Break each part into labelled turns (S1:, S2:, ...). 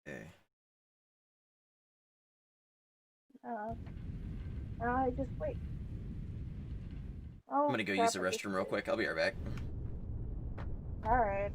S1: Okay.
S2: Uh, I just wait.
S1: I'm
S2: Oh,
S1: gonna go use
S2: crap,
S1: the
S2: I just
S1: restroom real
S2: wait.
S1: quick. I'll be right back.
S2: Alright.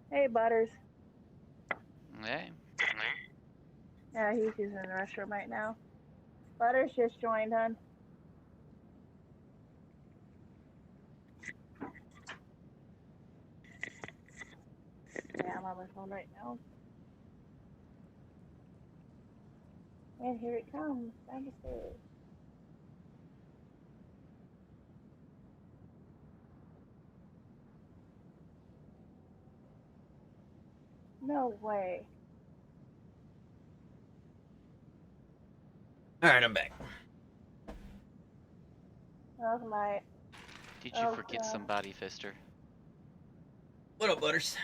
S2: Hey, Butters.
S3: Hey,
S2: Yeah, he's using the restroom right now. Butters just joined, hon. Yeah, I'm on my phone right now. And here it comes. Down the stairs. No way.
S1: All right, I'm back.
S2: Oh, my.
S3: did you
S2: Oh,
S3: forget
S2: God.
S3: somebody, Fister?
S1: What up, Butters?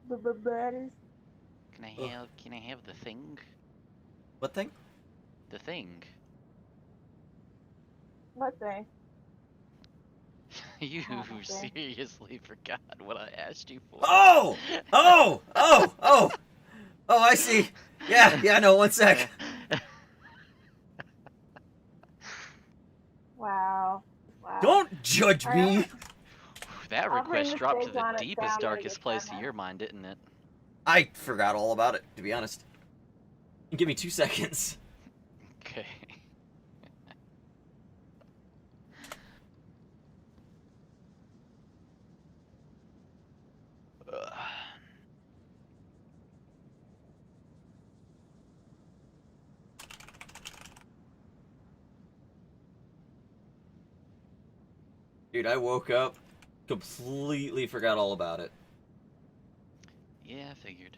S2: Butters.
S1: Oh,
S3: Can I have the thing?
S1: what thing?
S3: The thing.
S2: What thing?
S3: You
S2: Oh, nothing.
S3: seriously forgot what I asked you for.
S1: Oh! Oh! Oh! Oh! Oh, I see. Yeah, yeah, no, one sec.
S2: Wow. Wow.
S1: Don't judge
S2: Alright,
S1: me.
S3: That
S2: I'll bring
S3: request
S2: the
S3: dropped to
S2: steak
S3: the
S2: on. It's
S3: deepest,
S2: down there this
S3: darkest
S2: time,
S3: place of
S2: hon.
S3: your mind, didn't it?
S1: I forgot all about it, to be honest. Give me 2 seconds.
S3: Okay.
S1: Dude, I woke up, completely forgot all about it.
S3: Yeah, I figured.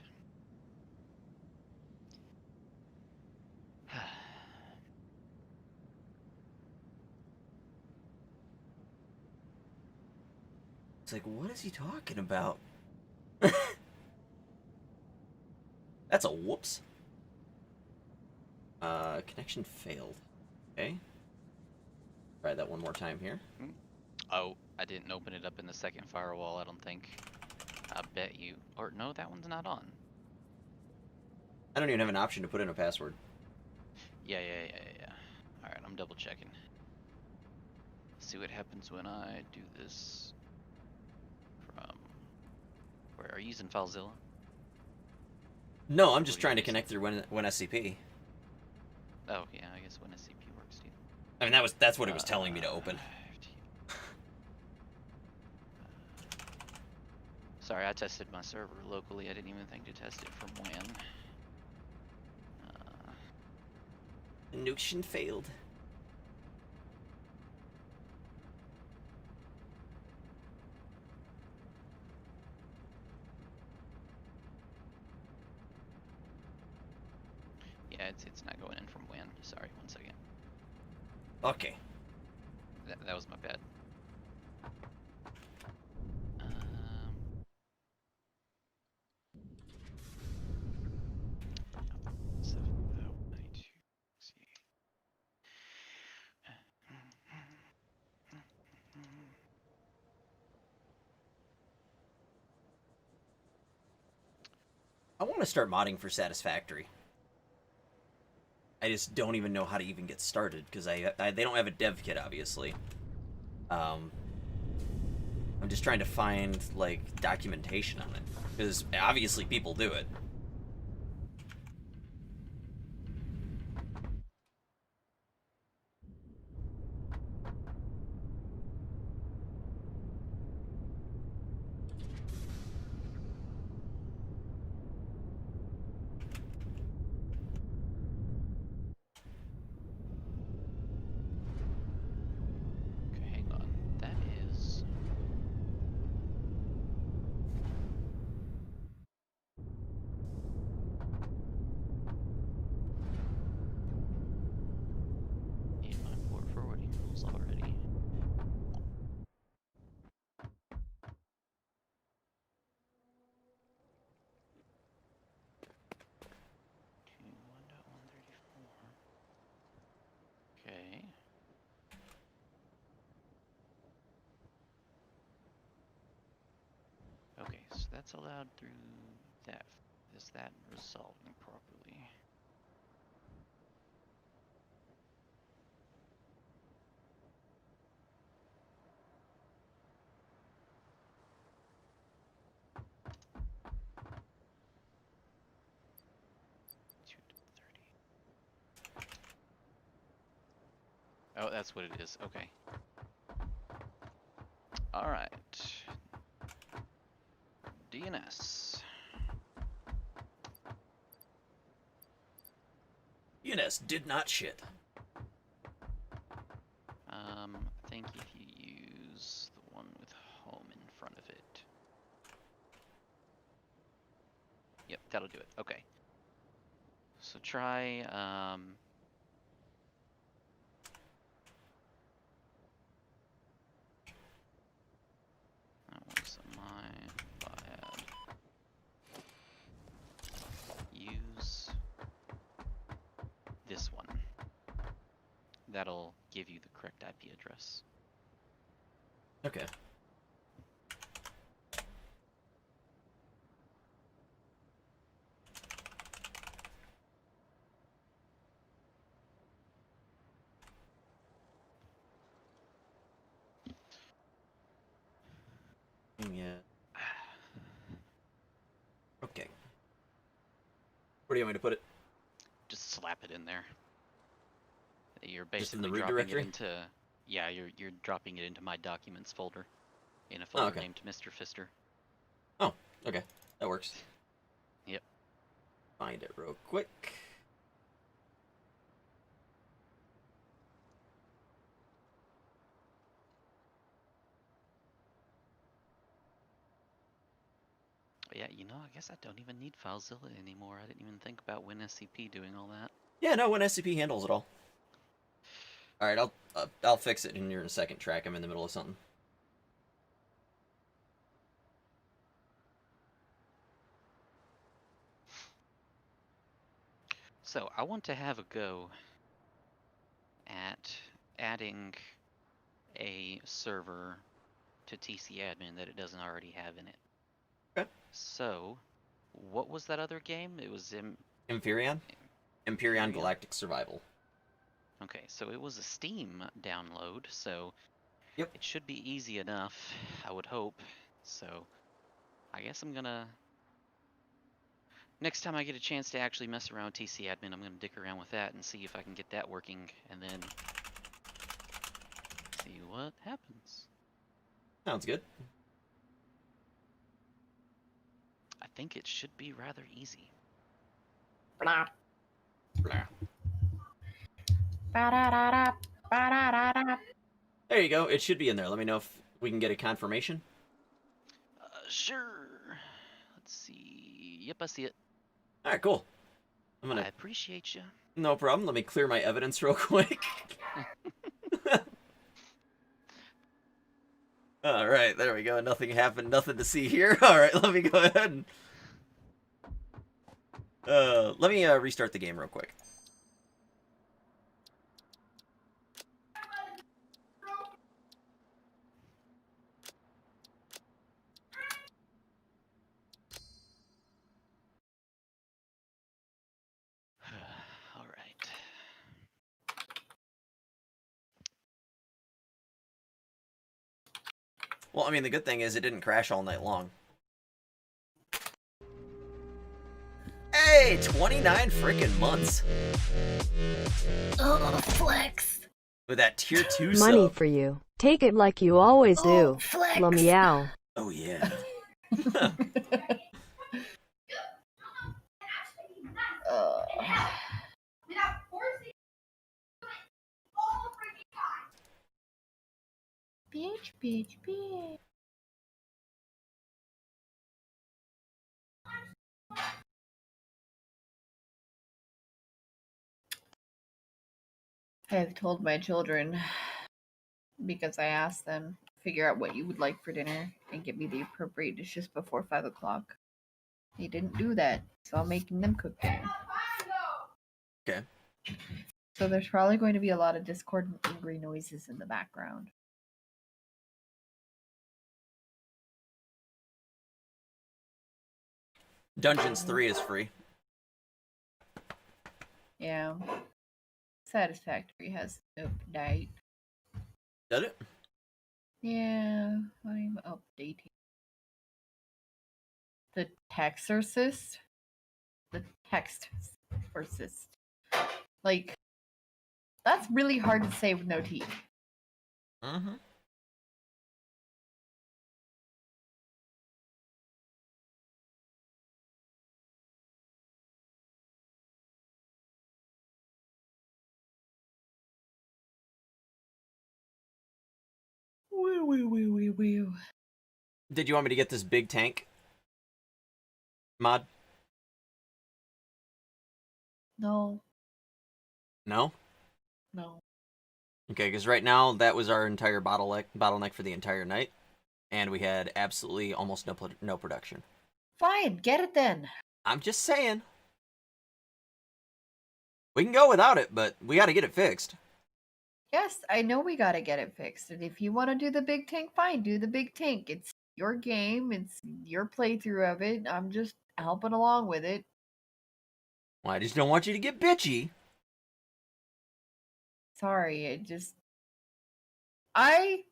S1: It's like, what is he talking about? That's a whoops. Connection failed. Okay. Try that one more time here.
S3: Oh, I didn't open it up in the second firewall, I don't think. I bet you. Or no, that one's not on.
S1: I don't even have an option to put in a password.
S3: Yeah. Alright, I'm double checking. See what happens when I do this from Where are you using FileZilla?
S1: No, I'm
S3: What
S1: just
S3: are you
S1: trying to
S3: using?
S1: connect through WinSCP.
S3: Oh yeah, I guess WinSCP works too.
S1: I mean, that's what it was telling me to open.
S3: Sorry, I tested my server locally. I didn't even think to test it from WAN.
S1: Nuction failed.
S3: Yeah, it's not going in from WAN. Sorry, 1 second.
S1: Okay.
S3: That was my bad. So, 92, 68.
S1: I want to start modding for Satisfactory. I just don't even know how to even get started because they don't have a dev kit, obviously. I'm just trying to find like documentation on it because obviously people do it.
S3: Okay, hang on. That is. Need my port forwarding rules already. Okay. Okay, so that's allowed through def. Is that resolving properly? Two to 30. Oh, that's what it is. Okay. All right. DNS.
S1: UNS did not shit.
S3: I think if you use the one with home in front of it. Yep, that'll do it. Okay. So try, that was my bad. Use this one. That'll give you the correct IP address.
S1: Okay. Yeah. Okay. Where do you want me to put it?
S3: Just slap it in there. You're
S1: Just in
S3: basically
S1: the root
S3: dropping
S1: directory?
S3: it into, yeah, you're dropping it into my documents folder in a folder
S1: okay.
S3: named Mr. Fister.
S1: Oh, okay. That works.
S3: Yep.
S1: Find it real quick.
S3: Yeah, you know, I guess I don't even need FileZilla anymore. I didn't even think about WinSCP doing all that.
S1: Yeah, no, WinSCP handles it all. All right, I'll fix it in your second track. I'm in the middle of something.
S3: So I want to have a go at adding a server to TCAdmin that it doesn't already have in it.
S1: Okay.
S3: So, what was that other game? It was
S1: Empyrean? Empyrean Galactic Survival.
S3: Okay, so it was a Steam download, so
S1: yep.
S3: It should be easy enough, I would hope. So I guess I'm gonna. Next time I get a chance to actually mess around with TC Admin, I'm gonna dick around with that and see if I can get that working, and then see what happens.
S1: Sounds good.
S3: I think it should be rather easy.
S4: Blah.
S1: Blah.
S4: Ba-da-da-da, ba-da-da-da.
S1: There you go. It should be in there. Let me know if we can get a confirmation.
S3: Sure. Let's see. Yep, I see it.
S1: All right, cool. I'm
S3: I
S1: gonna.
S3: appreciate you.
S1: No problem. Let me clear my evidence real quick. All right, there we go. Nothing happened. Nothing to see here. All right, let me go ahead and let me restart the game real quick.
S3: All right.
S1: Well, I mean, the good thing is it didn't crash all night long. Hey, 29 freaking months
S4: Oh, flex.
S1: with that tier 2
S5: Money
S1: sub.
S5: for you. Take it like you always
S4: Oh,
S5: do.
S4: flex.
S5: La meow.
S1: Oh yeah.
S4: Bitch, bitch, bitch. I've told my children, because I asked them, figure out what you would like for dinner and get me the appropriate dishes before 5 o'clock. They didn't do that, so I'm making them cook dinner.
S1: Okay.
S4: So there's probably going to be a lot of discord and angry noises in the background.
S1: Dungeons 3 is free.
S4: Yeah. Satisfactory has no update.
S1: Does it?
S4: Yeah, I'm updating. The Texorcist? The Texorcist. Like, that's really hard to say with no teeth.
S1: Mm-hmm.
S4: Woo, woo, woo, woo, woo.
S1: Did you want me to get this big tank mod?
S4: No,
S1: No?
S4: no.
S1: Okay, because right now that was our entire bottleneck for the entire night, and we had absolutely almost no production.
S4: Fine, get it then.
S1: I'm just saying. We can go without it, but we got to get it fixed.
S4: Yes, I know we gotta get it fixed. And if you want to do the big tank, fine, do the big tank. It's your game, it's your playthrough of it. I'm just helping along with it.
S1: Well, I just don't want you to get bitchy.
S4: Sorry, I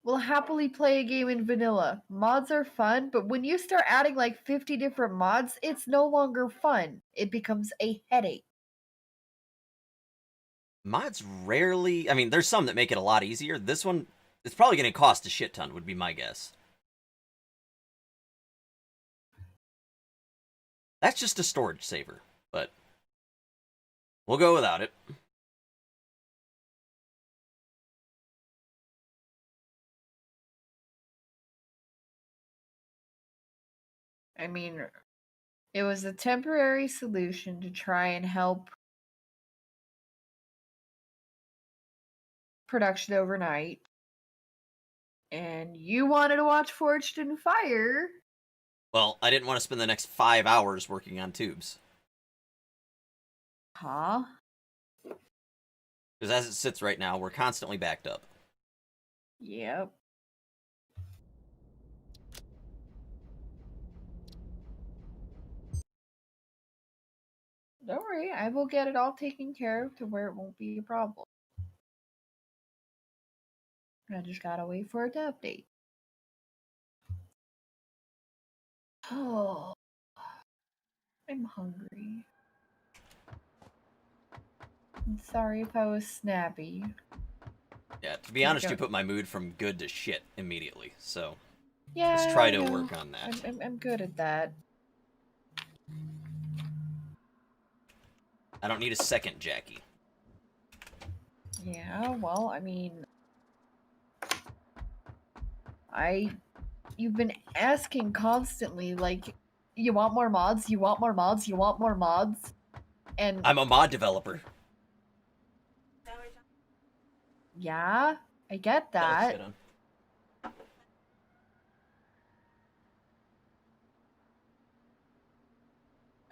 S4: will happily play a game in vanilla. Mods are fun, but when you start adding like 50 different mods, it's no longer fun. It becomes a headache.
S1: Mods rarely... I mean, there's some that make it a lot easier. This one, it's probably going to cost a shit ton, would be my guess. That's just a storage saver, but we'll go without it.
S4: I mean, it was a temporary solution to try and help production overnight. And you wanted to watch Forged in Fire.
S1: Well, I didn't want to spend the next 5 hours working on tubes.
S4: Huh?
S1: Because as it sits right now, we're constantly backed up.
S4: Yep. Don't worry, I will get it all taken care of to where it won't be a problem. I just gotta wait for it to update. Oh, I'm hungry. I'm sorry if I was snappy.
S1: Yeah, to be honest, you put my mood from good to shit immediately, so
S4: Yeah,
S1: let's try
S4: I
S1: to
S4: know.
S1: work on that.
S4: I'm good at that.
S1: I don't need a second Jackie.
S4: Yeah, well, I mean, you've been asking constantly, like, you want more mods, you want more mods, you want more mods, and
S1: I'm a mod developer.
S4: yeah, I get that.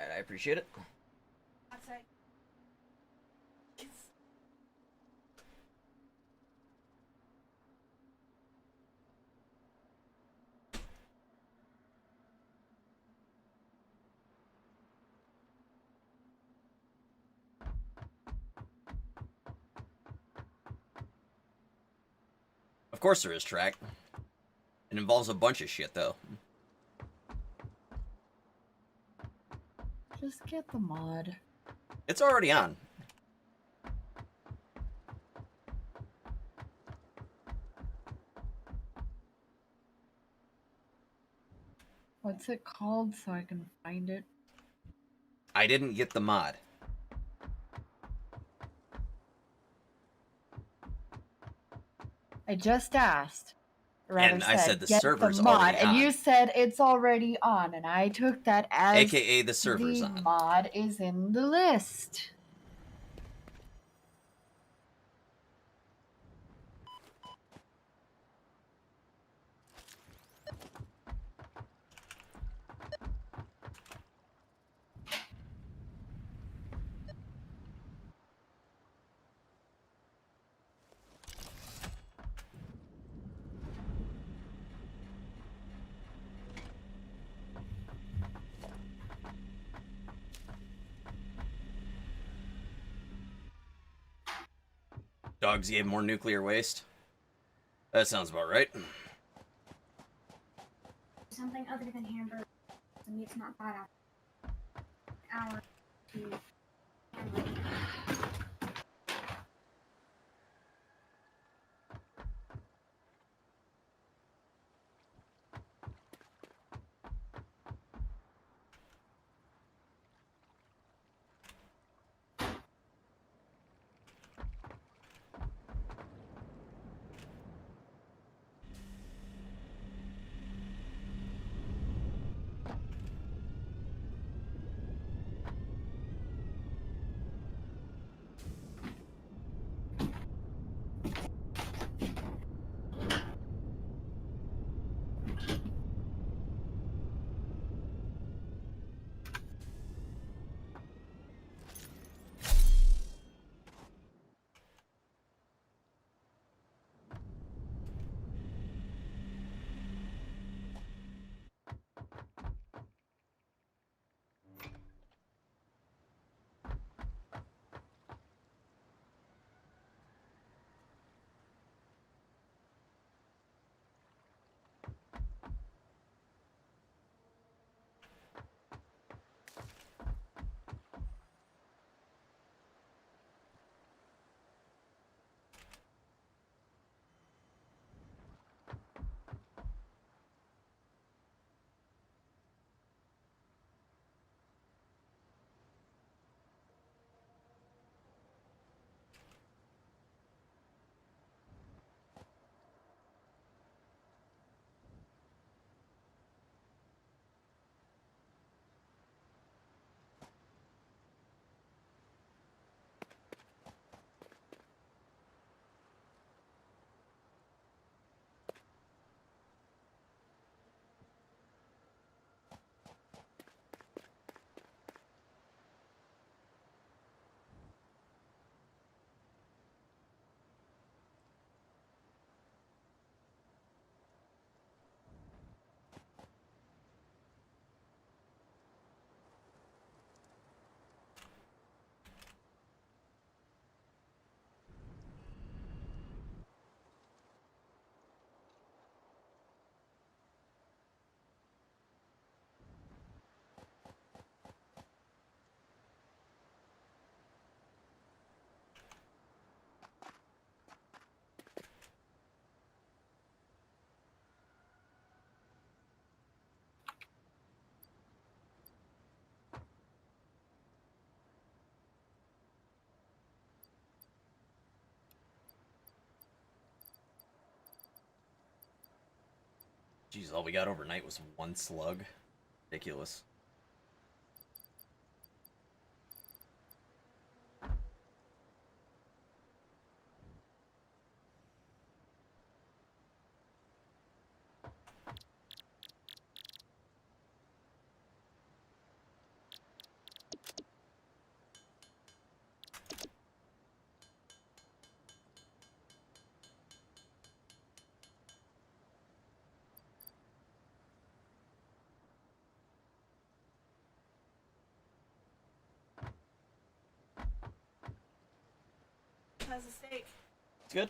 S1: Alright, I appreciate it. Of course there is track. It involves a bunch of shit, though.
S4: Just get the mod.
S1: It's already on.
S4: What's it called so I can find it?
S1: I didn't get the mod.
S4: I just asked. Rather
S1: And I said the
S4: get
S1: server's
S4: the mod,
S1: already
S4: and
S1: on.
S4: you said it's already on, and I took that as
S1: AKA the server's
S4: the
S1: on.
S4: mod is in the list.
S1: Dogs gave more nuclear waste. That sounds about right.
S6: Something other than hamburger. The meat's not bad after an hour to handle it.
S1: Jeez, all we got overnight was one slug. Ridiculous.
S2: How's the steak?
S1: It's good.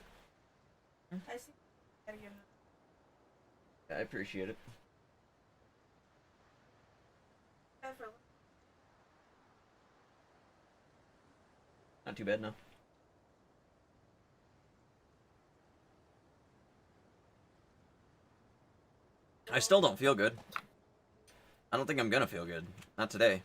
S2: I see. Gotta give him.
S1: I appreciate it.
S2: Good for
S1: Not too bad, no. I still don't feel good. I don't think I'm gonna feel good. Not today.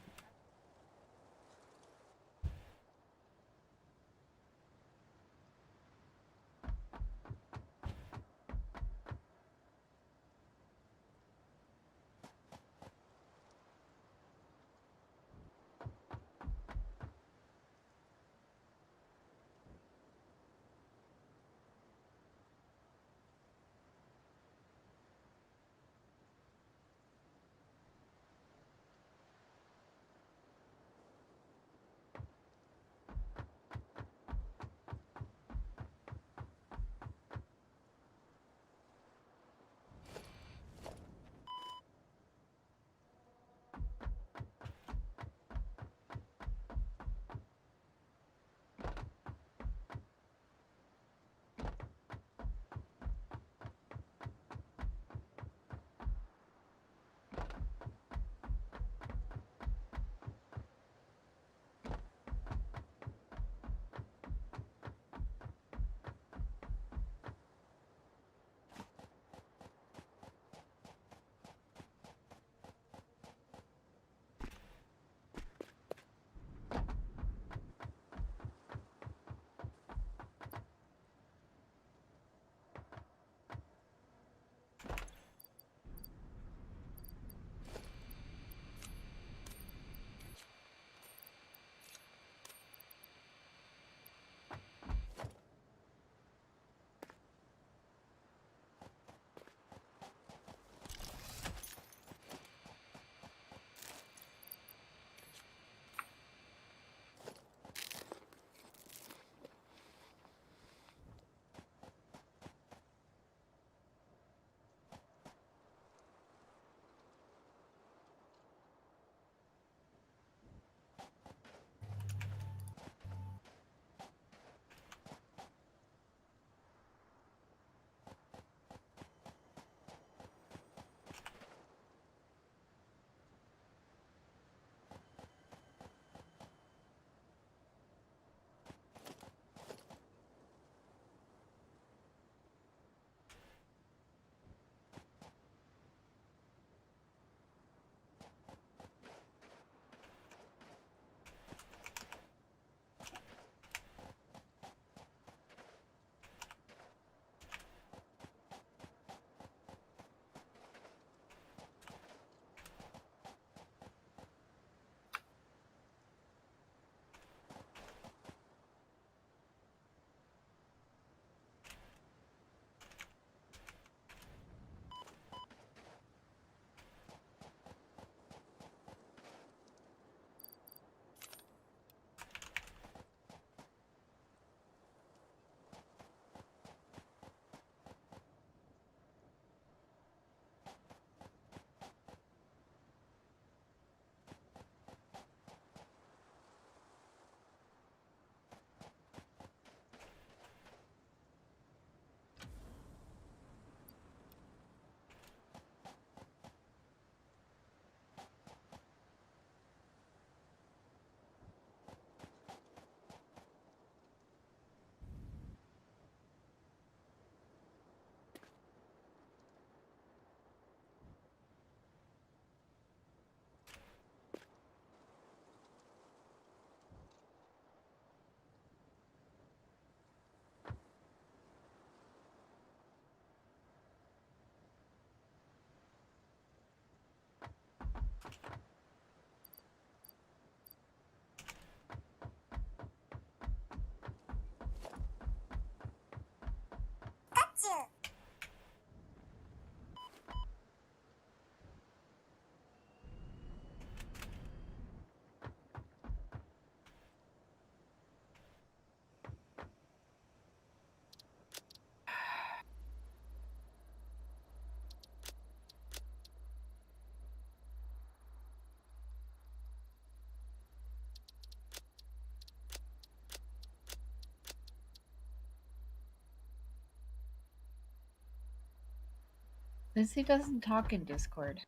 S4: Lizzie doesn't talk in Discord.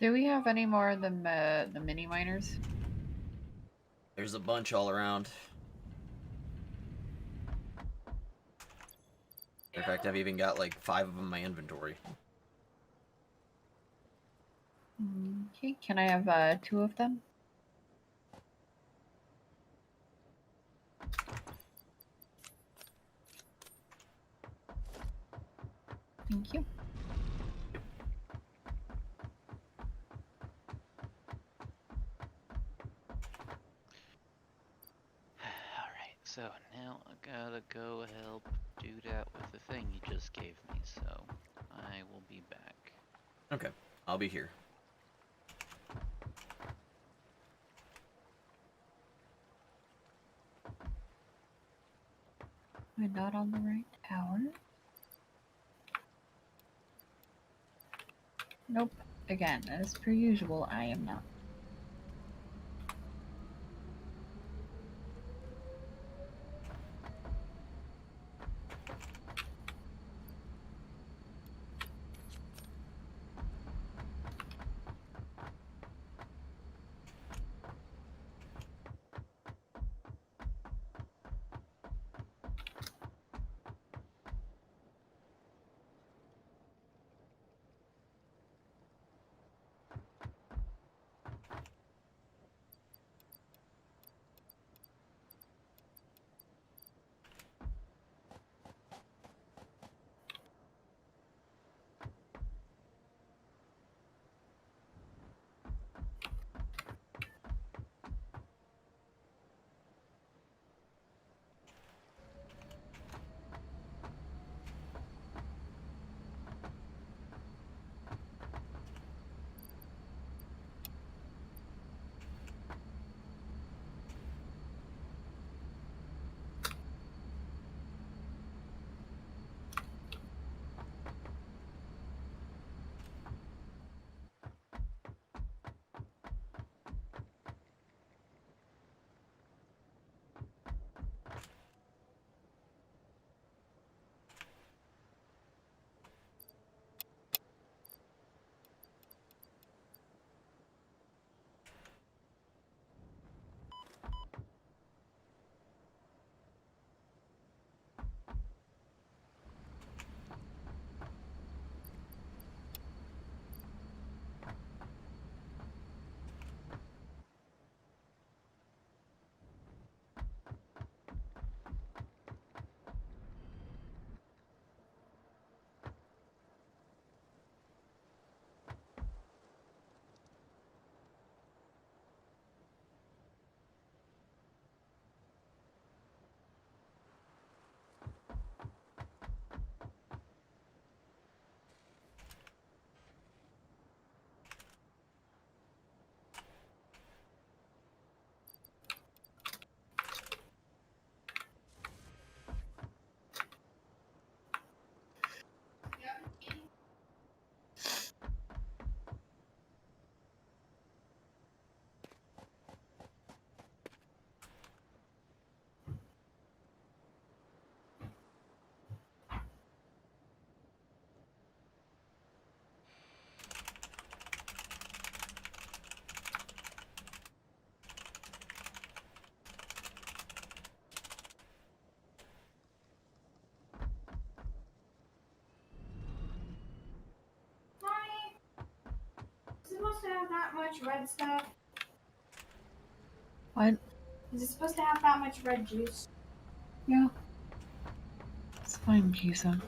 S4: Do we have any more of the mini miners?
S1: There's a bunch all around. In fact, I've even got like 5 of them in my inventory.
S4: Okay, can I have 2 of them? Thank you.
S3: Alright, so now I gotta go help do that with the thing you just gave me, so I will be back.
S1: Okay, I'll be here.
S4: We're not on the right tower. Nope. Again, as per usual, I am not.
S6: have that much red stuff?
S4: What?
S6: Is it supposed to have that much red juice?
S4: Yeah. It's fine, Kisa.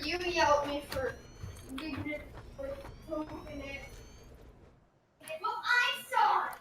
S6: you yell at me for leaving it with poop in it. Well, I saw it.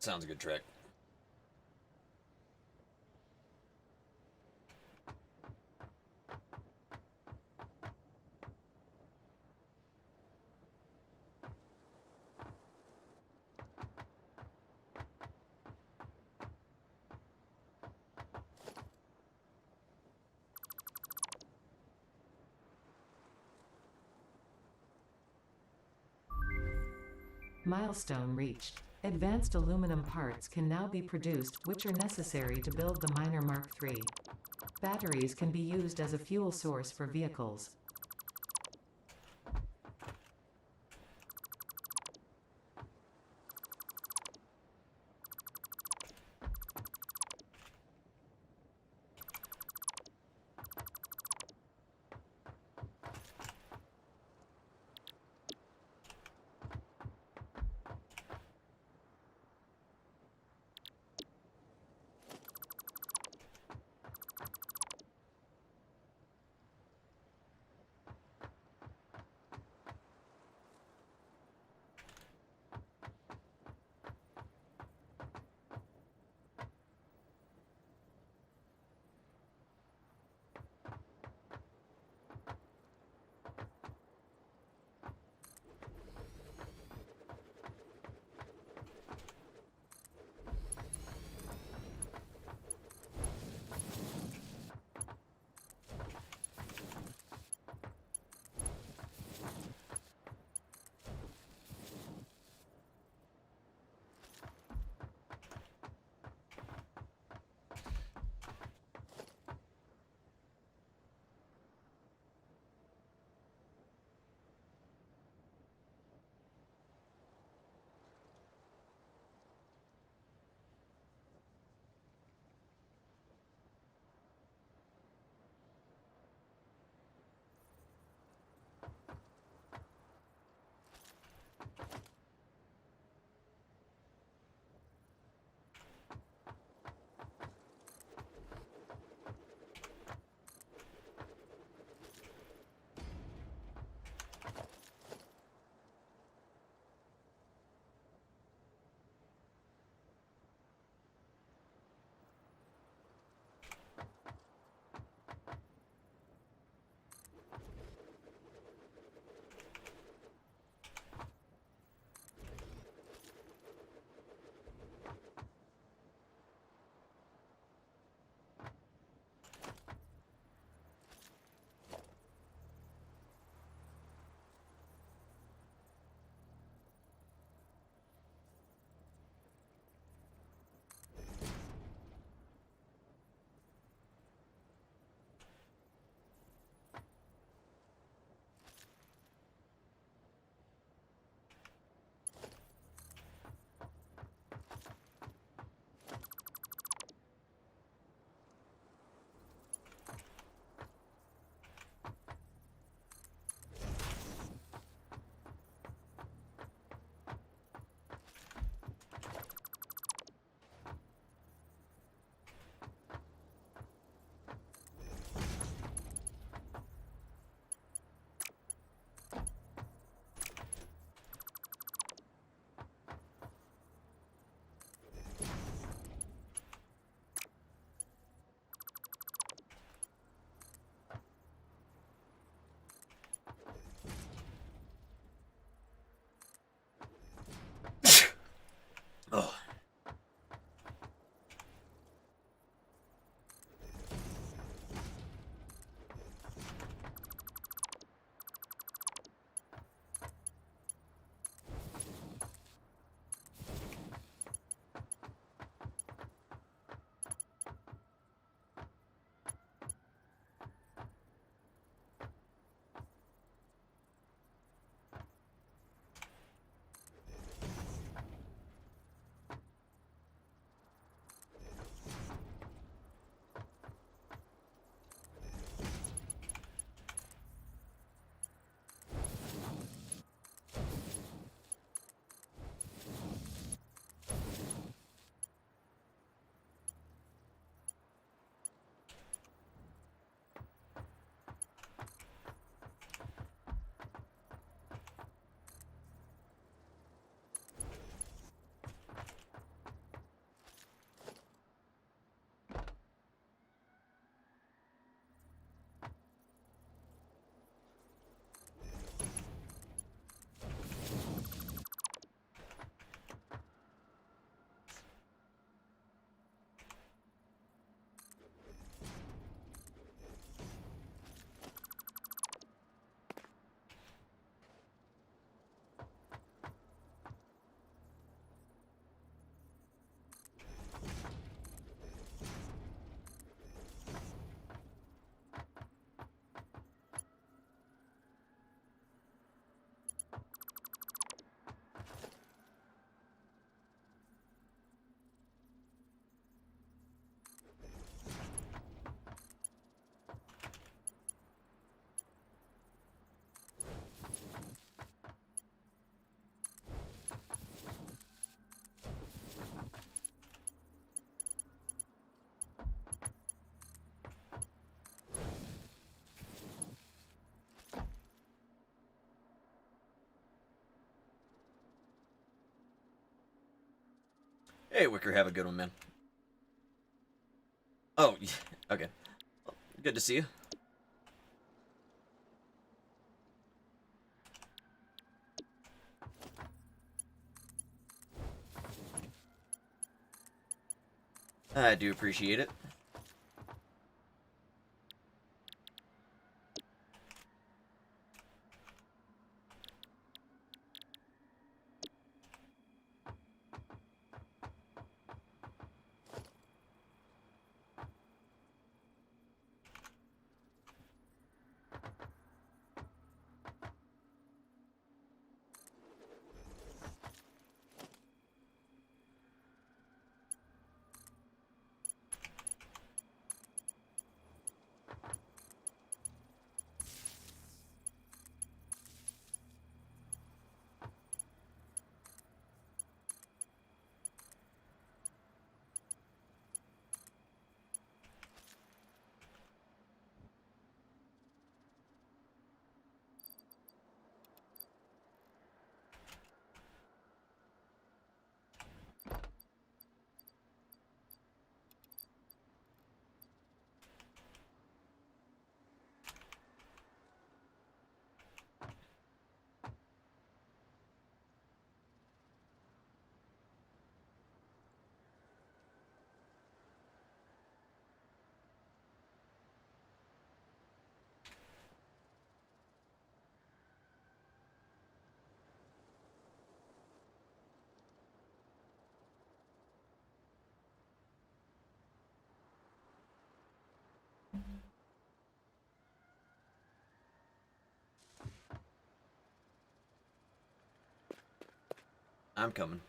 S1: Sounds a good trick.
S7: Milestone reached. Advanced aluminum parts can now be produced, which are necessary to build the Miner Mark III. Batteries can be used as a fuel source for vehicles.
S1: Hey, Wicker, have a good one, man. Oh, yeah, okay. Good to see you. I do appreciate it. I'm coming.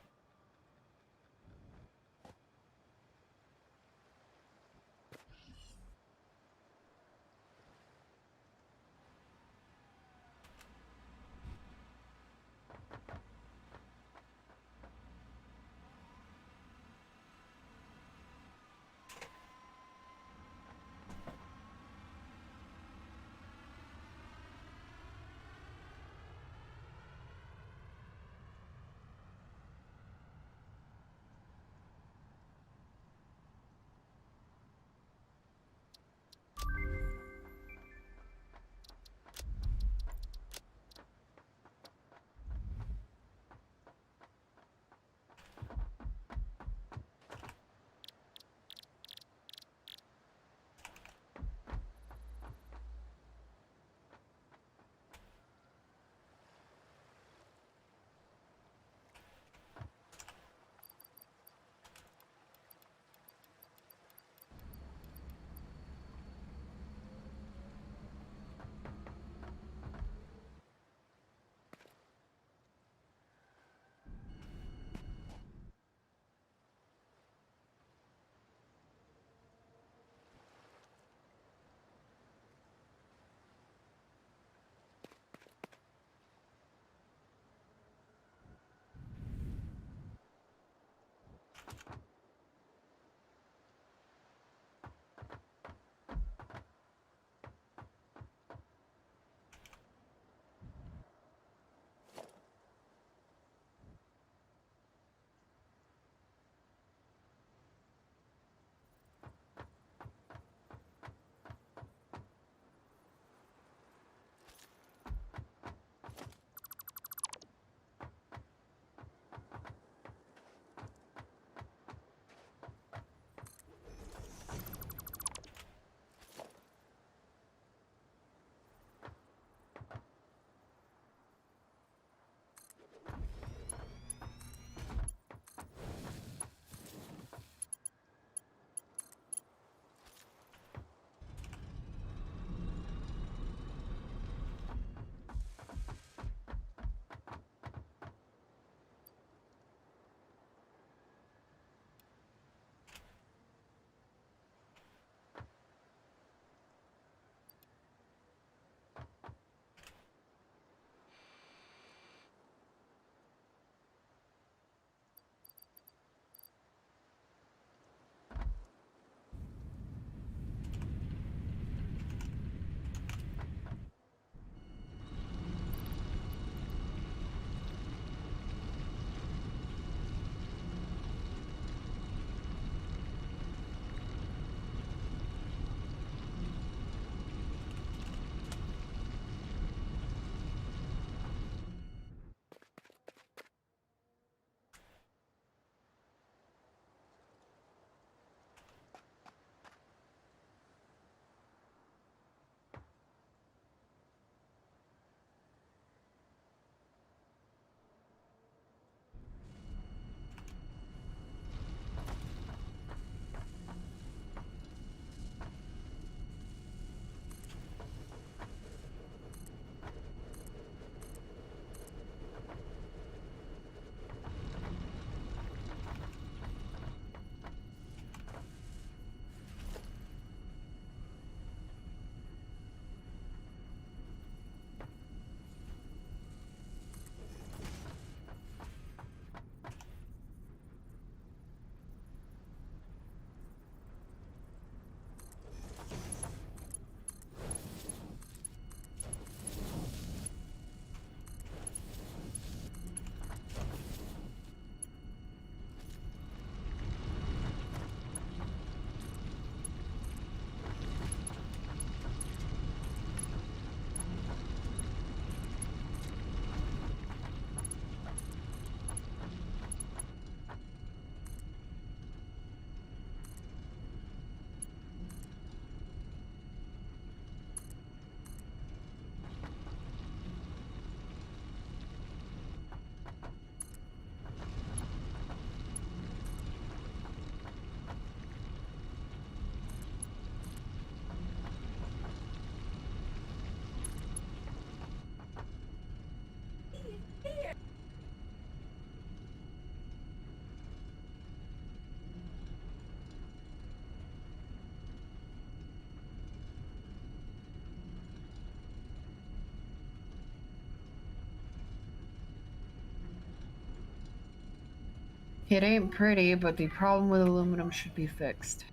S4: It ain't pretty, but the problem with aluminum should be fixed.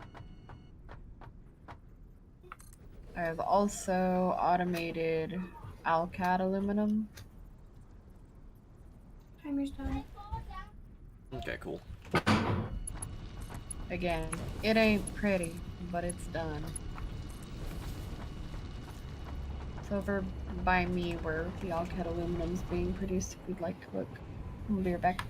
S4: I've also automated Alcat aluminum.
S6: Timer's done.
S1: Okay, cool.
S4: Again, it ain't pretty, but it's done. It's over by me where the Alcat aluminum's being produced if you'd like to look. I'll be right back.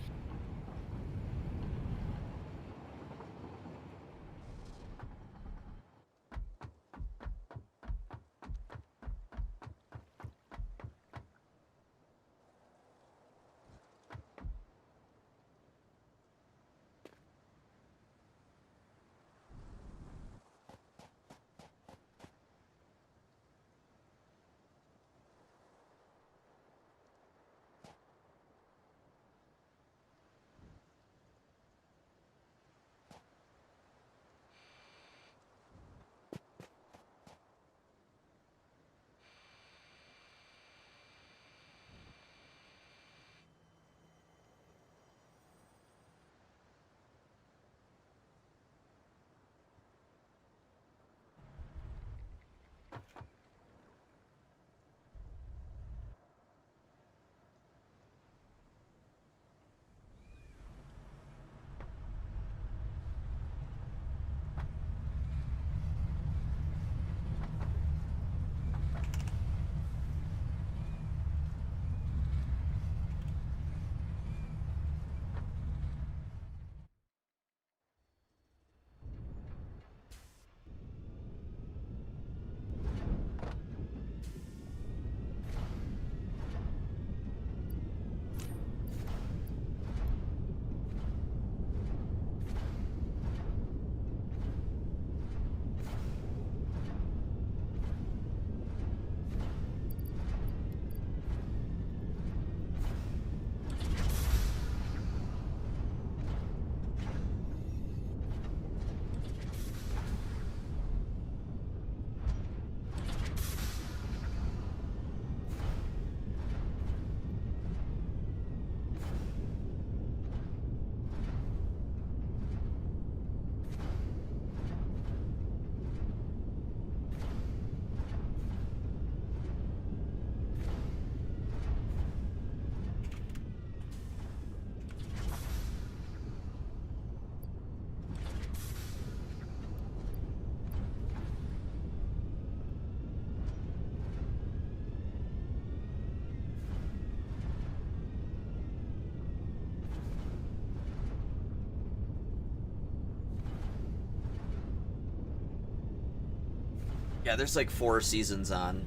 S1: Yeah, there's like 4 seasons on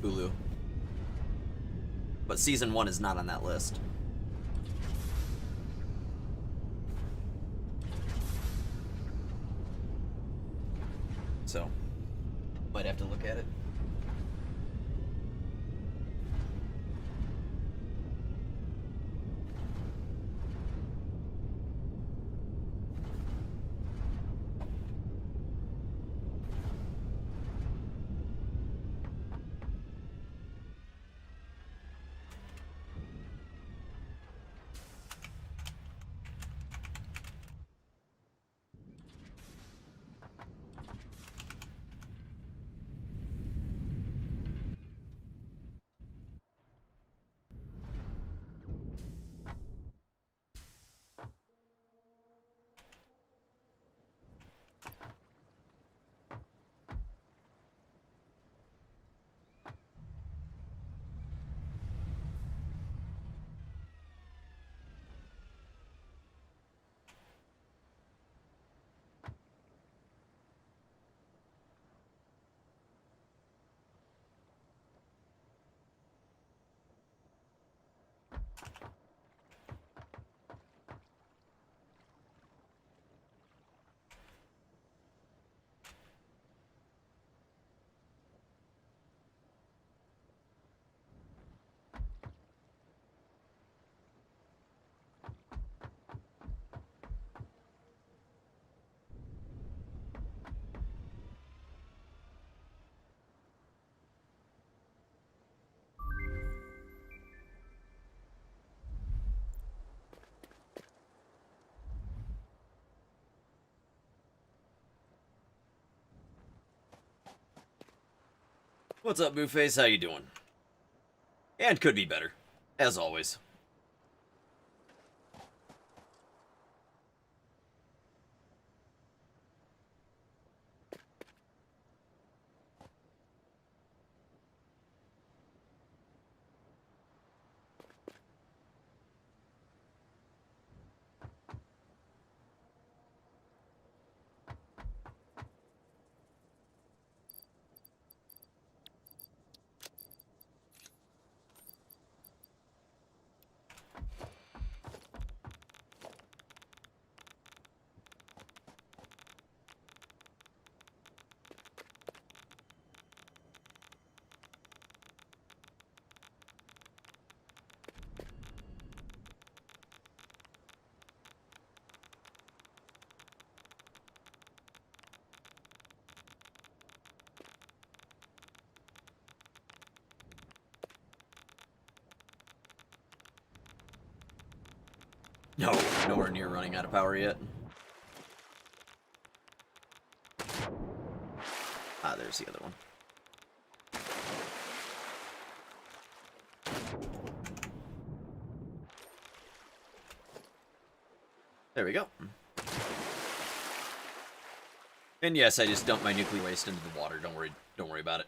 S1: Hulu. But season 1 is not on that list. So, might have to look at it. What's up, Booface? How you doing? And could be better, as always. No, nowhere near running out of power yet. Ah, there's the other one. There we go. And yes, I just dumped my nuclear waste into the water. Don't worry about it.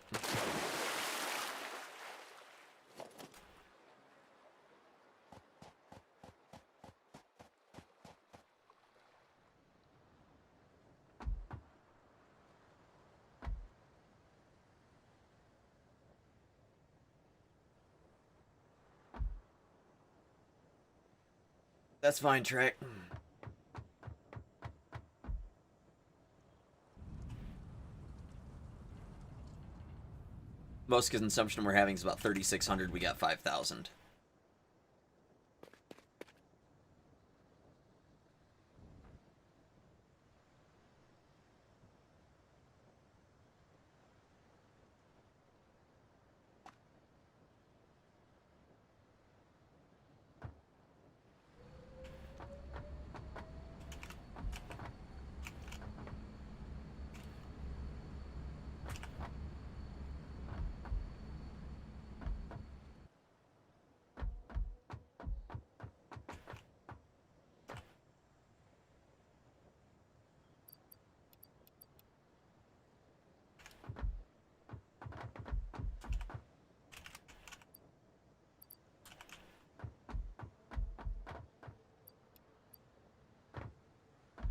S1: That's fine, Trek. Most consumption we're having is about 3,600. We got 5,000.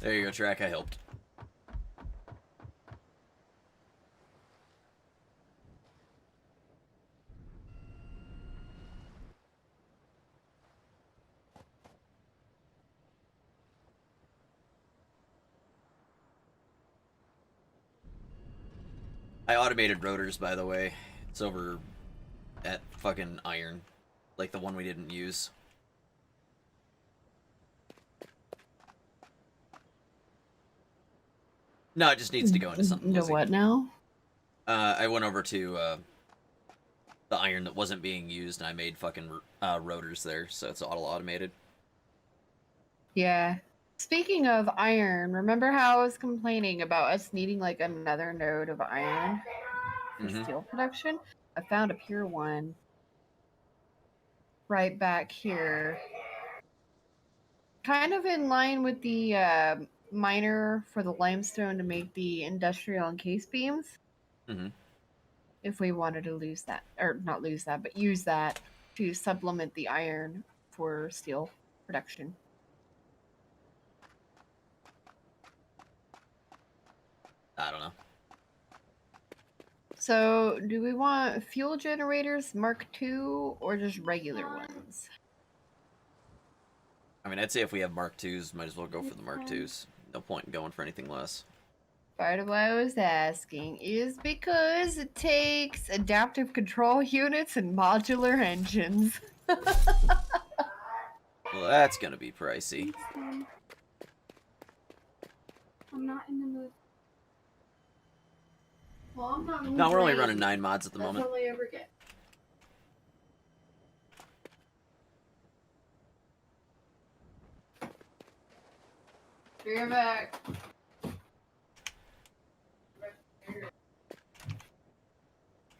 S1: There you go, Track. I helped. I automated rotors, by the way. It's over at fucking Iron. Like the one we didn't use. No, it just needs to go into something.
S4: No,
S1: Lizzie.
S4: what now?
S1: I went over to the Iron that wasn't being used, and I made fucking rotors there, so it's all automated.
S4: Yeah. Speaking of iron, remember how I was complaining about us needing like another node of iron for
S1: Mhm.
S4: steel production? I found a pure one right back here. Kind of in line with the miner for the limestone to make the industrial and case beams.
S1: Mhm.
S4: If we wanted to lose that, or not lose that, but use that to supplement the iron for steel production.
S1: I don't know.
S4: So, do we want fuel generators Mark II or just regular ones?
S1: I mean, I'd say if we have Mark IIs, might as well go for the Mark IIs. No point in going for anything less.
S4: Part of why I was asking is because it takes adaptive control units and modular engines.
S1: Well, that's gonna be pricey.
S6: Thanks, I'm not in the mood.
S4: Well, I'm not.
S1: No, we're only running 9 mods at the moment.
S4: all I ever get. Be right back.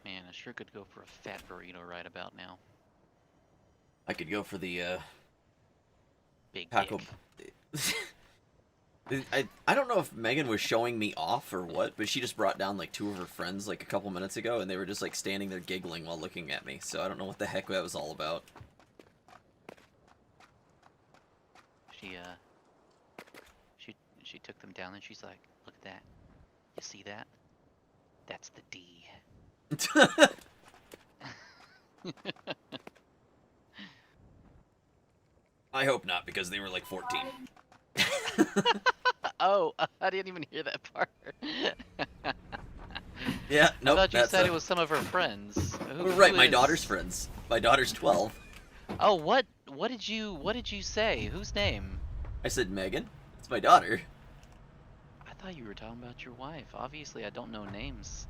S3: Man, a sure could go for a fat burrito right about now.
S1: I could go for the
S3: Big
S1: taco.
S3: dick.
S1: I don't know if Megan was showing me off or what, but she just brought down like 2 of her friends like a couple minutes ago, and they were just like standing there giggling while looking at me. So I don't know what the heck that was all about.
S3: She took them down and she's like, "Look at that. You see that? That's the D."
S1: I hope not, because they were like 14.
S3: Oh, I didn't even hear that part.
S1: Yeah, nope.
S3: I thought you
S1: that's
S3: said it was some of her friends.
S1: right.
S3: Who
S1: My
S3: is-
S1: daughter's friends. My daughter's 12.
S3: Oh, what did you say? Whose name?
S1: I said Megan. It's my daughter.
S3: I thought you were talking about your wife. Obviously, I don't know names.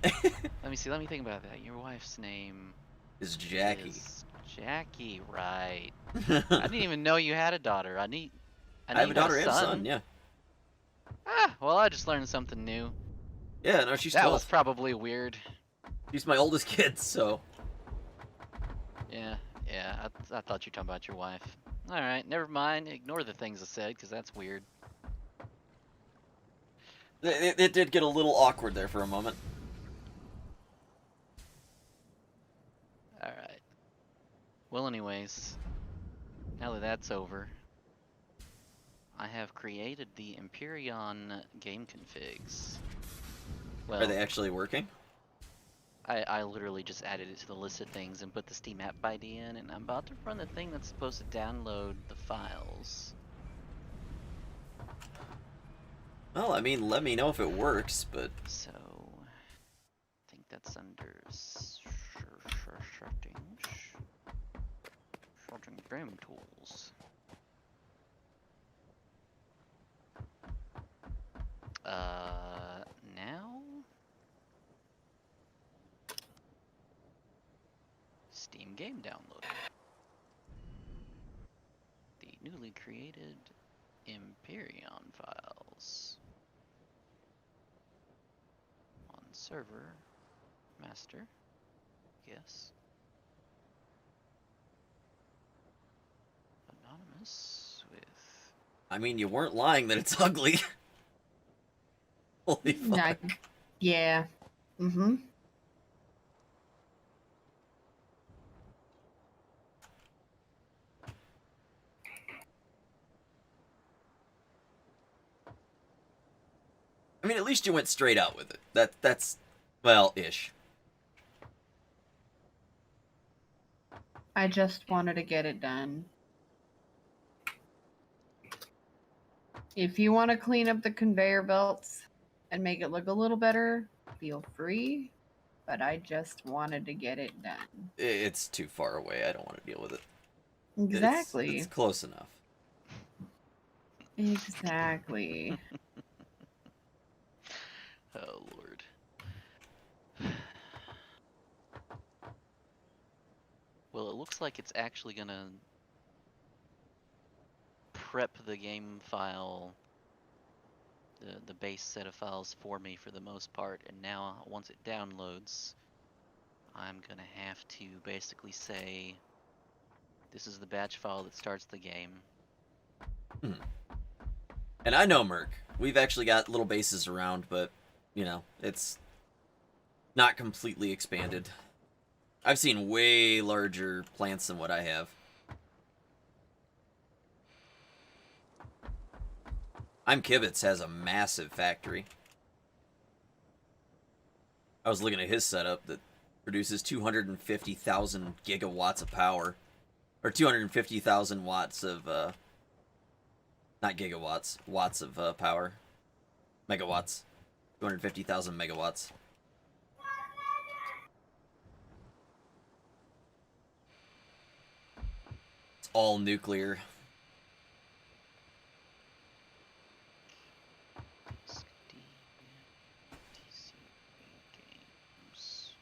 S3: Let me see. Let me think about that. Your wife's name
S1: Is Jackie.
S3: is Jackie, right? I didn't even know you had a daughter. I
S1: I
S3: knew
S1: have
S3: you
S1: a daughter
S3: had
S1: and son. Yeah.
S3: Ah, well, I just learned something new.
S1: Yeah. No, she's
S3: That
S1: 12.
S3: was probably weird.
S1: She's my oldest kid, so.
S3: Yeah, I thought you were talking about your wife. All right, never mind. Ignore the things I said, because that's weird.
S1: It did get a little awkward there for a moment.
S3: All right. Well, anyways, now that that's over, I have created the Empyrean game configs. Well,
S1: Are they actually working?
S3: I literally just added it to the list of things and put the Steam app ID in, and I'm about to run the thing that's supposed to download the files.
S1: Well, I mean, let me know if it works, but
S3: So, I think that's under settings. Sorting game tools. Now? Steam game downloader. The newly created Empyrean files. On server, master, yes. Anonymous with
S1: I mean, you weren't lying that it's ugly. Holy fuck.
S4: Nah, yeah. Mm-hmm.
S1: I mean, at least you went straight out with it. That's well, ish.
S4: I just wanted to get it done. If you want to clean up the conveyor belts and make it look a little better, feel free. But I just wanted to get it done.
S1: It's too far away. I don't want to deal with it.
S4: Exactly.
S1: It's close enough.
S4: Exactly.
S3: oh lord. Well, it looks like it's actually gonna prep the game file, the base set of files for me for the most part, and now once it downloads, I'm gonna have to basically say, this is the batch file that starts the game.
S1: And I know Merc. We've actually got little bases around, but you know, it's not completely expanded. I've seen way larger plants than what I have. I'm Kibitz has a massive factory. I was looking at his setup that produces 250,000 gigawatts of power. Or 250,000 watts of, not gigawatts, watts of power. Megawatts. 250,000 megawatts. It's all nuclear.
S3: Games.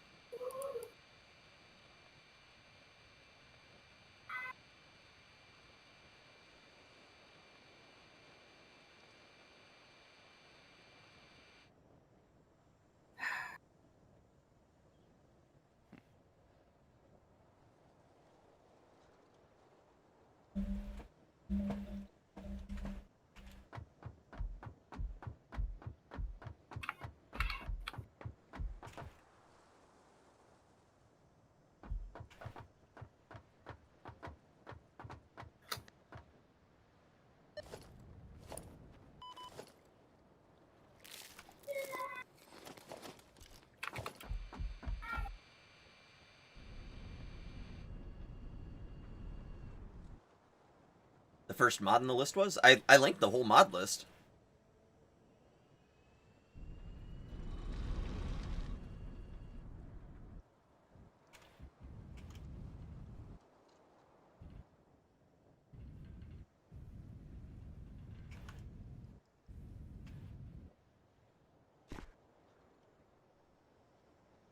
S1: The first mod on the list was? I linked the whole mod list.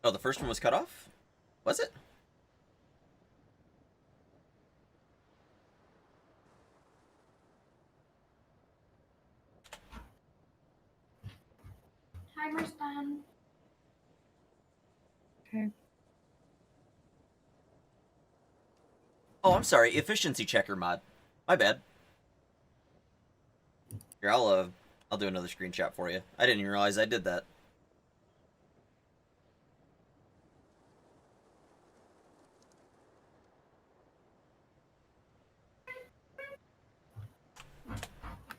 S1: Oh, the first one was cut off? Was it?
S6: Timer's done.
S4: Okay.
S1: Oh, I'm sorry. Efficiency checker mod. My bad. Here, I'll do another screenshot for you. I didn't even realize I did that.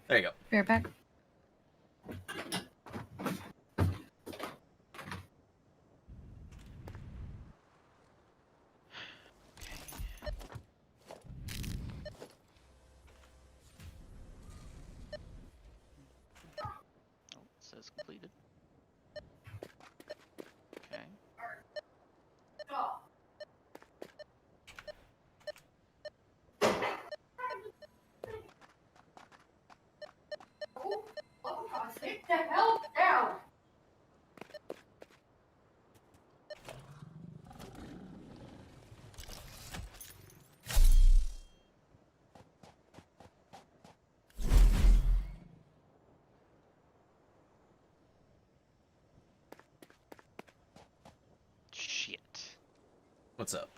S1: There you go.
S4: Be right back.
S3: Oh, it says completed. Okay.
S6: Sit the hell down.
S3: Shit.
S1: What's up?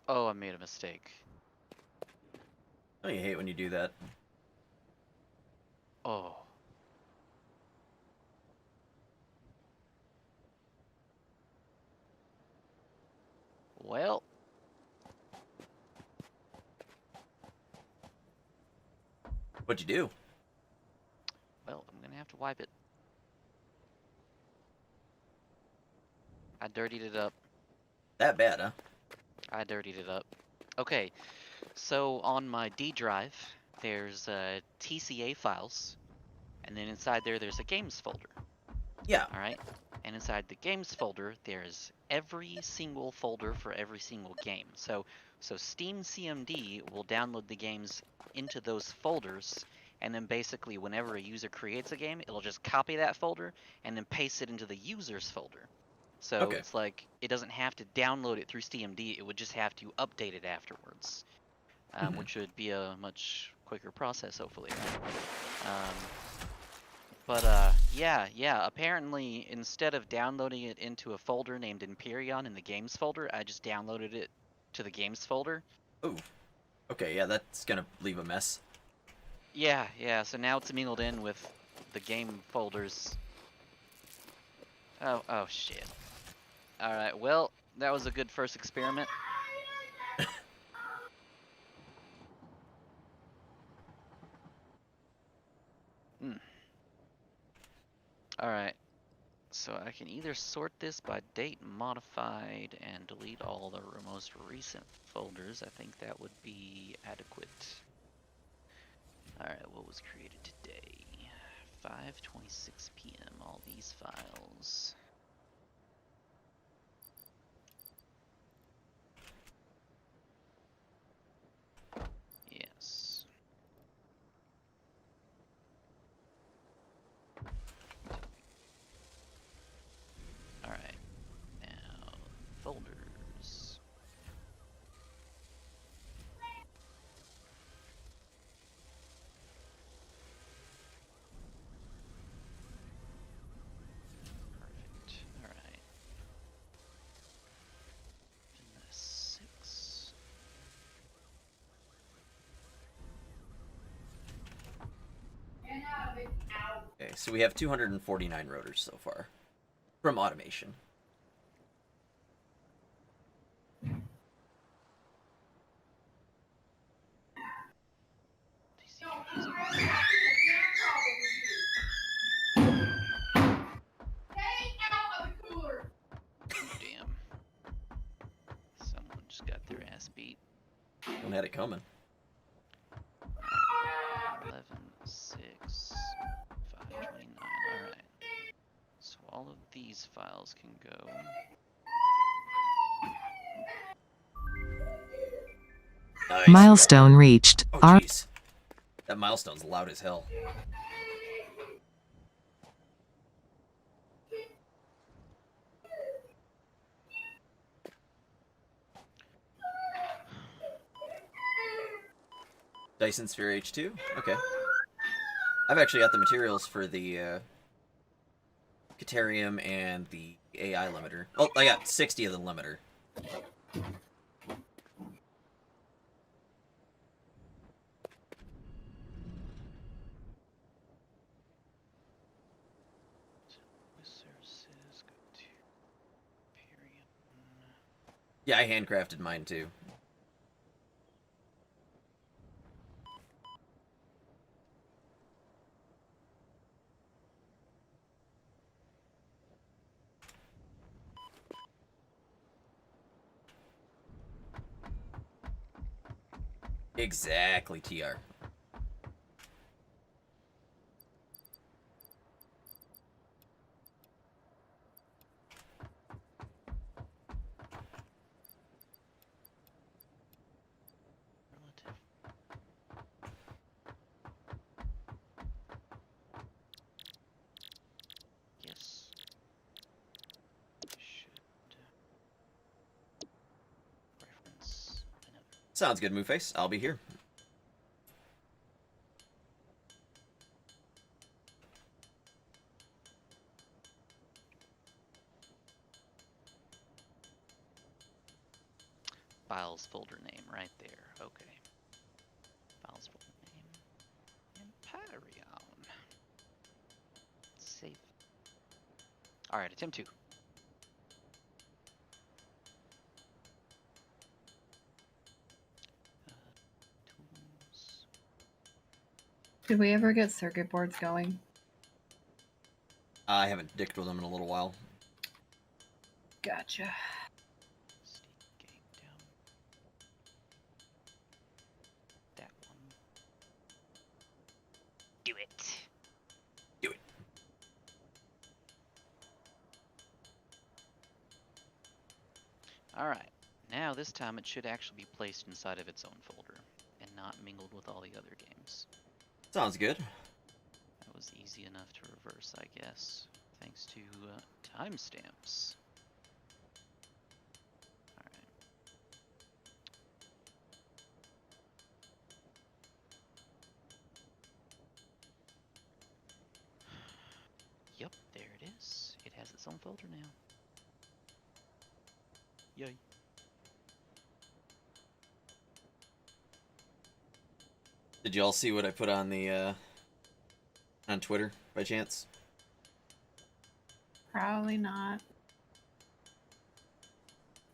S3: Oh, I made a mistake.
S1: Oh, you hate when you do that.
S3: Oh. Well.
S1: What'd you do?
S3: Well, I'm gonna have to wipe it. I dirtied it up.
S1: That bad, huh?
S3: I dirtied it up. Okay, so on my D drive, there's TCA files, and then inside there's a games folder.
S1: Yeah.
S3: All right, and inside the games folder, there's every single folder for every single game. So Steam CMD will download the games into those folders, and then basically whenever a user creates a game, it'll just copy that folder and then paste it into the user's folder. So
S1: Okay.
S3: it's like it doesn't have to download it through SteamD, it would just have to update it afterwards,
S1: Mhm.
S3: which would be a much quicker process, hopefully. Right? Yeah, apparently instead of downloading it into a folder named Empyrean in the games folder, I just downloaded it to the games folder.
S1: Ooh. Okay, yeah, that's gonna leave a mess.
S3: Yeah, so now it's mingled in with the game folders. Oh shit. Alright, well, that was a good first experiment. Alright, so I can either sort this by date modified and delete all the most recent folders. I think that would be adequate. Alright, what was created today? 5:26 p.m. All these files. Yes. Alright, now folders. Perfect.
S1: so we have 249 rotors so far from automation.
S3: Damn. Someone just got their ass beat.
S1: One had it coming.
S3: 11, 6, 529. Alright. So all of these files can go.
S1: Nice.
S7: Milestone reached.
S1: Oh,
S7: R.
S1: jeez. That milestone's loud as hell. Dyson Sphere H2? Okay. I've actually got the materials for the Caterium and the AI limiter. Oh, I got 60 of the limiter.
S3: Resources go to Imperium.
S1: Yeah, I handcrafted mine too. Exactly, TR.
S3: Relative. Yes. Should reference another.
S1: Sounds good, Moonface. I'll be here.
S3: Files folder name right there. Okay. Files folder name. Imperium. Save. Alright, attempt 2. Tools.
S4: Did we ever get circuit boards going?
S1: I haven't dicked with them in a little while.
S4: Gotcha.
S3: State game down. That one. Do it.
S1: Do it.
S3: Alright. Now this time it should actually be placed inside of its own folder and not mingled with all the other games.
S1: Sounds good.
S3: That was easy enough to reverse, I guess. Thanks to timestamps. Alright. Yep, there it is. It has its own folder now. Yay.
S1: Did you all see what I put on the on Twitter by chance?
S4: Probably not.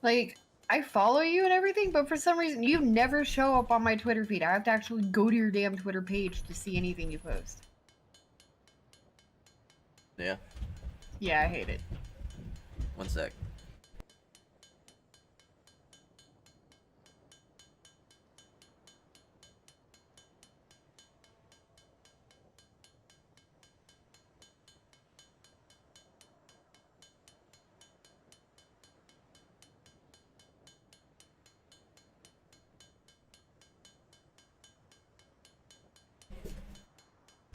S4: Like, I follow you and everything, but for some reason you never show up on my Twitter feed. I have to actually go to your damn Twitter page to see anything you post.
S1: Yeah.
S4: Yeah, I hate it.
S1: One sec.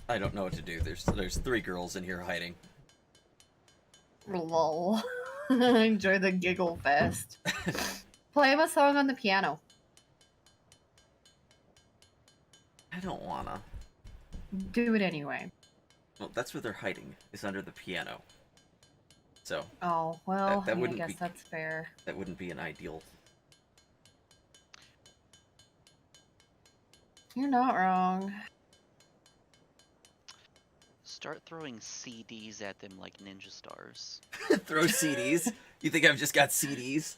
S1: I don't know what to do. There's 3 girls in here hiding.
S4: Lol. Enjoy the giggle fest. Play him a song on the piano.
S1: I don't wanna.
S4: Do it anyway.
S1: Well, that's where they're hiding. Is under the piano. So
S4: Oh, well,
S1: That
S4: I
S1: wouldn't
S4: guess
S1: be-
S4: that's fair.
S1: that wouldn't be an ideal.
S4: You're not wrong.
S3: Start throwing CDs at them like ninja stars.
S1: Throw CDs. You think I've just got CDs?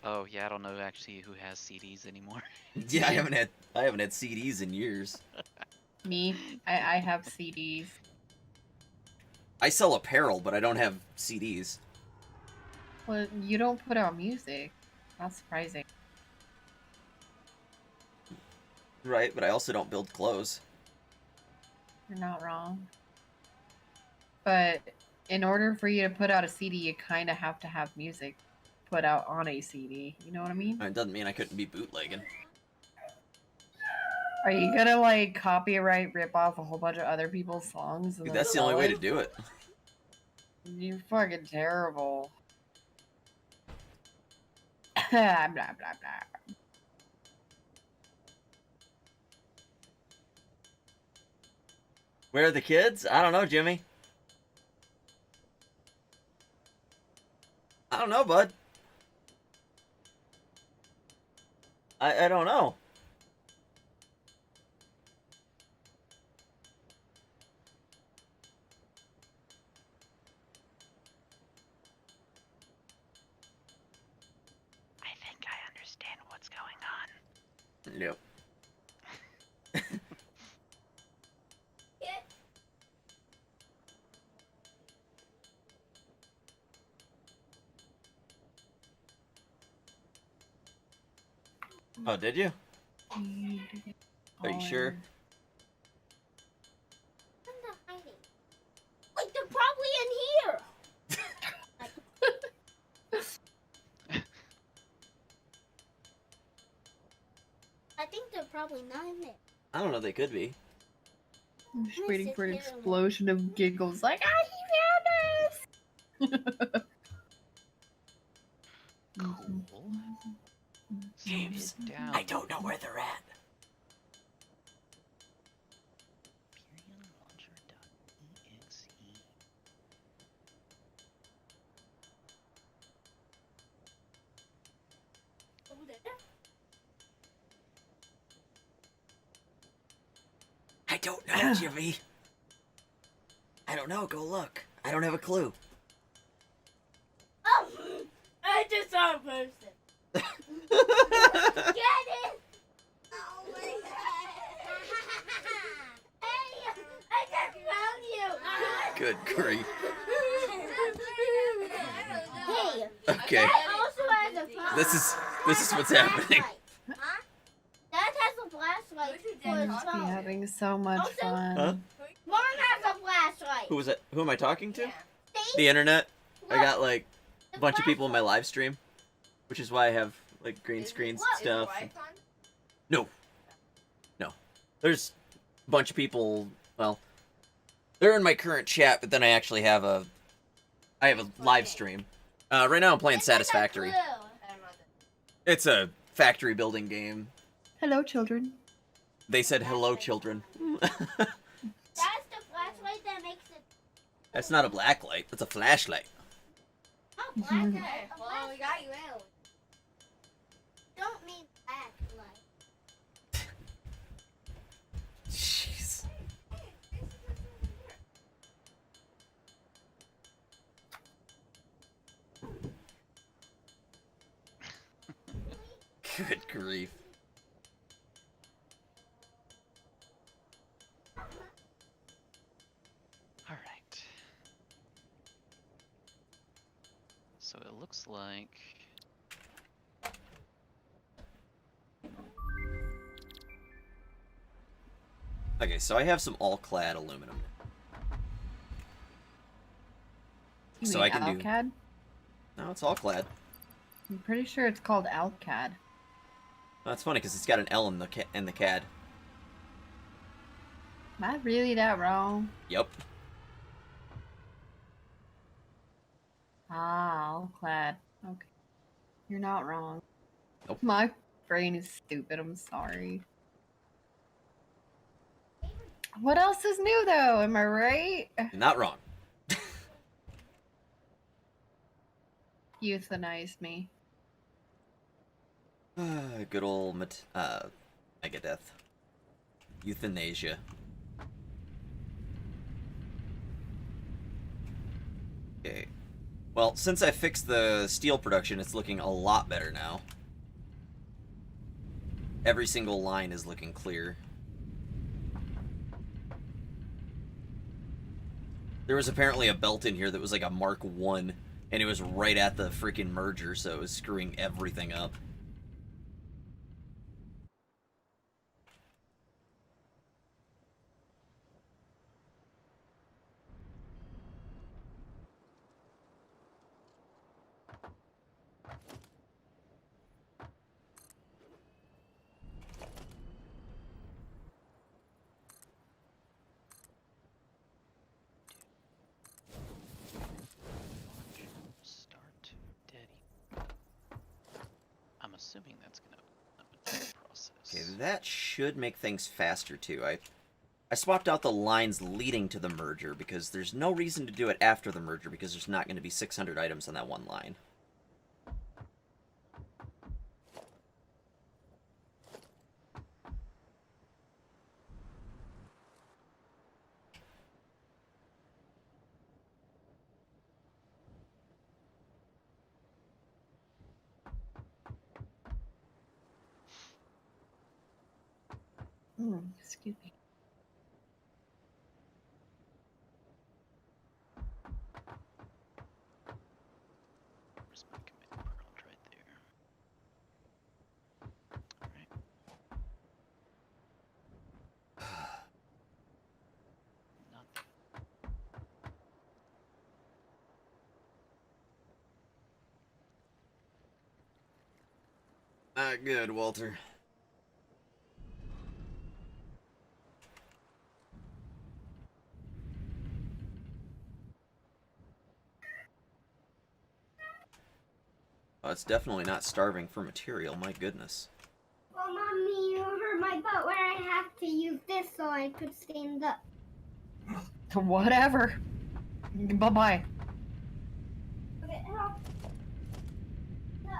S3: Oh yeah, I don't know actually who has CDs anymore.
S1: Yeah, I haven't had CDs in years.
S4: Me, I have CDs.
S1: I sell apparel, but I don't have CDs.
S4: Well, you don't put out music. Not surprising.
S1: Right, but I also don't build clothes.
S4: You're not wrong. But in order for you to put out a CD, you kind of have to have music put out on a CD. You know what I mean?
S1: It doesn't mean I couldn't be bootlegging.
S4: Are you gonna like copyright rip off a whole bunch of other people's songs? And
S1: Dude,
S4: then
S1: that's the only
S4: sell
S1: way
S4: it?
S1: to do it.
S4: You're fucking terrible. blah blah blah.
S1: Where are the kids? I don't know, Jimmy. I don't know, bud. I don't know.
S3: I think I understand what's going on.
S1: Nope. Oh, did you? Are you sure?
S6: I'm not hiding. Like, they're probably in here. I think they're probably not in there.
S1: I don't know. They could be.
S4: I'm just
S6: I'm
S4: waiting
S6: sit
S4: for an
S6: here and-
S4: explosion of giggles like, he found us!
S3: Cool.
S1: James,
S3: Save it down.
S1: I don't know where they're at.
S3: Launcher.exe.
S6: Over there?
S1: I don't know, Jimmy. I don't know. Go look. I don't have a clue.
S6: Oh! I just saw a person. Get it! Oh my god! Hey! I just found you!
S1: Good grief.
S6: Hey!
S1: Okay.
S6: That also has a flashlight.
S1: This is what's happening.
S6: Huh? That has a flashlight for his
S4: Be
S6: phone.
S4: having so much
S6: Also-
S4: fun.
S1: Huh?
S6: Mom has a flashlight.
S1: Who was it? Who am I talking to?
S6: See?
S1: The internet. I
S6: Look,
S1: got like
S6: the
S1: a bunch of people in my
S6: flashlight.
S1: live stream, which is why I have like green screens and stuff. No. There's a bunch of people. Well, they're in my current chat, but then I actually have a live stream. Right now I'm playing
S6: It's like a
S1: Satisfactory.
S6: clue.
S1: It's a factory building game.
S4: Hello, children.
S1: They said hello, children.
S6: That's the flashlight that makes it.
S1: That's not a black light. That's a flashlight.
S6: Oh, black light. Well, we got you out. Don't mean black light.
S1: Jeez. Good grief.
S3: All right. So it looks like
S1: Okay, so I have some all-clad aluminum.
S4: You
S1: So
S4: mean
S1: I can do-
S4: Alcad?
S1: No, it's all-clad.
S4: I'm pretty sure it's called Alcad.
S1: That's funny because it's got an L in the CAD.
S4: Am I really that wrong?
S1: Yep.
S4: Ah, Alcad. Okay. You're not wrong.
S1: Nope.
S4: My brain is stupid. I'm sorry. What else is new, though? Am I right?
S1: You're not wrong.
S4: Euthanize me.
S1: Good old Megadeth. Euthanasia. Okay. Well, since I fixed the steel production, it's looking a lot better now. Every single line is looking clear. There was apparently a belt in here that was like a Mark 1, and it was right at the freaking merger, so it was screwing everything up.
S3: Start Daddy. I'm assuming that's gonna open up the process.
S1: Okay, that should make things faster too. I swapped out the lines leading to the merger because there's no reason to do it after the merger because there's not going to be 600 items on that one line.
S4: Excuse me.
S3: Where's my commit world right there? Alright. Not
S1: Not good, Walter. Oh, it's definitely not starving for material, my goodness.
S6: Well, Mommy, you hurt my butt where I have to use this so I could stand up.
S4: Whatever. Bye-bye.
S6: Okay, help. No.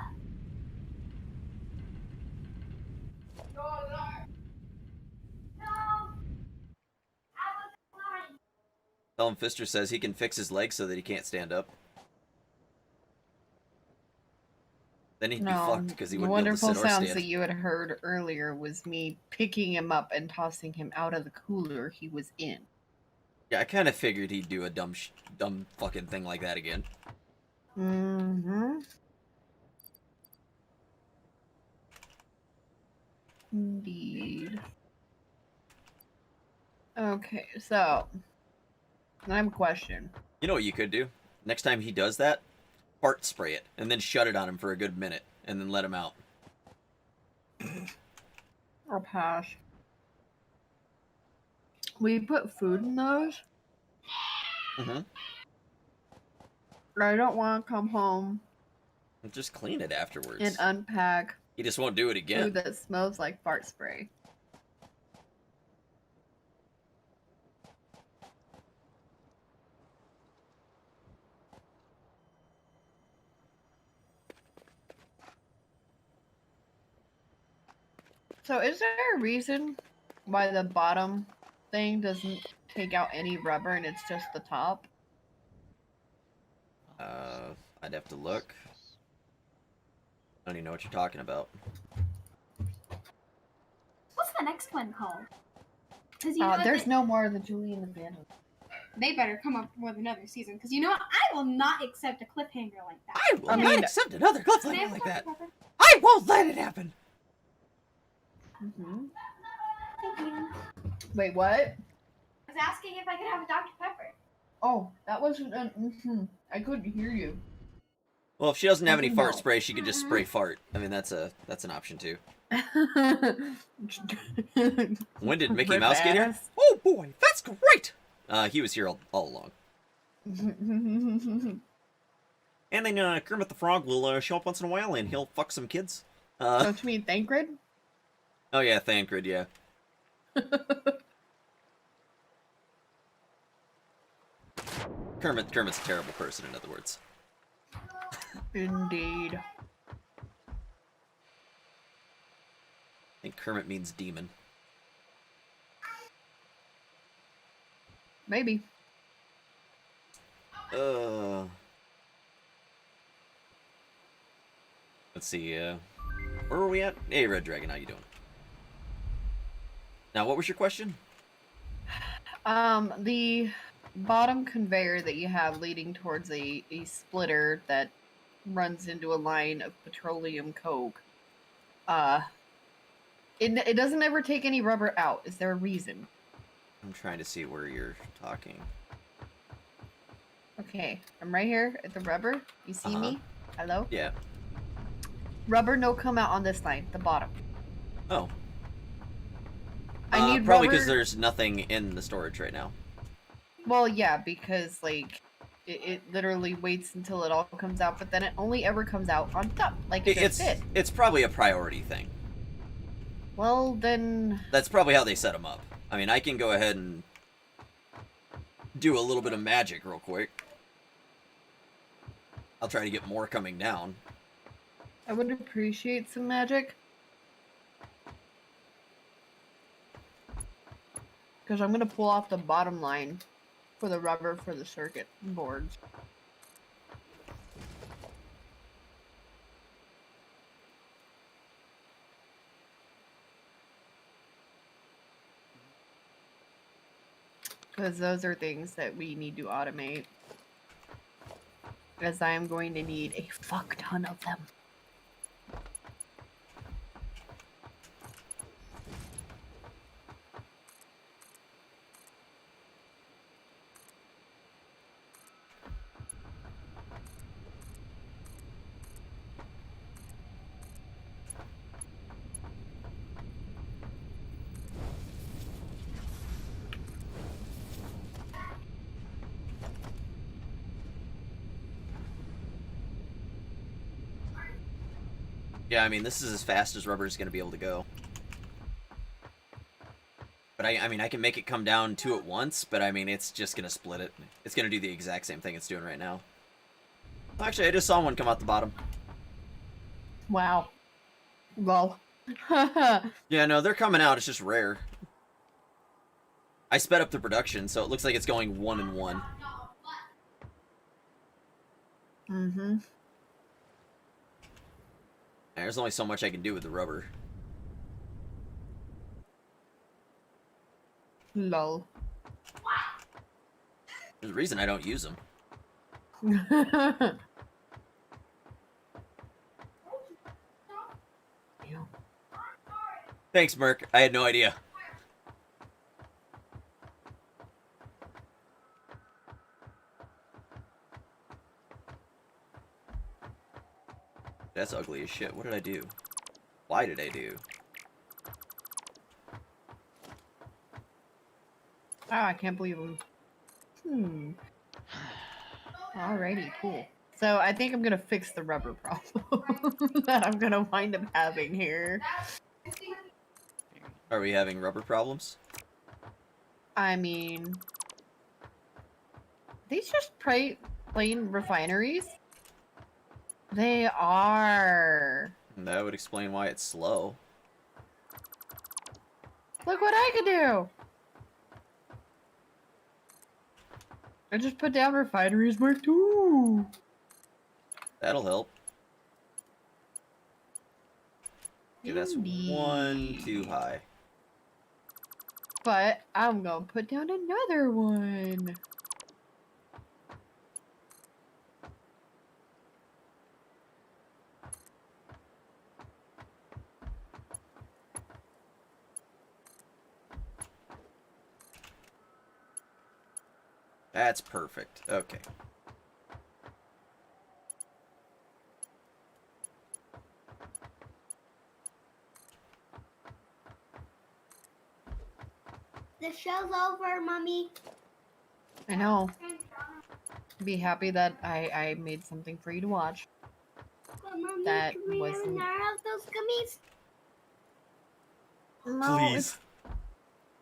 S6: I was fine.
S1: Tell him Fister says he can fix his legs so that he can't stand up. Then he'd be fucked because he
S4: the
S1: wouldn't be able to
S4: wonderful
S1: sit or
S4: sounds
S1: stand.
S4: that you had heard earlier was me picking him up and tossing him out of the cooler he was in.
S1: Yeah, I kind of figured he'd do a dumb fucking thing like that again.
S4: Mm-hmm. Indeed. Okay, so I have a question.
S1: You know what you could do? Next time he does that, fart spray it, and then shut it on him for a good minute, and then let him out.
S4: Or pass. We put food in those.
S1: Mm-hmm.
S4: I don't want to come home
S1: Just clean it afterwards.
S4: and unpack
S1: He just won't do it again.
S4: food that smells like fart spray. So is there a reason why the bottom thing doesn't take out any rubber and it's just the top?
S1: I'd have to look. I don't even know what you're talking about.
S8: What's the next one called? Because
S4: There's no more of the Julie and the Phantom.
S8: they better come up with another season. Because you know what? I will not accept a cliffhanger like that.
S1: I will
S4: I
S1: not
S4: mean-
S1: accept another
S8: Can I
S1: cliffhanger
S8: have
S1: like
S8: Dr.
S1: that.
S8: Pepper?
S1: I won't let it happen.
S4: Mm-hmm.
S8: Thank you.
S4: Wait, what?
S8: I was asking if I could have a Dr. Pepper.
S4: Oh, that wasn't I couldn't hear you.
S1: Well, if she doesn't have any
S4: No.
S1: fart spray, she could just spray fart. I mean, that's an option too. When did Mickey
S4: Rip
S1: Mouse get here?
S4: ass.
S1: Oh boy, that's great. He was here all along. And then Kermit the Frog will show up once in a while, and he'll fuck some kids.
S4: Don't you mean Thancred?
S1: Oh yeah, Thancred, yeah. Kermit's a terrible person, in other words.
S4: Indeed.
S1: I think Kermit means demon.
S4: Maybe.
S1: Let's see, where are we at? Hey, Red Dragon, how you doing? Now, what was your question?
S4: The bottom conveyor that you have leading towards a splitter that runs into a line of petroleum coke. It doesn't ever take any rubber out. Is there a reason?
S1: I'm trying to see where you're talking.
S4: Okay, I'm right here at the rubber. You see me? Hello?
S1: Yeah.
S4: Rubber no come out on this line, the bottom.
S1: Oh.
S4: I need
S1: probably
S4: rubber.
S1: because there's nothing in the storage right now.
S4: Well, yeah, because like it literally waits until it all comes out, but then it only ever comes out on top, like it
S1: It's
S4: fit.
S1: it's probably a priority thing.
S4: Well, then
S1: That's probably how they set them up. I mean, I can go ahead and do a little bit of magic real quick. I'll try to get more coming down.
S4: I would appreciate some magic. Because I'm going to pull off the bottom line for the rubber for the circuit boards. Because those are things that we need to automate. As I am going to need a fuck ton of them.
S1: Yeah, I mean, this is as fast as rubber is going to be able to go. But I mean, I can make it come down two at once, but I mean, it's just going to split it. It's going to do the exact same thing it's doing right now. Actually, I just saw one come out the bottom.
S4: Wow. Well.
S1: Yeah, no, they're coming out. It's just rare. I sped up the production, so it looks like it's going 1 and 1.
S4: Mm-hmm.
S1: There's only so much I can do with the rubber.
S4: Lol.
S1: There's a reason I don't use them. Thanks, Merc. I had no idea. That's ugly as shit. What did I do? Why did I do?
S4: Ah, I can't believe him. Alrighty, cool. So I think I'm gonna fix the rubber problem that I'm gonna wind up having here.
S1: Are we having rubber problems?
S4: I mean, these just plain refineries? They are.
S1: That would explain why it's slow.
S4: Look what I can do! I just put down refineries mark 2.
S1: That'll help. Okay, that's
S4: Indeed.
S1: one too high.
S4: But I'm gonna put down another one.
S1: That's perfect. Okay.
S6: The show's over, Mommy.
S4: I know. Be happy that I made something for you to watch.
S6: But Mommy,
S4: That
S6: can we have
S4: wasn't-
S6: another of those gummies?
S4: No,
S1: Please.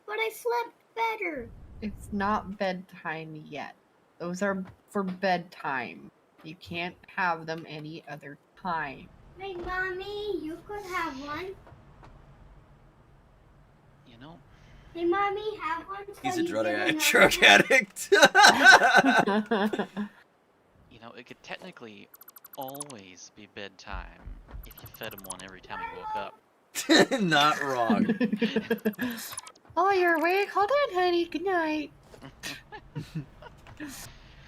S6: But I slept better.
S4: It's not bedtime yet. Those are for bedtime. You can't have them any other time.
S6: Hey, Mommy, you could have one.
S3: You know,
S6: Hey, Mommy, have one. So
S1: He's a
S6: you
S1: drug,
S6: get another
S1: drug
S6: one.
S1: addict.
S3: Now, it could technically always be bedtime if you fed him one every time he woke up.
S1: Not wrong.
S4: Oh, you're awake? Hold on, honey. Good night.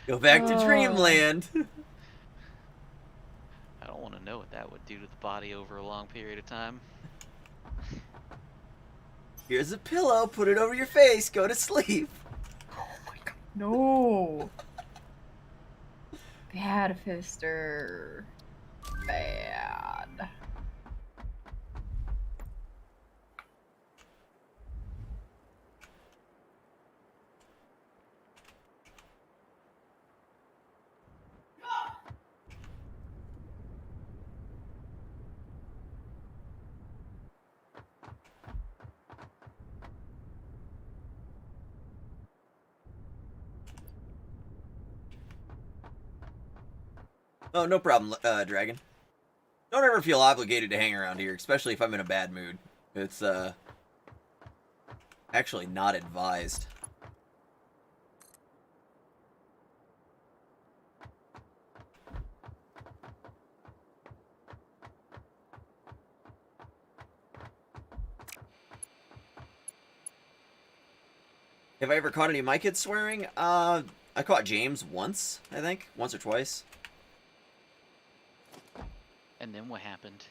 S1: Go back to
S4: Oh.
S1: dreamland.
S3: I don't want to know what that would do to the body over a long period of time.
S1: Here's a pillow. Put it over your face. Go to sleep.
S4: No. Bad Fister. Bad.
S1: Oh, no problem, Dragon. Don't ever feel obligated to hang around here, especially if I'm in a bad mood. It's, actually not advised. Have I ever caught any of my kids swearing? I caught James once, I think. Once or twice.
S3: And then what happened?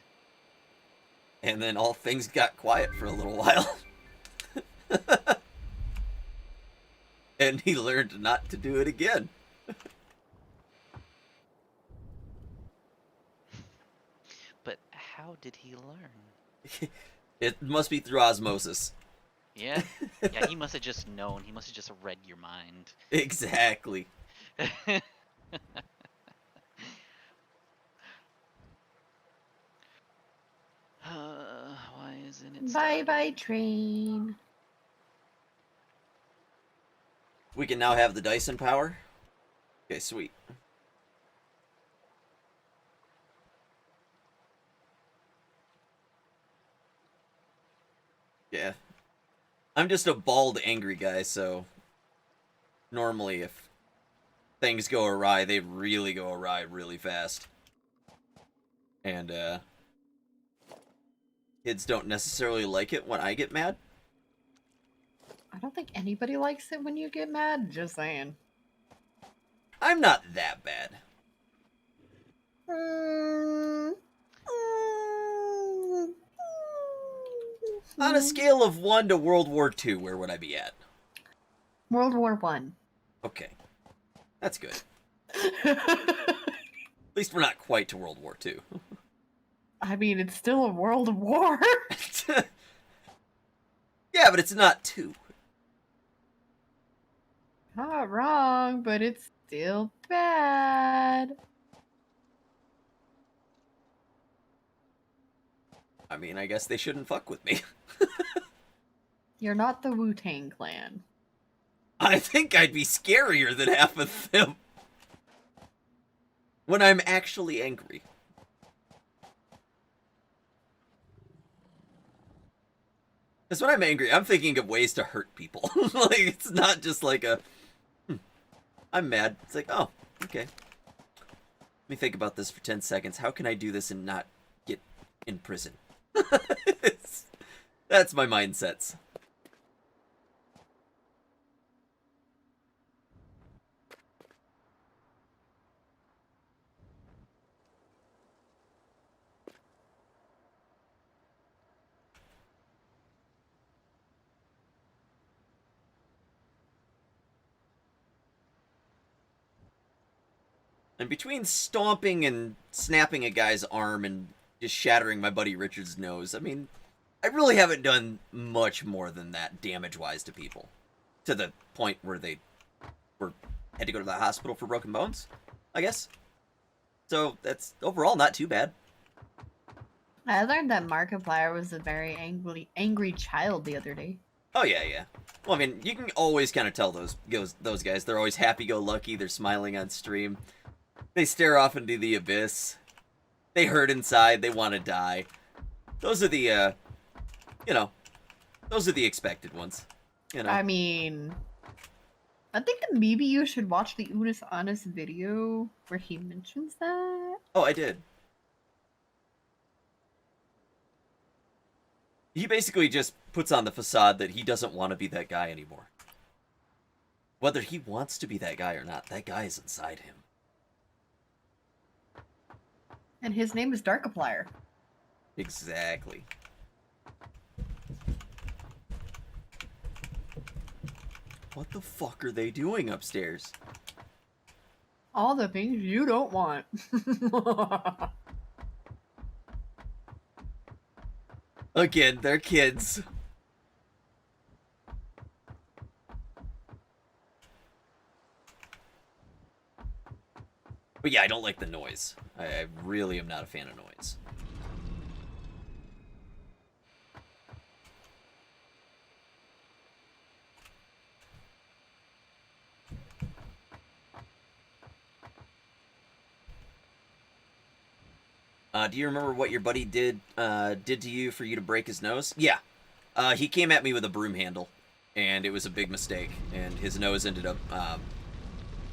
S1: And then all things got quiet for a little while. And he learned not to do it again.
S3: But how did he learn?
S1: It must be through osmosis.
S3: Yeah? Yeah, he must have just known. He must have just read your mind.
S1: Exactly.
S3: Why isn't it
S4: Bye
S3: starting?
S4: bye, train.
S1: We can now have the Dyson power. Okay, sweet. Yeah. I'm just a bald, angry guy, so normally if things go awry, they really go awry really fast. And, kids don't necessarily like it when I get mad.
S4: I don't think anybody likes it when you get mad. Just saying.
S1: I'm not that bad. On a scale of 1 to World War II, where would I be at?
S4: World War One.
S1: Okay. That's good. At least we're not quite to World War II.
S4: I mean, it's still a world war.
S1: Yeah, but it's not 2.
S4: Not wrong, but it's still bad.
S1: I mean, I guess they shouldn't fuck with me.
S4: You're not the Wu-Tang Clan.
S1: I think I'd be scarier than half of them. When I'm actually angry. Because when I'm angry, I'm thinking of ways to hurt people. Like, it's not just like a... I'm mad. It's like, oh, okay. Let me think about this for 10 seconds. How can I do this and not get in prison? That's my mindsets. And between stomping and snapping a guy's arm and just shattering my buddy Richard's nose, I mean, I really haven't done much more than that damage-wise to people. To the point where they had to go to the hospital for broken bones, I guess. So that's overall not too bad.
S4: I learned that Markiplier was a very angry child the other day.
S1: Oh yeah, yeah. Well, I mean, you can always kind of tell those guys. They're always happy-go-lucky. They're smiling on stream. They stare off into the abyss. They hurt inside. They want to die. Those are the, those are the expected ones. You know.
S4: I mean, I think that maybe you should watch the Unis Honest video where he mentions that.
S1: Oh, I did. He basically just puts on the facade that he doesn't want to be that guy anymore. Whether he wants to be that guy or not, that guy is inside him.
S4: And his name is Darkiplier.
S1: Exactly. What the fuck are they doing upstairs?
S4: All the things you don't want.
S1: Again, they're kids. But yeah, I don't like the noise. I really am not a fan of noise. Do you remember what your buddy did to you for you to break his nose? Yeah. He came at me with a broom handle, and it was a big mistake, and his nose ended up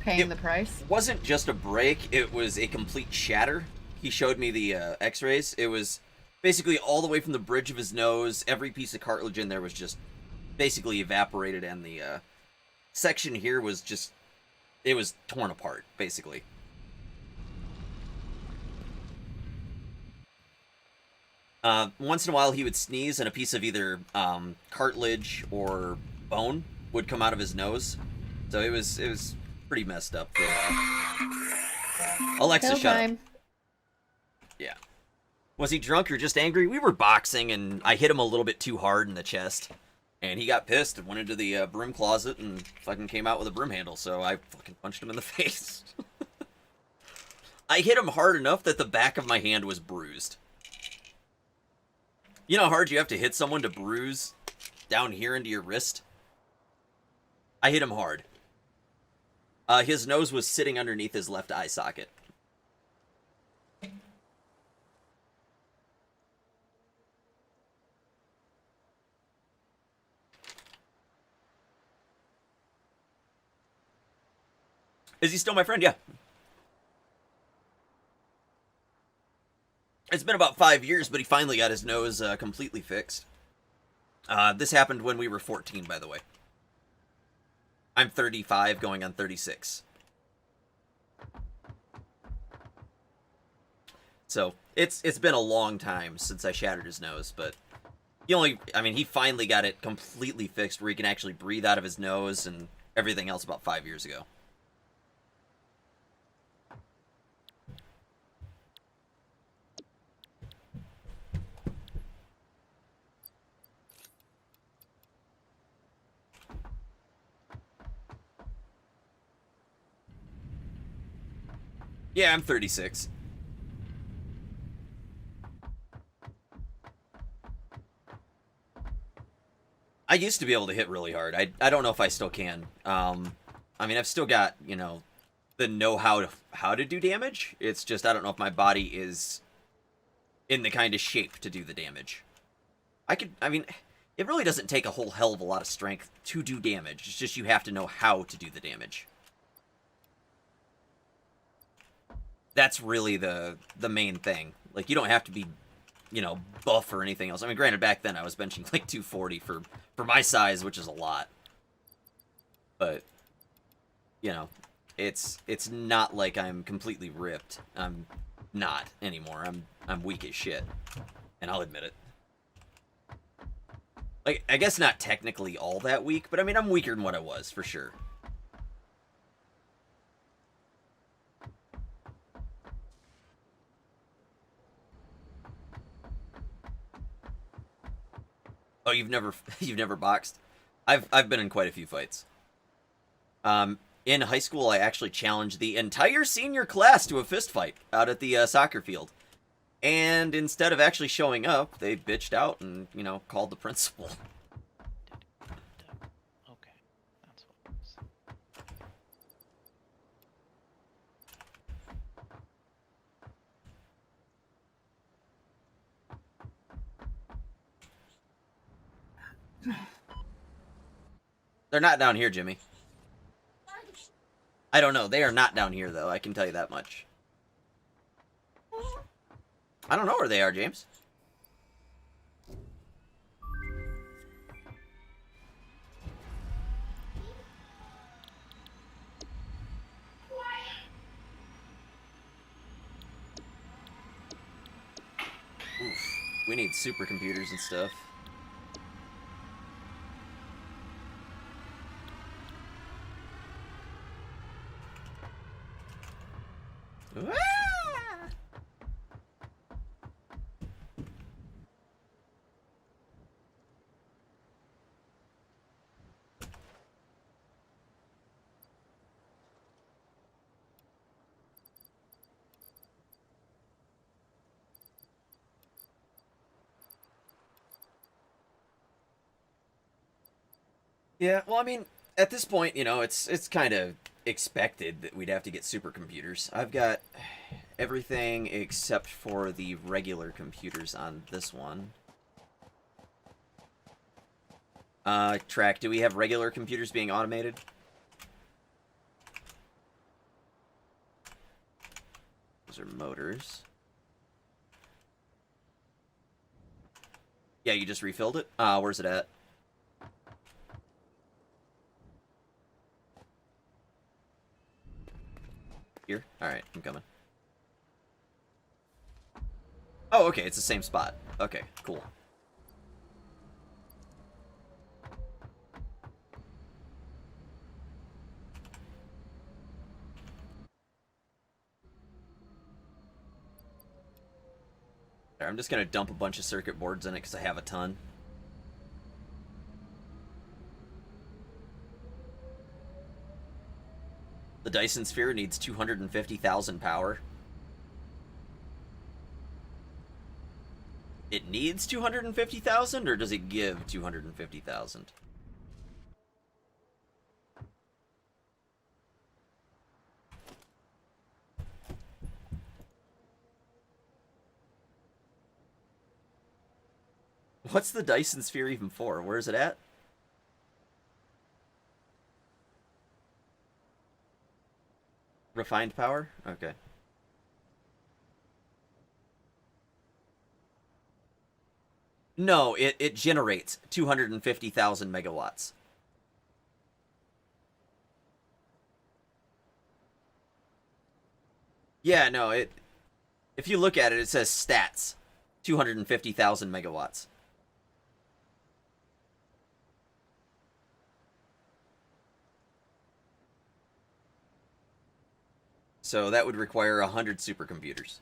S4: Paying the price.
S1: wasn't just a break, it was a complete shatter. He showed me the x-rays. It was basically all the way from the bridge of his nose. Every piece of cartilage in there was just basically evaporated, and the section here was just, it was torn apart, basically. Once in a while he would sneeze and a piece of either cartilage or bone would come out of his nose. So it was pretty messed up. Alexa, shut up. Yeah. Was he drunk or just angry? We were boxing and I hit him a little bit too hard in the chest. And he got pissed and went into the broom closet and fucking came out with a broom handle. So I fucking punched him in the face. I hit him hard enough that the back of my hand was bruised. You know how hard you have to hit someone to bruise down here into your wrist? I hit him hard. His nose was sitting underneath his left eye socket. Is he still my friend? Yeah. It's been about 5 years, but he finally got his nose completely fixed. This happened when we were 14, by the way. I'm 35, going on 36. So, it's been a long time since I shattered his nose, but he finally got it completely fixed where he can actually breathe out of his nose and everything else about 5 years ago. Yeah, I'm 36. I used to be able to hit really hard. I don't know if I still can. I've still got, the know-how to do damage. It's just I don't know if my body is in the kind of shape to do the damage. It really doesn't take a whole hell of a lot of strength to do damage. It's just you have to know how to do the damage. That's really the main thing. Like, you don't have to be, buff or anything else. I mean, granted, back then I was benching like 240 for my size, which is a lot. But, it's not like I'm completely ripped. I'm not anymore. I'm weak as shit. And I'll admit it. Like, I guess not technically all that weak, but I'm weaker than what I was, for sure. Oh, you've never boxed? I've been in quite a few fights. In high school, I actually challenged the entire senior class to a fist fight out at the soccer field. And instead of actually showing up, they bitched out and, called the principal.
S3: Okay, that's what it is.
S1: They're not down here, Jimmy. I don't know. They are not down here, though. I can tell you that much. I don't know where they are, James. Oof. We need supercomputers and stuff. Ah! Yeah, well, I mean, at this point, you know, it's kind of expected that we'd have to get supercomputers. I've got everything except for the regular computers on this one. Track, do we have regular computers being automated? Those are motors. Yeah, you just refilled it? Where's it at? Here? Alright, I'm coming. Oh, okay, it's the same spot. Okay, cool. There, I'm just gonna dump a bunch of circuit boards in it because I have a ton. The Dyson Sphere needs 250,000 power. It needs 250,000, or does it give 250,000? What's the Dyson Sphere even for? Where is it at? Refined power? Okay. No, it generates 250,000 megawatts. Yeah, no, if you look at it, it says stats. 250,000 megawatts. So that would require 100 supercomputers.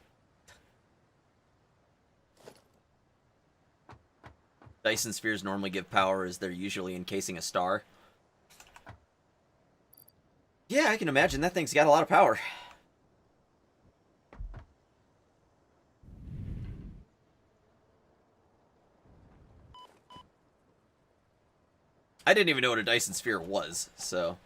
S1: Dyson spheres normally give power as they're usually encasing a star. Yeah, I can imagine that thing's got a lot of power. I didn't even know what a Dyson sphere was, so...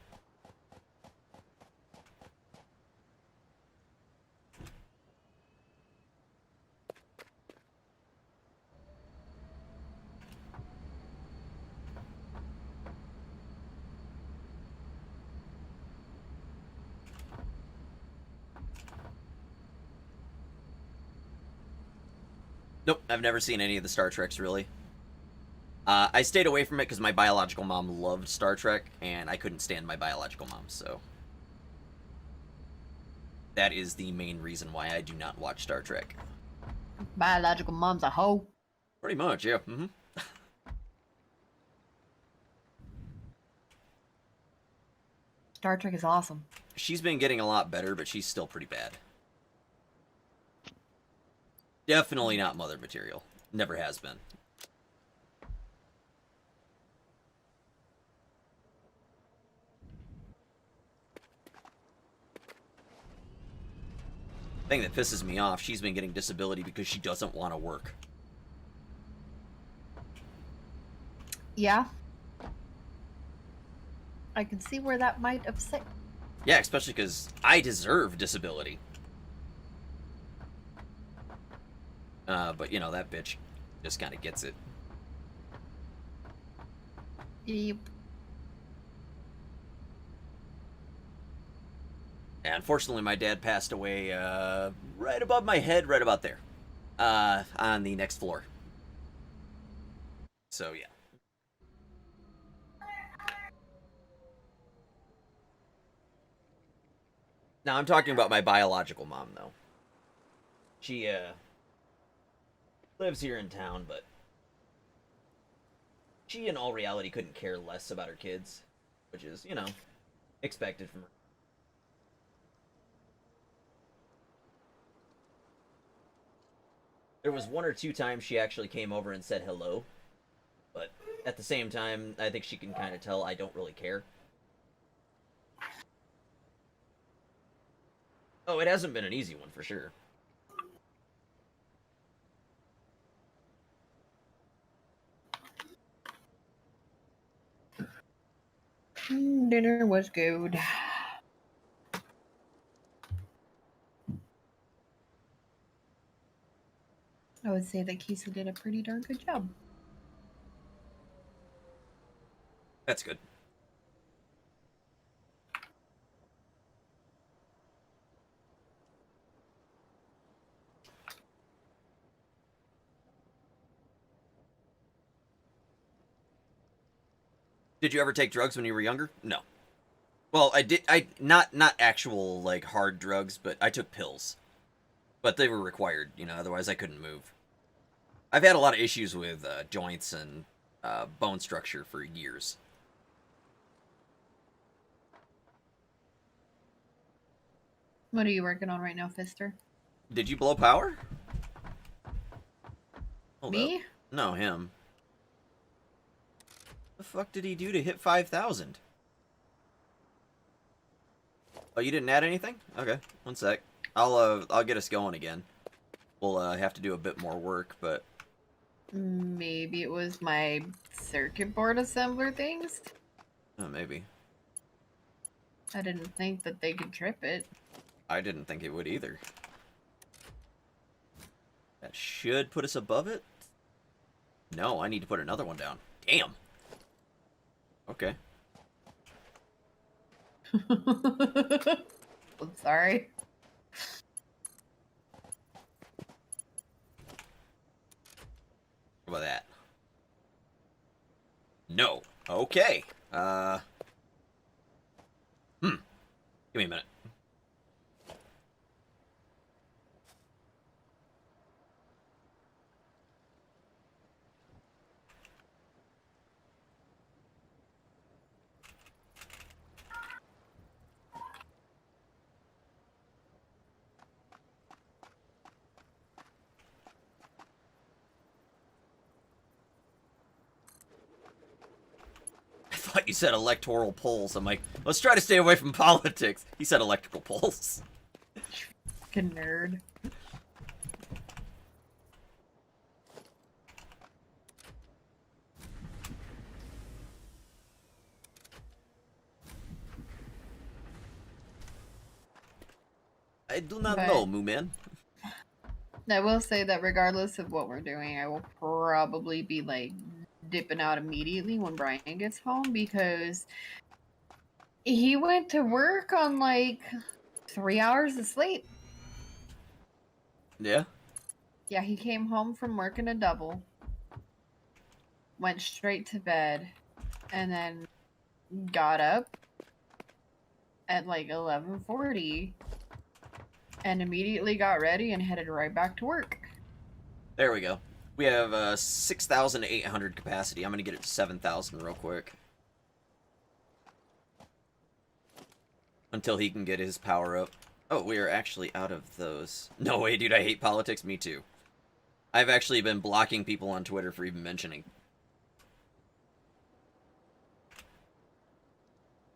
S1: Nope, I've never seen any of the Star Treks, really. I stayed away from it because my biological mom loved Star Trek, and I couldn't stand my biological mom, so... That is the main reason why I do not watch Star Trek.
S4: Biological mom's a hoe.
S1: Pretty much, yeah. Mm-hmm.
S4: Star Trek is awesome.
S1: She's been getting a lot better, but she's still pretty bad. Definitely not mother material. Never has been. Thing that pisses me off, she's been getting disability because she doesn't want to work.
S4: Yeah. I can see where that might upset.
S1: Yeah, especially because I deserve disability. But, you know, that bitch just kind of gets it.
S4: Yep.
S1: And unfortunately, my dad passed away right above my head, right about there, on the next floor. So yeah. Now I'm talking about my biological mom, though. She lives here in town, but she, in all reality, couldn't care less about her kids, which is, you know, expected from her. There was one or two times she actually came over and said hello, but at the same time, I think she can kind of tell I don't really care. Oh, it hasn't been an easy one for sure.
S4: Dinner was good. I would say that Kisa did a pretty darn good job.
S1: That's good. Did you ever take drugs when you were younger? No. Well, I did. I not actual like hard drugs, but I took pills. But they were required, you know. Otherwise, I couldn't move. I've had a lot of issues with joints and bone structure for years.
S4: What are you working on right now, Fister?
S1: Did you blow power? Hold
S4: Me?
S1: up. No, him. The fuck did he do to hit 5,000? Oh, you didn't add anything? Okay, one sec. I'll get us going again. We'll have to do a bit more work, but
S4: Maybe it was my circuit board assembler things.
S1: oh, maybe.
S4: I didn't think that they could trip it.
S1: I didn't think it would either. That should put us above it. No, I need to put another one down. Damn. Okay.
S4: I'm sorry.
S1: How about that? No. Okay. Give me a minute. I thought you said electoral polls. I'm like, let's try to stay away from politics. He said electrical polls.
S4: Fucking nerd.
S1: I do not
S4: Right.
S1: know, Moo Man.
S4: I will say that regardless of what we're doing, I will probably be like dipping out immediately when Brian gets home because he went to work on like 3 hours of sleep.
S1: Yeah?
S4: Yeah, he came home from working a double, went straight to bed, and then got up at like 11:40 and immediately got ready and headed right back to work.
S1: There we go. We have 6,800 capacity. I'm going to get it to 7,000 real quick. Until he can get his power up. Oh, we are actually out of those. No way, dude. I hate politics. Me too. I've actually been blocking people on Twitter for even mentioning.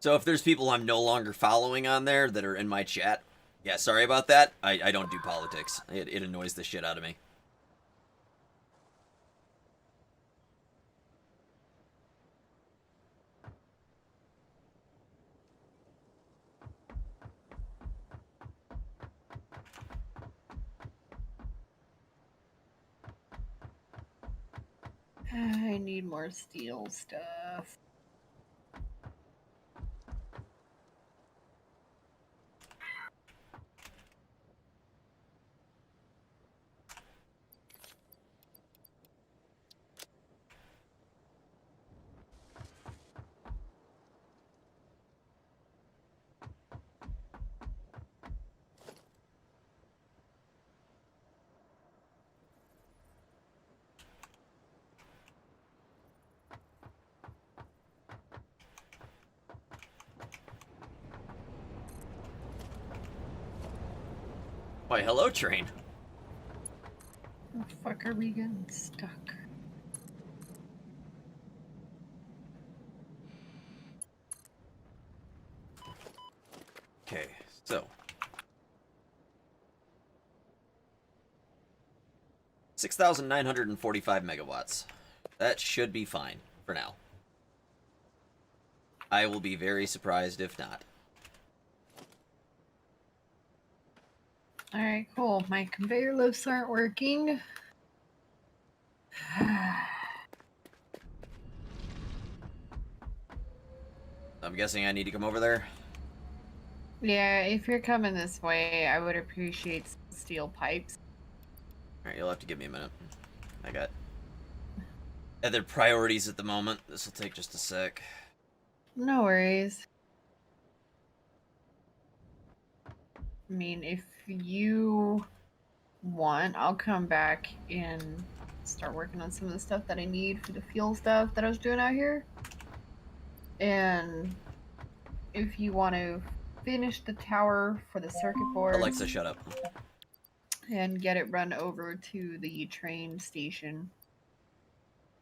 S1: So if there's people I'm no longer following on there that are in my chat, yeah, sorry about that. I don't do politics. It annoys the shit out of me.
S4: I need more steel stuff.
S1: Why, hello, train.
S4: The fuck are we getting stuck?
S1: Okay, so 6,945 megawatts. That should be fine for now. I will be very surprised if not.
S4: Alright, cool. My conveyor lifts aren't working.
S1: I'm guessing I need to come over there.
S4: Yeah, if you're coming this way, I would appreciate some steel pipes.
S1: Alright, you'll have to give me a minute. I got other priorities at the moment. This will take just a sec.
S4: No worries. I mean, if you want, I'll come back and start working on some of the stuff that I need for the fuel stuff that I was doing out here. And if you want to finish the tower for the circuit board
S1: Alexa, shut up.
S4: and get it run over to the train station.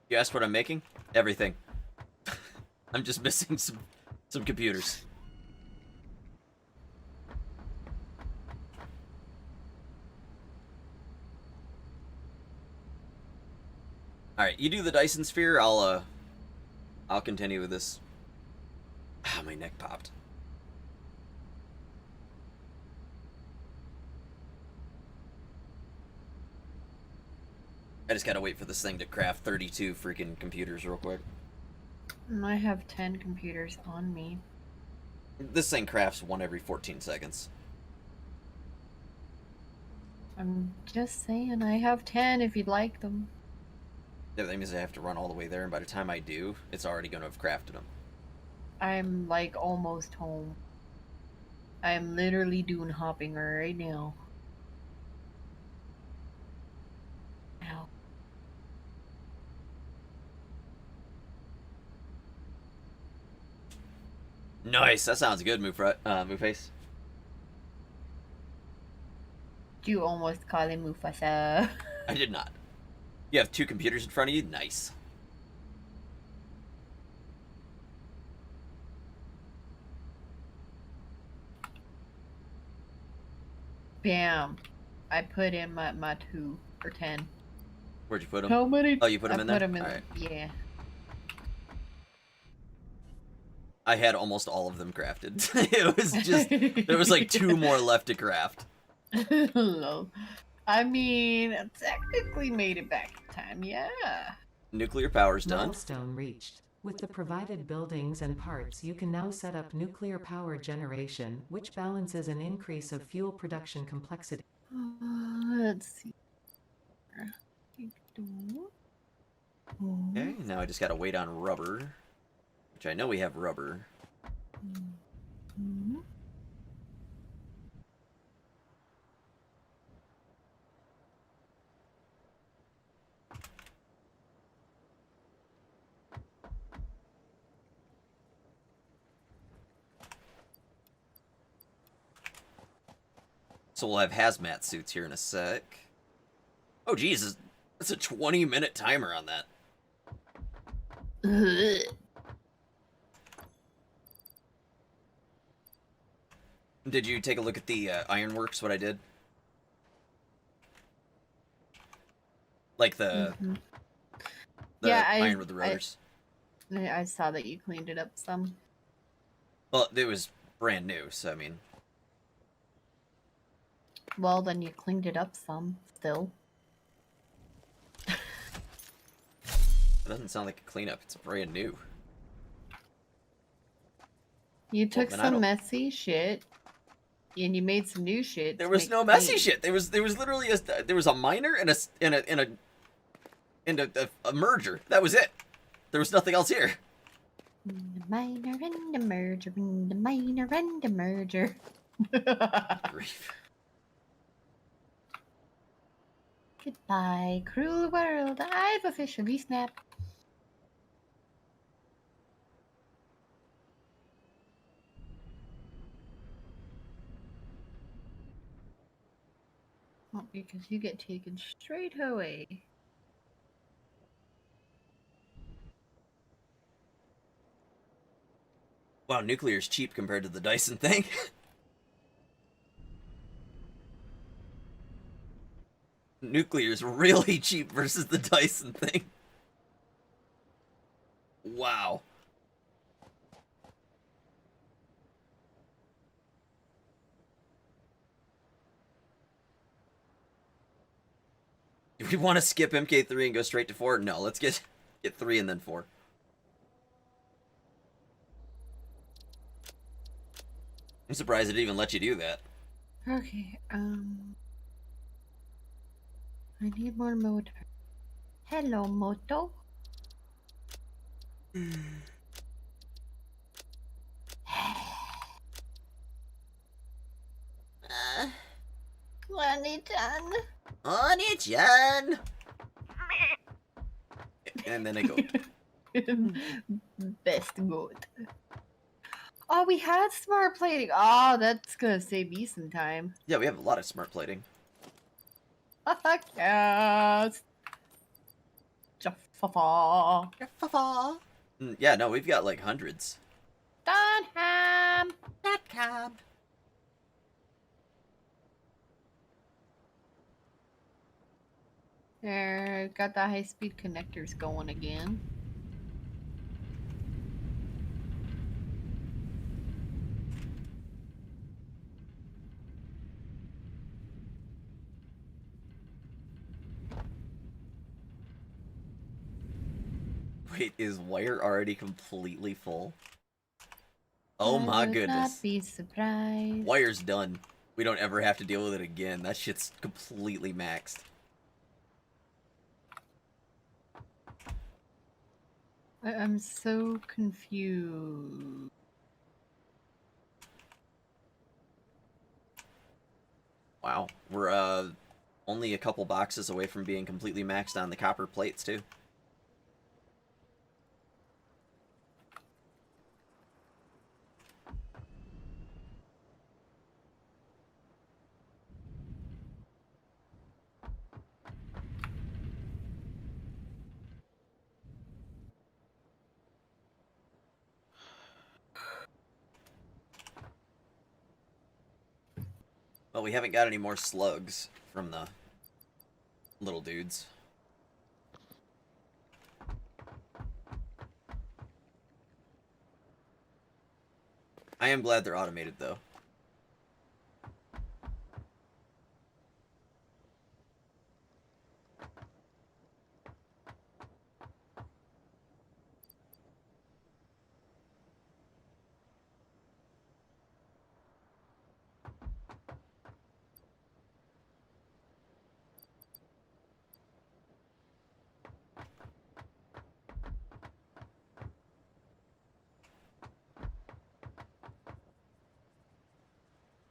S1: You asked what I'm making? Everything. I'm just missing some computers. Alright, you do the Dyson sphere, I'll continue with this. Ah, my neck popped. I just gotta wait for this thing to craft 32 freaking computers real quick.
S4: I have 10 computers on me.
S1: This thing crafts one every 14 seconds.
S4: I'm just saying, I have 10 if you'd like them.
S1: Yeah, that means I have to run all the way there, and by the time I do, it's already gonna have crafted them.
S4: I'm like almost home. I'm literally doing hopping right now. Ow.
S1: Nice, that sounds good, Moveface.
S4: You almost call him Mufasa.
S1: I did not. You have 2 computers in front of you? Nice.
S4: Bam. I put in my 2 or 10.
S1: Where'd you put them?
S4: How many?
S1: Oh, you put them in there?
S4: I put them in.
S1: Alright.
S4: Yeah.
S1: I had almost all of them crafted. It was just, there was like 2 more left to craft.
S4: Lol. I mean, technically made it back in time, yeah.
S1: Nuclear power's done.
S7: Milestone reached. With the provided buildings and parts, you can now set up nuclear power generation, which balances an increase of fuel production complexity.
S4: Let's see.
S1: Okay, now I just gotta wait on rubber. Which I know we have rubber. So we'll have hazmat suits here in a sec. Oh, Jesus. That's a 20-minute timer on that. Did you take a look at the ironworks, what I did? Like the
S4: Yeah,
S1: iron with the rotors.
S4: I saw that you cleaned it up some.
S1: Well, it was brand new, so I mean...
S4: Well, then you cleaned it up some, still.
S1: It doesn't sound like a cleanup, it's brand new.
S4: You took
S1: then I
S4: some
S1: don't-
S4: messy shit, and you made some new shit.
S1: There
S4: to
S1: was
S4: make
S1: no messy
S4: clean.
S1: shit. There was literally a miner and a merger. That was it. There was nothing else here.
S4: The miner and the merger, and the miner and the merger.
S1: Grief.
S4: Goodbye, cruel world. I've officially snapped. Well, because you get taken straight away.
S1: Wow, nuclear's cheap compared to the Dyson thing. Nuclear's really cheap versus the Dyson thing. Wow. Do we want to skip MK3 and go straight to 4? No, let's get 3 and then 4. I'm surprised it even let you do that.
S4: Okay, I need more motor. Hello, Moto. Granny-chan.
S1: Oni-chan! And then I go.
S4: Best goat. Oh, we had smart plating. Oh, that's gonna save me some time.
S1: Yeah, we have a lot of smart plating.
S4: Yes. Jaffa.
S1: Yeah, no, we've got like hundreds.
S4: Dunham. There, got the high-speed connectors going again.
S1: Wait, is wire already completely full? Oh
S4: I
S1: my
S4: would
S1: goodness.
S4: Not be surprised.
S1: Wire's done. We don't ever have to deal with it again. That shit's completely maxed.
S4: I'm so confused.
S1: Wow. We're only a couple boxes away from being completely maxed on the copper plates too. Well, we haven't got any more slugs from the little dudes. I am glad they're automated, though.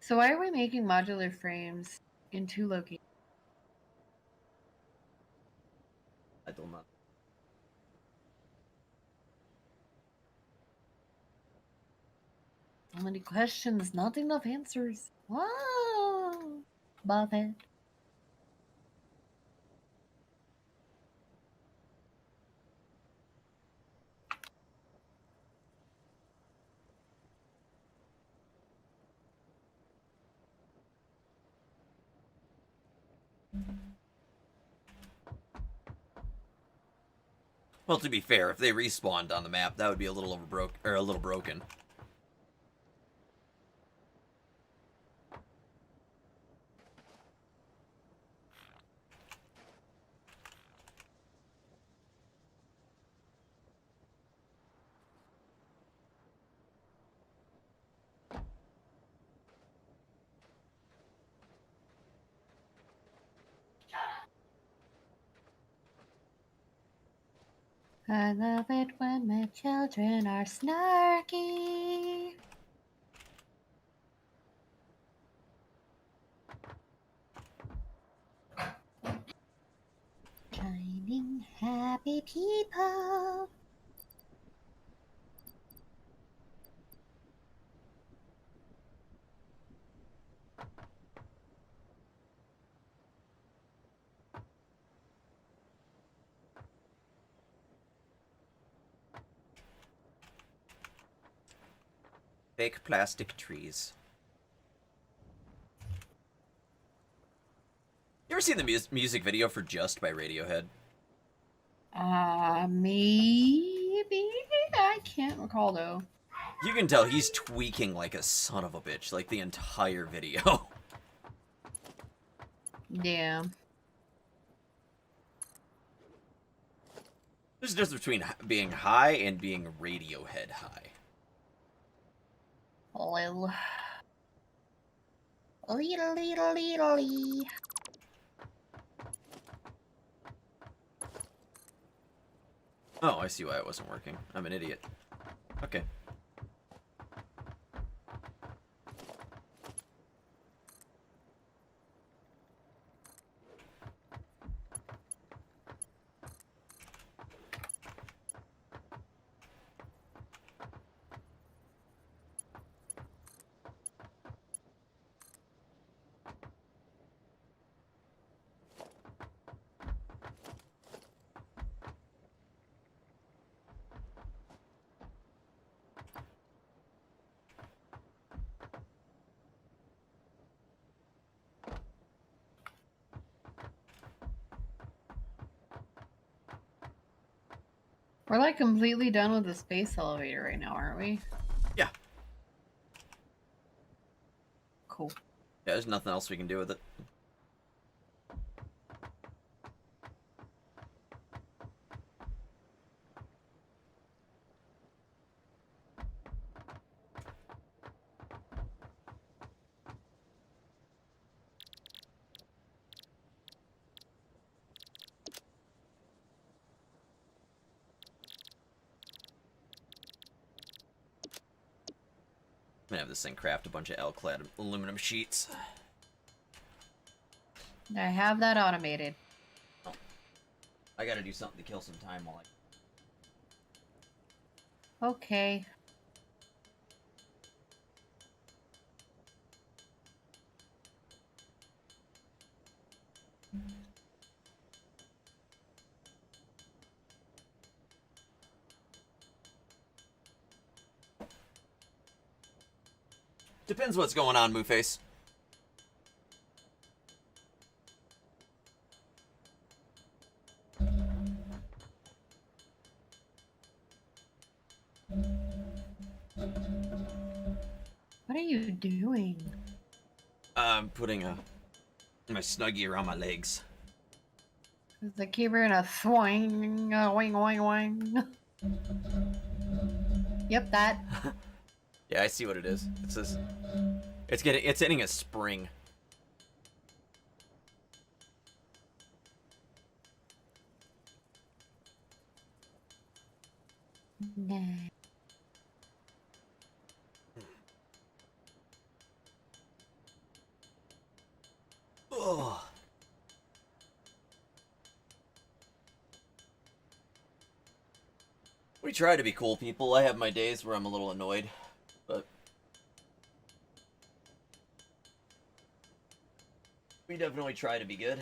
S4: So why are we making modular frames in 2 locations?
S1: I don't know.
S4: So many questions, not enough answers. Wow. About that.
S1: Well, to be fair, if they respawned on the map, that would be a little or a little broken.
S4: I love it when my children are snarky. Shining happy people.
S1: Fake plastic trees. You ever seen the music video for Just by Radiohead?
S4: Maybe? I can't recall though.
S1: You can tell he's tweaking like a son of a bitch, like the entire video.
S4: Yeah.
S1: There's a difference between being high and being Radiohead high.
S4: Lil. Lee.
S1: Oh, I see why it wasn't working. I'm an idiot. Okay.
S4: We're like completely done with the space elevator right now, aren't we?
S1: Yeah.
S4: Cool.
S1: Yeah, there's nothing else we can do with it. I'm gonna have this thing craft a bunch of L-clad aluminum sheets.
S4: I have that automated.
S1: I gotta do something to kill some time while I...
S4: Okay.
S1: Depends what's going on, Mooface.
S4: What are you doing?
S1: I'm putting my Snuggie around my legs.
S4: Cause I keep hearing a swing, wing, wing, wing. Yep, that.
S1: Yeah, I see what it is. It says it's hitting a spring.
S4: Nah.
S1: Ugh. We try to be cool people. I have my days where I'm a little annoyed, but we definitely try to be good.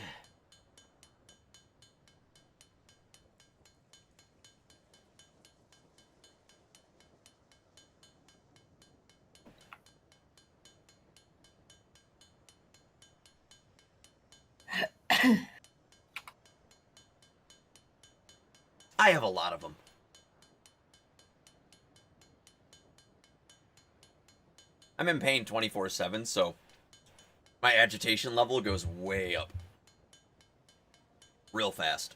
S1: I have a lot of them. I'm in pain 24/7, so my agitation level goes way up. Real fast.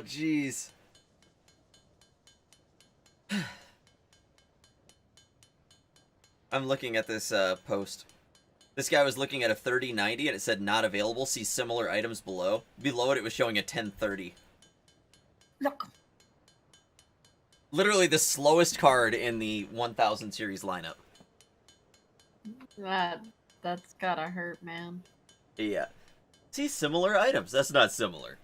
S1: jeez. I'm looking at this post. This guy was looking at a 3090 and it said not available. See similar items below. Below it, it was showing a 1030.
S4: Look.
S1: Literally the slowest card in the 1000 series lineup.
S4: That's gotta hurt, man.
S1: Yeah. See similar items. That's not similar.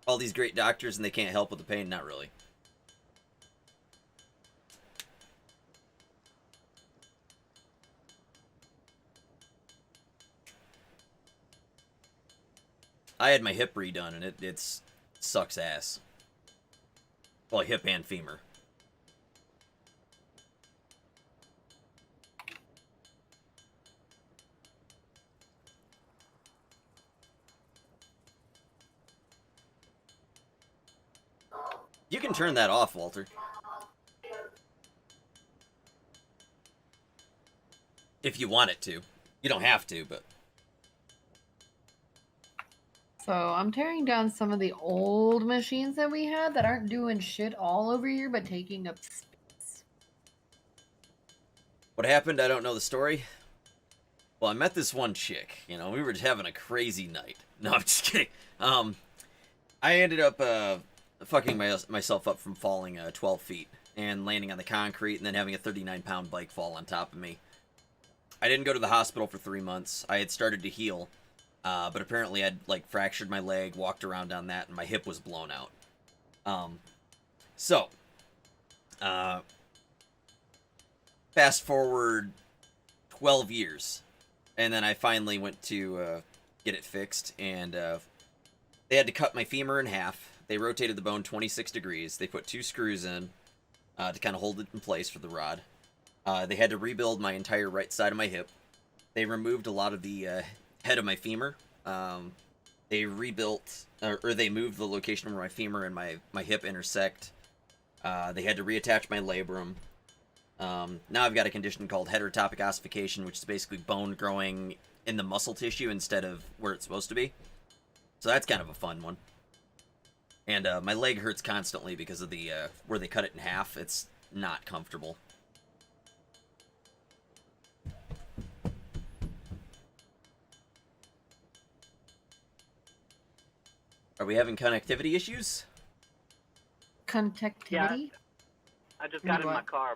S1: All these great doctors and they can't help with the pain. Not really. I had my hip redone and it sucks ass. Well, hip and femur. You can turn that off, Walter. If you want it to. You don't have to, but...
S4: So I'm tearing down some of the old machines that we had that aren't doing shit all over here, but taking up space.
S1: What happened? I don't know the story. Well, I met this one chick. You know, we were just having a crazy night. No, I'm just kidding. I ended up fucking myself up from falling 12 feet and landing on the concrete and then having a 39-pound bike fall on top of me. I didn't go to the hospital for 3 months. I had started to heal. But apparently I'd, like, fractured my leg, walked around on that, and my hip was blown out. Fast forward 12 years, and then I finally went to get it fixed, and they had to cut my femur in half. They rotated the bone 26 degrees. They put 2 screws in to kind of hold it in place for the rod. They had to rebuild my entire right side of my hip. They removed a lot of the... head of my femur. They rebuilt, or they moved the location where my femur and my hip intersect. They had to reattach my labrum. Now I've got a condition called heterotopic ossification, which is basically bone growing in the muscle tissue instead of where it's supposed to be. So that's kind of a fun one. And my leg hurts constantly because of the where they cut it in half. It's not comfortable. Are we having connectivity issues?
S4: Connectivity?
S9: I just got in my car,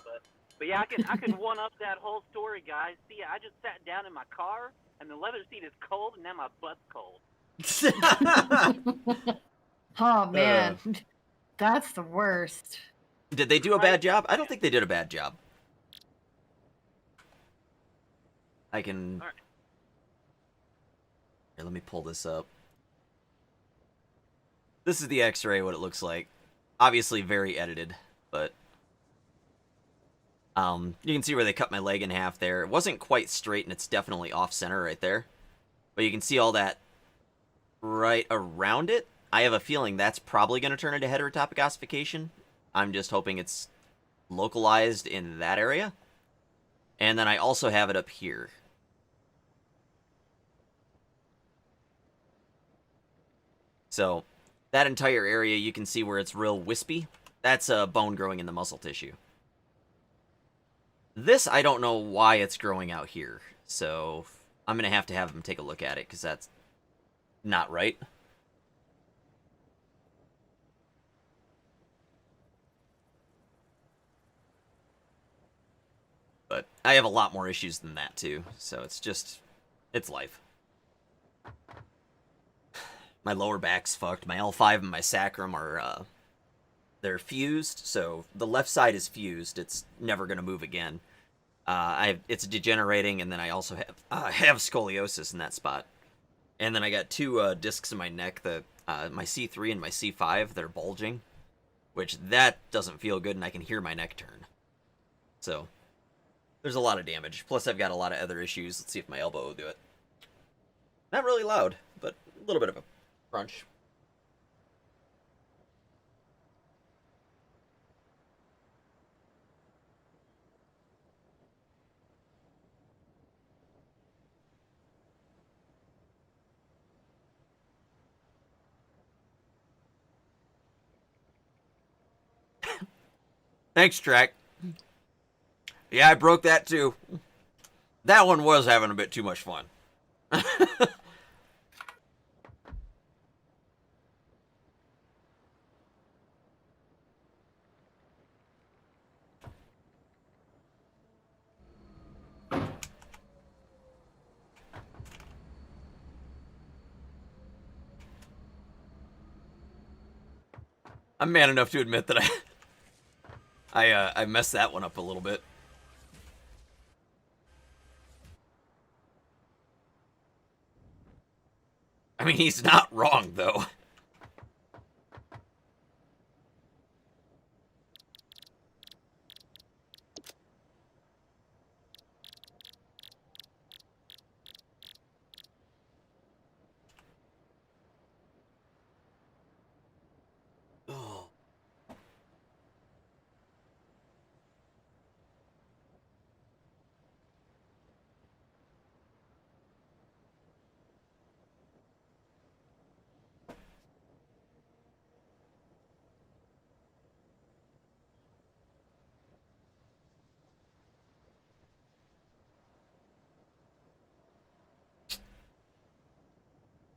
S9: but yeah, I can one up that whole story, guys. See, I just sat down in my car, and the leather seat is cold, and now my butt's cold.
S4: Oh man, that's the worst.
S1: Did they do a bad job? I don't think they did a bad job. I can...
S9: All right.
S1: Here, let me pull this up. This is the x-ray, what it looks like. Obviously very edited, but... you can see where they cut my leg in half there. It wasn't quite straight, and it's definitely off-center right there. But you can see all that right around it. I have a feeling that's probably going to turn into heterotopic ossification. I'm just hoping it's localized in that area. And then I also have it up here. So, that entire area, you can see where it's real wispy. That's bone growing in the muscle tissue. This, I don't know why it's growing out here. So, I'm going to have them take a look at it, because that's not right. But I have a lot more issues than that, too. So, it's life. My lower back's fucked. My L5 and my sacrum are, they're fused. So the left side is fused. It's never going to move again. It's degenerating, and then I also have scoliosis in that spot. And then I got 2 discs in my neck, my C3 and my C5, they're bulging. Which, that doesn't feel good, and I can hear my neck turn. So, there's a lot of damage. Plus, I've got a lot of other issues. Let's see if my elbow will do it. Not really loud, but a little bit of a crunch. Thanks, Track. Yeah, I broke that too. That one was having a bit too much fun. I'm man enough to admit that I messed that one up a little bit. I mean, he's not wrong, though. Oh.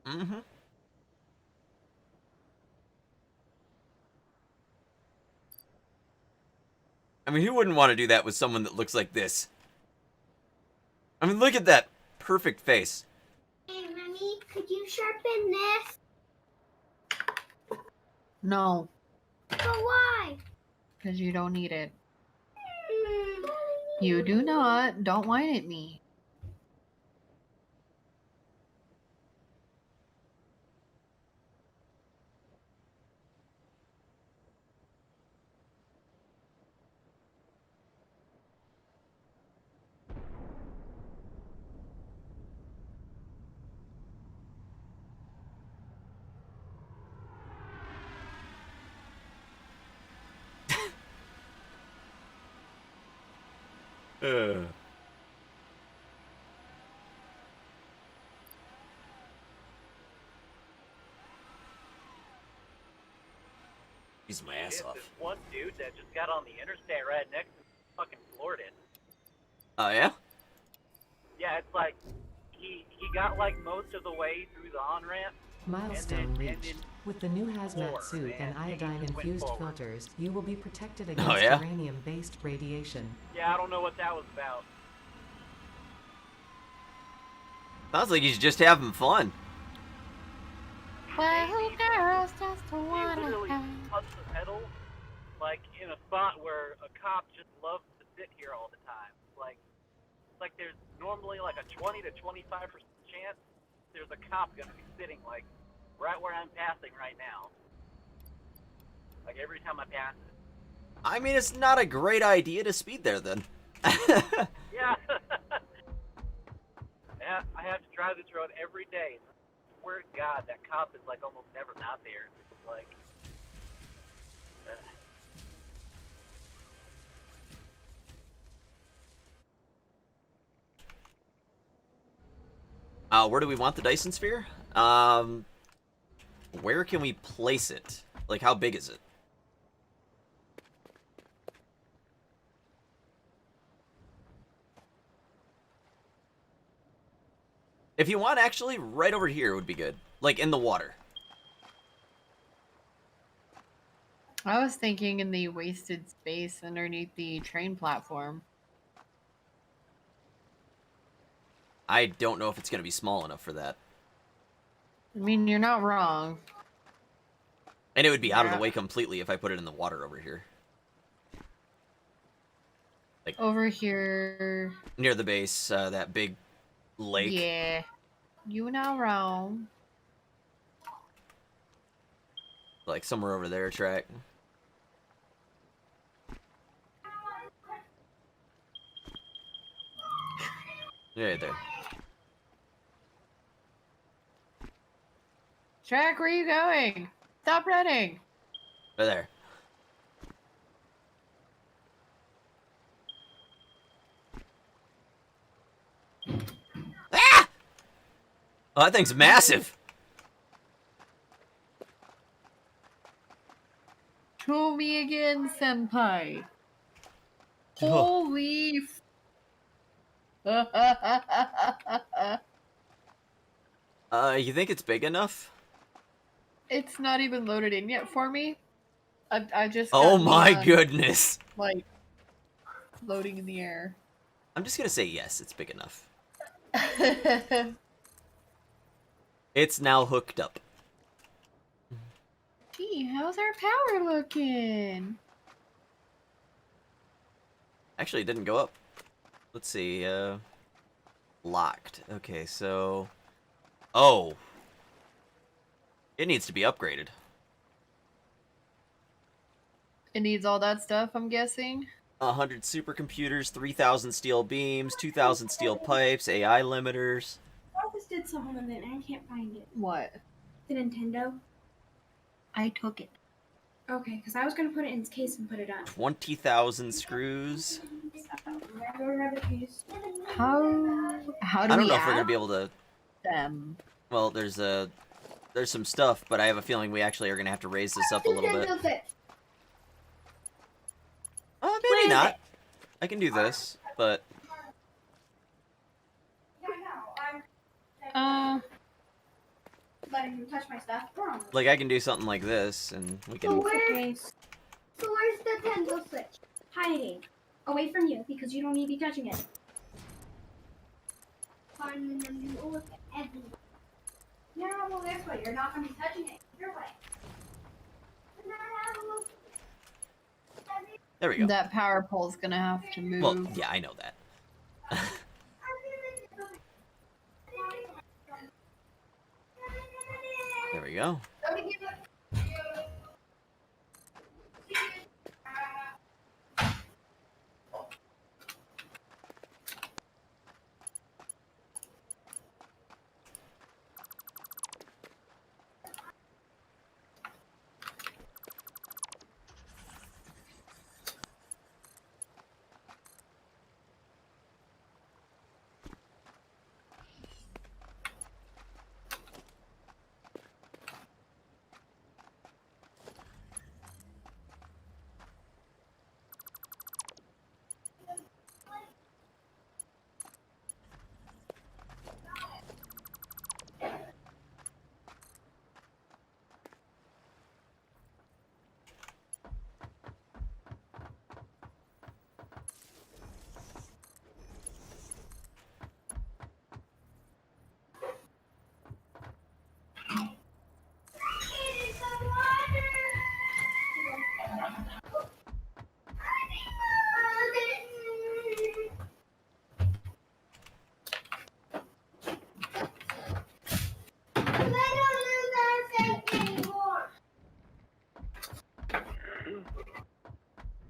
S1: Mm-hmm. I mean, who wouldn't want to do that with someone that looks like this? I mean, look at that perfect face.
S6: Hey, Mommy, could you sharpen this?
S4: No,
S6: But why?
S4: because you don't need it. You do not. Don't whine at me.
S1: He's my ass off.
S9: This one dude that just got on the interstate right next to me fucking floored it.
S1: Oh, yeah?
S9: Yeah, it's like he got like most of the way through the on-ramp.
S7: Milestone
S9: and
S7: reached.
S9: then
S7: With the new hazmat
S9: forward,
S7: suit and
S9: man. He just
S7: iodine-infused
S9: went forward.
S7: filters, you will be protected against
S1: Oh, yeah?
S7: uranium-based radiation.
S9: Yeah, I don't know what that was about.
S1: Sounds like he's just having fun.
S4: Well,
S9: Maybe,
S4: girls just
S9: He
S4: wanna
S9: literally
S4: have.
S9: punched the pedal like in a spot where a cop just loves to sit here all the time. Like there's normally like a 20 to 25% chance there's a cop gonna be sitting like right where I'm passing right now. Like every time I pass it.
S1: I mean, it's not a great idea to speed there, then.
S9: Yeah. Yeah, I have to drive this road every day. I swear to God, that cop is like almost never not there. It's like,
S1: Where do we want the Dyson Sphere? Where can we place it? Like, how big is it? If you want, actually, right over here would be good. Like, in the water.
S4: I was thinking in the wasted space underneath the train platform.
S1: I don't know if it's going to be small enough for that.
S4: I mean, you're not wrong.
S1: And it would be out of the
S4: Yeah.
S1: way completely if I put it in the water over here.
S4: Over here.
S1: Near the base, that big lake.
S4: Yeah. You not wrong.
S1: Like, somewhere over there, Track. Yeah, there.
S4: Track, where are you going? Stop running.
S1: Right there. Ah! Oh, that thing's massive.
S4: Show me again, senpai. Holy.
S1: You think it's big enough?
S4: It's not even loaded in yet for me. I just.
S1: Oh
S4: got
S1: my
S4: neon,
S1: goodness!
S4: Like floating in the air.
S1: I'm just gonna say yes, it's big enough. It's now hooked up.
S4: Gee, how's our power looking?
S1: Actually, it didn't go up. Let's see, locked. Okay, so... Oh! It needs to be upgraded.
S4: It needs all that stuff, I'm guessing.
S1: 100 supercomputers, 3,000 steel beams, 2,000 steel pipes, AI limiters.
S8: I just did something with it and I can't find it.
S4: What?
S8: The Nintendo?
S4: I took it.
S8: Okay, because I was going to put it in its case and put it on.
S1: 20,000 screws.
S8: Go grab the case.
S4: How do
S1: I don't
S4: we
S1: know if we're gonna
S4: add
S1: be able to...
S4: them?
S1: Well, there's some stuff, but I have a feeling we actually are gonna have to raise this up a little bit. Maybe not. I can do this, but...
S8: Letting him touch my stuff.
S1: Like, I can do something like this, and we can...
S6: So where's the Nintendo Switch?
S8: Hiding. Away from you, because you don't need to be touching it. No, well, guess what? You're not going to be touching it. Your way.
S1: There we go.
S4: That power pole's gonna have to move.
S1: Well, yeah, I know that. There we go.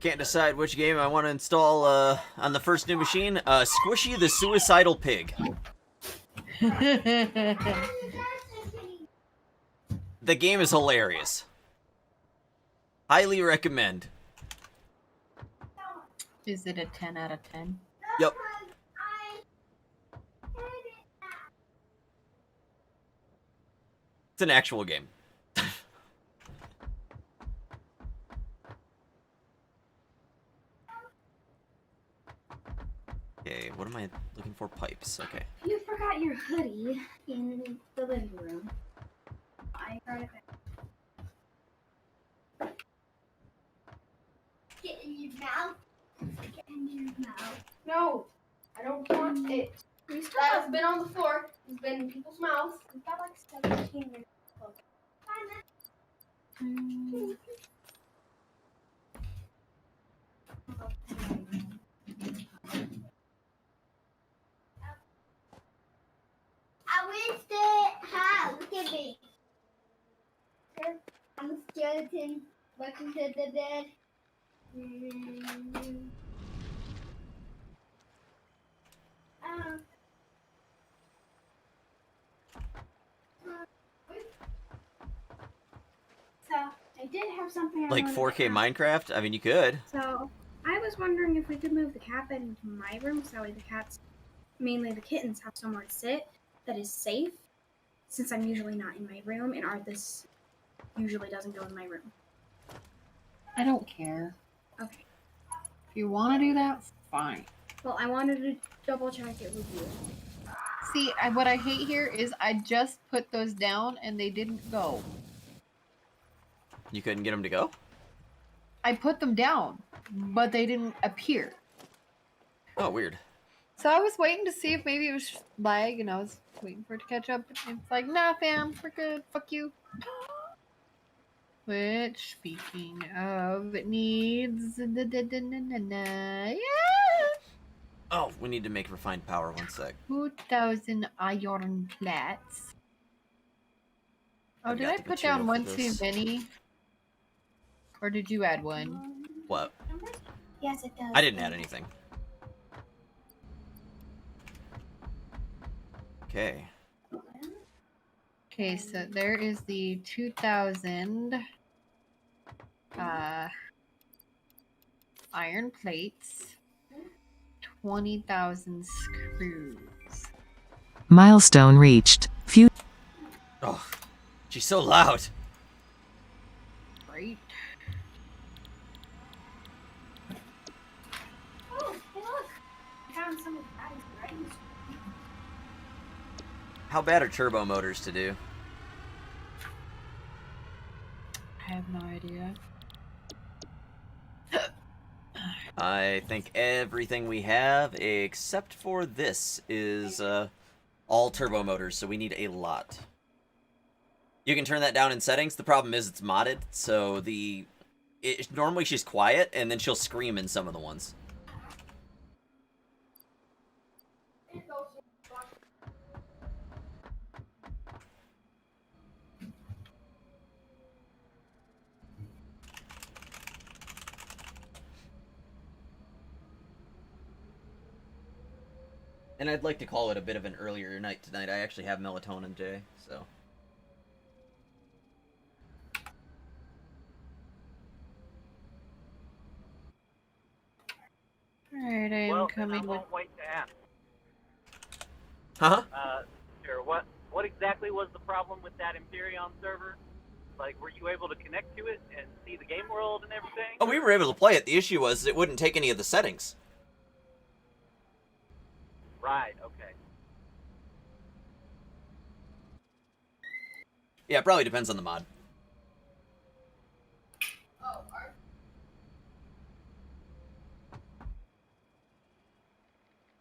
S1: Can't decide which game I want to install on the first new machine. Squishy the Suicidal Pig. The game is hilarious. Highly recommend.
S4: Is it a 10 out of 10?
S1: Yep. It's an actual game. Okay, what am I looking for? Pipes. Okay.
S8: You forgot your hoodie in the living room. I brought it back.
S6: Get in your mouth. Get in your mouth.
S8: No, I don't want it. That has been on the floor. It's been in people's mouths. We've got like 17 minutes.
S6: I wish the hat. Look at me. I'm a skeleton. Welcome to the bed.
S8: So, I did have something I
S1: Like
S8: wanted
S1: 4K
S8: to ask.
S1: Minecraft? I mean, you could.
S8: So, I was wondering if we could move the cat bed into my room so that way the cats, mainly the kittens, have somewhere to sit that is safe, since I'm usually not in my room and Arthas usually doesn't go in my room.
S4: I don't care.
S8: Okay.
S4: If you want to do that, fine.
S8: Well, I wanted to double check it with you.
S4: See, what I hate here is I just put those down and they didn't go.
S1: You couldn't get them to go?
S4: I put them down, but they didn't appear.
S1: Oh, weird.
S4: So I was waiting to see if maybe it was just lag, and I was waiting for it to catch up. And it's like, nah, fam, we're good. Fuck you. Which, speaking of, it needs. Yeah!
S1: Oh, we need to make refined power. 1 sec.
S4: 2,000 iron plats. Oh,
S1: I've
S4: did
S1: got
S4: I
S1: the
S4: put down
S1: material
S4: one
S1: for
S4: too
S1: this.
S4: many? Or did you add one?
S1: What?
S6: Yes, it does.
S1: I didn't add anything. Okay.
S4: Okay, so there is the 2,000 iron plates, 20,000 screws.
S7: Milestone reached.
S1: Oh, she's so loud.
S4: Right?
S8: Oh, hey, look! I found some of the batteries right.
S1: How bad are turbo motors to do?
S4: I have no idea.
S1: I think everything we have, except for this, is all turbo motors, so we need a lot. You can turn that down in settings. The problem is it's modded, so normally she's quiet, and then she'll scream in some of the ones. And I'd like to call it a bit of an earlier night tonight. I actually have melatonin today, so.
S4: Alright, I am
S9: Well, then I
S4: coming with.
S9: won't wait to ask.
S1: Huh?
S9: Sure. What exactly was the problem with that Imperion server? Like, were you able to connect to it and see the game world and everything?
S1: Oh, we were able to play it. The issue was it wouldn't take any of the settings.
S9: Right. Okay.
S1: Yeah, it probably depends on the mod.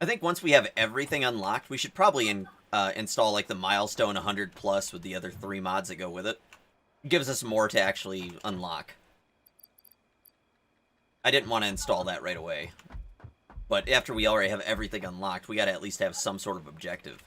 S1: I think once we have everything unlocked, we should probably install like the milestone 100 plus with the other 3 mods that go with it. It gives us more to actually unlock. I didn't want to install that right away. But after we already have everything unlocked, we gotta at least have some sort of objective.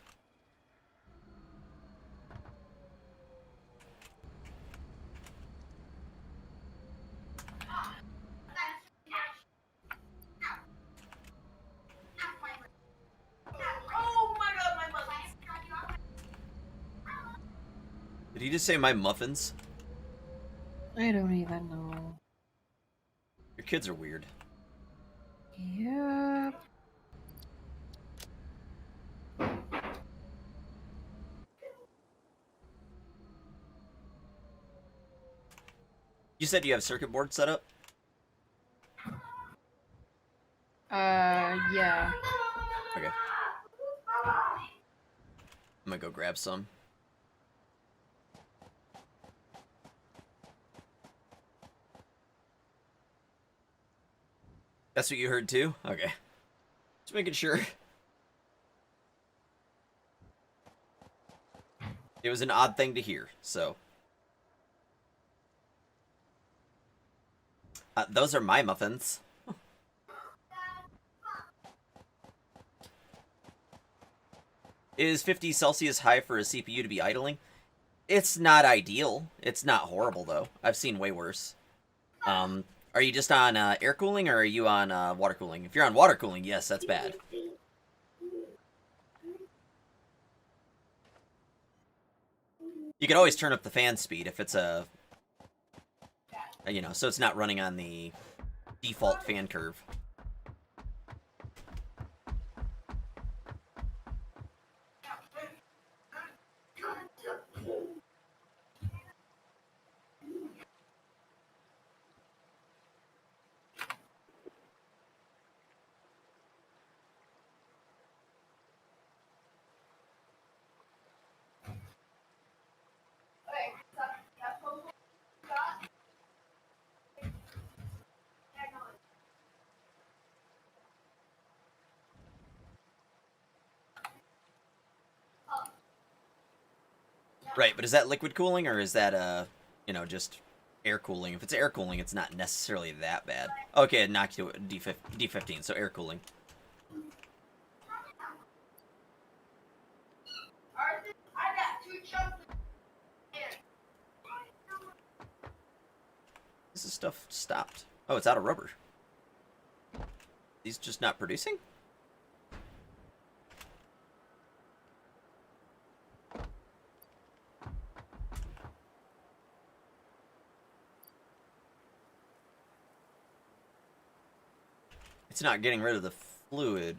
S1: Did he just say my muffins?
S4: I don't even know.
S1: Your kids are weird.
S4: Yep.
S1: You said you have circuit board set up?
S4: Yeah.
S1: Okay. I'm gonna go grab some. That's what you heard too? Okay. Just making sure. It was an odd thing to hear, so. Those are my muffins. Is 50 Celsius high for a CPU to be idling? It's not ideal. It's not horrible, though. I've seen way worse. Are you just on air cooling, or are you on water cooling? If you're on water cooling, yes, that's bad. You could always turn up the fan speed if it's a... so it's not running on the default fan curve. Right, but is that liquid cooling or is that you know, just air cooling? If it's air cooling, it's not necessarily that bad. Okay, it knocked you to D15, so air cooling. This is stuff stopped. Oh, it's out of rubber. These just not producing? It's not getting rid of the fluid.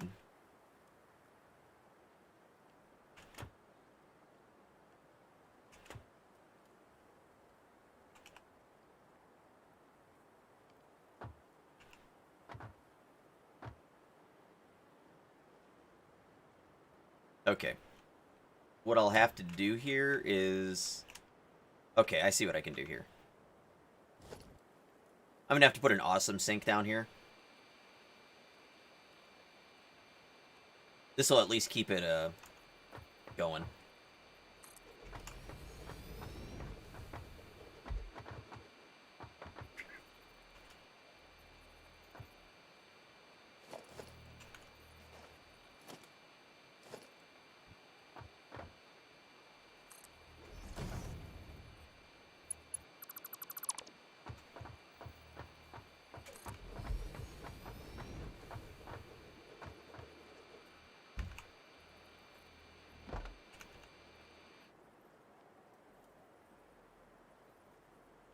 S1: Okay. What I'll have to do here is... Okay, I see what I can do here. I'm gonna have to put an awesome sink down here. This will at least keep it going.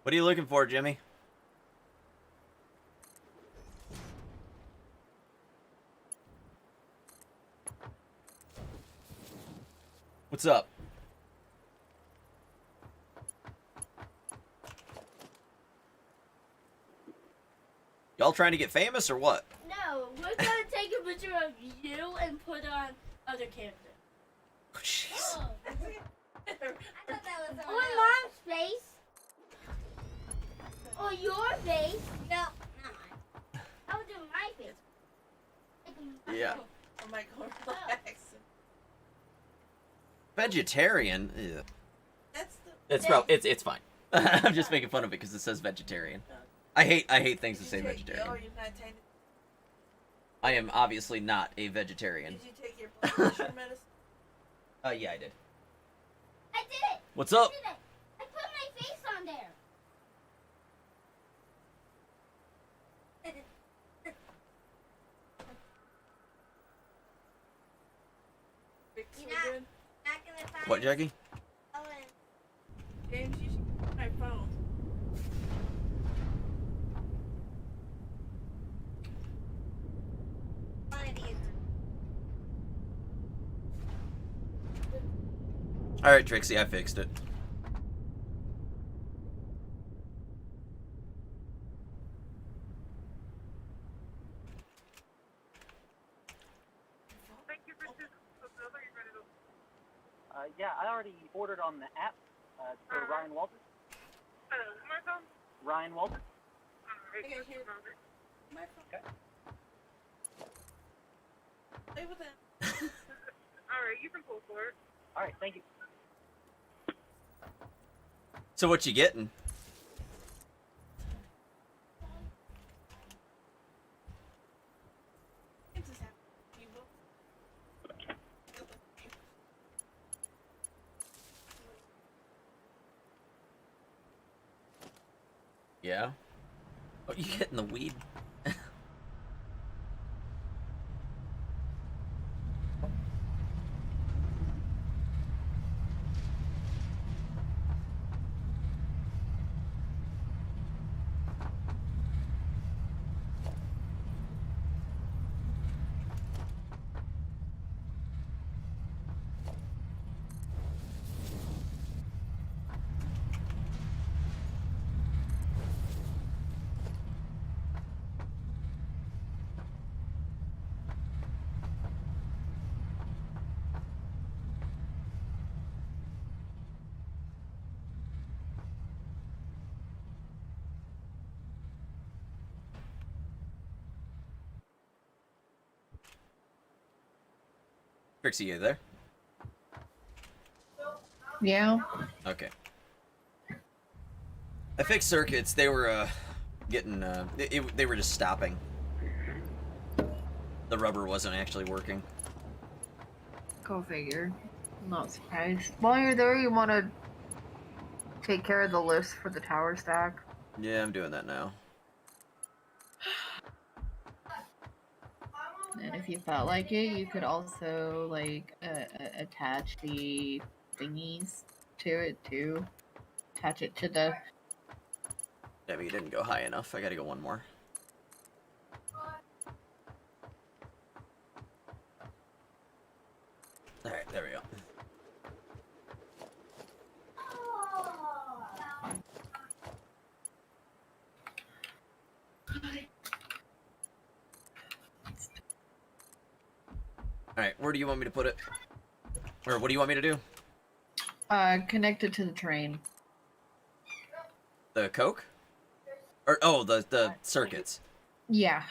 S1: What are you looking for, Jimmy? What's up? Y'all trying to get famous or what?
S6: No, we're gonna take a picture of you and put it on other cameras.
S1: Oh, jeez.
S6: Oh. I thought that was on Mom's face. Or your face. No, not mine. I would do my face.
S1: Yeah.
S10: Oh my god, relax.
S1: Vegetarian? Ew.
S10: That's the.
S1: It's probably it's fine. I'm just making fun of it because it says vegetarian. I hate things that say vegetarian.
S10: Oh, you're not taking.
S1: I am obviously not a vegetarian.
S10: Did you take your blood pressure medicine?
S1: Yeah, I did.
S6: I did it.
S1: What's up?
S6: I did it. I put my face on there. You're not gonna find
S1: What, Jackie?
S6: Ellen.
S10: James, you should use my phone.
S6: One of these.
S1: All right, Trixie, I fixed it.
S9: Yeah, I already ordered on the app. It's for Ryan Walters. Ryan Walters.
S10: I can hear my phone.
S9: Okay.
S10: Play with it. Alright, you can pull for it.
S9: All right, thank you.
S1: So what you getting?
S10: It's just happening. You will.
S1: Yeah. Oh, you getting the weed? Trixie, you there?
S4: Yeah.
S1: Okay. I fixed circuits. They were getting they were just stopping. The rubber wasn't actually working.
S4: Go figure. Not surprised. While you're there, you want to take care of the list for the tower stack.
S1: Yeah, I'm doing that now.
S4: And if you felt like it, you could also like attach the thingies to it too. Attach it to the.
S1: Yeah, but you didn't go high enough. I gotta go one more. Alright, there we go. Alright, where do you want me to put it? Or what do you want me to do?
S4: Connect it to the train.
S1: The Coke? Or, oh, the circuits.
S4: Yeah.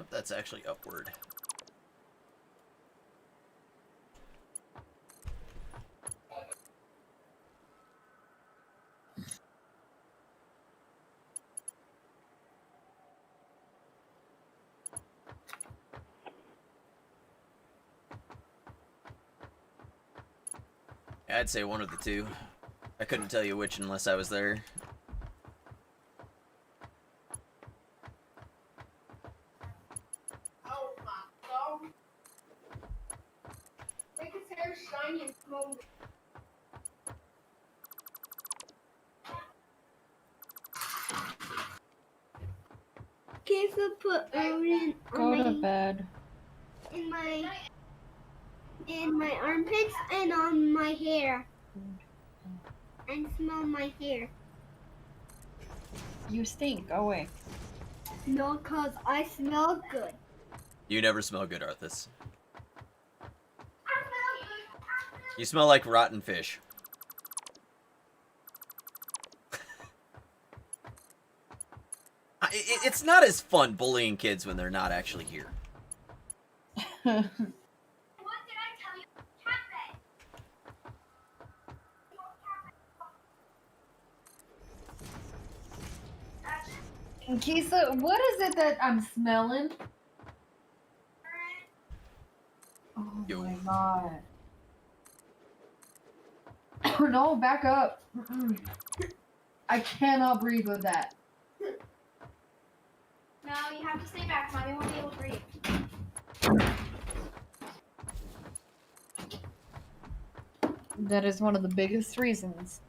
S1: That's actually upward. I'd say one of the two. I couldn't tell you which unless I was there.
S8: Oh my god. Make his hair shiny and smooth. Can you put Irwin
S4: Go to bed.
S8: in my armpits and on my hair? And smell my hair.
S4: You stink. Go away.
S8: No, cause I smell good.
S1: You never smell good, Arthas. You smell like rotten fish. It's not as fun bullying kids when they're not actually here.
S8: What did I tell you?
S4: Kisa, what is it that I'm smelling? Oh
S1: Yo.
S4: my god. No, back up. I cannot breathe with that.
S8: No, you have to stay back. Mommy won't be able to breathe.
S4: That is one of the biggest reasons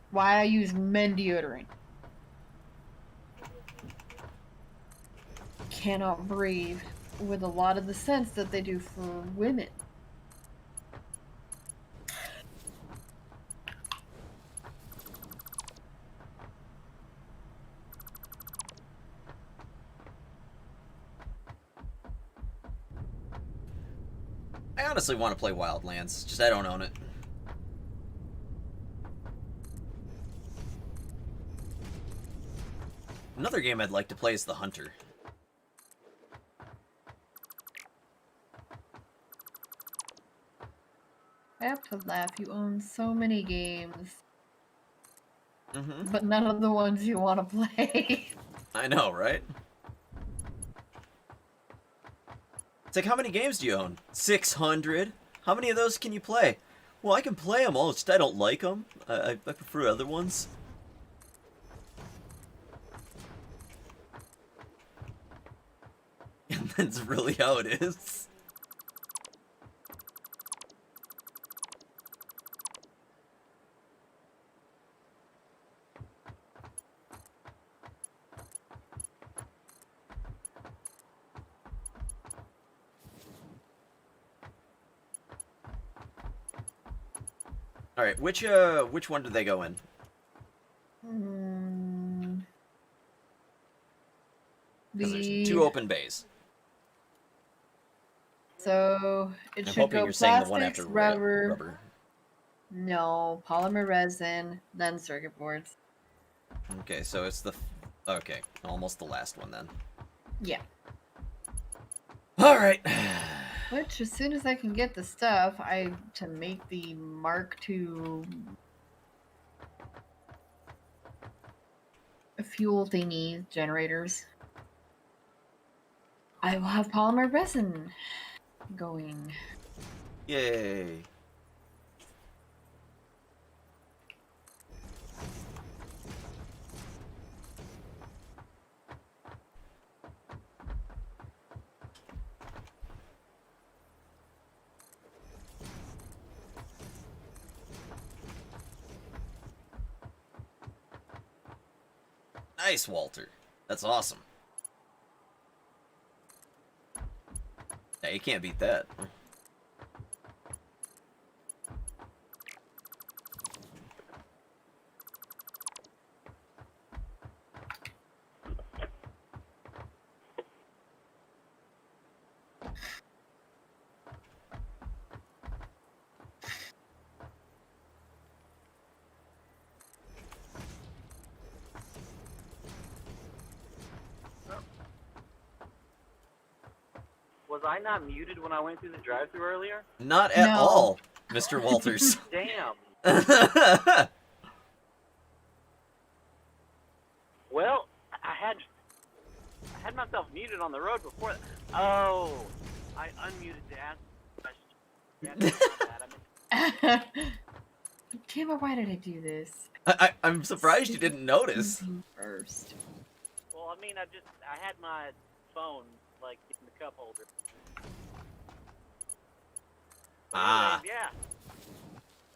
S4: why I use men deodorant. Cannot breathe with a lot of the scents that they do for women.
S1: I honestly want to play Wildlands, just I don't own it. Another game I'd like to play is The Hunter.
S4: I have to laugh. You own so many games,
S1: Mm-hmm.
S4: but none of the ones you want to play.
S1: I know, right? It's like, how many games do you own? 600? How many of those can you play? Well, I can play them all, just I don't like them. I prefer other ones. And that's really how it is. All right, which one did they go in?
S4: Hmm.
S1: 'Cause there's 2 open bays.
S4: So it
S1: I'm
S4: should
S1: hoping
S4: go
S1: you're saying the one
S4: plastics,
S1: after
S4: rubber.
S1: rubber.
S4: No, polymer resin, then circuit boards.
S1: Okay, so it's the okay, almost the last one then.
S4: Yeah.
S1: All right.
S4: Which, as soon as I can get the stuff, to make the Mark II fuel thingy generators, I will have polymer resin going.
S1: Yay. Nice, Walter. That's awesome. Yeah, you can't beat that.
S9: Was I not muted when I went through the drive-thru earlier?
S1: Not at
S4: No.
S1: all, Mr. Walters.
S9: Damn. Well, I had myself muted on the road before. Oh, I unmuted to ask a question. Yeah, that's not bad.
S4: Damn it, why did I do this?
S1: I'm surprised you didn't notice.
S4: First.
S9: Well, I mean, I had my phone like in the cup holder. But
S1: Ah.
S9: anyways, yeah.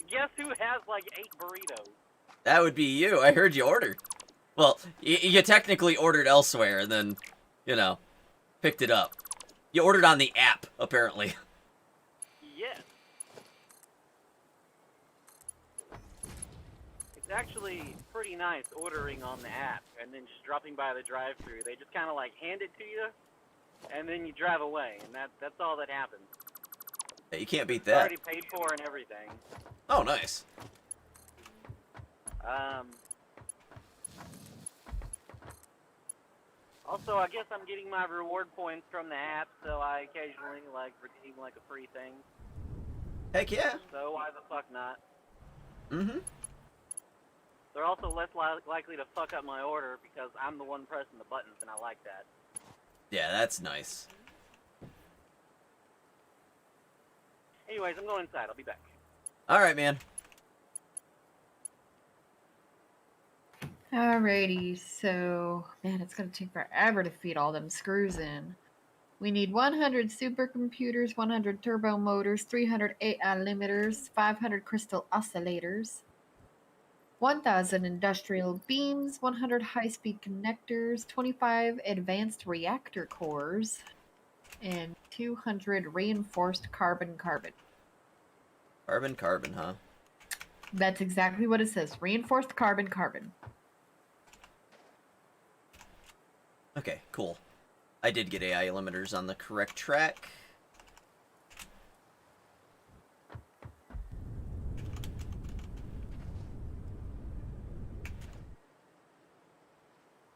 S9: Guess who has like 8 burritos?
S1: That would be you. I heard you order. Well, you technically ordered elsewhere and then, you know, picked it up. You ordered on the app, apparently.
S9: Yes. It's actually pretty nice ordering on the app and then just dropping by the drive-thru. They just kind of like hand it to you, and then you drive away, and that's all that happens.
S1: Yeah, you can't beat
S9: It's
S1: that.
S9: already paid for and everything.
S1: Oh, nice.
S9: Also, I guess I'm getting my reward points from the app, so I occasionally like redeem like a free thing.
S1: Heck yeah.
S9: So why the fuck not?
S1: Mm-hmm.
S9: They're also less likely to fuck up my order because I'm the one pressing the buttons, and I like that.
S1: Yeah, that's nice.
S9: Anyways, I'm going inside. I'll be back.
S1: All right, man.
S4: Alrighty, so man, it's gonna take forever to feed all them screws in. We need 100 supercomputers, 100 turbo motors, 300 AI limiters, 500 crystal oscillators, 1,000 industrial beams, 100 high-speed connectors, 25 advanced reactor cores, and 200 reinforced carbon-carbon.
S1: Carbon, huh?
S4: That's exactly what it says. Reinforced carbon-carbon.
S1: Okay, cool. I did get AI limiters on the correct track.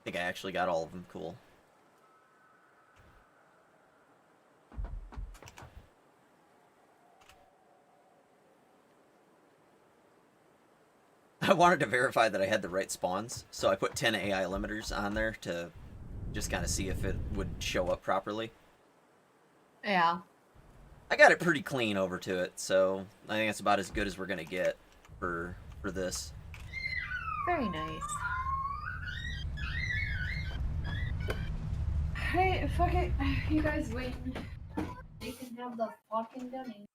S1: think I actually got all of them. Cool. I wanted to verify that I had the right spawns, so I put 10 AI limiters on there to just kind of see if it would show up properly.
S4: Yeah.
S1: I got it pretty clean over to it, so I think that's about as good as we're gonna get for this.
S4: Very nice. Hey, fuck it. You guys win. They can have the fucking dummy.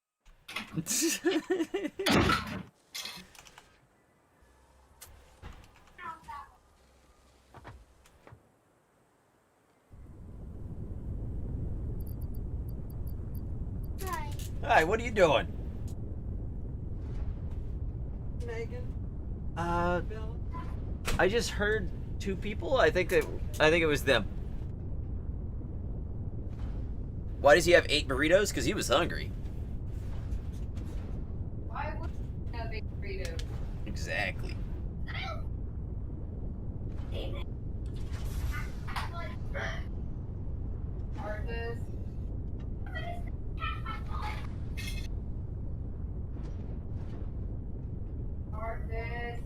S6: Hi.
S1: Hi, what are you doing?
S10: Megan.
S1: Bill. I just heard two people. I think it was them. Why does he have 8 burritos? Because he was hungry.
S4: Why would you have a burrito?
S1: Exactly.
S4: Arthas. Arthas.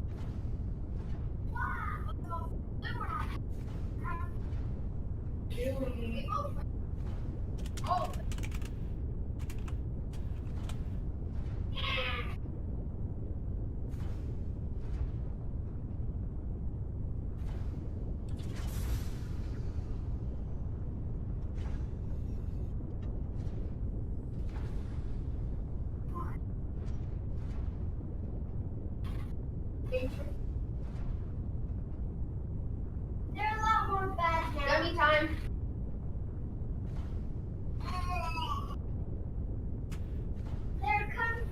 S4: Julie. Oh.
S6: There are a lot more bad now.
S4: Dummy time.
S6: There comes.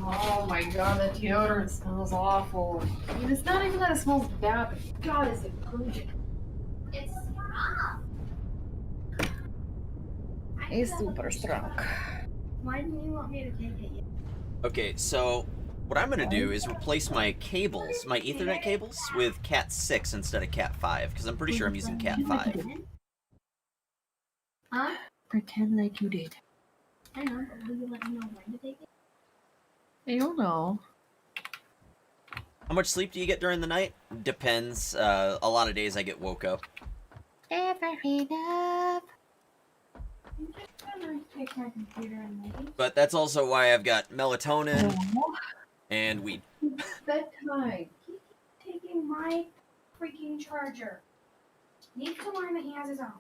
S4: Oh my god, the deodorant smells awful. I mean, it's not even that it smells bad, but god, is it pungent.
S6: It's strong.
S4: It's super strong.
S8: Why didn't you want me to take it yet?
S1: Okay, so what I'm gonna do is replace my cables, my Ethernet cables, with Cat 6 instead of Cat 5, because I'm pretty sure I'm using Cat 5.
S8: Huh?
S4: Pretend like you did.
S8: I know, but will you let me know when to take it?
S4: You know.
S1: How much sleep do you get during the night? Depends. A lot of days I get woke up.
S4: Never enough.
S8: I'm just gonna take my computer and maybe.
S1: But that's also why I've got melatonin and weed.
S8: Bedtime. Keep taking my freaking charger. Needs to learn that he has his own.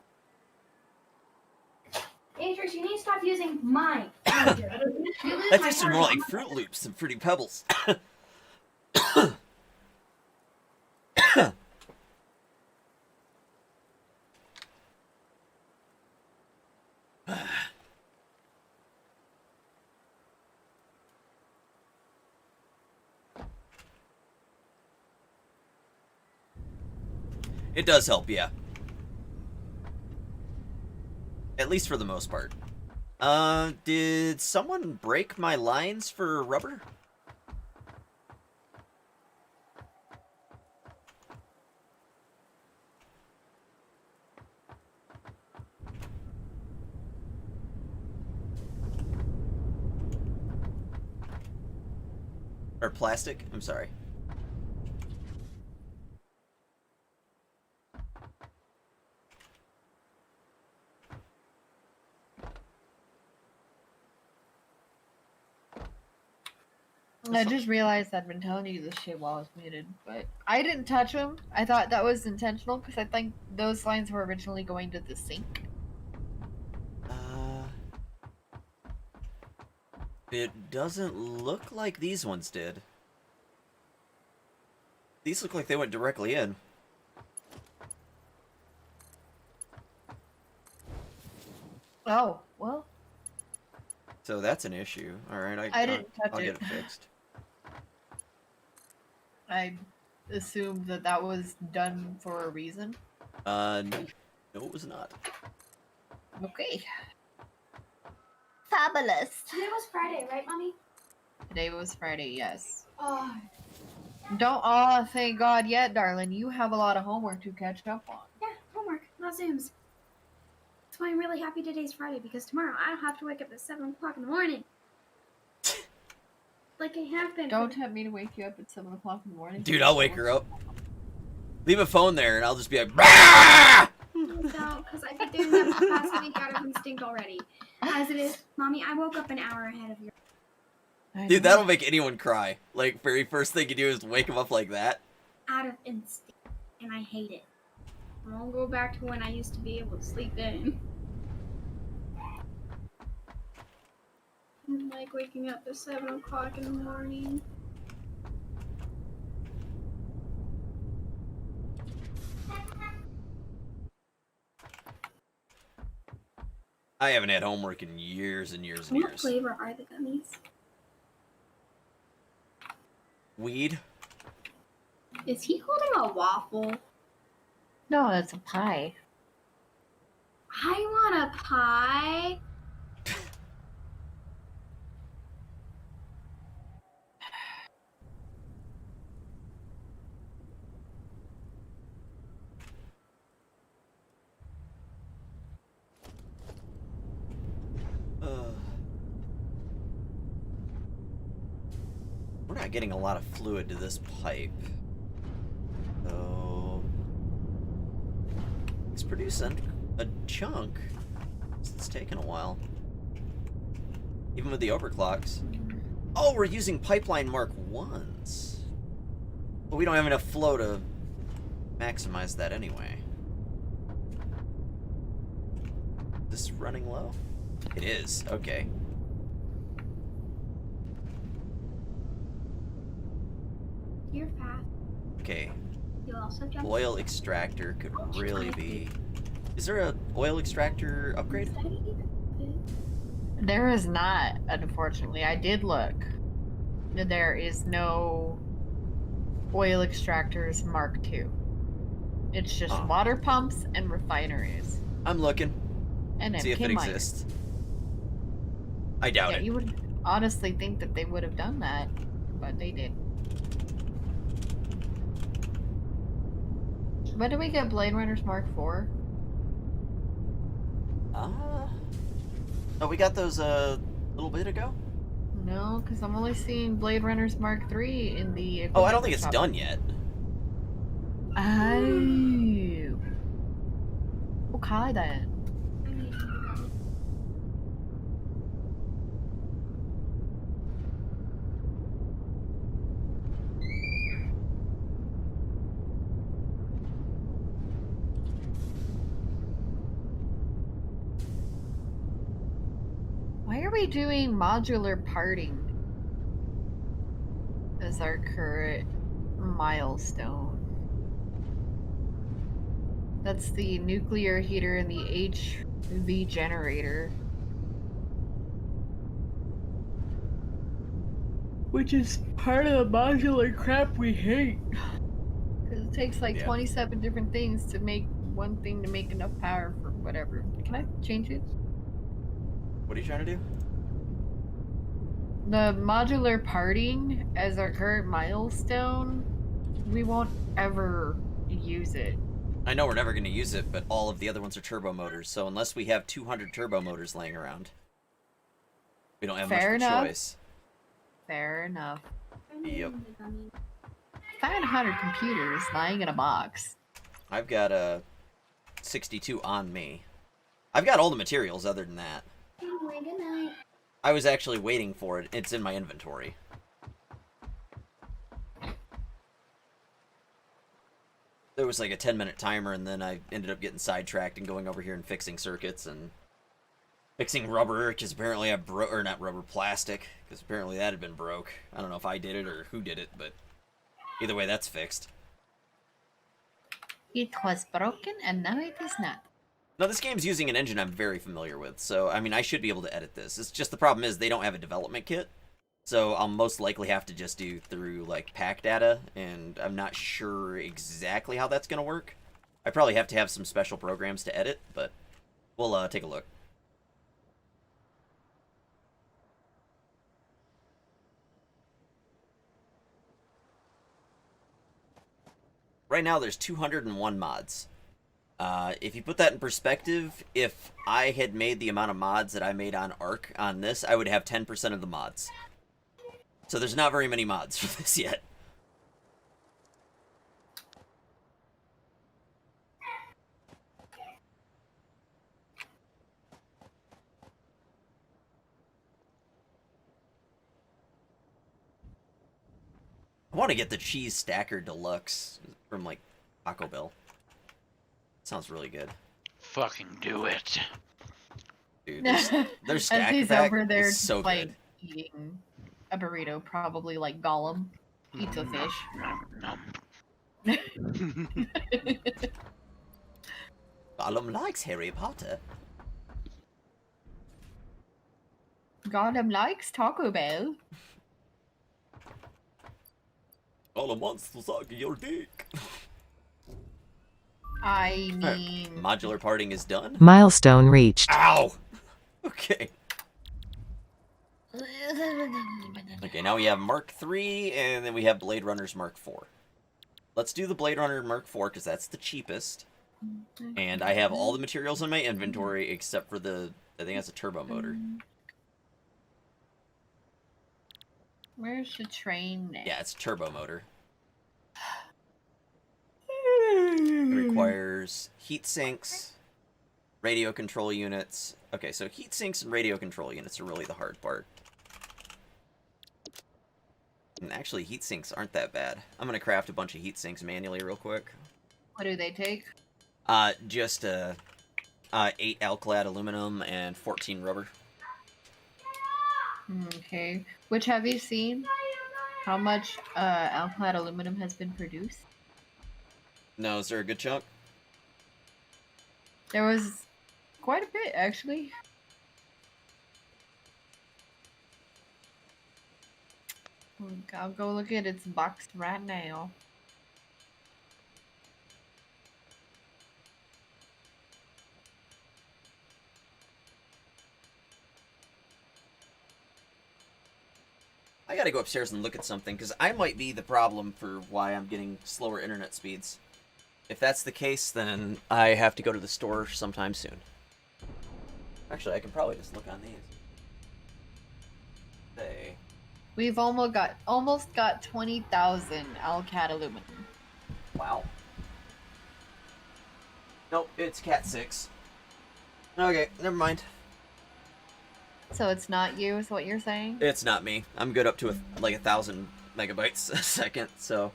S8: Atrix, you need to stop using my charger. You lose
S1: That
S8: my
S1: tasted more
S8: charger.
S1: like Fruit Loops than Fruity Pebbles. It does help, yeah. At least for the most part. Did someone break my lines for rubber? Or plastic? I'm sorry.
S4: I just realized I'd been telling you this shit while I was muted, but I didn't touch them. I thought that was intentional because I think those lines were originally going to the sink.
S1: It doesn't look like these ones did. These look like they went directly in.
S4: Oh, well.
S1: So that's an issue. Alright,
S4: I didn't touch
S1: I'll
S4: it.
S1: get it fixed.
S4: I assumed that that was done for a reason.
S1: No, it was not.
S4: Okay.
S2: Fabulous.
S8: Today was Friday, right, Mommy?
S4: Today was Friday, yes. Oh. Don't, oh, thank God yet, darling. You have a lot of homework to catch up on.
S8: Yeah, homework, not Zooms. That's why I'm really happy today's Friday, because tomorrow I don't have to wake up at 7 o'clock in the morning. Like I have been.
S4: Don't tempt me to wake you up at 7 o'clock in the morning.
S1: Dude, I'll wake her up. Leave a phone there, and I'll just be like, "Bah!"
S8: No, because I've been doing that for the past week out of instinct already. As it is, Mommy, I woke up an hour ahead of you.
S1: Dude, that'll make anyone cry. Like, very first thing you do is wake them up like that.
S8: Out of instinct. And I hate it. I won't go back to when I used to be able to sleep in. I like waking up at 7 o'clock in the morning.
S1: I haven't had homework in years and years and
S8: What
S1: years.
S8: flavor are the gummies?
S1: Weed?
S8: Is he holding a waffle?
S4: No, that's a pie.
S8: I want a pie.
S1: We're not getting a lot of fluid to this pipe. So it's producing a chunk. It's taking a while. Even with the overclocks. Oh, we're using pipeline Mark 1s. But we don't have enough flow to maximize that anyway. Is this running low? It is, okay.
S8: You're fast.
S1: Okay.
S8: You also jump.
S1: Oil extractor could really be... Is there a oil extractor upgrade?
S4: There is not, unfortunately. I did look. There is no oil extractors Mark II. It's just water pumps and refineries.
S1: I'm looking.
S4: And
S1: see if it
S4: miners.
S1: exists. I doubt it.
S4: You would honestly think that they would have done that, but they did. When did we get Blade Runners Mark IV?
S1: Oh, we got those a little bit ago?
S4: No, because I'm only seeing Blade Runners Mark III in the...
S1: Oh, I don't think it's done yet.
S4: Oh. Okay then. Why are we doing modular parting as our current milestone? That's the nuclear heater and the HV generator. Which is part of the modular crap we hate. Because it takes like 27 different things to make one thing to make enough power for whatever. Can I change it?
S1: What are you trying to do?
S4: The modular parting as our current milestone, we won't ever use it.
S1: I know we're never going to use it, but all of the other ones are turbo motors, so unless we have 200 turbo motors laying around, we don't have much of a choice.
S4: Fair enough.
S1: Yep.
S4: 500 computers lying in a box.
S1: I've got a 62 on me. I've got all the materials other than that.
S8: Anyway, good night.
S1: I was actually waiting for it. It's in my inventory. There was like a 10-minute timer, and then I ended up getting sidetracked and going over here and fixing circuits and fixing rubber, because apparently I broke, or not rubber, plastic, because apparently that had been broke. I don't know if I did it or who did it, but either way, that's fixed.
S4: It was broken and now it is not.
S1: Now, this game's using an engine I'm very familiar with, so, I mean, I should be able to edit this. It's just the problem is they don't have a development kit, so I'll most likely have to just do through, like, pack data, and I'm not sure exactly how that's going to work. I probably have to have some special programs to edit, but we'll take a look. right now there's 201 mods. If you put that in perspective, if I had made the amount of mods that I made on Ark on this, I would have 10% of the mods. So there's not very many mods for this yet. I want to get the cheese stacker deluxe from like Taco Bell. Sounds really good.
S3: Fucking do it.
S1: Dude, their
S4: As
S1: stacker
S4: he's
S1: pack
S4: over there
S1: is so
S4: like
S1: good.
S4: eating a burrito, probably like Gollum eats a fish.
S1: Gollum likes Harry Potter.
S4: Gollum likes Taco Bell.
S1: Gollum wants to suck your dick.
S4: I
S1: Alright,
S4: mean,
S1: modular parting is done.
S5: Milestone reached.
S1: Ow! Okay. Okay, now we have Mark III, and then we have Blade Runners Mark IV. Let's do the Blade Runner Mark IV, because that's the cheapest. And I have all the materials in my inventory, except for the, I think that's a turbo motor.
S4: where's the train now?
S1: Yeah, it's a turbo motor. It requires heat sinks, radio control units. Okay, so heat sinks and radio control units are really the hard part. And actually, heat sinks aren't that bad. I'm gonna craft a bunch of heat sinks manually real quick.
S4: What do they take?
S1: Just 8 alclad aluminum and 14 rubber.
S4: Okay. Which have you seen? How much alclad aluminum has been produced?
S1: No, is there a good chunk?
S4: There was quite a bit, actually. I'll go look at its box right now.
S1: I gotta go upstairs and look at something, because I might be the problem for why I'm getting slower internet speeds. If that's the case, then I have to go to the store sometime soon. Actually, I can probably just look on these. Hey.
S4: We've almost got 20,000 alclad aluminum.
S1: Wow. Nope, it's Cat 6. Okay, never mind.
S4: So it's not you, is what you're saying?
S1: It's not me. I'm good up to like 1,000 megabytes a second, so...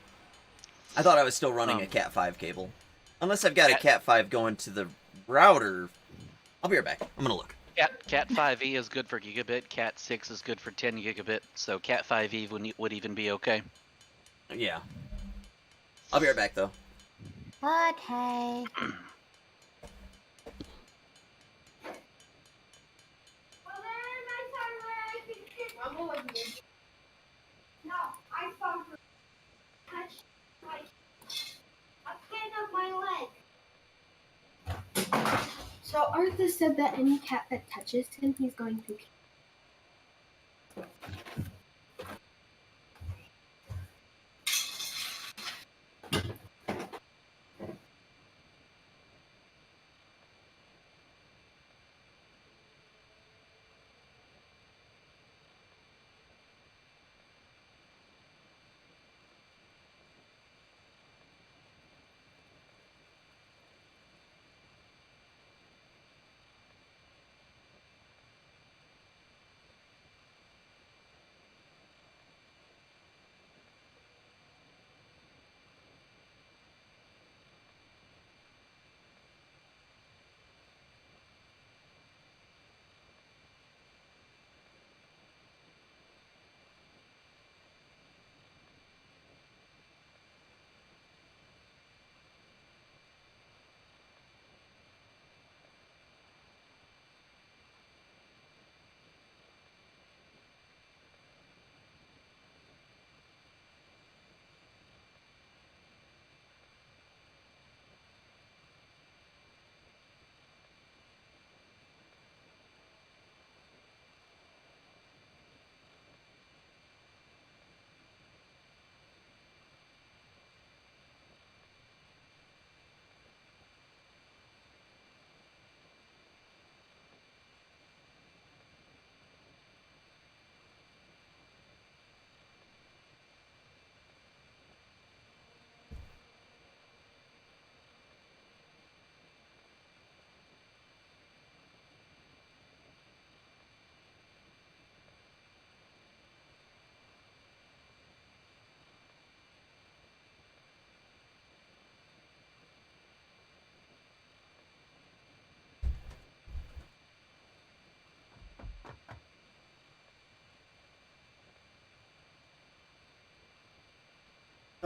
S1: I thought I was still running a Cat 5 cable. Unless I've got a Cat 5 going to the router. I'll be right back. I'm gonna look.
S3: Cat 5e is good for gigabit. Cat 6 is good for 10 gigabit. So Cat 5e would even be okay.
S1: Yeah. I'll be right back, though.
S6: Okay. No, I saw her touch my a pin of my leg.
S8: So Arthur said that any cat that touches him, he's going to kill.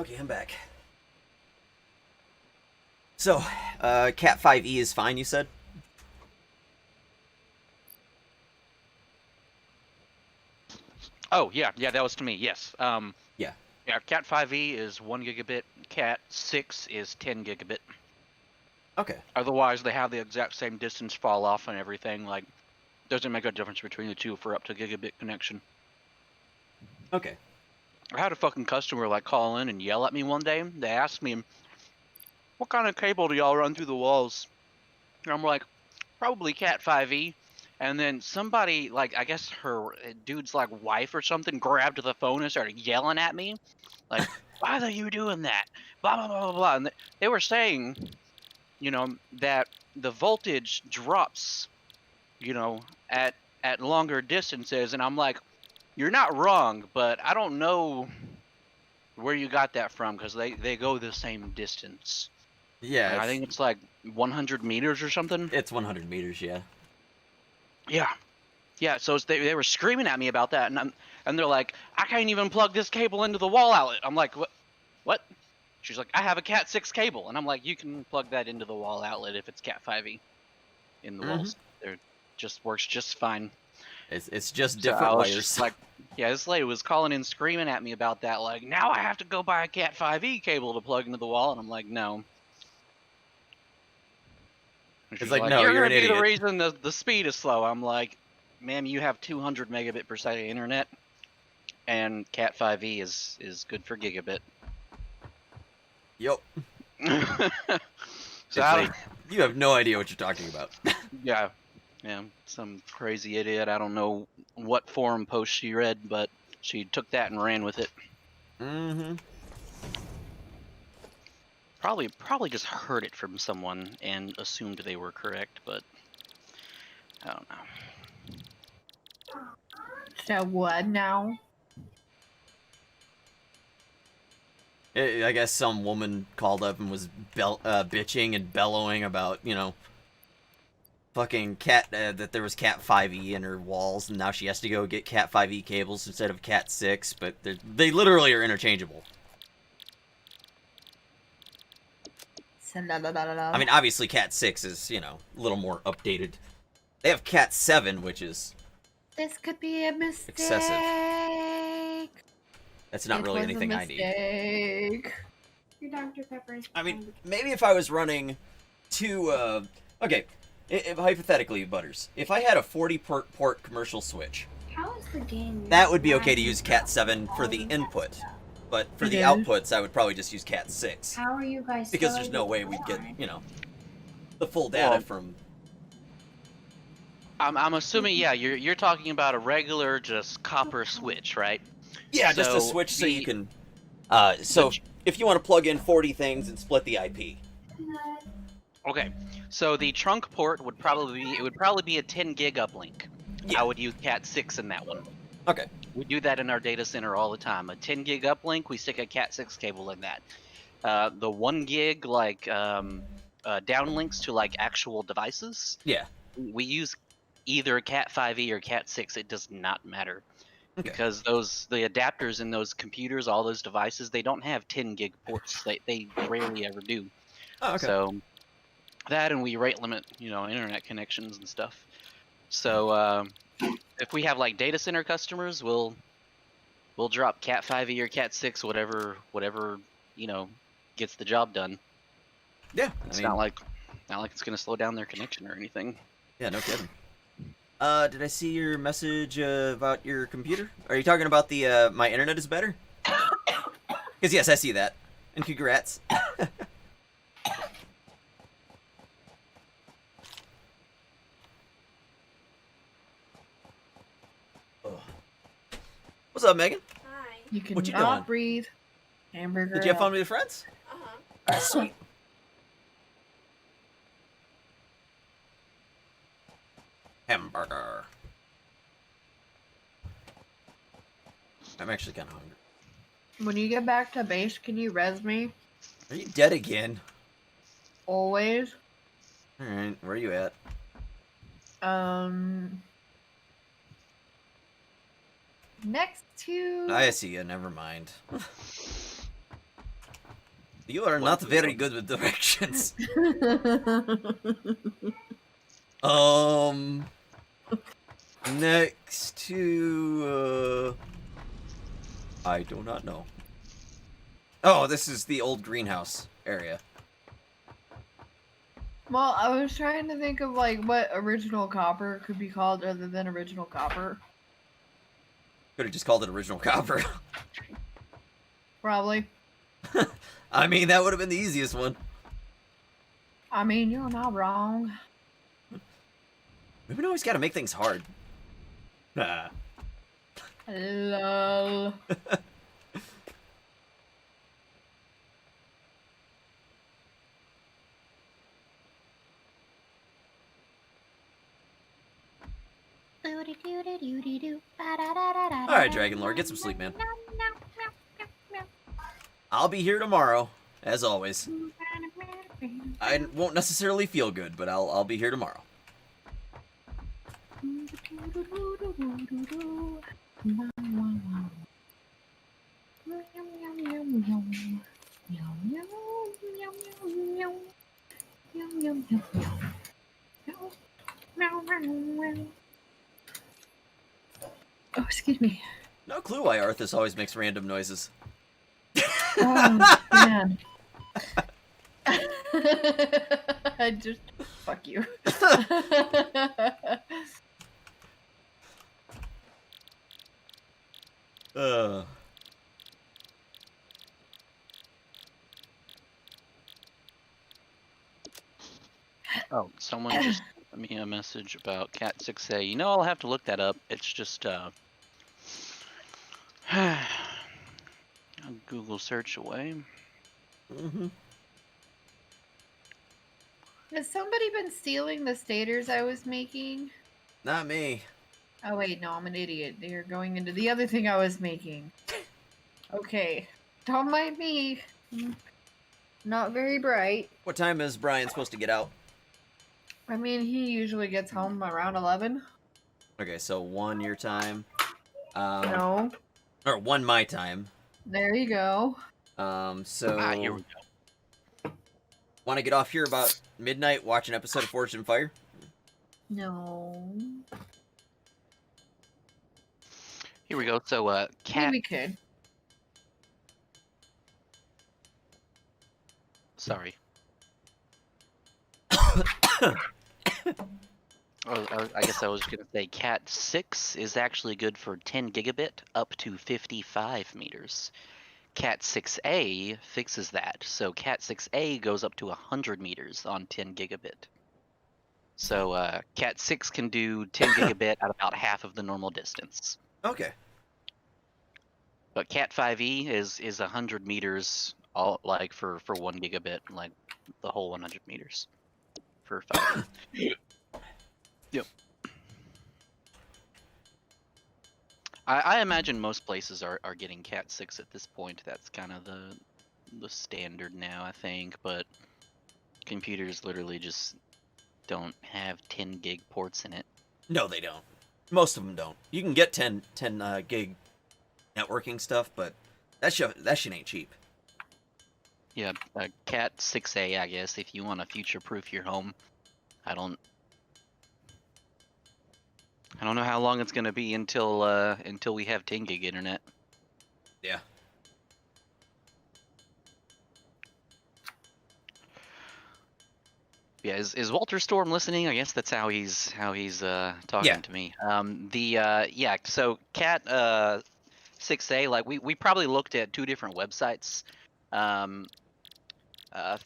S1: Okay, I'm back. So, Cat 5e is fine, you said?
S11: Oh, yeah, that was to me, yes.
S1: Yeah.
S11: Yeah, Cat 5e is 1 gigabit, Cat 6 is 10 gigabit.
S1: Okay.
S11: Otherwise, they have the exact same distance fall off and everything, like, doesn't make a difference between the two for up to gigabit connection.
S1: Okay.
S11: I had a fucking customer, like, call in and yell at me one day. They asked me, what kind of cable do y'all run through the walls? And I'm like, probably Cat 5e. And then somebody, like, I guess her dude's, like, wife or something grabbed the phone and started yelling at me. Like, why are you doing that? Blah, blah, blah, blah, blah. And they were saying, you know, that the voltage drops, you know, at longer distances. And I'm like, you're not wrong, but I don't know where you got that from, because they go the same distance.
S1: Yeah.
S11: I think it's like 100 meters or something.
S1: It's 100 meters, yeah.
S11: Yeah, so they were screaming at me about that, and they're like, I can't even plug this cable into the wall outlet. I'm like, what? She's like, I have a Cat 6 cable, and I'm like, you can plug that into the wall outlet if it's Cat 5e in the walls. It just works just fine.
S1: It's just
S11: So
S1: different
S11: I was
S1: wires.
S11: just like, yeah, this lady was calling in screaming at me about that, like, now I have to go buy a Cat 5e cable to plug into the wall, and I'm like, no. And she's
S1: like, no,
S11: you're
S1: you're
S11: gonna
S1: an
S11: be the
S1: idiot.
S11: reason the speed is slow. I'm like, ma'am, you have 200 megabit per second internet, and Cat 5e is good for gigabit.
S1: Yup.
S11: So I don't,
S1: You have no idea what you're talking about.
S11: yeah, some crazy idiot. I don't know what forum post she read, but she took that and ran with it.
S1: Mm-hmm.
S11: Probably just heard it from someone and assumed they were correct, but I don't know.
S4: So what now?
S1: I guess some woman called up and was bitching and bellowing about, you know, fucking that there was Cat 5e in her walls, and now she has to go get Cat 5e cables instead of Cat 6, but they literally are interchangeable. I mean, obviously Cat 6 is, you know, a little more updated. They have Cat 7, which is
S4: This could be a mistake.
S1: excessive. That's not
S4: It
S1: really
S4: was a
S1: anything I need.
S4: mistake.
S8: Your Dr. Pepper is
S1: I mean, maybe if I was running two, okay, if, hypothetically, Butters, if I had a 40-port commercial switch,
S8: How is the game?
S1: that would be okay to use Cat 7 for the input, but for the outputs, I would probably just use Cat 6.
S8: How are you guys?
S1: Because
S8: still
S1: there's no
S8: able
S1: way
S8: to
S1: we'd get,
S8: fly?
S1: you know, the full data
S11: Well,
S1: from...
S11: I'm assuming, yeah, you're talking about a regular just copper switch, right?
S1: Yeah, just a
S11: So
S1: switch so
S11: the-
S1: you can... so if you want to plug in 40 things and split the IP.
S11: Okay, so the trunk port would probably be a 10 gig uplink.
S1: Yeah.
S11: I would use Cat 6 in that one.
S1: Okay.
S11: We do that in our data center all the time. A 10 gig uplink, we stick a Cat 6 cable in that. The 1 gig like downlinks to like actual devices.
S1: Yeah.
S11: We use either Cat 5e or Cat 6. It does not matter.
S1: Okay.
S11: Because the adapters in those computers, all those devices, they don't have 10 gig ports. They rarely ever do.
S1: Oh, okay.
S11: So that, and we rate limit, you know, internet connections and stuff. So if we have like data center customers, we'll drop Cat 5e or Cat 6, whatever you know gets the job done.
S1: Yeah.
S11: It's not like it's gonna slow down their connection or anything.
S1: Yeah, no kidding. Did I see your message about your computer? Are you talking about the my internet is better? Because yes, I see that. And congrats. What's up, Megan?
S6: Hi.
S4: You can
S1: What you doing?
S4: not breathe. Hamburger.
S1: Did you have fun with your friends?
S6: Uh-huh.
S1: Sweet. Hamburger. I'm actually kind of hungry.
S4: When you get back to base, can you res me?
S1: Are you dead again?
S4: Always.
S1: Alright, where are you at?
S4: Next to.
S1: I see you, never mind. You are not very good with directions. Next to, I do not know. Oh, this is the old greenhouse area.
S4: Well, I was trying to think of like what original copper could be called other than original copper.
S1: Could have just called it original copper.
S4: Probably.
S1: I mean, that would have been the easiest one.
S4: I mean, you're not wrong.
S1: Women always got to make things hard. Ah.
S4: Lol.
S1: Alright, Dragonlord, get some sleep, man. I'll be here tomorrow, as always. I won't necessarily feel good, but I'll be here tomorrow.
S4: Oh, excuse me.
S1: No clue why Arthas always makes random noises.
S4: Oh, man. I just... Fuck you.
S3: Oh, someone just sent me a message about Cat 6A. You know, I'll have to look that up. It's just a Google search away.
S1: Mm-hmm.
S4: Has somebody been stealing the staters I was making?
S1: Not me.
S4: Oh wait, no, I'm an idiot. They're going into the other thing I was making. Okay. Don't mind me. Not very bright.
S1: What time is Brian supposed to get out?
S4: I mean, he usually gets home around 11.
S1: Okay, so 1 your time.
S4: No.
S1: Or 1 my time.
S4: There you go.
S1: So...
S3: Here we go.
S1: Want to get off here about midnight, watch an episode of Forged in Fire?
S4: No.
S3: Here we go. So, Cat...
S4: Maybe we could.
S3: Sorry. I guess I was going to say Cat 6 is actually good for 10 gigabit up to 55 meters. Cat 6A fixes that, so Cat 6A goes up to 100 meters on 10 gigabit. So Cat 6 can do 10 gigabit at about half of the normal distance.
S1: Okay.
S3: But Cat 5E is 100 meters, all like for 1 gigabit, like the whole 100 meters for 5. Yep. I imagine most places are getting Cat 6 at this point. That's kind of the standard now, I think. But computers literally just don't have 10 gig ports in it.
S1: No, they don't. Most of them don't. You can get 10 gig networking stuff, but that shit ain't cheap.
S3: Yeah, Cat 6A, I guess, if you want to future-proof your home. I don't know how long it's gonna be until we have 10 gig internet.
S1: Yeah.
S3: Yeah, is Walter Storm listening? I guess that's how he's talking to me. So Cat 6A, like we probably looked at 2 different websites.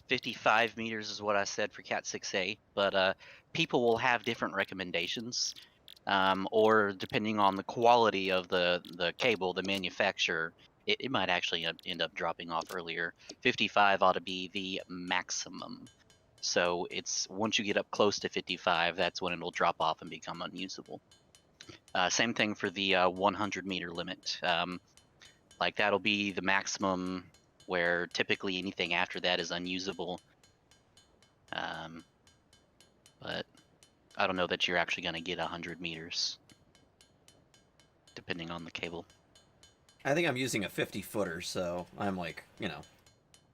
S3: 55 meters is what I said for Cat 6A, but people will have different recommendations. Or depending on the quality of the cable, the manufacturer, it might actually end up dropping off earlier. 55 ought to be the maximum. So it's once you get up close to 55, that's when it'll drop off and become unusable. Same thing for the 100 meter limit. Like that'll be the maximum, where typically anything after that is unusable. But I don't know that you're actually going to get 100 meters, depending on the cable.
S1: I think I'm using a 50-footer, so I'm like,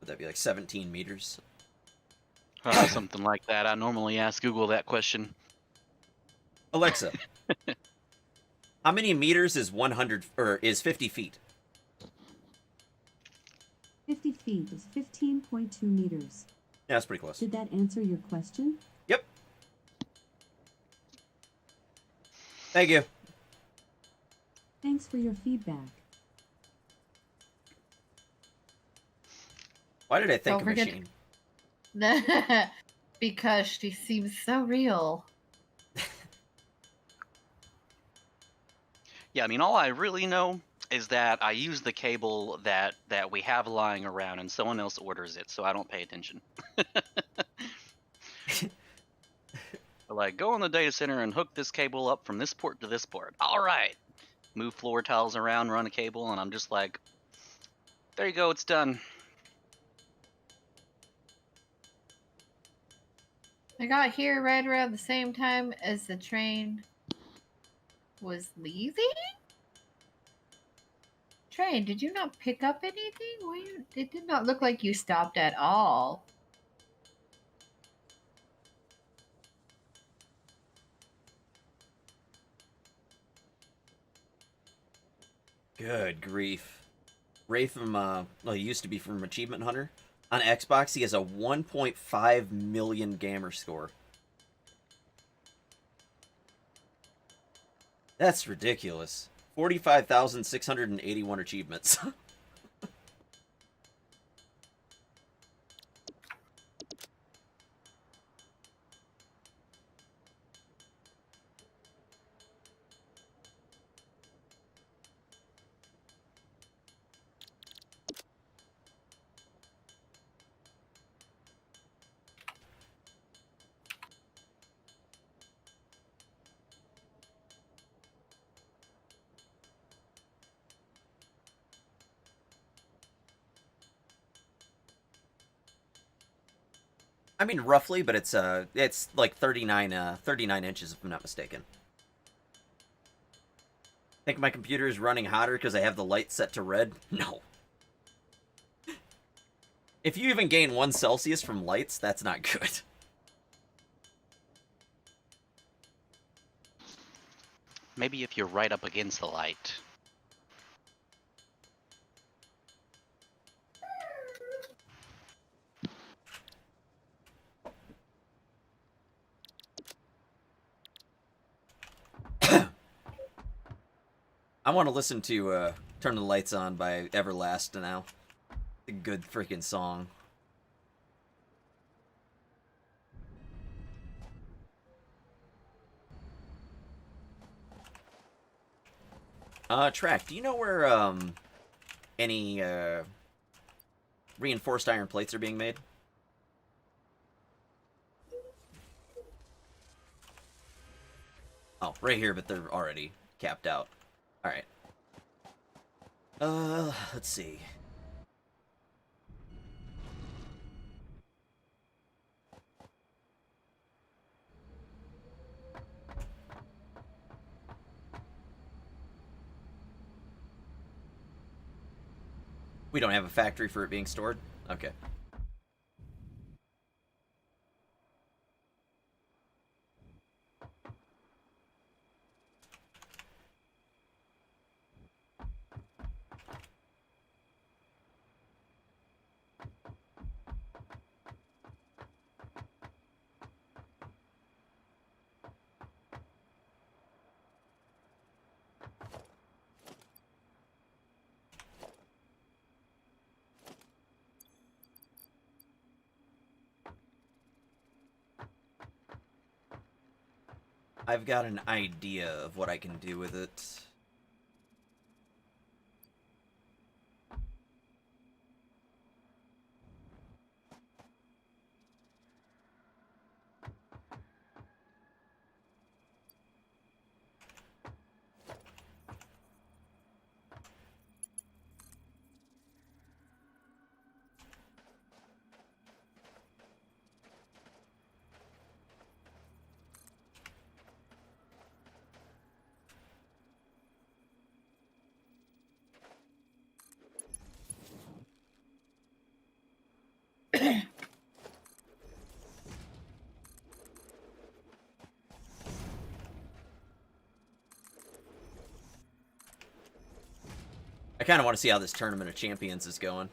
S1: Would that be like 17 meters?
S11: Something like that. I normally ask Google that question.
S1: Alexa, how many meters is 100 or is 50 feet?
S12: 50 feet is 15.2 meters.
S1: Yeah, that's pretty close.
S12: Did that answer your question?
S1: Yep. Thank you.
S12: Thanks for your feedback.
S1: Why did I think
S4: Don't
S1: a
S4: forget-
S1: machine?
S4: Because she seems so real.
S11: Yeah, I mean, all I really know is that I use the cable that we have lying around, and someone else orders it, so I don't pay attention. Like, go in the data center and hook this cable up from this port to this port. All right. Move floor tiles around, run a cable, and I'm just like, there you go, it's done.
S4: I got here right around the same time as the train was leaving? Train, did you not pick up anything? It did not look like you stopped at all.
S1: Good grief. Ray from, well, he used to be from Achievement Hunter. On Xbox, he has a 1.5 million gamer score. That's ridiculous. 45,681 achievements. I mean, roughly, but it's like 39 inches, if I'm not mistaken. Think my computer is running hotter because I have the light set to red? No. If you even gain 1 Celsius from lights, that's not good.
S11: Maybe if you're right up against the light.
S1: I want to listen to Turn the Lights On by Everlast now. A good freaking song. Track, do you know where any reinforced iron plates are being made? Oh, right here, but they're already capped out. Alright. Let's see. We don't have a factory for it being stored? Okay. I've got an idea of what I can do with it. I kind of want to see how this Tournament of Champions is going.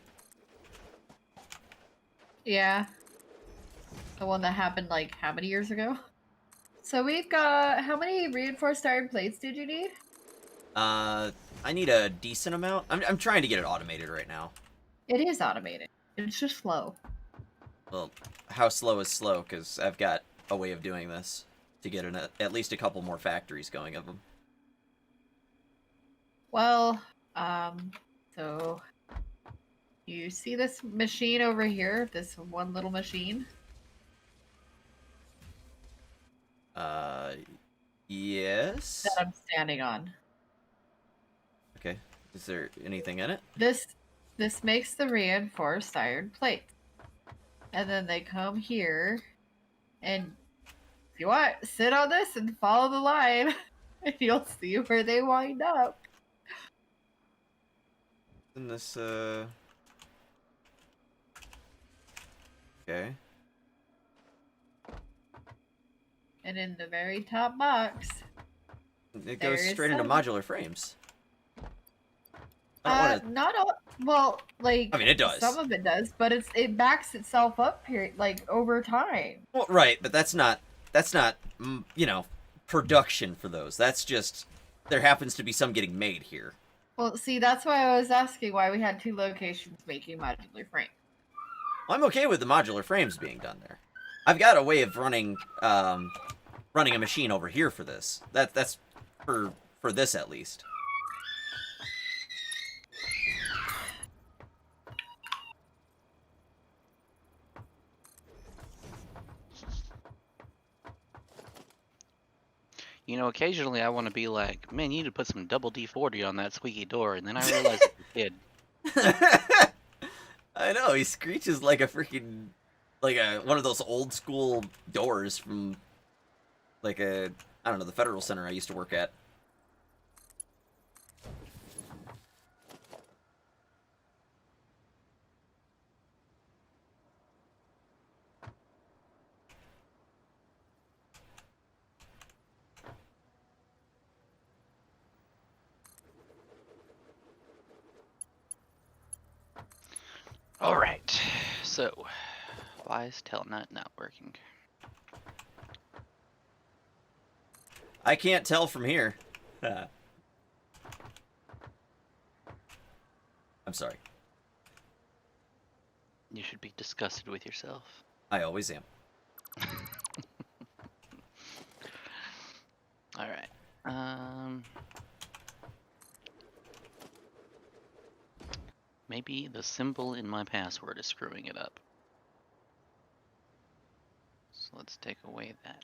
S4: Yeah. The one that happened like how many years ago? So we've got, how many reinforced iron plates did you need?
S1: I need a decent amount. I'm trying to get it automated right now.
S4: It is automated. It's just slow.
S1: Well, how slow is slow? Because I've got a way of doing this to get at least a couple more factories going of them.
S4: Well, so you see this machine over here? This one little machine?
S1: Yes.
S4: That I'm standing on.
S1: Okay. Is there anything in it?
S4: This makes the reinforced iron plates. And then they come here, and if you want, sit on this and follow the line, and you'll see where they wind up.
S1: In this, Okay.
S4: And in the very top box,
S1: It goes
S4: there
S1: straight
S4: is
S1: into
S4: some.
S1: modular frames. I don't wanna...
S4: Not all. Well, like,
S1: I mean, it does.
S4: Some of it does, but it backs itself up here, like, over time.
S1: Well, right, but that's not, you know, production for those. That's just, there happens to be some getting made here.
S4: Well, see, that's why I was asking why we had 2 locations making modular frames.
S1: I'm okay with the modular frames being done there. I've got a way of running a machine over here for this. That's for this at least.
S11: You know, occasionally I want to be like, man, you need to put some double D40 on that squeaky door, and then I realize it's a kid.
S1: I know, he screeches like a freaking, one of those old school doors from, I don't know, the Federal Center I used to work at.
S11: Alright, so, why is Telnet not working?
S1: I can't tell from here. I'm sorry.
S3: You should be disgusted with yourself.
S1: I always am.
S3: Alright. Maybe the symbol in my password is screwing it up. So let's take away that.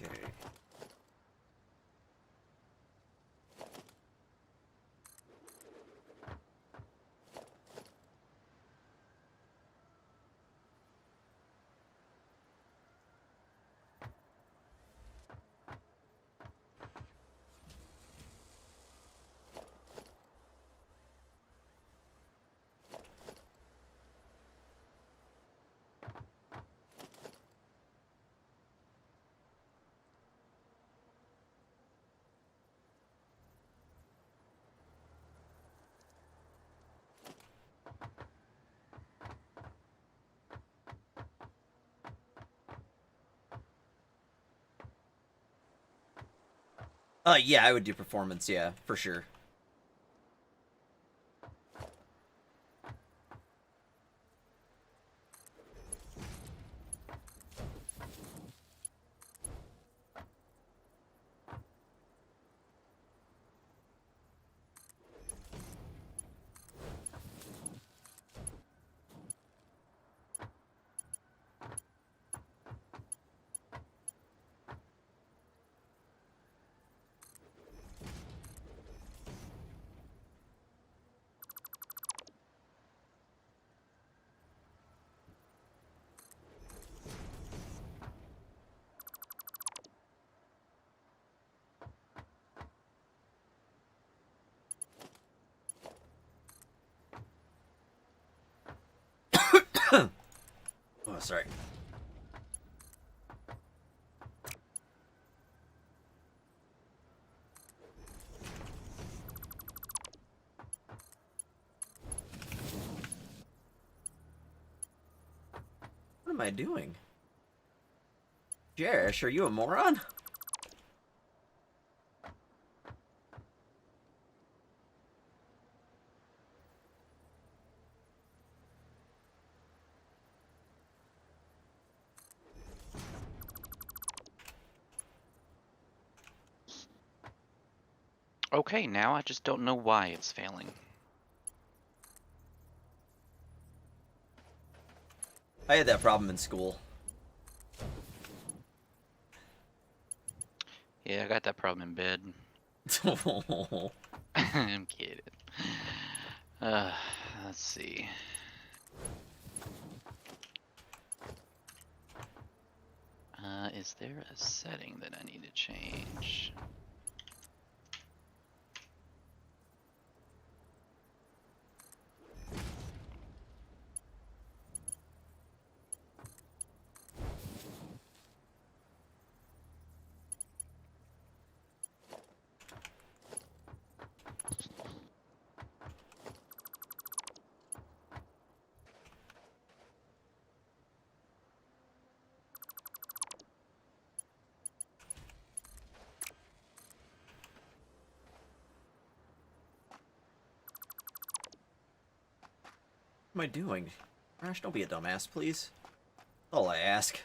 S1: Okay. Yeah, I would do performance, yeah, for sure. Oh, sorry. What am I doing? Jerish, are you a moron?
S3: Okay, now I just don't know why it's failing.
S1: I had that problem in school.
S3: Yeah, I got that problem in bed. I'm kidding. Let's see. Is there a setting that I need to change?
S1: What am I doing? Gosh, don't be a dumbass, please. That's all I ask.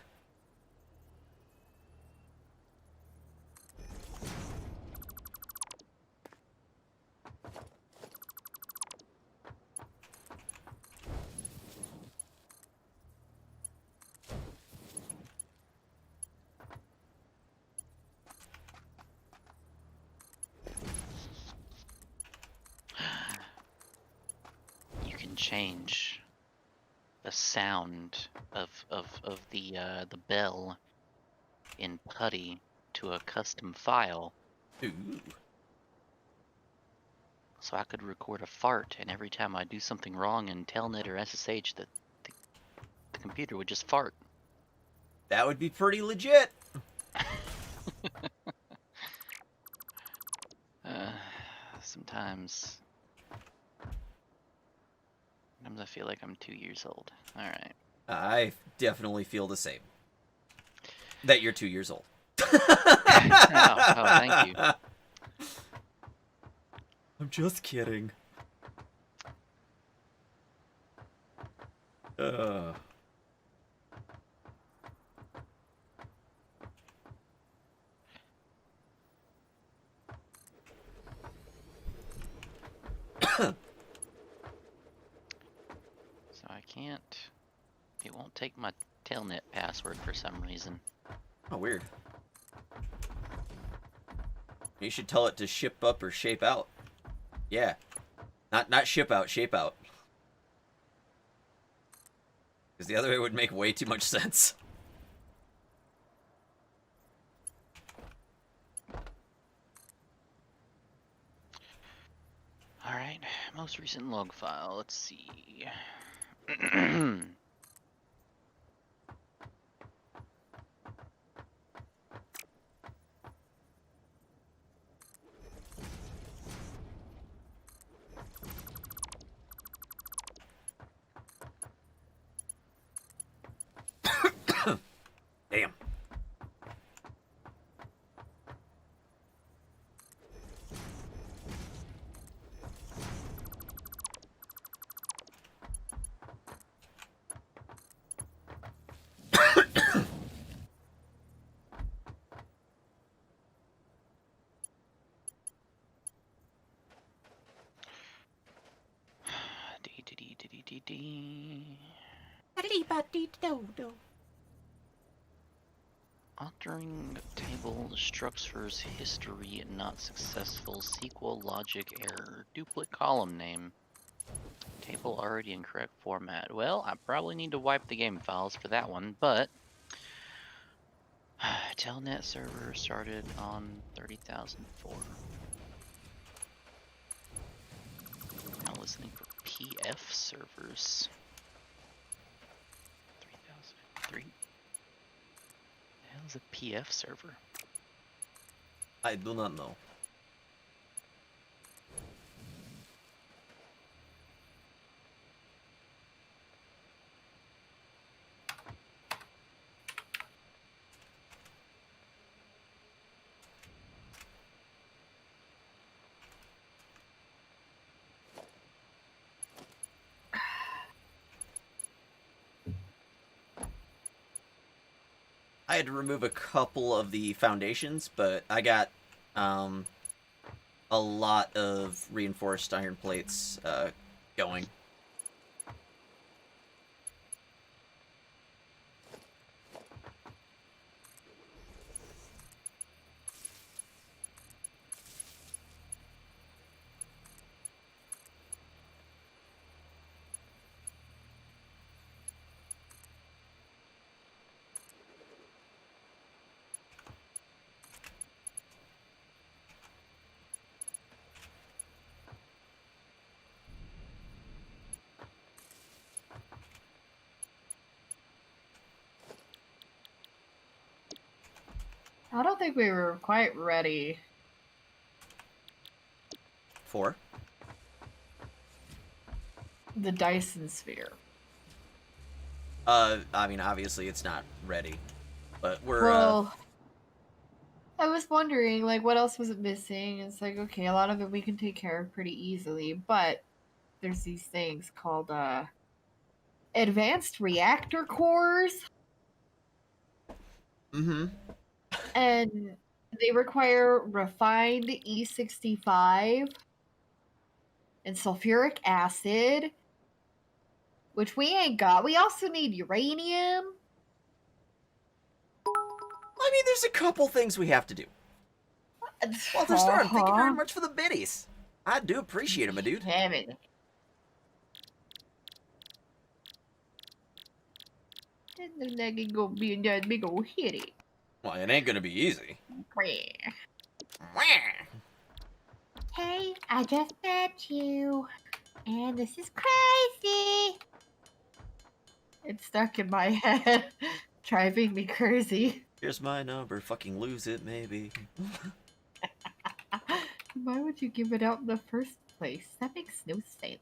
S3: You can change the sound of the bell in Putty to a custom file.
S1: Ooh.
S3: So I could record a fart, and every time I do something wrong in Telnet or SSH, the computer would just fart.
S1: That would be pretty legit.
S3: Sometimes I feel like I'm 2 years old. Alright.
S1: I definitely feel the same. That you're 2 years old.
S3: Oh, thank you.
S1: I'm just kidding.
S3: So I can't... It won't take my Telnet password for some reason.
S1: Oh, weird. You should tell it to ship up or shape out. Yeah. Not ship out, shape out. Because the other way would make way too much sense.
S3: Alright, most recent log file, let's see.
S1: Damn.
S3: Altering table structure's history not successful. SQL logic error. Duplicate column name. Table already in correct format. Well, I probably need to wipe the game files for that one, but Telnet server started on 30,004. Now listening for PF servers. is a PF server?
S1: I do not know. I had to remove a couple of the foundations, but I got a lot of reinforced iron plates going.
S4: I don't think we were quite ready.
S1: For?
S4: The Dyson Sphere.
S1: I mean, obviously it's not ready, but we're,
S4: Well, I was wondering, like, what else was it missing? It's like, okay, a lot of it we can take care of pretty easily, but there's these things called, advanced reactor cores.
S1: Mm-hmm.
S4: And they require refined E65 and sulfuric acid, which we ain't got. We also need uranium.
S1: I mean, there's a couple things we have to do. Walter Storm, thank you very much for the biddies. I do appreciate them, my dude.
S4: Damn it. And then I can go be in that big old hitty.
S1: Well, it ain't gonna be easy.
S4: Hey, I just met you, and this is crazy. It's stuck in my head, driving me crazy.
S1: Here's my number, fucking lose it, maybe.
S4: Why would you give it out in the first place? That makes no sense.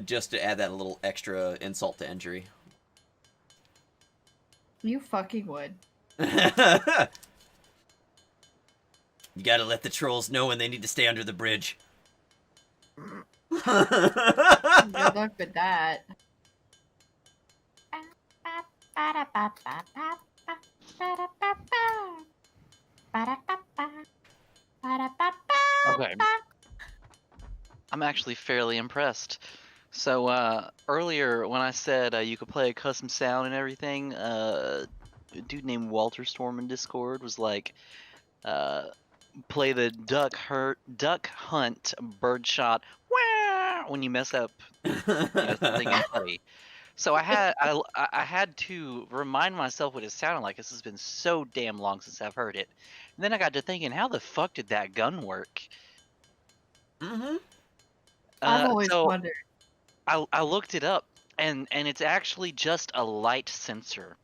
S1: Just to add that little extra insult to injury.
S4: You fucking would.
S1: You gotta let the trolls know when they need to stay under the bridge.
S4: Good luck with that.
S3: Okay. I'm actually fairly impressed. So earlier when I said you could play a custom sound and everything, a dude named Walter Storm in Discord was like, play the duck hunt birdshot when you mess up something in play. So I had to remind myself what it sounded like. This has been so damn long since I've heard it. And then I got to thinking, how the fuck did that gun work?
S1: Mm-hmm.
S4: I've always wondered.
S3: I looked it up, and it's actually just a light sensor.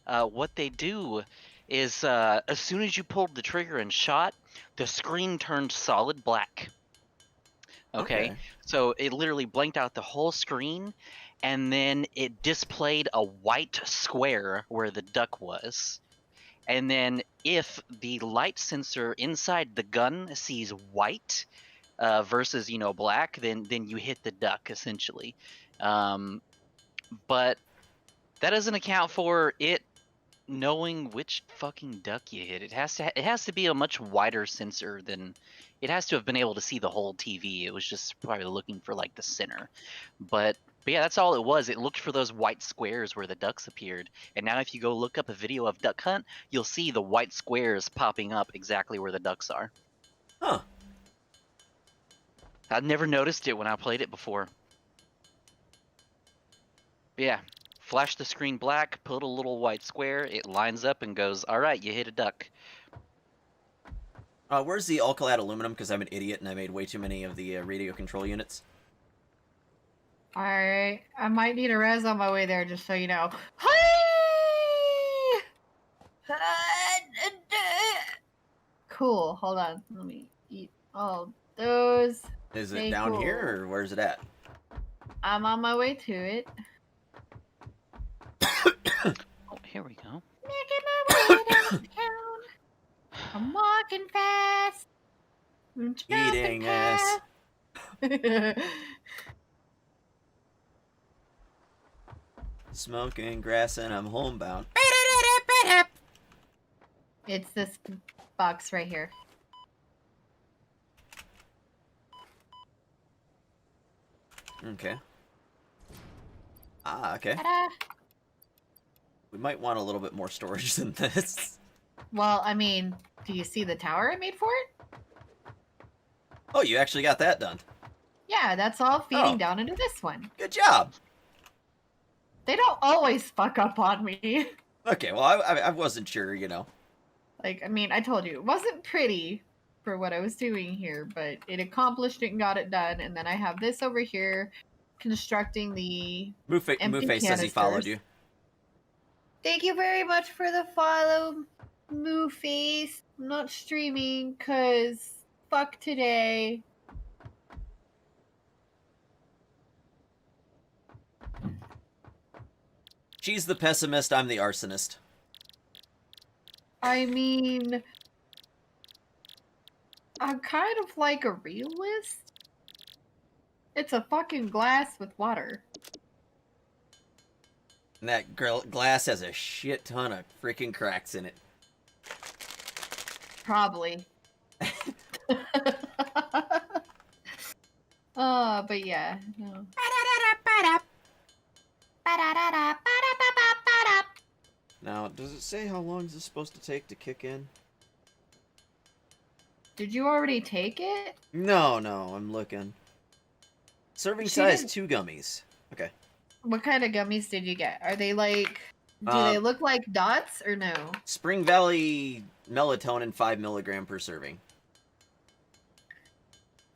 S3: What they do is as soon as you pulled the trigger and shot, the screen turned solid black. Okay? So it literally blanked out the whole screen, and then it displayed a white square where the duck was. And then if the light sensor inside the gun sees white versus, black, then you hit the duck, essentially. But that doesn't account for it knowing which fucking duck you hit. It has to be a much wider sensor than... It has to have been able to see the whole TV. It was just probably looking for, like, the center. But yeah, that's all it was. It looked for those white squares where the ducks appeared. And now if you go look up a video of Duck Hunt, you'll see the white squares popping up exactly where the ducks are.
S1: Huh.
S3: I'd never noticed it when I played it before. Yeah. Flash the screen black, put a little white square, it lines up and goes, alright, you hit a duck.
S1: Where's the all-clad aluminum? Because I'm an idiot and I made way too many of the radio control units.
S4: Alright, I might need a res on my way there, just so you know. Hi! Cool. Hold on. Let me eat all those.
S1: Is it
S4: Stay
S1: down
S4: cool.
S1: here or where's it at?
S4: I'm on my way to it.
S3: Oh, here we go.
S4: Making my way downtown. I'm walking fast. I'm jumping
S1: Eating ass.
S4: past.
S1: Smoking grass and I'm homebound.
S4: It's this box right here.
S1: Okay. Ah, okay.
S4: Ta-da!
S1: We might want a little bit more storage than this.
S4: Well, I mean, do you see the tower I made for it?
S1: Oh, you actually got that done.
S4: Yeah, that's all feeding
S1: Oh.
S4: down into this one.
S1: Good job.
S4: They don't always fuck up on me.
S1: Okay, well, I wasn't sure, you know.
S4: Like, I mean, I told you, it wasn't pretty for what I was doing here, but it accomplished it and got it done. And then I have this over here constructing the empty
S1: Moofface says he followed
S4: canisters.
S1: you.
S4: Thank you very much for the follow, Moofface. I'm not streaming because fuck today.
S1: She's the pessimist, I'm the arsonist.
S4: I mean, I'm kind of like a realist. It's a fucking glass with water.
S1: And that glass has a shit ton of freaking cracks in it.
S4: Probably. But yeah, no.
S1: Now, does it say how long is this supposed to take to kick in?
S4: Did you already take it?
S1: No, I'm looking. Serving
S4: She
S1: size
S4: didn't-
S1: 2 gummies. Okay.
S4: What kind of gummies did you get? Are they like, do
S1: Uh,
S4: they look like dots or no?
S1: Spring Valley melatonin 5 milligram per serving.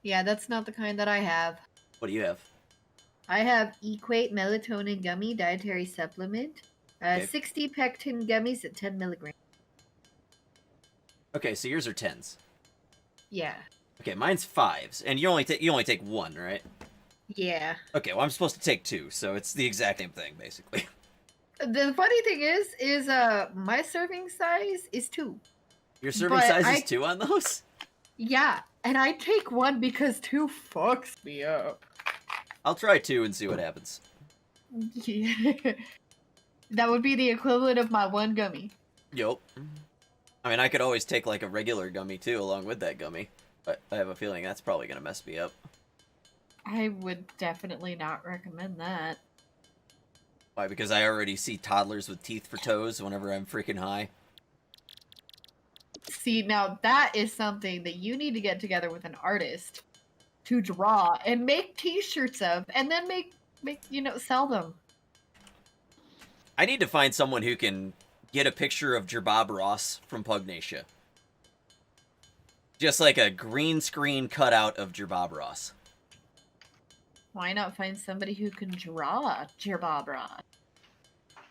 S4: Yeah, that's not the kind that I have.
S1: What do you have?
S4: I have Equate Melatonin Gummy Dietary Supplement.
S1: Okay.
S4: 60 pectin gummies at 10 milligrams.
S1: Okay, so yours are 10s.
S4: Yeah.
S1: Okay, mine's 5s, and you only take 1, right?
S4: Yeah.
S1: Okay, well I'm supposed to take 2, so it's the exact same thing basically.
S4: The funny thing is my serving size is 2.
S1: Your serving
S4: But
S1: size
S4: I-
S1: is 2 on those?
S4: Yeah, and I take 1 because 2 fucks me up.
S1: I'll try 2 and see what happens.
S4: Yeah. That would be the equivalent of my 1 gummy.
S1: Yup. I mean, I could always take like a regular gummy too along with that gummy, but I have a feeling that's probably gonna mess me up.
S4: I would definitely not recommend that.
S1: Why? Because I already see toddlers with teeth for toes whenever I'm freaking high.
S4: See, now that is something that you need to get together with an artist to draw and make t-shirts of, and then make sell them.
S1: I need to find someone who can get a picture of Jerbob Ross from Pugnacia. Just like a green screen cutout of Jerbob Ross.
S4: Why not find somebody who can draw Jerbob Ross?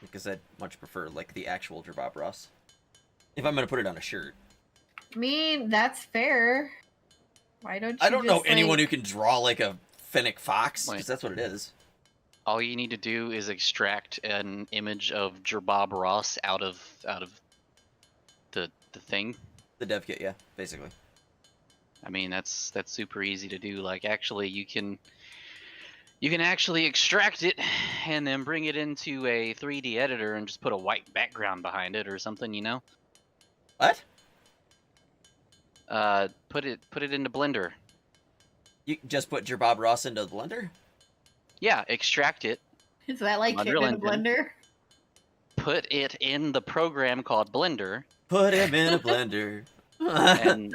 S1: Because I'd much prefer like the actual Jerbob Ross. If I'm gonna put it on a shirt.
S4: I mean, that's fair. Why don't you
S1: I don't know
S4: just,
S1: anyone
S4: like-
S1: who can draw like a fennec fox,
S3: Wait.
S1: because that's what it is.
S3: All you need to do is extract an image of Jerbob Ross out of the thing.
S1: The dev kit, yeah, basically.
S3: I mean, that's super easy to do. Like, actually, you can actually extract it and then bring it into a 3D editor and just put a white background behind it or something, you know?
S1: What?
S3: Put it into Blender.
S1: You just put Jerbob Ross into the blender?
S3: Yeah, extract it.
S4: Is that like
S3: Unreal
S4: hitting a
S3: Engine.
S4: blender?
S3: Put it in the program called Blender,
S1: Put him in a blender.
S3: and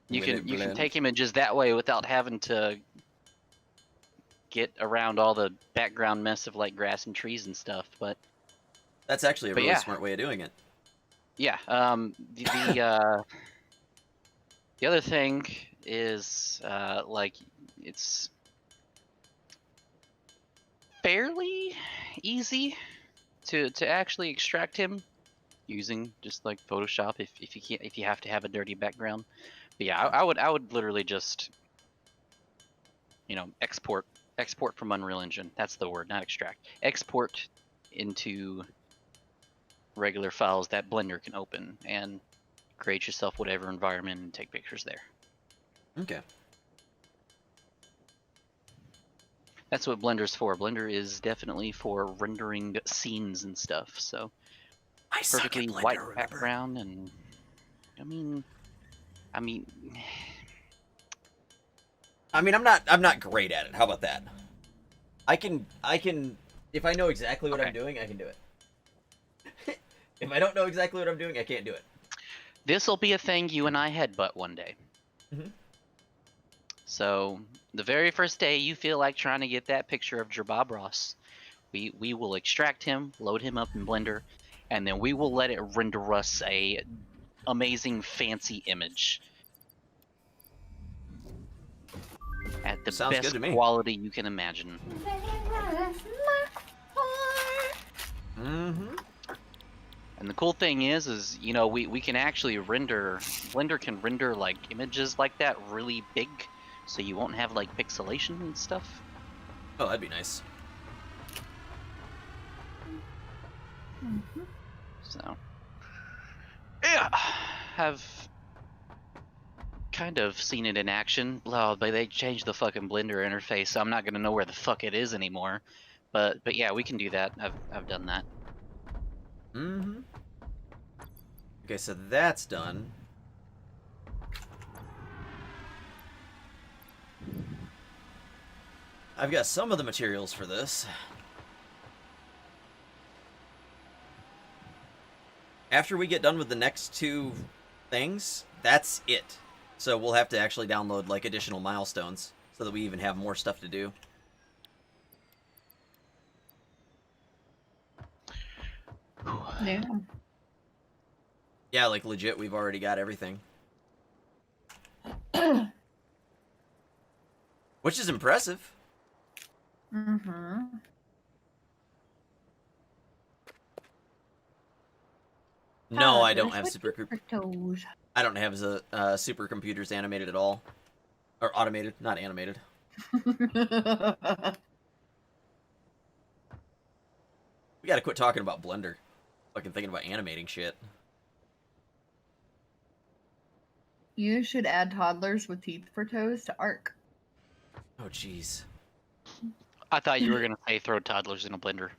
S3: you
S1: Let it
S3: can
S1: blend.
S3: take images that way without having to get around all the background mess of like grass and trees and stuff. But
S1: That's actually a
S3: But
S1: really
S3: yeah.
S1: smart way of doing it.
S3: yeah, the other thing is like it's fairly easy
S11: to actually extract him using just like Photoshop if you can't, if you have to have a dirty background. But yeah, I would literally just, you know, export from Unreal Engine. That's the word, not extract. Export into regular files that Blender can open and create yourself whatever environment and take pictures there.
S1: Okay.
S11: That's what Blender's for. Blender is definitely for rendering scenes and stuff. So
S1: I suck at
S11: perfectly
S1: Blender,
S11: white
S1: remember?
S11: background, and I mean,
S1: I'm not great at it. How about that? I can if I know exactly what I'm doing, I can do it. If I don't know exactly what I'm doing, I can't do it.
S11: this will be a thing you and I headbutt one day.
S1: Mhm.
S11: So the very first day you feel like trying to get that picture of Jerbob Ross, we will extract him, load him up in Blender, and then we will let it render us a amazing fancy image at the
S1: Sounds good
S11: best
S1: to me.
S11: quality you can imagine.
S1: Mm-hmm.
S11: And the cool thing is you know, we can actually render, Blender can render like images like that really big, so you won't have like pixelation and stuff.
S1: Oh, that'd be nice.
S11: So yeah, have kind of seen it in action. Well, but they changed the fucking Blender interface, so I'm not gonna know where the fuck it is anymore. But yeah, we can do that. I've done that.
S1: Mm-hmm. Okay, so that's done. I've got some of the materials for this. After we get done with the next two things, that's it. So we'll have to actually download like additional milestones so that we even have more stuff to do.
S4: Yeah.
S1: Yeah, like legit, we've already got everything. Which is impressive.
S4: Mm-hmm.
S1: No, I don't
S4: Toddlers
S1: have
S4: with
S1: super.
S4: toes.
S1: I don't have supercomputers animated at all, or automated, not animated. We gotta quit talking about Blender. Fucking thinking about animating shit.
S4: You should add toddlers with teeth for toes to Arc.
S1: Oh, jeez.
S11: I thought you were gonna say throw toddlers in a blender.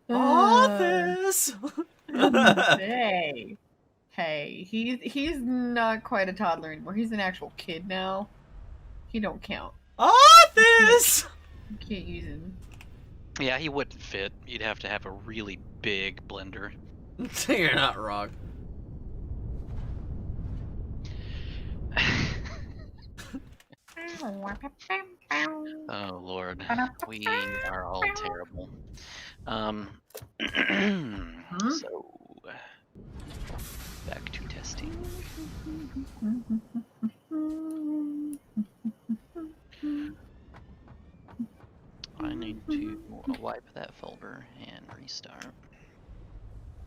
S1: Office.
S4: Hey, he's not quite a toddler anymore. He's an actual kid now. He don't count.
S1: Office.
S4: You can't use him.
S11: Yeah, he wouldn't fit. You'd have to have a really big blender.
S1: You're not wrong.
S11: Oh lord, we are all terrible. So back to testing. I need to wipe that folder and restart.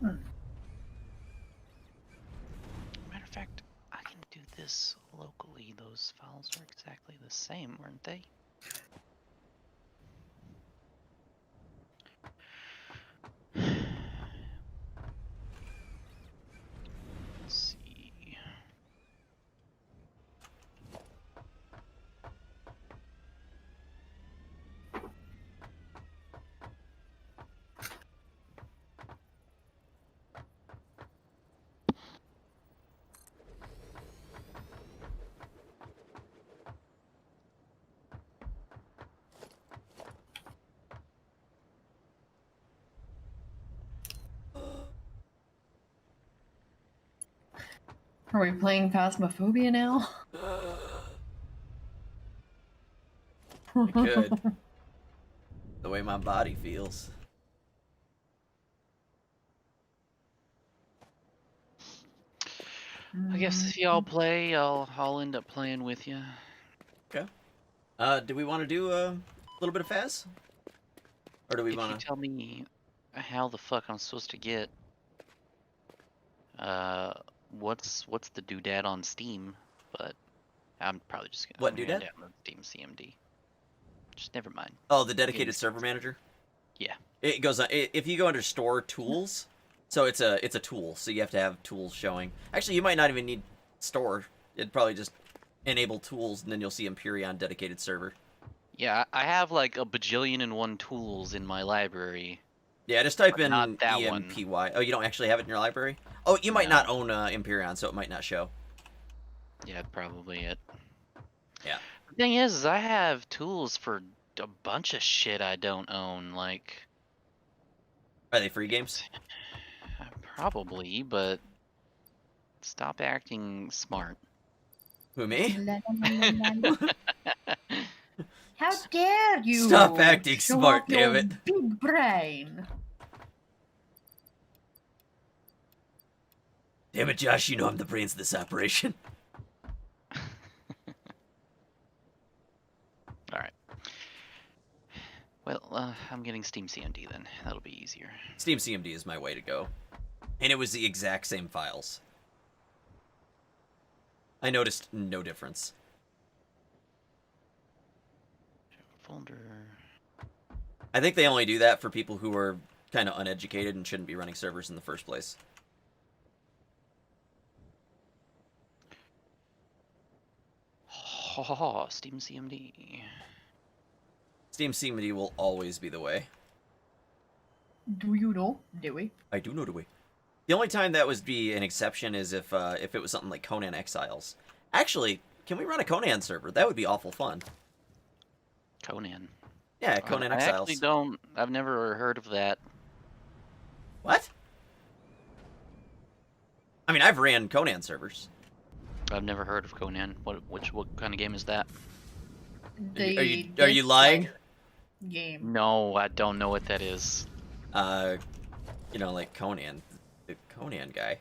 S11: Matter of fact, I can do this locally. Those files are exactly the same, weren't they? Let's see.
S4: Are we playing Phasmophobia now?
S1: We could. The way my body feels.
S11: I guess if y'all play, I'll end up playing with you.
S1: Okay. Do we want to do a little bit of Faz? Or do we
S3: If
S1: want
S3: you
S1: to?
S3: tell me how the fuck I'm supposed to get what's the doodad on Steam, but I'm probably just gonna,
S1: What
S3: I'm gonna
S1: doodad?
S3: download Steam CMD. Just never mind.
S1: Oh, the dedicated
S3: Getting
S1: server manager.
S3: Yeah.
S1: It goes on if you go under store tools. So it's a tool. So you have to have tools showing. Actually, you might not even need store. It'd probably just enable tools, and then you'll see Empyrean dedicated server.
S3: Yeah, I have like a bajillion and one tools in my library.
S1: Yeah, just type
S3: But
S1: in
S3: not that one.
S1: EMPY. Oh, you don't actually have it in your library? Oh, you might
S3: No.
S1: not own Empyrean, so it might not show.
S3: Yeah, probably it.
S1: Yeah.
S3: The thing is I have tools for a bunch of shit I don't own, like
S1: Are they free games?
S3: probably, but stop acting smart.
S1: Who, me?
S4: How dare you?
S1: Stop acting
S4: show
S1: smart,
S4: off your
S1: damn it.
S4: Big brain.
S1: Damn it, Josh, you know I'm the brains of this operation.
S3: Alright. Well, I'm getting Steam CMD then. That'll be easier.
S1: Steam CMD is my way to go. And it was the exact same files. I noticed no difference.
S3: Folder.
S1: I think they only do that for people who are kind of uneducated and shouldn't be running servers in the first place.
S3: Oh, Steam CMD.
S1: Steam CMD will always be the way.
S4: Do you know, Dewey?
S1: I do know the way. The only time that would be an exception is if it was something like Conan Exiles. Actually, can we run a Conan server? That would be awful fun.
S3: Conan.
S1: Yeah, Conan
S3: I
S1: Exiles.
S3: actually don't. I've never heard of that.
S1: What? I mean, I've ran Conan servers.
S3: I've never heard of Conan. What kind of game is that?
S1: Are you lying?
S4: Game.
S3: No, I don't know what that is.
S1: You know, like Conan, the Conan guy.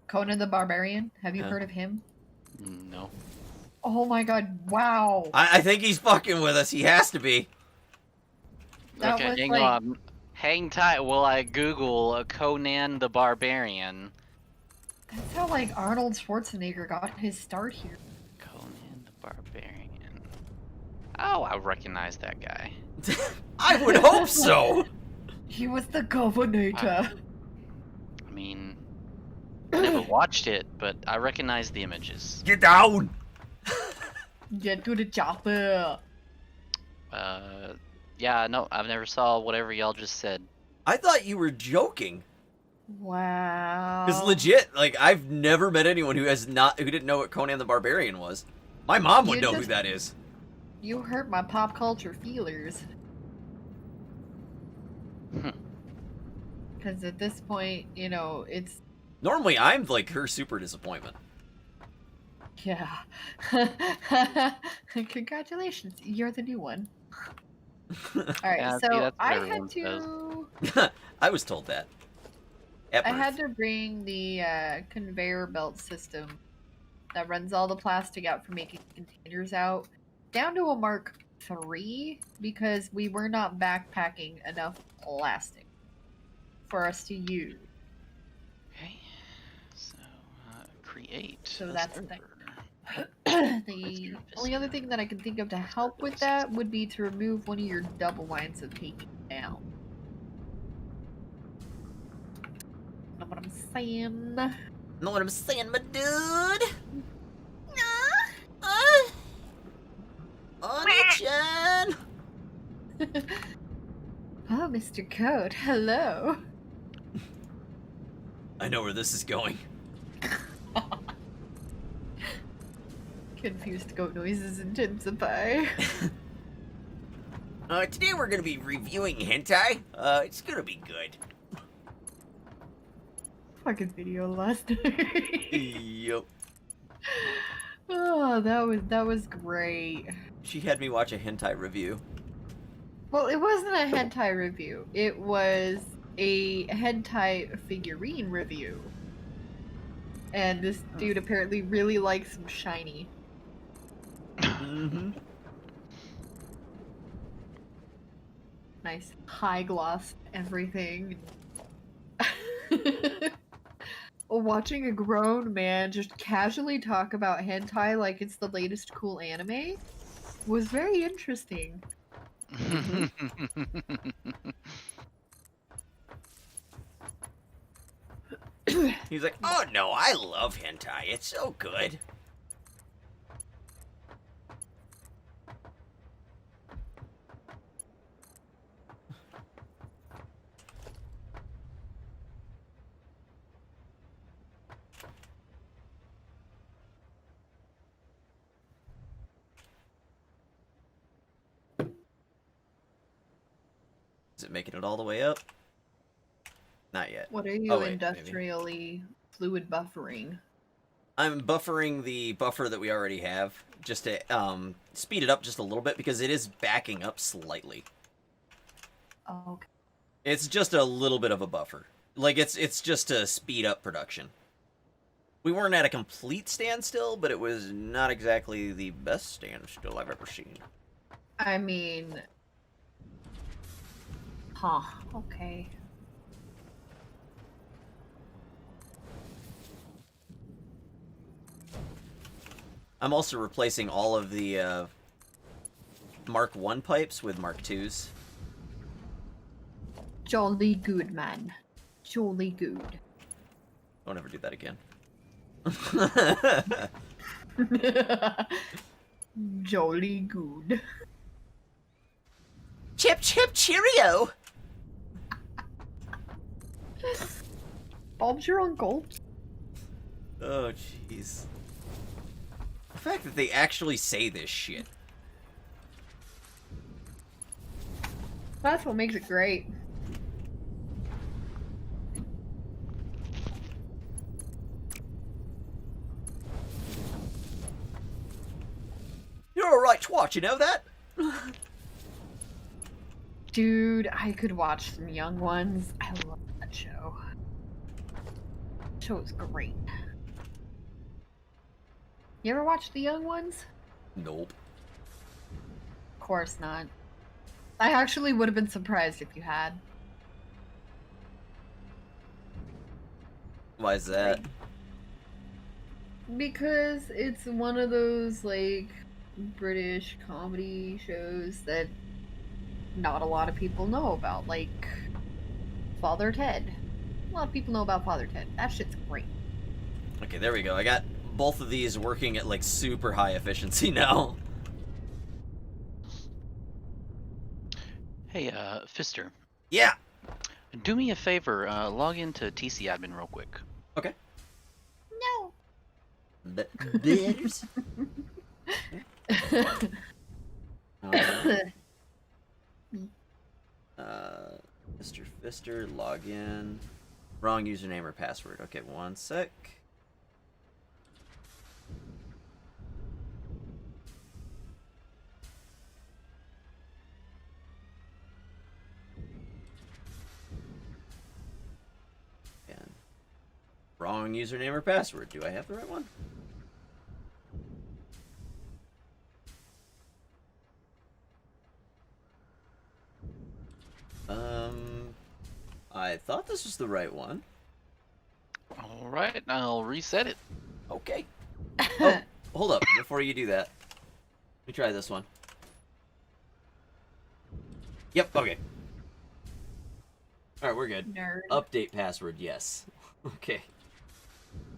S4: Conan the Barbarian. Have you
S1: Huh?
S4: heard of him?
S3: No.
S4: Oh my god! Wow.
S1: I think he's fucking with us. He has to be.
S4: That
S3: Okay,
S4: was
S3: hang
S4: like-
S3: on. Hang tight while I Google Conan the Barbarian.
S4: That's how like Arnold Schwarzenegger got his start here.
S3: Conan the Barbarian. Oh, I recognize that guy.
S1: I would hope so.
S4: He was the governor.
S3: I mean, I never watched it, but I recognize the images.
S1: Get down.
S4: Get to the chopper.
S3: Yeah, no, I've never saw whatever y'all just said.
S1: I thought you were joking.
S4: Wow.
S1: Because legit, like I've never met anyone who didn't know what Conan the Barbarian was. My mom would
S4: You
S1: know who
S4: just-
S1: that is.
S4: You hurt my pop culture feelers. Because at this point, you know, it's
S1: Normally, I'm like her super disappointment.
S4: yeah. Congratulations, you're the new one. All right,
S3: Yeah, see,
S4: so
S3: that's what
S4: I
S3: everyone
S4: had
S3: says.
S4: to.
S1: I was told that. At
S4: I
S1: birth.
S4: had to bring the conveyor belt system that runs all the plastic out for making containers out down to a Mark III because we were not backpacking enough plastic for us to use.
S3: Okay, so create.
S4: So
S3: a
S4: that's the thing.
S3: server.
S4: The only other thing that I can think of to help with that would be to remove one of your double lines of taking down. Know what I'm saying?
S1: Know what I'm saying, my dude? Oni-chan!
S4: Oh, Mr. Code, hello.
S1: I know where this is going.
S4: Confused goat noises intensify.
S1: Today we're gonna be reviewing hentai. It's gonna be good.
S4: Fucking video last night.
S1: Yup.
S4: Oh, that was great.
S1: She had me watch a hentai review.
S4: Well, it wasn't a hentai review. It was a hentai figurine review. And this dude apparently really likes some shiny.
S1: Mm-hmm.
S4: nice high gloss everything. Watching a grown man just casually talk about hentai like it's the latest cool anime was very interesting.
S1: He's like, oh no, I love hentai. It's so good. Is it making it all the way up? Not yet.
S4: What are you
S1: Oh, wait,
S4: industrially fluid buffering?
S1: I'm buffering the buffer that we already have, just to speed it up just a little bit, because it is backing up slightly.
S4: Oh, okay.
S1: It's just a little bit of a buffer. Like, it's just to speed up production. We weren't at a complete standstill, but it was not exactly the best standstill I've ever seen.
S4: I mean... Huh, okay.
S1: I'm also replacing all of the Mark 1 pipes with Mark 2s.
S4: Jolly good, man. Jolly good.
S1: Don't ever do that again.
S4: Jolly good.
S1: Chip, chip, cheerio!
S4: Bob's your uncle.
S1: Oh, jeez. The fact that they actually say this shit.
S4: That's what makes it great.
S1: You're a right twat, you know that?
S4: Dude, I could watch some Young Ones. I love that show. That show is great. You ever watch The Young Ones?
S1: Nope.
S4: Of course not. I actually would have been surprised if you had.
S1: Why is that?
S4: Because it's one of those, like, British comedy shows that not a lot of people know about, like Father Ted. A lot of people know about Father Ted. That shit's great.
S1: Okay, there we go. I got both of these working at, like, super high efficiency now.
S3: Hey, Fister.
S1: Yeah!
S3: Do me a favor, log into TC Admin real quick.
S1: Okay.
S4: No.
S1: Bitters? Mr. Fister, log in. Wrong username or password. Okay, one sec. And wrong username or password. Do I have the right one? I thought this was the right one.
S3: Alright, I'll reset it.
S1: Okay. Oh, hold up. Before you do that, let me try this one. Yep, okay. Alright, we're good.
S4: Nerd.
S1: Update password, yes. Okay.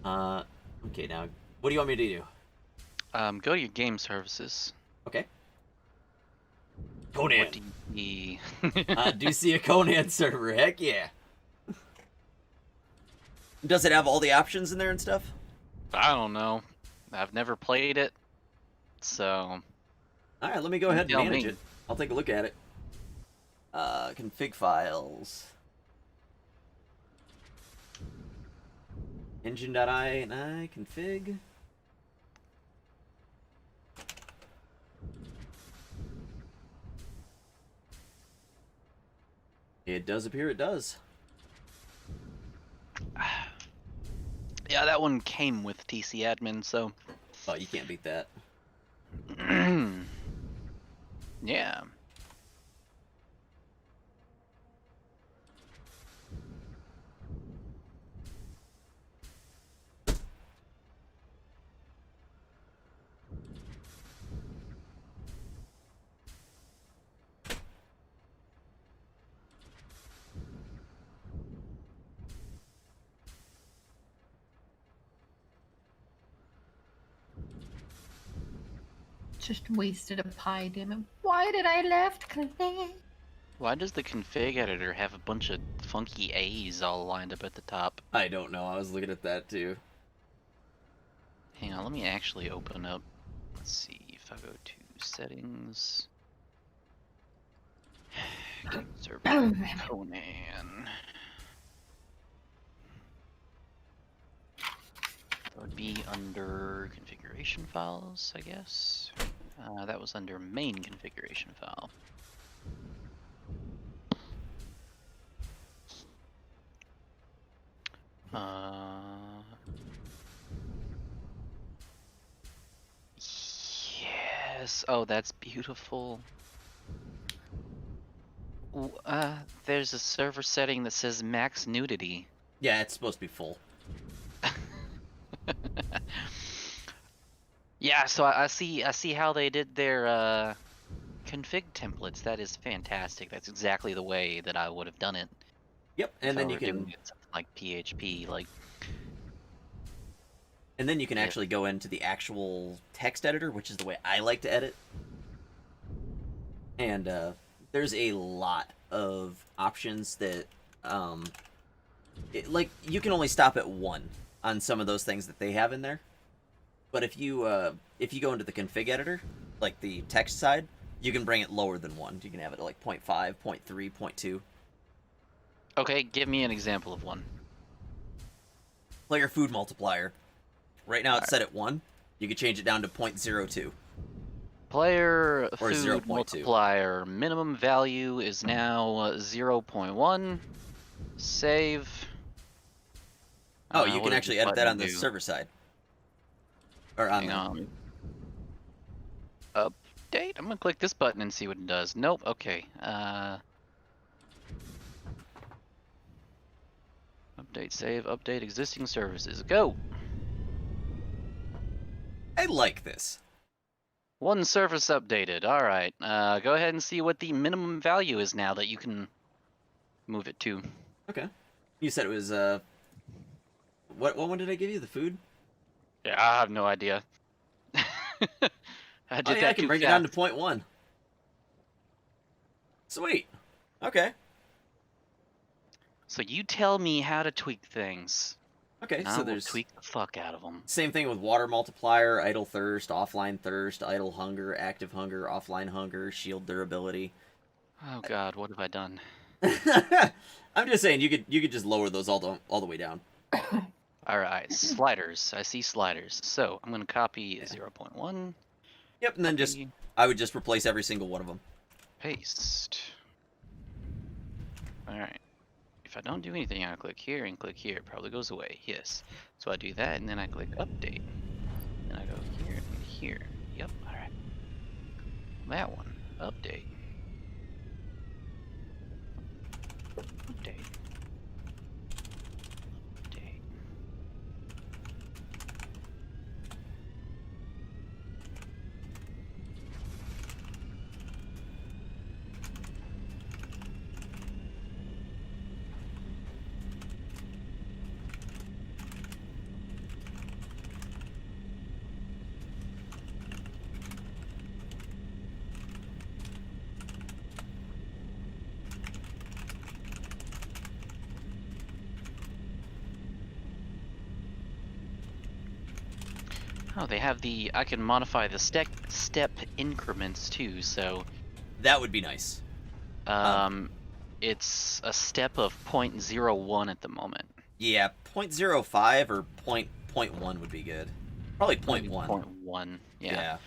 S1: Okay, now, what do you want me to do?
S3: Go to your game services.
S1: Okay. Conan.
S3: What do you see?
S1: I do see a Conan server, heck yeah. Does it have all the options in there and stuff?
S3: I don't know. I've never played it, so...
S1: Alright, let me go ahead and
S3: Tell
S1: manage
S3: me.
S1: it. I'll take a look at it. Config files. Engine.ini config. It does appear it does.
S3: Yeah, that one came with TC Admin, so...
S1: Oh, you can't beat that.
S3: Yeah.
S4: Just wasted a pie, damn it. Why did I left Clay?
S3: Why does the config editor have a bunch of funky A's all lined up at the top?
S1: I don't know. I was looking at that too.
S3: Hang on, let me actually open up. Let's see if I go to settings. Server Conan. That would be under configuration files, I guess. That was under main configuration file. Yes. Oh, that's beautiful. There's a server setting that says max nudity.
S1: Yeah, it's supposed to be full.
S3: Yeah, so I see how they did their config templates. That is fantastic. That's exactly the way that I would have done it.
S1: Yep, and then you can
S3: doing something like PHP, like.
S1: And then you can actually go into the actual text editor, which is the way I like to edit. And there's a lot of options that, like, you can only stop at 1 on some of those things that they have in there. But if you go into the config editor, like the text side, you can bring it lower than 1. You can have it at like 0.5, 0.3, 0.2.
S3: Okay, give me an example of one.
S1: Player food multiplier. Right now it's set at 1. You could change it down to 0.02.
S3: Player
S1: or
S3: food
S1: 0.2.
S3: multiplier minimum value is now 0.1. Save.
S1: Oh, you
S3: what
S1: can
S3: does
S1: actually
S3: this
S1: edit that on
S3: button
S1: the
S3: do?
S1: server side. Or on
S3: Hang on. Update? I'm gonna click this button and see what it does. Nope, okay. Update, save, update existing services. Go!
S1: I like this.
S3: One service updated. Alright. Go ahead and see what the minimum value is now that you can move it to.
S1: Okay. You said it was, what one did I give you? The food?
S3: Yeah, I have no idea. I did
S1: Oh, yeah,
S3: that
S1: I can
S3: too
S1: bring it down to
S3: fast.
S1: 0.1. Sweet. Okay.
S3: So you tell me how to tweak things.
S1: Okay,
S3: I
S1: so
S3: will
S1: there's
S3: tweak the fuck out of them.
S1: same thing with water multiplier, idle thirst, offline thirst, idle hunger, active hunger, offline hunger, shield durability.
S3: Oh god, what have I done?
S1: I'm just saying you could just lower those all the way down.
S3: Alright, sliders. I see sliders. So I'm gonna copy 0.1.
S1: Yep, and then I would just replace every single one of them.
S3: Paste. Alright. If I don't do anything, I click here and click here. It probably goes away. Yes. So I do that and then I click update. Then I go here and here. Yep, alright. That one. Update. Update. Update. Oh, they have the, I can modify the step increments too, so.
S1: That would be nice.
S3: It's a step of 0.01 at the moment.
S1: Yeah, 0.05 or 0.1 would be good. Probably 0.1.
S3: 0.1, yeah.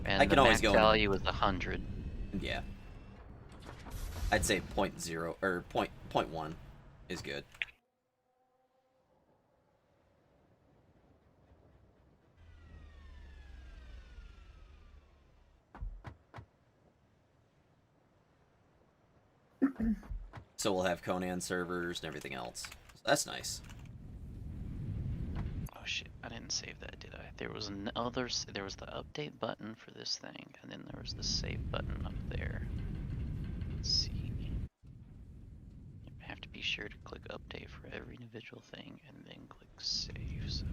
S3: And
S1: I
S3: the
S1: can always
S3: max
S1: go
S3: value is 100.
S1: Yeah. I'd say 0.0 or 0.1 is good. So we'll have Conan servers and everything else. So that's nice.
S3: Oh shit, I didn't save that, did I? There was there was the update button for this thing, and then there was the save button up there. Let's see. You have to be sure to click update for every individual thing, and then click save. So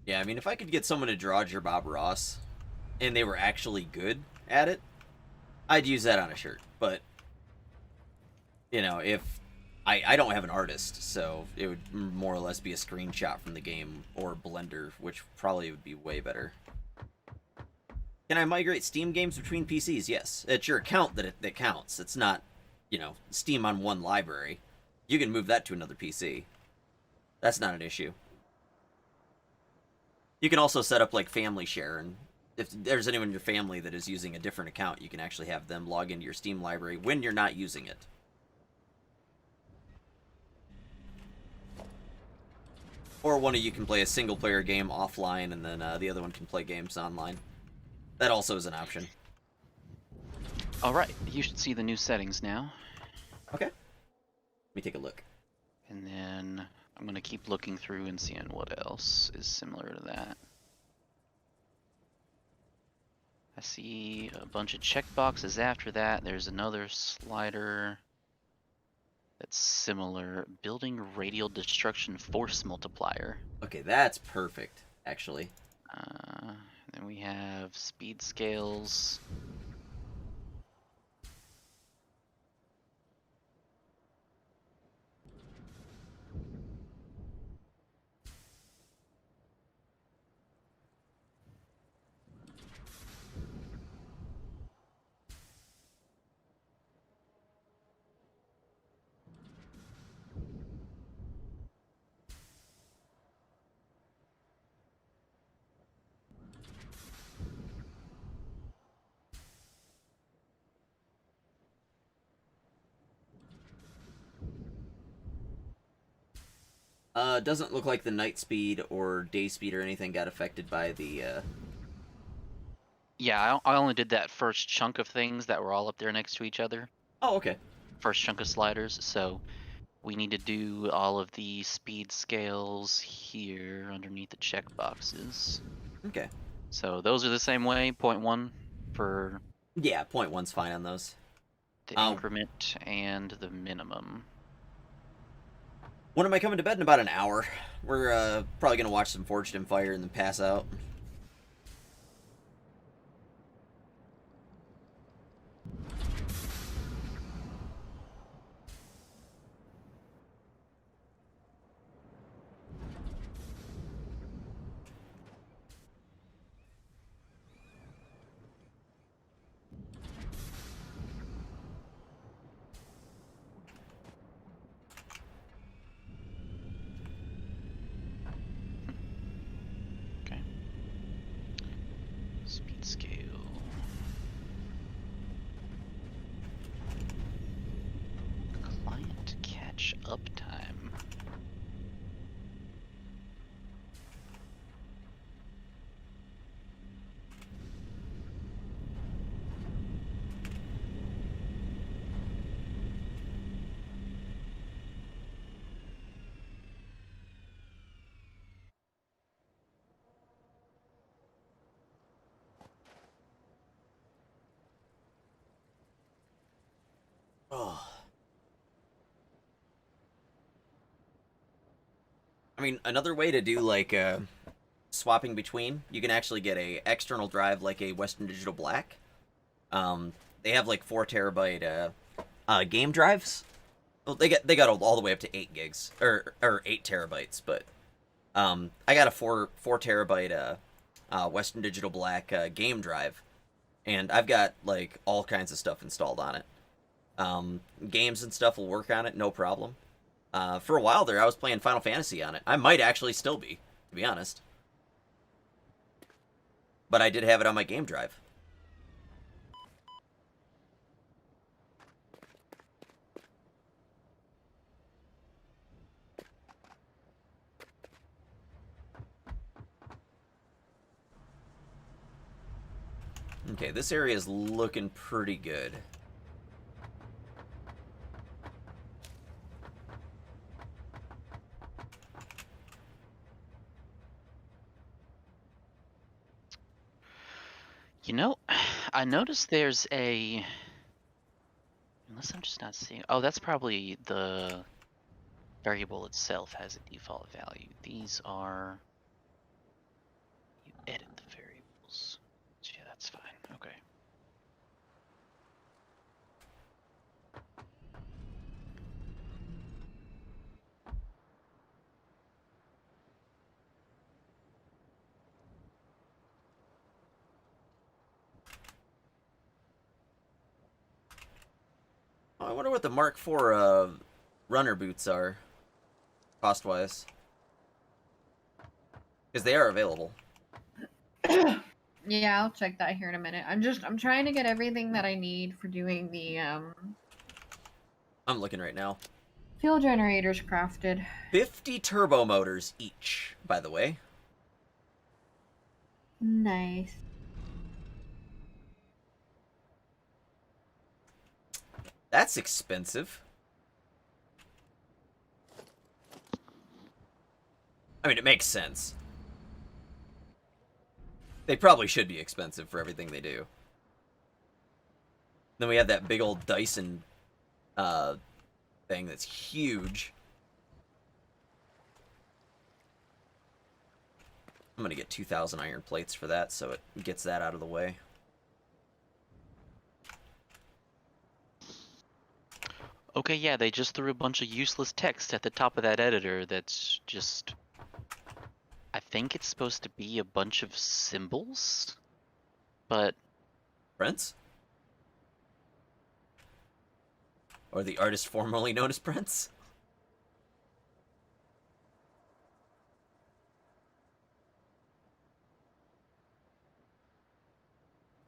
S1: Yeah, I mean, if I could get someone to draw your Bob Ross, and they were actually good at it, I'd use that on a shirt. But, you know, if I don't have an artist, so it would more or less be a screenshot from the game or Blender, which probably would be way better. Can I migrate Steam games between PCs? Yes. It's your account that counts. It's not, you know, Steam on one library. You can move that to another PC. That's not an issue. You can also set up, like, family share, and if there's anyone in your family that is using a different account, you can actually have them log into your Steam library when you're not using it. Or one of you can play a single-player game offline, and then the other one can play games online. That also is an option.
S3: Alright, you should see the new settings now.
S1: Okay. Let me take a look.
S3: And then I'm going to keep looking through and seeing what else is similar to that. I see a bunch of checkboxes after that. There's another slider that's similar. Building radial destruction force multiplier.
S1: Okay, that's perfect, actually.
S3: Then we have speed scales.
S1: Doesn't look like the night speed or day speed or anything got affected by the,
S3: Yeah, I only did that first chunk of things that were all up there next to each other.
S1: Oh, okay.
S3: First chunk of sliders, so we need to do all of the speed scales here underneath the checkboxes.
S1: Okay.
S3: So those are the same way, 0.1 for...
S1: Yeah, 0.1's fine on those.
S3: The increment and the minimum.
S1: When am I coming to bed? In about an hour. We're probably going to watch some Forged in Fire and then pass out.
S3: Speed scale. Client catch up time.
S1: Oh. I mean, another way to do, like, swapping between, you can actually get a external drive like a Western Digital Black. They have, like, 4 terabyte, game drives. Well, they got all the way up to 8 gigs, or 8 terabytes, but, I got a 4 terabyte, Western Digital Black, game drive, and I've got, like, all kinds of stuff installed on it. Games and stuff will work on it, no problem. For a while there, I was playing Final Fantasy on it. I might actually still be, to be honest. But I did have it on my game drive. Okay, this area is looking pretty good.
S3: You know, I noticed there's a... Unless I'm just not seeing... Oh, that's probably the variable itself has a default value. These are...
S1: I wonder what the Mark IV runner boots are, cost-wise. Because they are available.
S4: Yeah, I'll check that here in a minute. I'm trying to get everything that I need for doing the
S1: I'm looking right now.
S4: fuel generators crafted.
S1: 50 turbo motors each, by the way.
S4: Nice.
S1: That's expensive. I mean, it makes sense. They probably should be expensive for everything they do. Then we have that big old Dyson thing that's huge. I'm gonna get 2,000 iron plates for that, so it gets that out of the way.
S3: Okay, yeah, they just threw a bunch of useless text at the top of that editor that's just... I think it's supposed to be a bunch of symbols, but...
S1: Prince? Or the artist formerly known as Prince?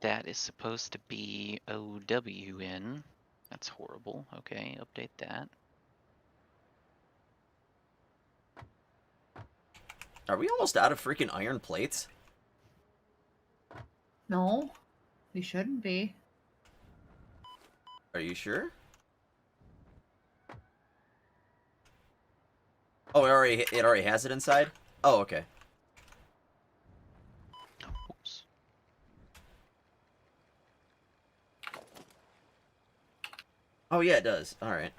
S3: That is supposed to be OWN. That's horrible. Okay, update that.
S1: Are we almost out of freaking iron plates?
S4: No, we shouldn't be.
S1: Are you sure? Oh, it already has it inside? Oh, okay.
S3: Oops.
S1: Oh, yeah, it does. Alright.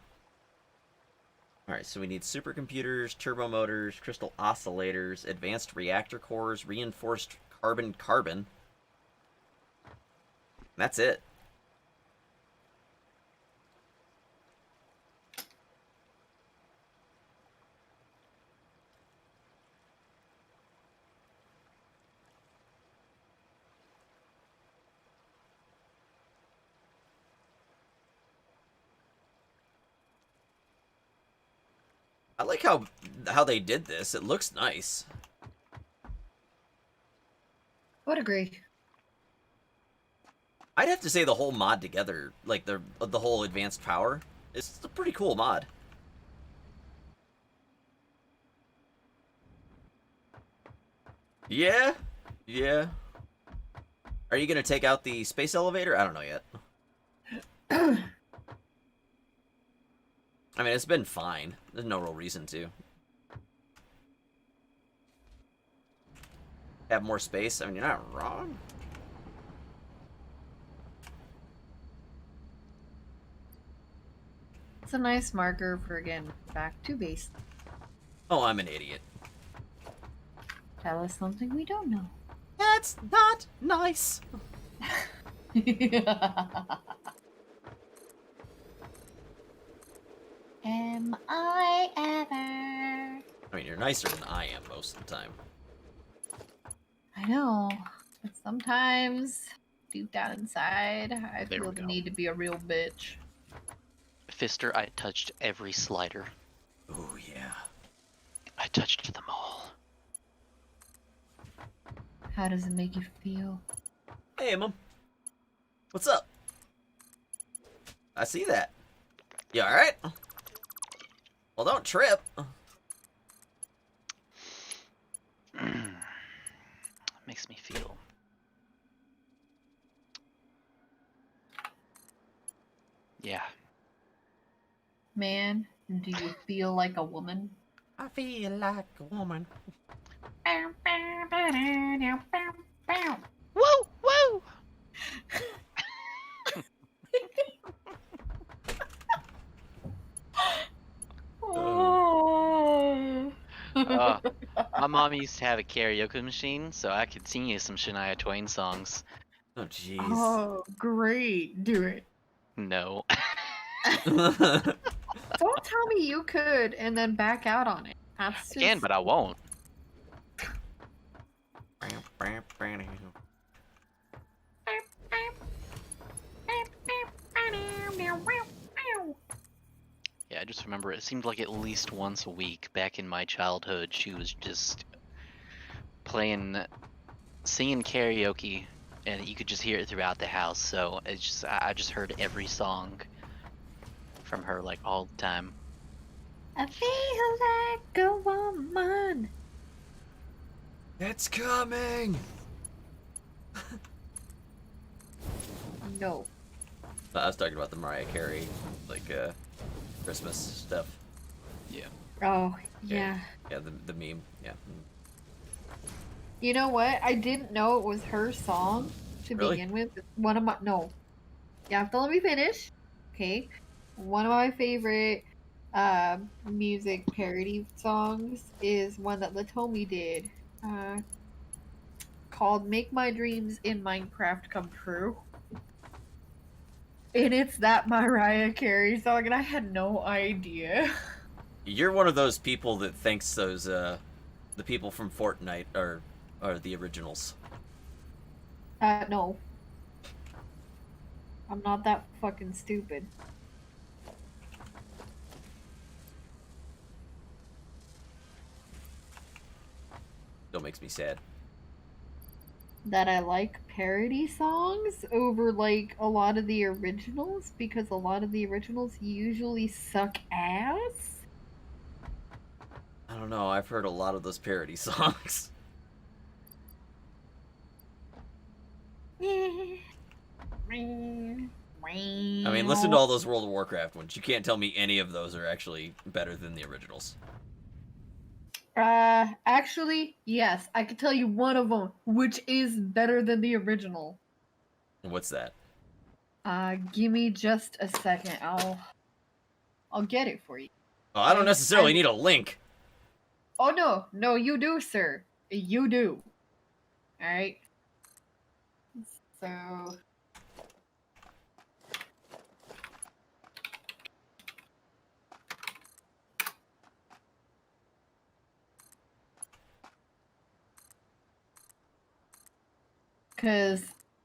S1: Alright, so we need supercomputers, turbo motors, crystal oscillators, advanced reactor cores, reinforced carbon. That's it. I like how they did this. It looks nice.
S4: Would agree.
S1: I'd have to say the whole mod together, like the whole advanced power, is a pretty cool mod. Yeah, yeah. Are you gonna take out the space elevator? I don't know yet. I mean, it's been fine. There's no real reason to. Have more space? I mean, you're not wrong.
S4: It's a nice marker for getting back to base.
S1: Oh, I'm an idiot.
S4: Tell us something we don't know.
S1: That's not nice.
S4: Am I ever?
S1: I mean, you're nicer than I am most of the time.
S4: I know, but sometimes, deep down inside, I
S3: There
S4: feel
S3: we
S4: the
S3: go.
S4: need to be a real bitch.
S3: Fister, I touched every slider.
S1: Oh, yeah.
S3: I touched them all.
S4: How does it make you feel?
S1: Hey, Mom. What's up? I see that. You alright? Well, don't trip.
S3: Makes me feel. Yeah.
S4: Man, do you feel like a woman?
S1: I feel like a woman.
S3: Woo! Woo! My mom used to have a karaoke machine, so I could sing you some Shania Twain songs.
S1: Oh, jeez.
S4: Oh, great. Do it.
S3: No.
S4: Don't tell me you could and then back out on it. That's
S3: I can,
S4: just...
S3: but I won't. just remember it seemed like at least once a week back in my childhood she was just singing karaoke, and you could just hear it throughout the house. So it's just I just heard every song from her like all the time.
S4: I feel like a woman.
S1: It's coming.
S4: No.
S1: I was talking about the Mariah Carey, like Christmas stuff.
S3: Yeah.
S4: Oh, yeah.
S1: Yeah, the meme. Yeah.
S4: You know what? I didn't know it was her song to
S1: Really?
S4: begin with. One of my no. You have to let me finish. Okay. One of my favorite music parody songs is one that Latomi did. Called Make My Dreams in Minecraft Come True. And it's that Mariah Carey song, and I had no idea.
S1: You're one of those people that thinks those the people from Fortnite are the originals.
S4: No. I'm not that fucking stupid.
S1: Still makes me sad.
S4: That I like parody songs over like a lot of the originals, because a lot of the originals usually suck ass.
S1: I don't know. I've heard a lot of those parody songs. I mean, listen to all those World of Warcraft ones. You can't tell me any of those are actually better than the originals.
S4: Actually, yes, I could tell you one of them, which is better than the original.
S1: And what's that?
S4: Give me just a second. I'll get it for you.
S1: Oh, I don't necessarily need a link.
S4: Oh no, you do, sir. You do. All right. So. Because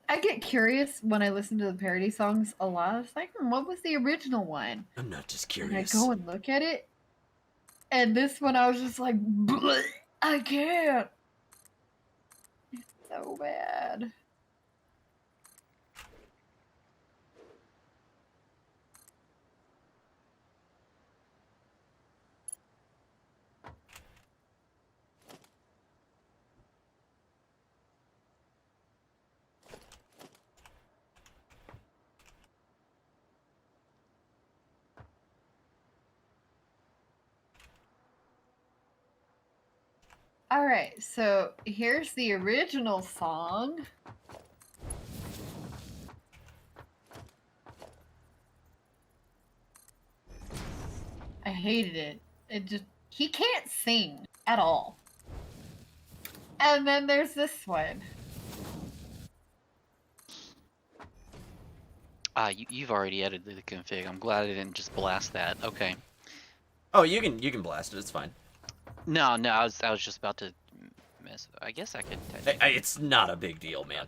S4: I get curious when I listen to the parody songs a lot. It's like, what was the original one?
S1: I'm not just
S4: And I
S1: curious.
S4: go and look at it. And this one, I was just like, "Bleh, I can't. It's so bad. Alright, so here's the original song. I hated it. He can't sing at all. And then there's this one.
S3: You've already edited the config. I'm glad I didn't just blast that. Okay.
S1: Oh, you can blast it. It's fine.
S3: No, I was just about to mess. I guess I could.
S1: It's not a big deal, man.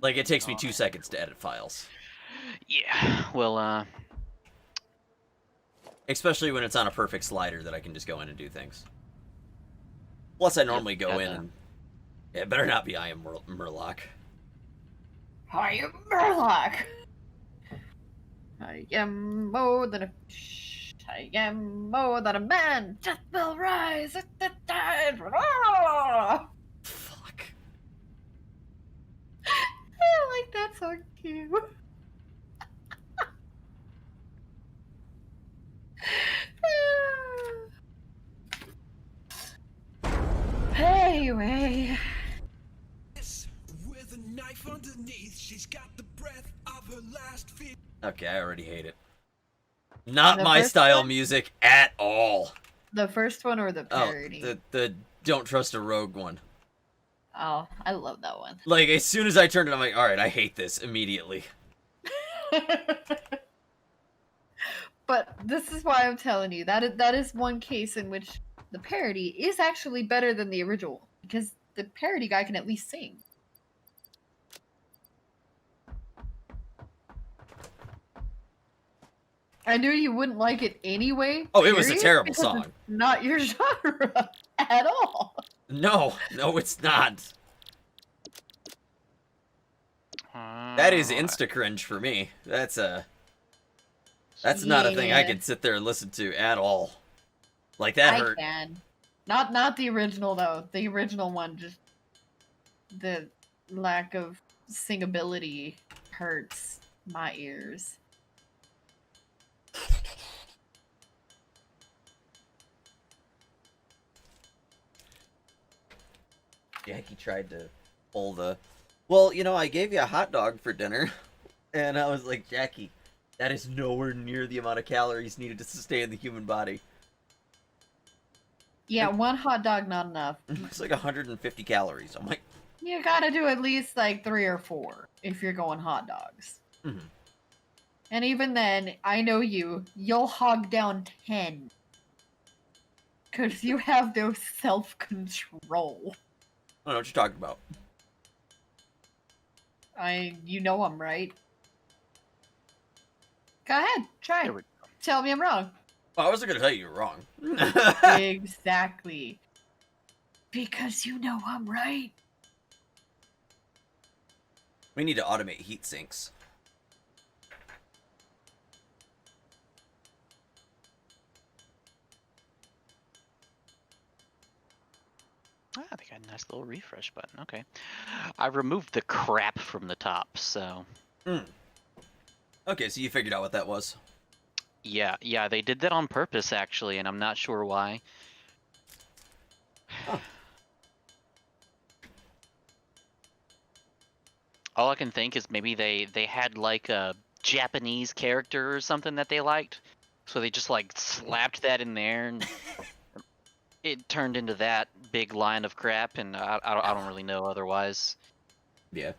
S1: Like, it takes me 2 seconds to edit files.
S3: Yeah. Well,
S1: especially when it's on a perfect slider that I can just go in and do things. Plus, I normally go in and... Yeah, it better not be I am Murloc.
S4: I am Murloc! I am more than a... I am more than a man! Death will rise at the tide!
S1: Fuck.
S4: I like that song too. Anyway.
S13: With a knife underneath, she's got the breath of her last fear.
S1: Okay, I already hate it. Not
S4: The
S1: my
S4: first
S1: style
S4: one?
S1: music at all.
S4: The first one or the parody?
S1: Oh, the Don't Trust a Rogue one.
S4: Oh, I love that one.
S1: Like, as soon as I turned it, I'm like, alright, I hate this immediately.
S4: But this is why I'm telling you, that is one case in which the parody is actually better than the original. Because the parody guy can at least sing. I knew you wouldn't like it anyway.
S1: Oh, it was a
S4: period,
S1: terrible
S4: because
S1: song.
S4: it's not your genre at all.
S1: No, it's not. That is insta cringe for me. That's not a thing I
S4: Yeah.
S1: can sit there and listen to at all. Like that
S4: I
S1: hurt.
S4: can. Not the original though. The original one, just the lack of singability hurts my ears.
S1: Jackie tried to pull the, well, I gave you a hot dog for dinner, and I was like, Jackie, that is nowhere near the amount of calories needed to sustain the human body.
S4: Yeah, one hot dog not enough.
S1: It's like 150 calories. I'm like,
S4: You gotta do at least like 3 or 4 if you're going hot dogs.
S1: Mhm.
S4: And even then, I know you'll hog down 10. Because you have no self-control.
S1: I don't know what you're talking about.
S4: You know I'm right. Go ahead, try.
S11: There we
S4: Tell me I'm wrong.
S1: Well, I wasn't gonna tell you you're wrong.
S4: Exactly. Because you know I'm right.
S1: We need to automate heat sinks.
S3: Ah, they got a nice little refresh button. Okay. I removed the crap from the top, so.
S1: Okay, so you figured out what that was.
S3: Yeah, they did that on purpose, actually, and I'm not sure why. All I can think is maybe they had like a Japanese character or something that they liked, so they just like slapped that in there, and it turned into that big line of crap, and I don't really know otherwise.
S1: Yeah.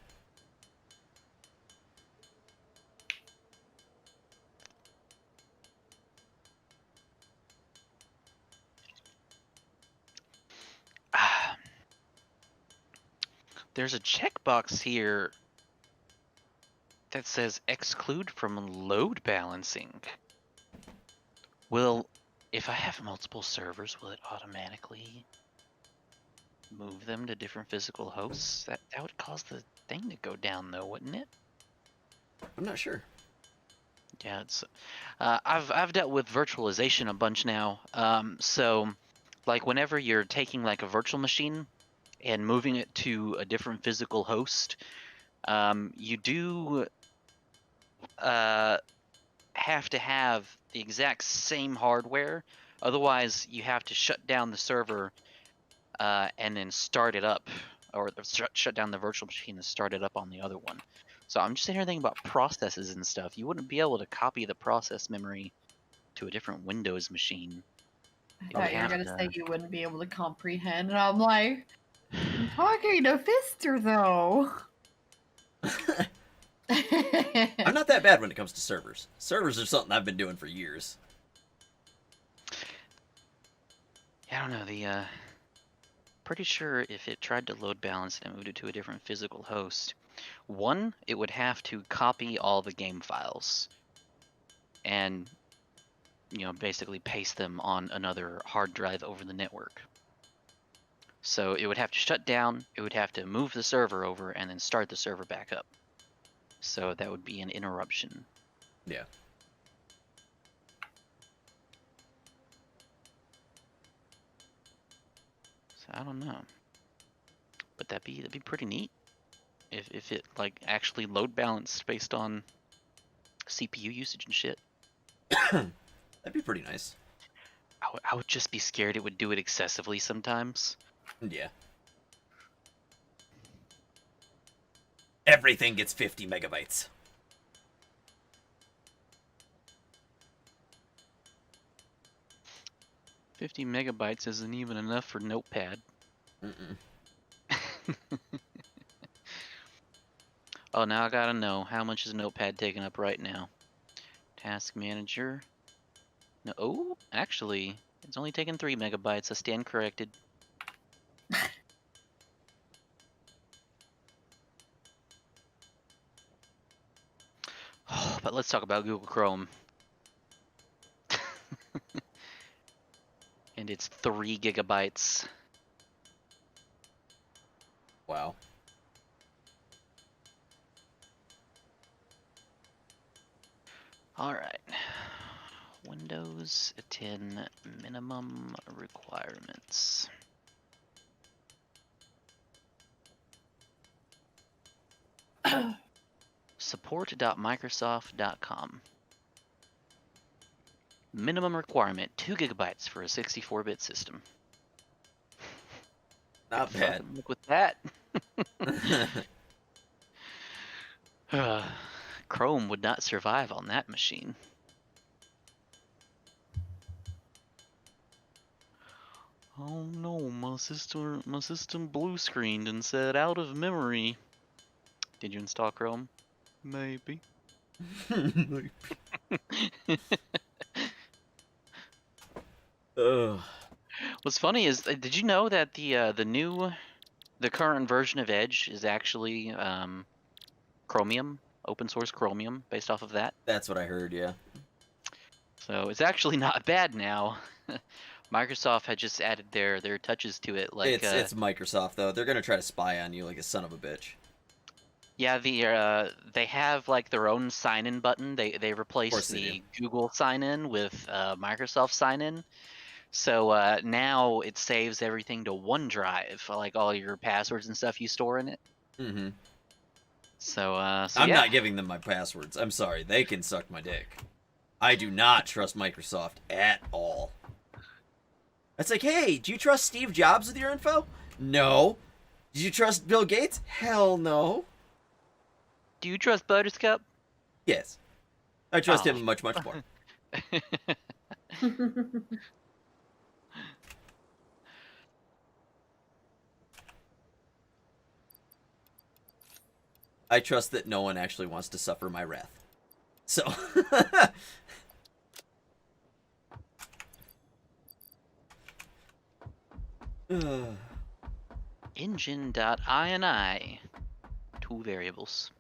S3: There's a checkbox here that says exclude from load balancing. Will, if I have multiple servers, will it automatically move them to different physical hosts? That would cause the thing to go down, though, wouldn't it?
S1: I'm not sure.
S3: Yeah, it's. I've dealt with virtualization a bunch now. So, like, whenever you're taking like a virtual machine and moving it to a different physical host, you do have to have the exact same hardware. Otherwise, you have to shut down the server and then start it up, or shut down the virtual machine and start it up on the other one. So I'm just sitting here thinking about processes and stuff. You wouldn't be able to copy the process memory to a different Windows machine.
S4: I thought you were going to say you wouldn't be able to comprehend, and I'm like, I'm talking to Fister, though.
S1: I'm not that bad when it comes to servers. Servers are something I've been doing for years.
S3: Yeah, I don't know. Pretty sure if it tried to load balance and moved it to a different physical host, one, it would have to copy all the game files and, basically paste them on another hard drive over the network. So it would have to shut down, it would have to move the server over, and then start the server back up. So that would be an interruption.
S1: Yeah.
S3: So I don't know. But that'd be pretty neat. If it like actually load balanced based on CPU usage and shit.
S1: That'd be pretty nice.
S3: I would just be scared it would do it excessively sometimes.
S1: Yeah. Everything gets 50 megabytes.
S3: $50 megabytes isn't even enough for Notepad. Oh, now I gotta know, how much is Notepad taking up right now? Task manager. No, oh, actually, it's only taking 3 megabytes. I stand corrected. But let's talk about Google Chrome. and it's 3 gigabytes.
S1: Wow.
S3: All right. Windows 10 minimum requirements. Support.microsoft.com. Minimum requirement 2 gigabytes for a 64-bit system.
S1: Not
S3: Good
S1: bad.
S3: fucking luck with that. Chrome would not survive on that machine. Oh no, my system blue screened and said out of memory. Did you install Chrome? Maybe.
S1: Ugh.
S3: What's funny is, did you know that the current version of Edge is actually Chromium, open source Chromium, based off of that?
S1: That's what I heard, yeah.
S3: So it's actually not bad now. Microsoft had just added their touches to it, like
S1: It's Microsoft though. They're gonna try to spy on you like a son of a bitch.
S3: yeah, they have like their own sign-in button. They replaced the Google sign-in with Microsoft sign-in. So now it saves everything to OneDrive, like all your passwords and stuff you store in it.
S1: Mm-hmm.
S3: So
S1: I'm
S3: yeah.
S1: not giving them my passwords. I'm sorry. They can suck my dick. I do not trust Microsoft at all. It's like, hey, do you trust Steve Jobs with your info? No. Do you trust Bill Gates? Hell no.
S3: Do you trust Butterscup?
S1: Yes. I trust him much, much more. I trust that no one actually wants to suffer my wrath. So.
S3: Engine.ini. 2 variables.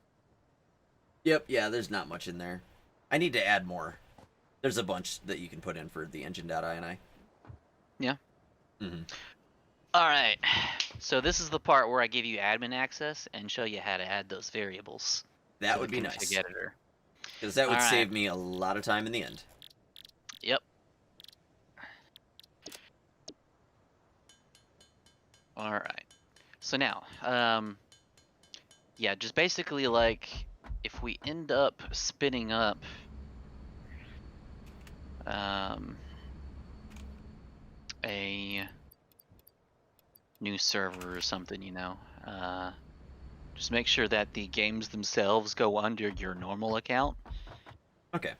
S1: Yep, yeah, there's not much in there. I need to add more. There's a bunch that you can put in for the engine.ini.
S3: Yeah.
S1: Mm-hmm.
S3: Alright, so this is the part where I give you admin access and show you how to add those variables.
S1: That would be nice.
S3: Editor.
S1: Because that would
S3: All right.
S1: save me a lot of time in the end.
S3: Yep. Alright. So now, yeah, just basically like, if we end up spinning up a new server or something, you know, just make sure that the games themselves go under your normal account.
S1: Okay.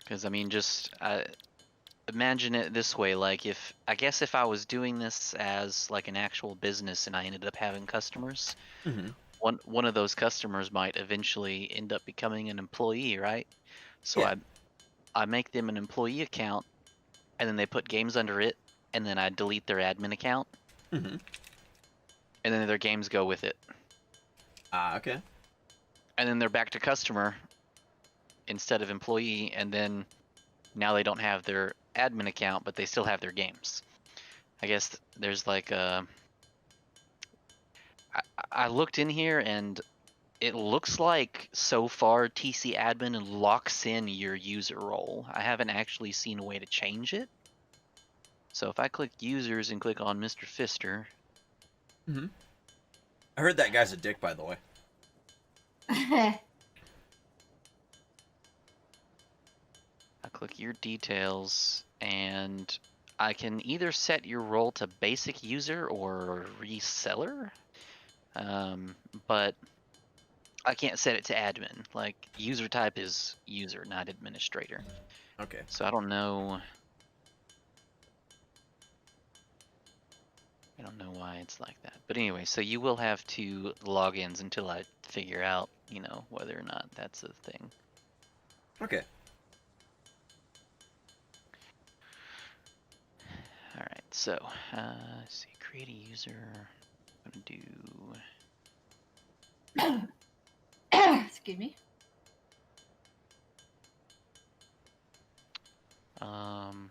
S3: Because I mean, just imagine it this way: like, I guess if I was doing this as like an actual business and I ended up having customers,
S1: Mm-hmm.
S3: one of those customers might eventually end up becoming an employee, right? So
S1: Yeah.
S3: I make them an employee account, and then they put games under it, and then I delete their admin account,
S1: Mm-hmm.
S3: and then their games go with it,
S1: Ah, okay.
S3: and then they're back to customer instead of employee, and then now they don't have their admin account, but they still have their games. I guess there's like I looked in here and it looks like so far TC admin locks in your user role. I haven't actually seen a way to change it. So if I click users and click on Mr. Fister.
S1: Mm-hmm. I heard that guy's a dick, by the way.
S3: I click your details and I can either set your role to basic user or reseller. But I can't set it to admin. Like, user type is user, not administrator.
S1: Okay.
S3: So I don't know why it's like that. But anyway, so you will have 2 logins until I figure out, you know, whether or not that's a thing.
S1: Okay.
S3: Alright, so, let's see, create a user. I'm gonna do...
S4: Excuse me.
S3: Um,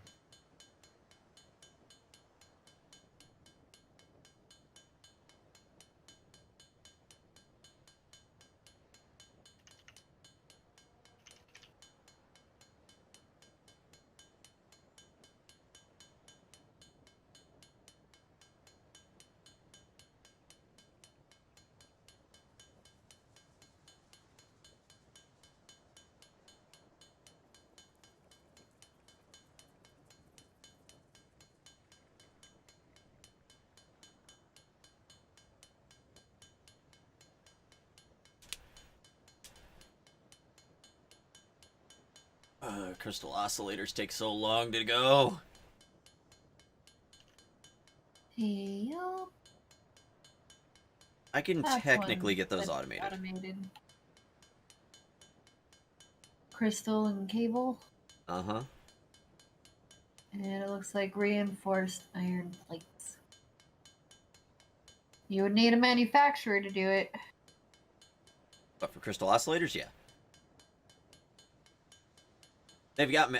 S1: Crystal oscillators take so long to go.
S4: Yo.
S1: I can
S4: That's
S1: technically
S4: one
S1: get those
S4: that's
S1: automated.
S4: Crystal and cable.
S1: Uh-huh.
S4: And it looks like reinforced iron plates. You would need a manufacturer to do it.
S1: But for crystal oscillators, yeah. They've got me.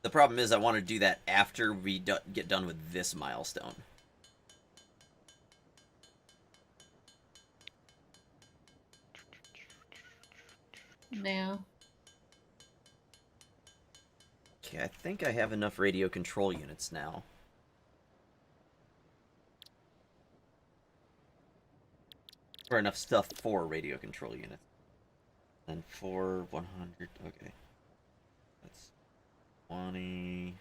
S1: The problem is I want to do that after we get done with this milestone.
S4: Now.
S1: Okay, I think I have enough radio control units now. Or enough stuff for radio control units. And for 100, okay. That's 20...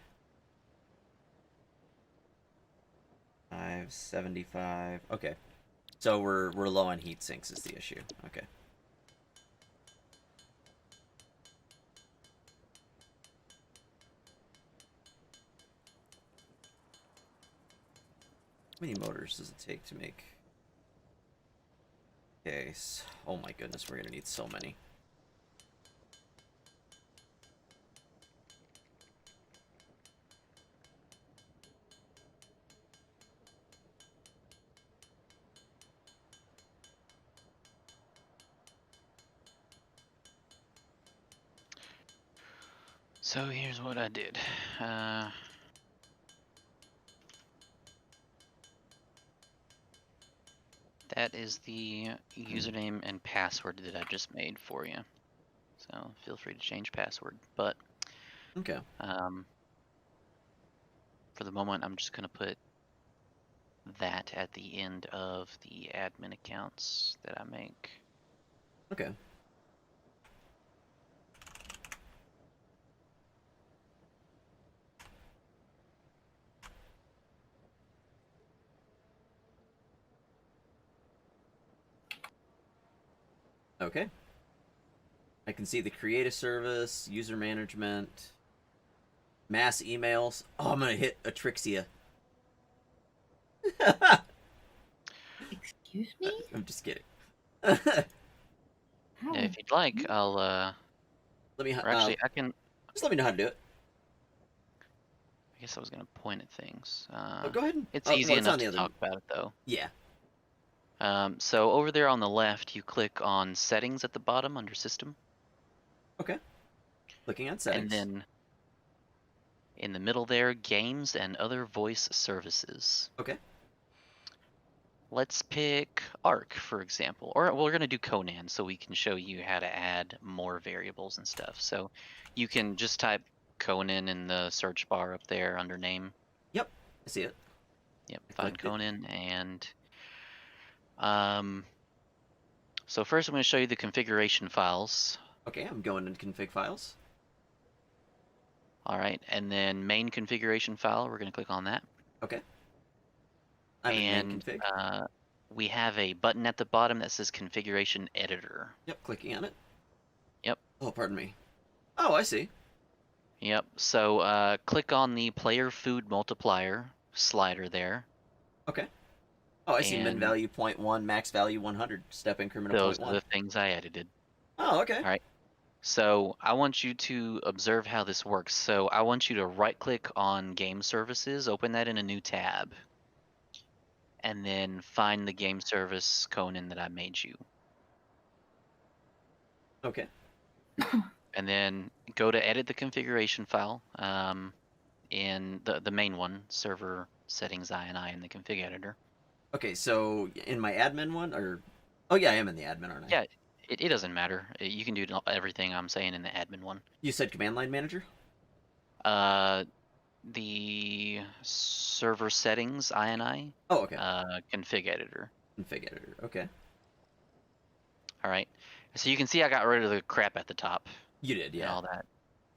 S1: 75. Okay. So we're low on heat sinks is the issue. Okay. How many motors does it take to make? Okay. Oh my goodness, we're gonna need so many.
S3: so here's what I did. That is the username and password that I just made for you. So feel free to change password. But
S1: okay.
S3: For the moment, I'm just gonna put that at the end of the admin accounts that I make.
S1: Okay. Okay. I can see the creative service, user management, mass emails. Oh, I'm gonna hit Atrixia.
S4: Excuse me?
S1: I'm just kidding.
S3: Yeah, if you'd like, I'll
S1: let me.
S3: or actually, I can.
S1: Just let me know how to do it.
S3: I guess I was gonna point at things.
S1: Go ahead.
S3: It's easy
S1: well, it's
S3: enough
S1: on the
S3: to
S1: other...
S3: talk about it, though.
S1: Yeah.
S3: So over there on the left, you click on Settings at the bottom under System.
S1: Okay. Looking at Settings.
S3: And then in the middle there, Games and Other Voice Services.
S1: Okay.
S3: Let's pick Arc, for example. Or we're going to do Conan so we can show you how to add more variables and stuff. So you can just type Conan in the search bar up there under name.
S1: Yep, I see it.
S3: Yep, find Conan and... So first I'm going to show you the configuration files.
S1: Okay, I'm going into config files.
S3: Alright, and then main configuration file, we're going to click on that.
S1: Okay. I'm in main config.
S3: We have a button at the bottom that says Configuration Editor.
S1: Yep, clicking on it.
S3: Yep.
S1: Oh, pardon me. Oh, I see.
S3: Yep, so click on the Player Food Multiplier slider there.
S1: Okay. Oh, I see min value 0.1, max value 100, step increment of 0.1.
S3: Those are the things I edited.
S1: Oh, okay.
S3: Alright. So I want you to observe how this works. So I want you to right click on Game Services, open that in a new tab. And then find the game service Conan that I made you.
S1: Okay.
S3: And then go to edit the configuration file in the main one, server settings INI in the config editor.
S1: Okay, so in my admin one, or oh yeah, I am in the admin, aren't I?
S3: Yeah, it doesn't matter. You can do everything I'm saying in the admin one.
S1: You said command line manager?
S3: The server settings INI.
S1: Oh, okay.
S3: Config editor.
S1: Config editor. Okay.
S3: All right. So you can see I got rid of the crap at the top.
S1: You did,
S3: And
S1: yeah.
S3: all that.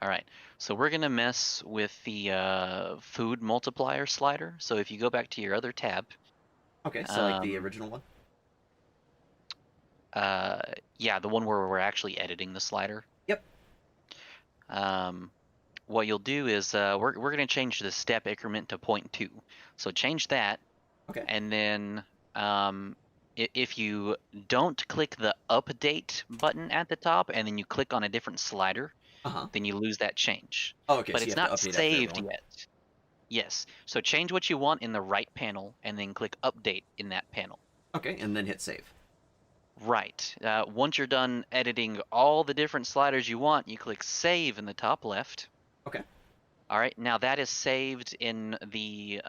S3: All right. So we're gonna mess with the food multiplier slider. So if you go back to your other tab.
S1: Okay, so like the original one.
S3: Yeah, the one where we're actually editing the slider.
S1: Yep.
S3: What you'll do is we're gonna change the step increment to 0.2. So change that.
S1: Okay.
S3: And then if you don't click the update button at the top and then you click on a different slider, then you lose that change.
S1: Oh, okay.
S3: But
S1: so
S3: it's
S1: you have
S3: not
S1: to update after
S3: saved
S1: everyone.
S3: yet. Yes. So change what you want in the right panel and then click update in that panel.
S1: Okay, and then hit save.
S3: Right. Once you're done editing all the different sliders you want, you click save in the top left.
S1: Okay.
S3: All right. Now that is saved in the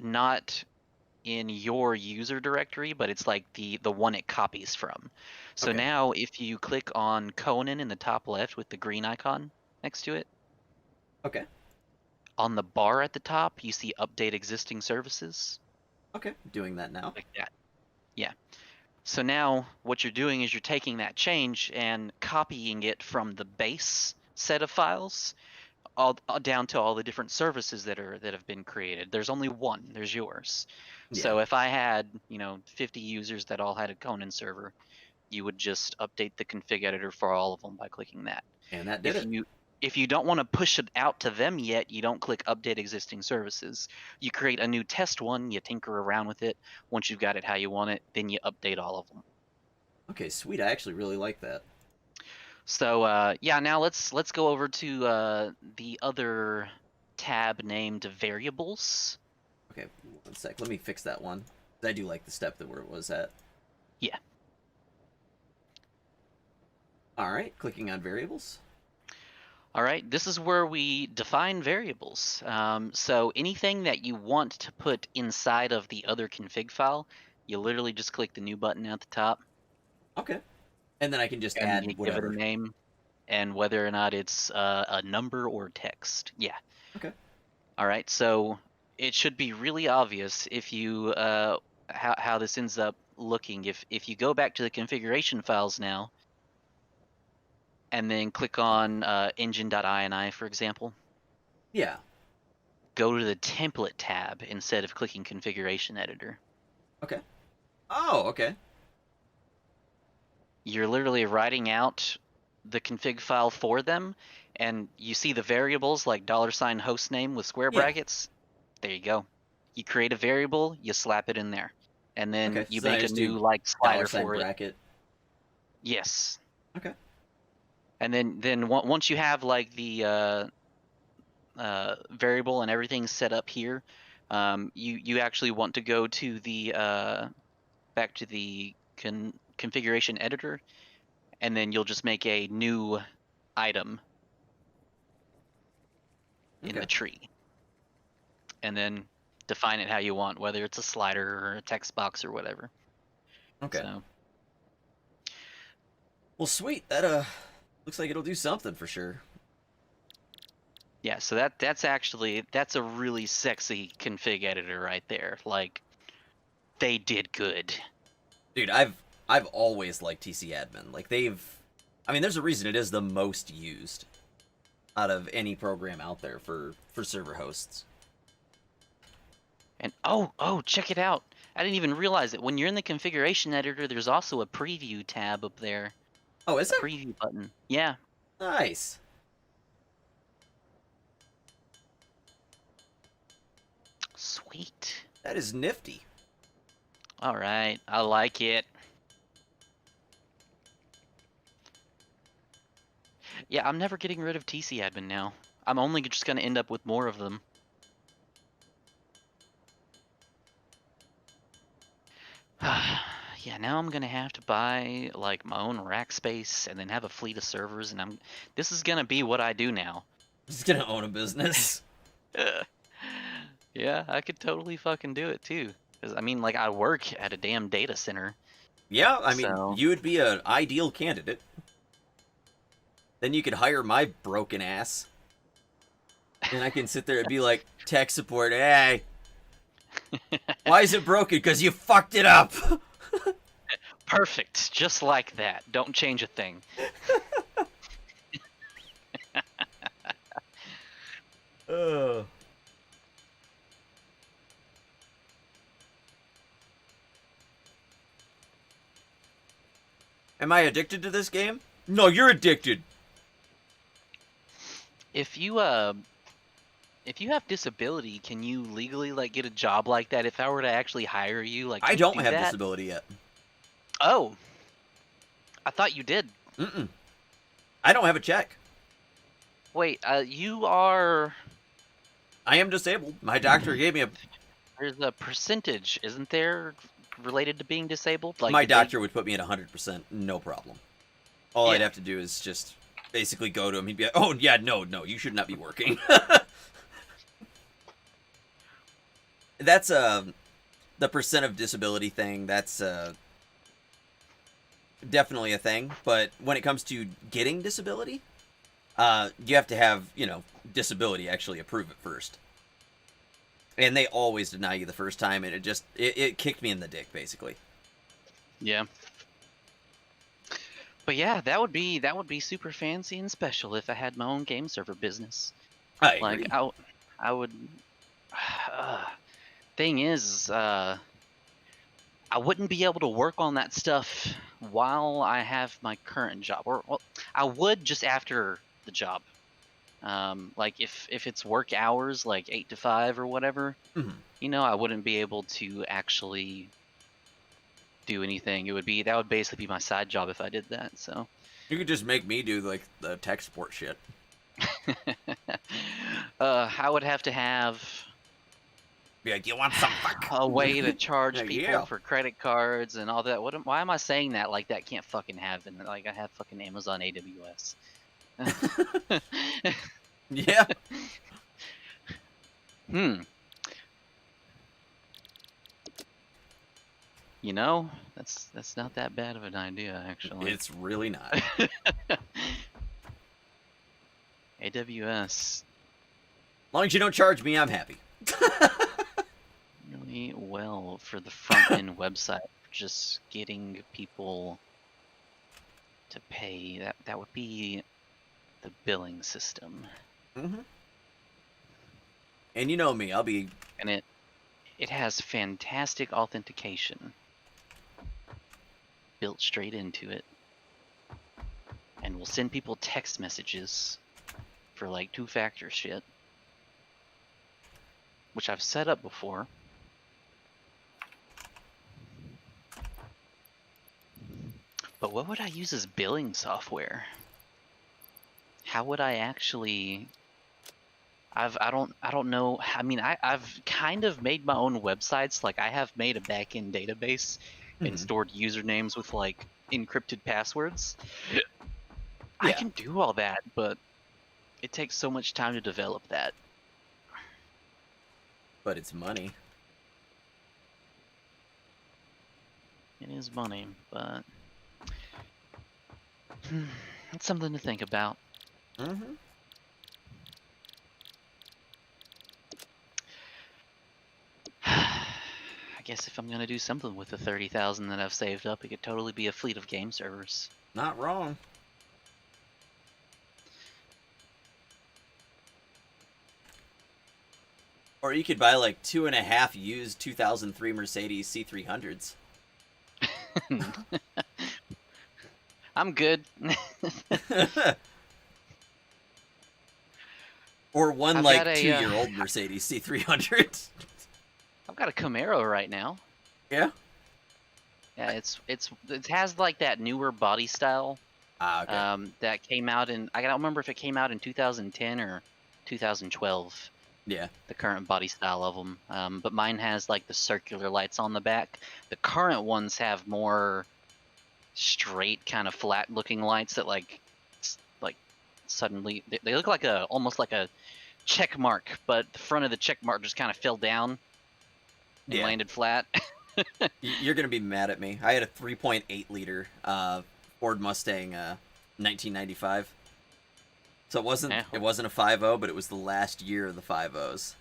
S3: not in your user directory, but it's like the one it copies from. So
S1: Okay.
S3: now if you click on Conan in the top left with the green icon next to it,
S1: Okay.
S3: on the bar at the top, you see update existing services.
S1: Okay, doing that now.
S3: Like that. Yeah. So now what you're doing is you're taking that change and copying it from the base set of files all down to all the different services that have been created. There's only one. There's yours. So if I had 50 users that all had a Conan server, you would just update the config editor for all of them by clicking that.
S1: And that did it.
S3: If you don't want to push it out to them yet, you don't click update existing services. You create a new test one, you tinker around with it. Once you've got it how you want it, then you update all of them.
S1: Okay, sweet. I actually really like that.
S3: So yeah, now let's go over to the other tab named variables.
S1: Okay, 1 sec. Let me fix that one. I do like the step that where it was at.
S3: Yeah.
S1: All right, clicking on variables.
S3: All right, this is where we define variables. So anything that you want to put inside of the other config file, you literally just click the new button at the top.
S1: Okay. And then I can just
S3: and
S1: add
S3: you
S1: whatever.
S3: give it a name, and whether or not it's a number or text. Yeah.
S1: Okay.
S3: All right, so it should be really obvious if you how this ends up looking. If you go back to the configuration files now, and then click on engine.ini, for example.
S1: Yeah.
S3: Go to the template tab instead of clicking configuration editor.
S1: Okay. Oh, okay.
S3: You're literally writing out the config file for them, and you see the variables like $hostname with square brackets. There you go. You create a variable, you slap it in there, and then you
S1: so I
S3: make a
S1: just do
S3: new slider
S1: $sign
S3: for it.
S1: bracket.
S3: Yes.
S1: Okay.
S3: And then once you have like the variable and everything set up here, you actually want to go to the back to the configuration editor, and then you'll just make a new item in the tree, and then define it how you want, whether it's a slider or a text box or whatever.
S1: Okay.
S3: So.
S1: Well, sweet. That looks like it'll do something for sure.
S3: Yeah, so that's a really sexy config editor right there. Like, they did good.
S1: Dude, I've always liked TC Admin. Like there's a reason it is the most used out of any program out there for server hosts.
S3: And oh, check it out. I didn't even realize it. When you're in the configuration editor, there's also a preview tab up there.
S1: Oh, is there?
S3: Preview button. Yeah.
S1: Nice.
S3: Sweet.
S1: That is nifty.
S3: All right, I like it. Yeah, I'm never getting rid of TC Admin now. I'm only just going to end up with more of them. Yeah, now I'm gonna have to buy like my own rack space and then have a fleet of servers, and this is gonna be what I do now.
S1: He's gonna own a business.
S3: Yeah, I could totally fucking do it too. 'Cause I mean, like, I work at a damn data center.
S1: Yeah, I mean,
S3: So-
S1: you would be an ideal candidate. Then you could hire my broken ass. And I can sit there and be like, tech support, hey, why is it broken? Because you fucked it up.
S3: Perfect, just like that. Don't change a thing.
S1: Ugh. Am I addicted to this game? No, you're addicted.
S3: If you have disability, can you legally like get a job like that? If I were to actually hire you, like
S1: I
S3: can you
S1: don't
S3: do
S1: have
S3: that?
S1: disability yet.
S3: Oh, I thought you did.
S1: Mm-mm. I don't have a check.
S3: Wait, you are.
S1: I am disabled. My doctor gave me a...
S3: There's a percentage, isn't there, related to being disabled? Like
S1: My
S3: did they-
S1: doctor would put me at 100%, no problem. All I'd
S3: Yeah.
S1: have to do is just basically go to him. He'd be like, oh, yeah, no, you should not be working. That's, the percent of disability thing, that's, definitely a thing. But when it comes to getting disability, you have to have, disability actually approve it first. And they always deny you the first time, and it kicked me in the dick, basically.
S3: Yeah. But yeah, that would be super fancy and special if I had my own game server business.
S1: I agree.
S3: Like I would. Thing is, I wouldn't be able to work on that stuff while I have my current job, or well, I would just after the job. Like if it's work hours, like 8 to 5 or whatever,
S1: Mhm.
S3: I wouldn't be able to actually do anything. That would basically be my side job if I did that. So
S1: You could just make me do, like, the tech support shit.
S3: I would have to have
S1: Be like, you want some fuck?
S3: a way to charge
S1: Yeah,
S3: people
S1: yeah.
S3: for credit cards and all that. Why am I saying that like that can't fucking happen? Like I have fucking Amazon AWS.
S1: Yeah.
S3: That's not that bad of an idea actually.
S1: It's really not.
S3: AWS
S1: As long as you don't charge me, I'm happy.
S3: really well for the front end website, just getting people to pay. That would be the billing system.
S1: Mm-hmm. And you know me, I'll be...
S3: And it has fantastic authentication built straight into it, and will send people text messages for like 2-factor shit, which I've set up before. But what would I use as billing software? How would I actually... I don't know. I mean, I've kind of made my own websites. Like I have made a backend database and stored usernames with like encrypted passwords. I can do all that, but it takes so much time to develop that.
S1: But it's money.
S3: It is money, but it's something to think about.
S1: Mm-hmm.
S3: I guess if I'm gonna do something with the 30,000 that I've saved up, it could totally be a fleet of game servers.
S1: Not wrong. Or you could buy like 2.5 used 2003 Mercedes C300s.
S3: I'm good.
S1: Or one
S3: I've
S1: like
S3: got a,
S1: 2-year-old Mercedes C300.
S3: I've got a Camaro right now.
S1: Yeah?
S3: Yeah, it has like that newer body style.
S1: Okay.
S3: That came out in, I don't remember if it came out in 2010 or 2012,
S1: Yeah.
S3: The current body style of them. But mine has like the circular lights on the back. The current ones have more straight, kind of flat looking lights that like suddenly they look like almost like a check mark, but the front of the check mark just kind of fell down and landed flat.
S1: You're gonna be mad at me. I had a 3.8 liter Ford Mustang 1995. So it wasn't a 5.0, but it was the last year of the 5.0s,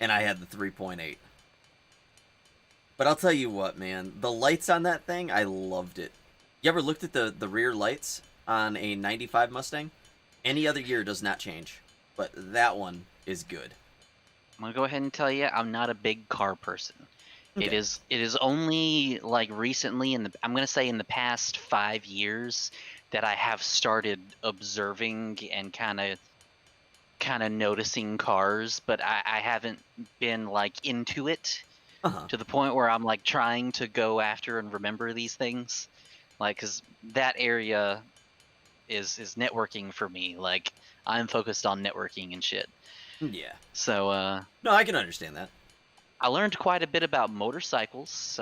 S1: and I had the 3.8. But I'll tell you what, man, the lights on that thing, I loved it. You ever looked at the rear lights on a 95 Mustang? Any other year does not change, but that one is good.
S3: I'm gonna go ahead and tell you, I'm not a big car person.
S1: Okay.
S3: It is only like recently I'm gonna say in the past 5 years that I have started observing and kind of noticing cars, but I haven't been like into it to the point where I'm like trying to go after and remember these things, like, because that area is networking for me. Like, I'm focused on networking and shit.
S1: Yeah.
S3: So
S1: no, I can understand that.
S3: I learned quite a bit about motorcycles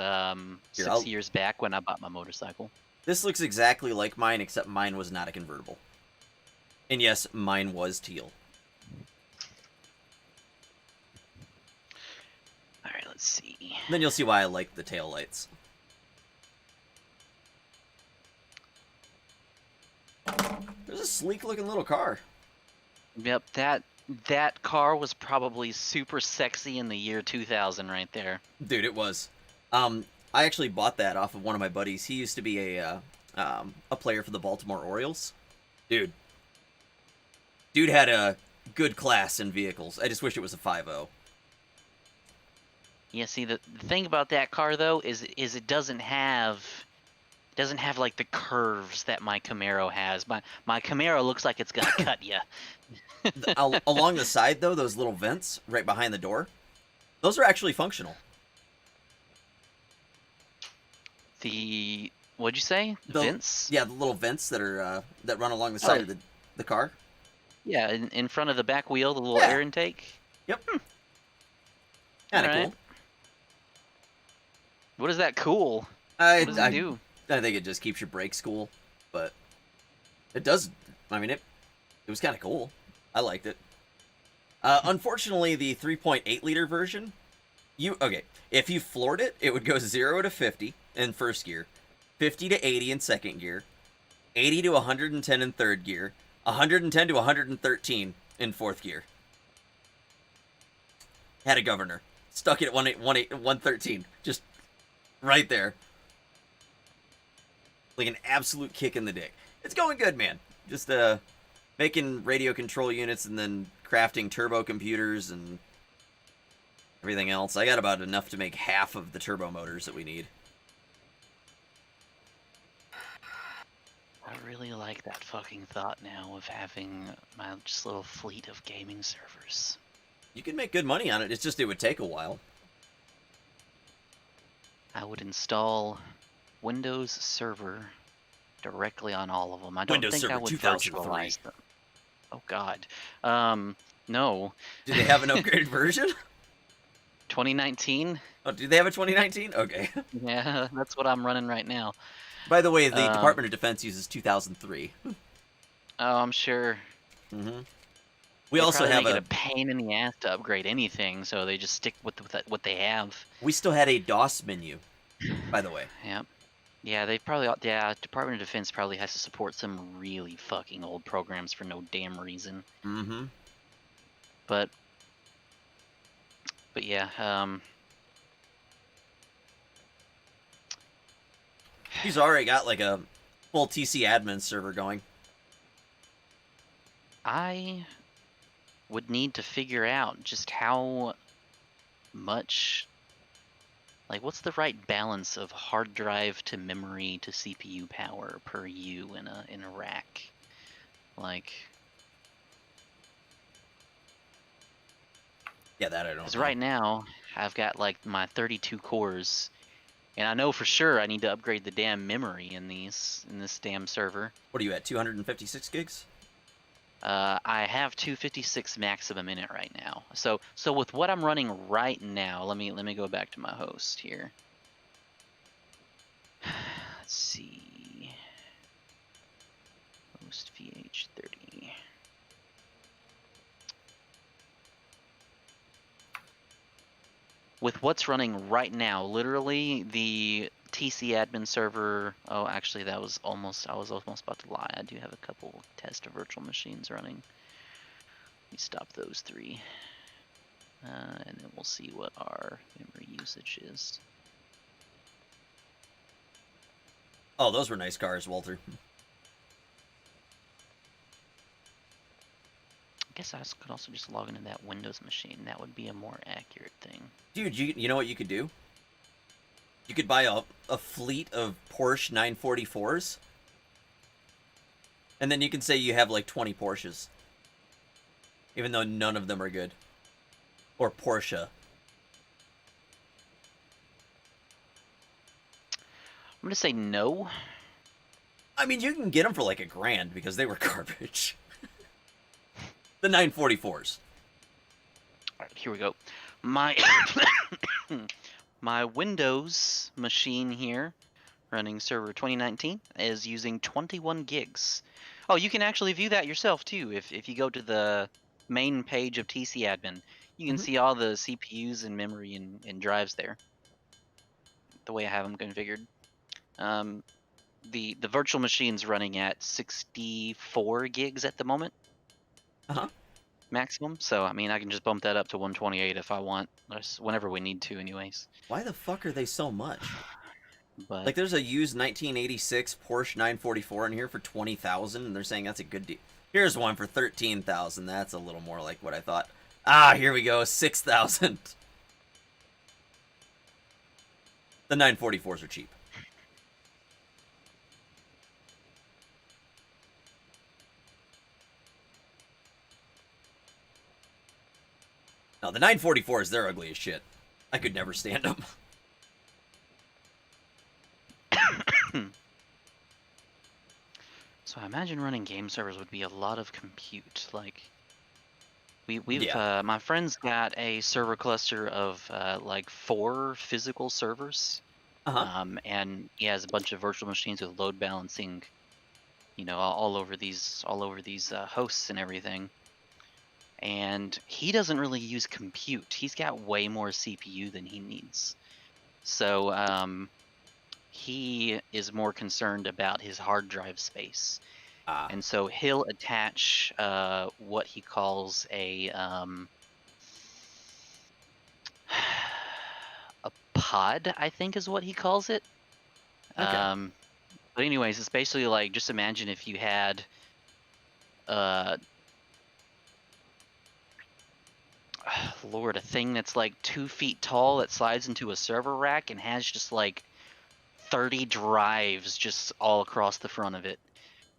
S3: 6 years back when I bought my motorcycle.
S1: This looks exactly like mine, except mine was not a convertible. And yes, mine was teal.
S3: Alright, let's see.
S1: Then you'll see why I like the tail lights. There's a sleek looking little car.
S3: Yep, that car was probably super sexy in the year 2000 right there.
S1: Dude, it was. I actually bought that off of one of my buddies. He used to be a player for the Baltimore Orioles. Dude had a good class in vehicles. I just wish it was a 5.0.
S3: Yeah, see, the thing about that car though is it doesn't have like the curves that my Camaro has. My Camaro looks like it's gonna cut you.
S1: Along the side though, those little vents right behind the door, those are actually functional.
S3: What'd you say? Vents?
S1: Yeah, the little vents that are that run along the side of the car.
S3: Yeah, in front of the back wheel, the little air intake.
S1: Yep. Kind of cool.
S3: What is that cool? What does it do?
S1: I think it just keeps your brakes cool, but it does. I mean, it was kind of cool. I liked it. Unfortunately, the 3.8 liter version, if you floored it, it would go 0 to 50 in first gear, 50 to 80 in second gear, 80 to 110 in third gear, 110 to 113 in fourth gear. Had a governor. Stuck it at 113. Just right there. Like an absolute kick in the dick. It's going good, man. Just making radio control units and then crafting turbo computers and everything else. I got about enough to make half of the turbo motors that we need.
S3: I really like that fucking thought now of having my just little fleet of gaming servers.
S1: You can make good money on it. It's just it would take a while.
S3: I would install Windows Server directly on all of them. I don't think I would virtualize them. Oh God, no.
S1: Do they have an upgraded version?
S3: 2019.
S1: Oh, do they have a 2019? Okay.
S3: Yeah, that's what I'm running right now.
S1: By the way, the Department of Defense uses 2003.
S3: Oh, I'm sure.
S1: Mm-hmm.
S3: We also have a pain in the ass to upgrade anything, so they just stick with what they have.
S1: We still had a DOS menu, by the way.
S3: Yep. Yeah, they probably. Yeah, Department of Defense probably has to support some really fucking old programs for no damn reason.
S1: Mm-hmm.
S3: But yeah.
S1: He's already got like a full TC admin server going.
S3: I would need to figure out just how much, like, what's the right balance of hard drive to memory to CPU power per U in a rack, like.
S1: Yeah, that I don't know.
S3: Because right now I've got like my 32 cores. And I know for sure I need to upgrade the damn memory in this damn server.
S1: What are you at, 256 gigs?
S3: I have 256 maximum in it right now. So with what I'm running right now, let me go back to my host here. Let's see. Host VH30. With what's running right now, literally the TC admin server. Oh, actually, I was almost about to lie. I do have a couple test virtual machines running. Let me stop those 3. And then we'll see what our memory usage is.
S1: Oh, those were nice cars, Walter.
S3: I guess I could also just log into that Windows machine. That would be a more accurate thing.
S1: Dude, you know what you could do? You could buy a fleet of Porsche 944s. And then you can say you have like 20 Porsches. Even though none of them are good. Or Porsche.
S3: I'm going to say no.
S1: I mean, you can get them for like $1,000 because they were garbage. The 944s.
S3: Alright, here we go. My my Windows machine here, running server 2019, is using 21 gigs. Oh, you can actually view that yourself too. If you go to the main page of TC admin, you can see all the CPUs and memory and drives there. The way I have them configured. The virtual machine's running at 64 gigs at the moment. Maximum. So I mean, I can just bump that up to 128 if I want, whenever we need to, anyways.
S1: Why the fuck are they so much?
S3: But
S1: like, there's a used 1986 Porsche 944 in here for 20,000, and they're saying that's a good deal. Here's one for 13,000. That's a little more like what I thought. Ah, here we go, 6,000. The 944s are cheap. No, the 944s, they're ugly as shit. I could never stand them.
S3: So I imagine running game servers would be a lot of compute. Like, my friend's got a server cluster of like 4 physical servers. And he has a bunch of virtual machines with load balancing, you know, all over these hosts and everything. And he doesn't really use compute. He's got way more CPU than he needs. So he is more concerned about his hard drive space. And so he'll attach what he calls a pod, I think is what he calls it. But anyways, it's basically like, just imagine if you had Lord, a thing that's like 2 feet tall that slides into a server rack and has just like 30 drives just all across the front of it.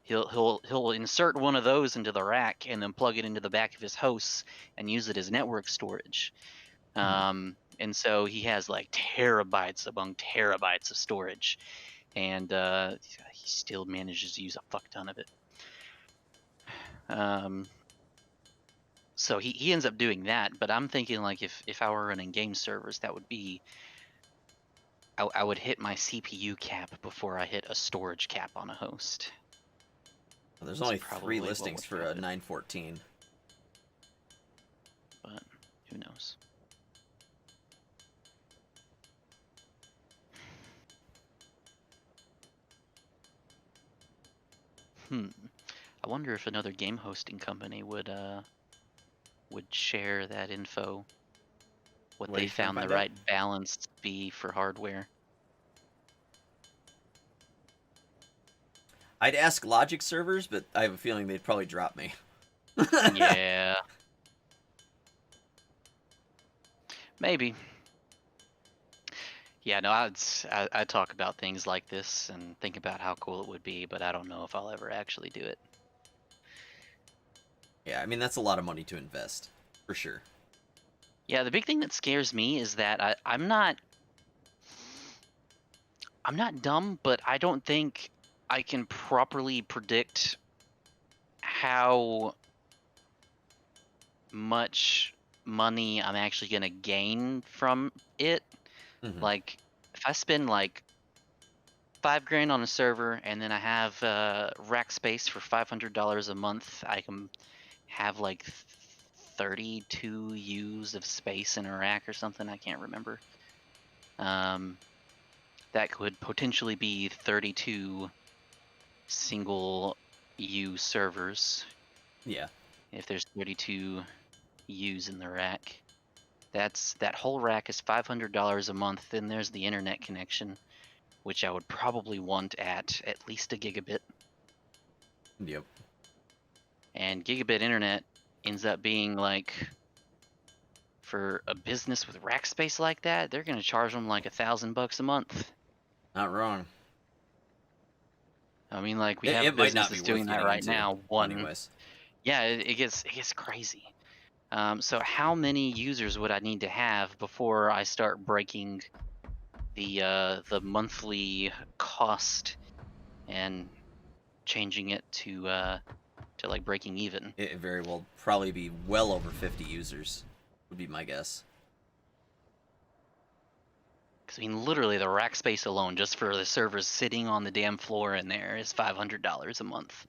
S3: He'll insert one of those into the rack and then plug it into the back of his hosts and use it as network storage. And so he has like terabytes among terabytes of storage, and he still manages to use a fuck ton of it. So he ends up doing that, but I'm thinking like if I were running game servers, that would be, I would hit my CPU cap before I hit a storage cap on a host.
S1: Well, there's only 3 listings for a 914.
S3: But who knows? I wonder if another game hosting company would share that info. What they found the right balance to be for hardware.
S1: I'd ask Logic servers, but I have a feeling they'd probably drop me.
S3: Yeah. Maybe. Yeah, no, I talk about things like this and think about how cool it would be, but I don't know if I'll ever actually do it.
S1: Yeah, I mean, that's a lot of money to invest, for sure.
S3: Yeah, the big thing that scares me is that I'm not dumb, but I don't think I can properly predict how much money I'm actually gonna gain from it.
S1: Mhm.
S3: Like, if I spend like $5,000 on a server, and then I have rack space for $500 a month, I can have like 32 U's of space in a rack or something. I can't remember. That could potentially be 32 single U servers.
S1: Yeah.
S3: If there's 32 U's in the rack, that whole rack is $500 a month. Then there's the internet connection, which I would probably want at least a gigabit.
S1: Yep.
S3: And gigabit internet ends up being like, for a business with rack space like that, they're gonna charge them like $1,000 a month.
S1: Not wrong.
S3: I mean, like, we
S1: It-
S3: have
S1: it
S3: a
S1: might not
S3: business
S1: be
S3: that's doing
S1: worth
S3: that
S1: getting
S3: right
S1: into,
S3: now. One,
S1: money-wise.
S3: yeah, it gets crazy. So how many users would I need to have before I start breaking the monthly cost and changing it to like breaking even?
S1: It very well probably be well over 50 users, would be my guess.
S3: Because I mean, literally, the rack space alone, just for the servers sitting on the damn floor in there, is $500 a month.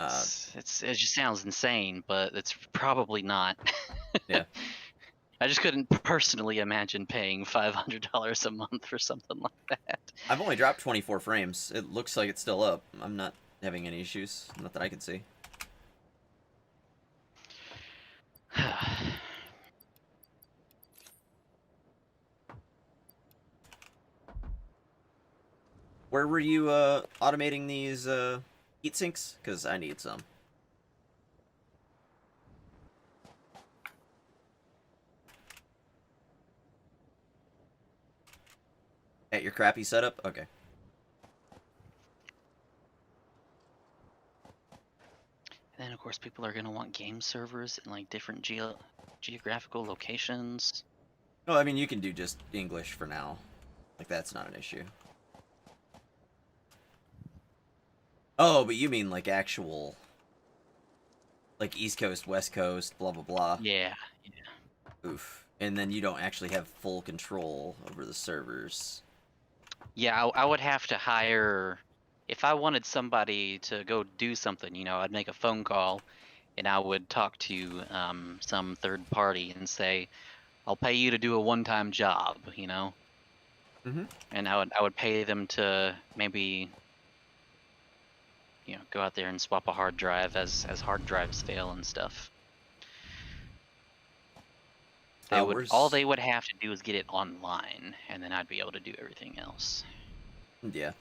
S3: It just sounds insane, but it's probably not.
S1: Yeah.
S3: I just couldn't personally imagine paying $500 a month for something like that.
S1: I've only dropped 24 frames. It looks like it's still up. I'm not having any issues. Not that I can see. Where were you automating these heat sinks? Because I need some. At your crappy setup? Okay.
S3: And then, of course, people are going to want game servers in like different geographical locations.
S1: No, I mean, you can do just English for now. Like, that's not an issue. Oh, but you mean like actual... Like East Coast, West Coast, blah, blah, blah.
S3: Yeah.
S1: Oof. And then you don't actually have full control over the servers.
S3: Yeah, I would have to hire... If I wanted somebody to go do something, you know, I'd make a phone call, and I would talk to some third party and say, I'll pay you to do a one-time job, you know?
S1: Mm-hmm.
S3: And I would pay them to maybe, you know, go out there and swap a hard drive as hard drives fail and stuff. All they would have to do is get it online, and then I'd be able to do everything else.
S1: Yeah.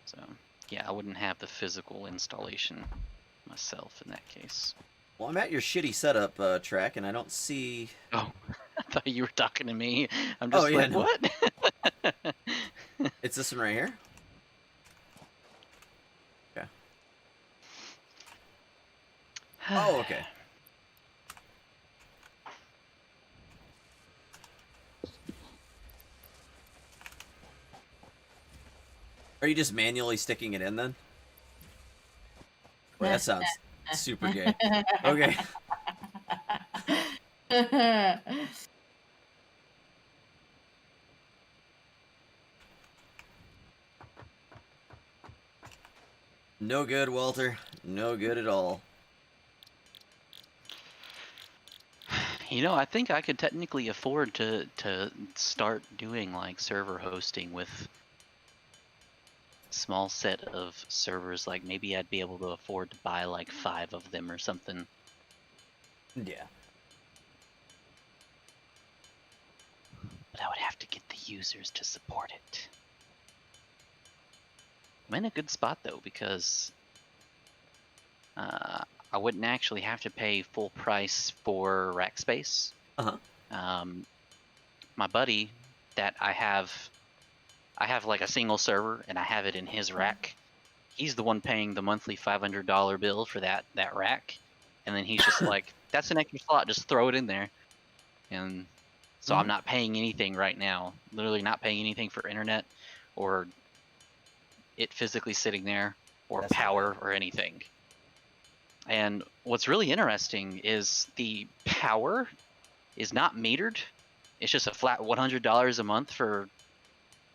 S3: So, yeah, I wouldn't have the physical installation myself in that case.
S1: Well, I'm at your shitty setup track, and I don't see...
S3: Oh, I thought you were talking to me. I'm just like,
S1: no.
S3: what?
S1: It's this one right here? Okay. Oh, okay. Are you just manually sticking it in then? Well, that sounds super gay. Okay. No good, Walter. No good at all.
S3: You know, I think I could technically afford to start doing like server hosting with a small set of servers. Like maybe I'd be able to afford to buy like 5 of them or something.
S1: Yeah.
S3: But I would have to get the users to support it. I'm in a good spot though, because I wouldn't actually have to pay full price for rack space. My buddy that I have like a single server, and I have it in his rack. He's the one paying the monthly $500 bill for that rack, and then he's just like, "That's an extra slot. Just throw it in there." And so I'm not paying anything right now. Literally not paying anything for internet, or it physically sitting there, or power, or anything. And what's really interesting is the power is not metered. It's just a flat $100 a month for,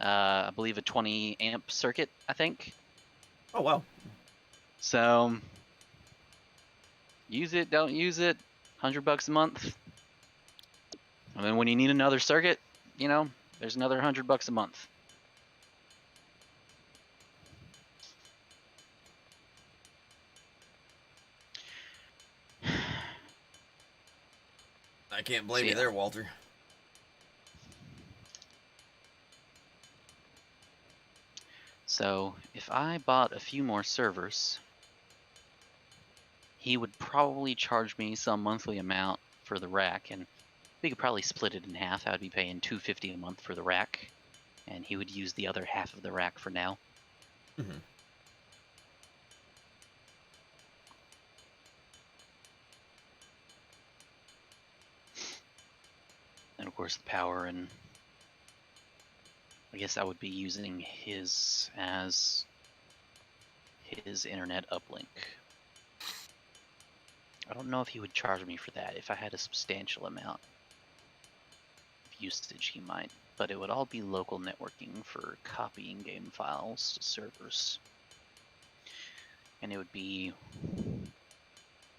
S3: I believe, a 20 amp circuit, I think.
S1: Oh, wow.
S3: So, use it, don't use it, $100 a month. And then when you need another circuit, you know, there's another $100 a month.
S1: I can't blame
S3: So,
S1: you
S3: yeah.
S1: there, Walter.
S3: So, if I bought a few more servers, he would probably charge me some monthly amount for the rack, and we could probably split it in half. I would be paying $250 a month for the rack, and he would use the other half of the rack for now.
S1: Mm-hmm.
S3: And of course the power, and I guess I would be using his as his internet uplink. I don't know if he would charge me for that. If I had a substantial amount of usage, he might. But it would all be local networking for copying game files to servers. And it would be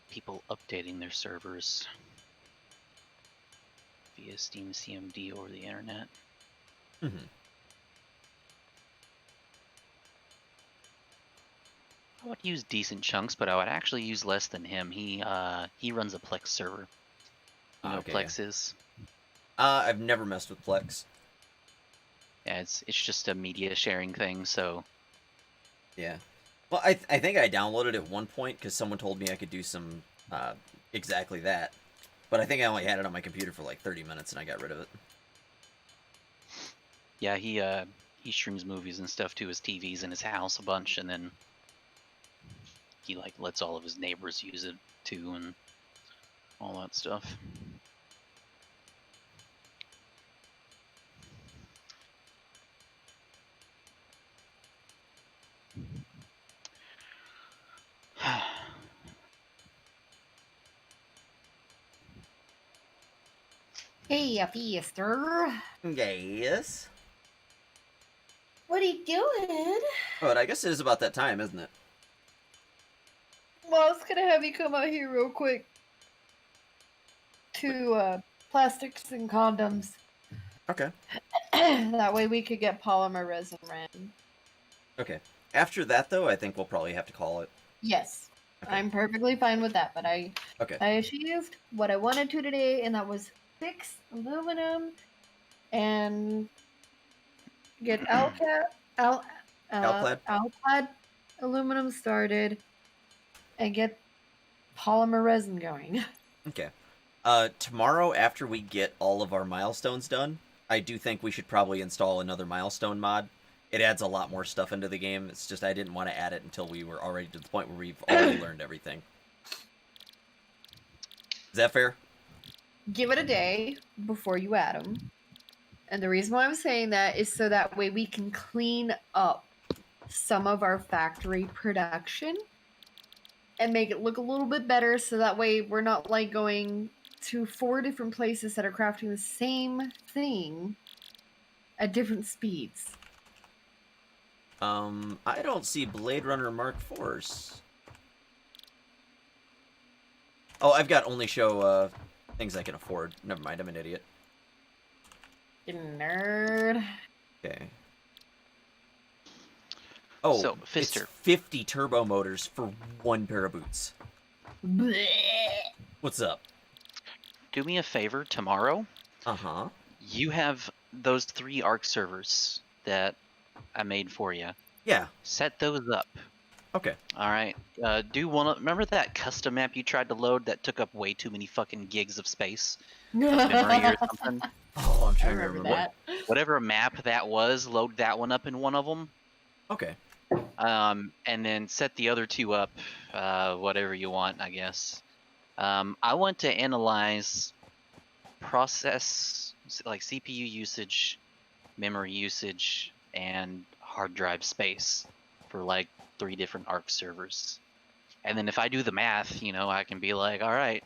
S3: people updating their servers via Steam CMD over the internet.
S1: Mm-hmm.
S3: I would use decent chunks, but I would actually use less than him. He runs a Plex server. You know
S1: Okay,
S3: what Plex is?
S1: I've never messed with Plex.
S3: Yeah, it's just a media sharing thing. So
S1: Yeah. Well, I think I downloaded it at one point because someone told me I could do some exactly that. But I think I only had it on my computer for like 30 minutes and I got rid of it.
S3: yeah, he streams movies and stuff to his TVs in his house a bunch, and then he like lets all of his neighbors use it too, and all that stuff.
S4: Hey, Fiester.
S1: Yes.
S4: What are you doing?
S1: But I guess it is about that time, isn't it?
S4: Well, I was gonna have you come out here real quick to plastics and condoms.
S1: Okay.
S4: That way we could get polymer resin ran.
S1: Okay. After that, though, I think we'll probably have to call it.
S4: Yes,
S1: Okay.
S4: I'm perfectly fine with that. But I
S1: Okay.
S4: achieved what I wanted to today, and that was fix aluminum and get Alclad aluminum started, and get polymer resin going.
S1: Okay. Tomorrow, after we get all of our milestones done, I do think we should probably install another milestone mod. It adds a lot more stuff into the game. It's just I didn't want to add it until we were already to the point where we've already learned everything. Is that fair?
S4: Give it a day before you add them. And the reason why I'm saying that is so that way we can clean up some of our factory production and make it look a little bit better, so that way we're not like going to 4 different places that are crafting the same thing at different speeds.
S1: I don't see Blade Runner Mark IVs. Oh, I've got only show, things I can afford. Never mind, I'm an idiot.
S4: You nerd.
S1: Okay. Oh,
S3: So,
S1: it's
S3: Fister.
S1: 50 turbo motors for one pair of boots.
S4: Blech.
S1: What's up?
S3: Do me a favor tomorrow.
S1: Uh-huh.
S3: You have those 3 ARC servers that I made for you.
S1: Yeah.
S3: Set those up.
S1: Okay.
S3: All right. Do one. Remember that custom map you tried to load that took up way too many fucking gigs of space, of memory or something?
S1: Oh, I'm trying to
S4: remember
S1: remember.
S4: that.
S3: Whatever map that was, load that one up in one of them.
S1: Okay.
S3: And then set the other 2 up, whatever you want, I guess. I want to analyze process, like CPU usage, memory usage, and hard drive space for like 3 different ARC servers. And then if I do the math, you know, I can be like, all right,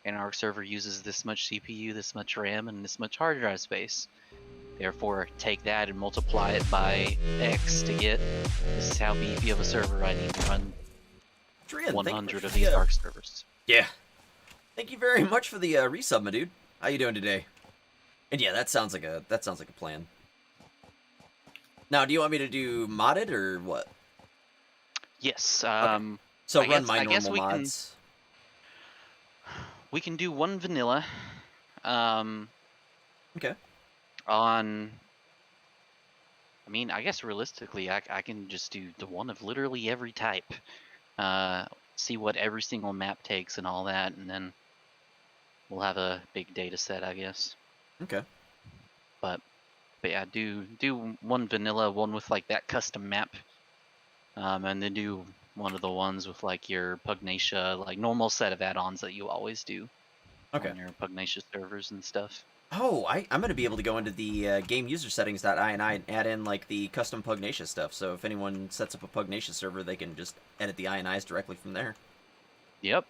S3: an ARC server uses this much CPU, this much RAM, and this much hard drive space. Therefore, take that and multiply it by X to get, this is how beefy of a server I need to run
S1: Drian,
S3: 100 of these ARC servers.
S1: Yeah. Thank you very much for the resub, my dude. How you doing today? And yeah, that sounds like a plan. Now, do you want me to do modded or what?
S3: Yes.
S1: So
S3: I
S1: run
S3: guess-
S1: my
S3: I guess
S1: normal
S3: we can-
S1: mods.
S3: We can do one vanilla.
S1: Okay.
S3: On. I mean, I guess realistically, I can just do the one of literally every type. See what every single map takes and all that, and then we'll have a big data set, I guess.
S1: Okay.
S3: But yeah, do one vanilla, one with like that custom map, and then do one of the ones with like your Pugnacia, like normal set of add-ons that you always do.
S1: Okay.
S3: On your Pugnacia servers and stuff.
S1: Oh, I'm going to be able to go into the game user settings.ini and add in like the custom Pugnacia stuff. So if anyone sets up a Pugnacia server, they can just edit the INIs directly from there.
S3: Yep.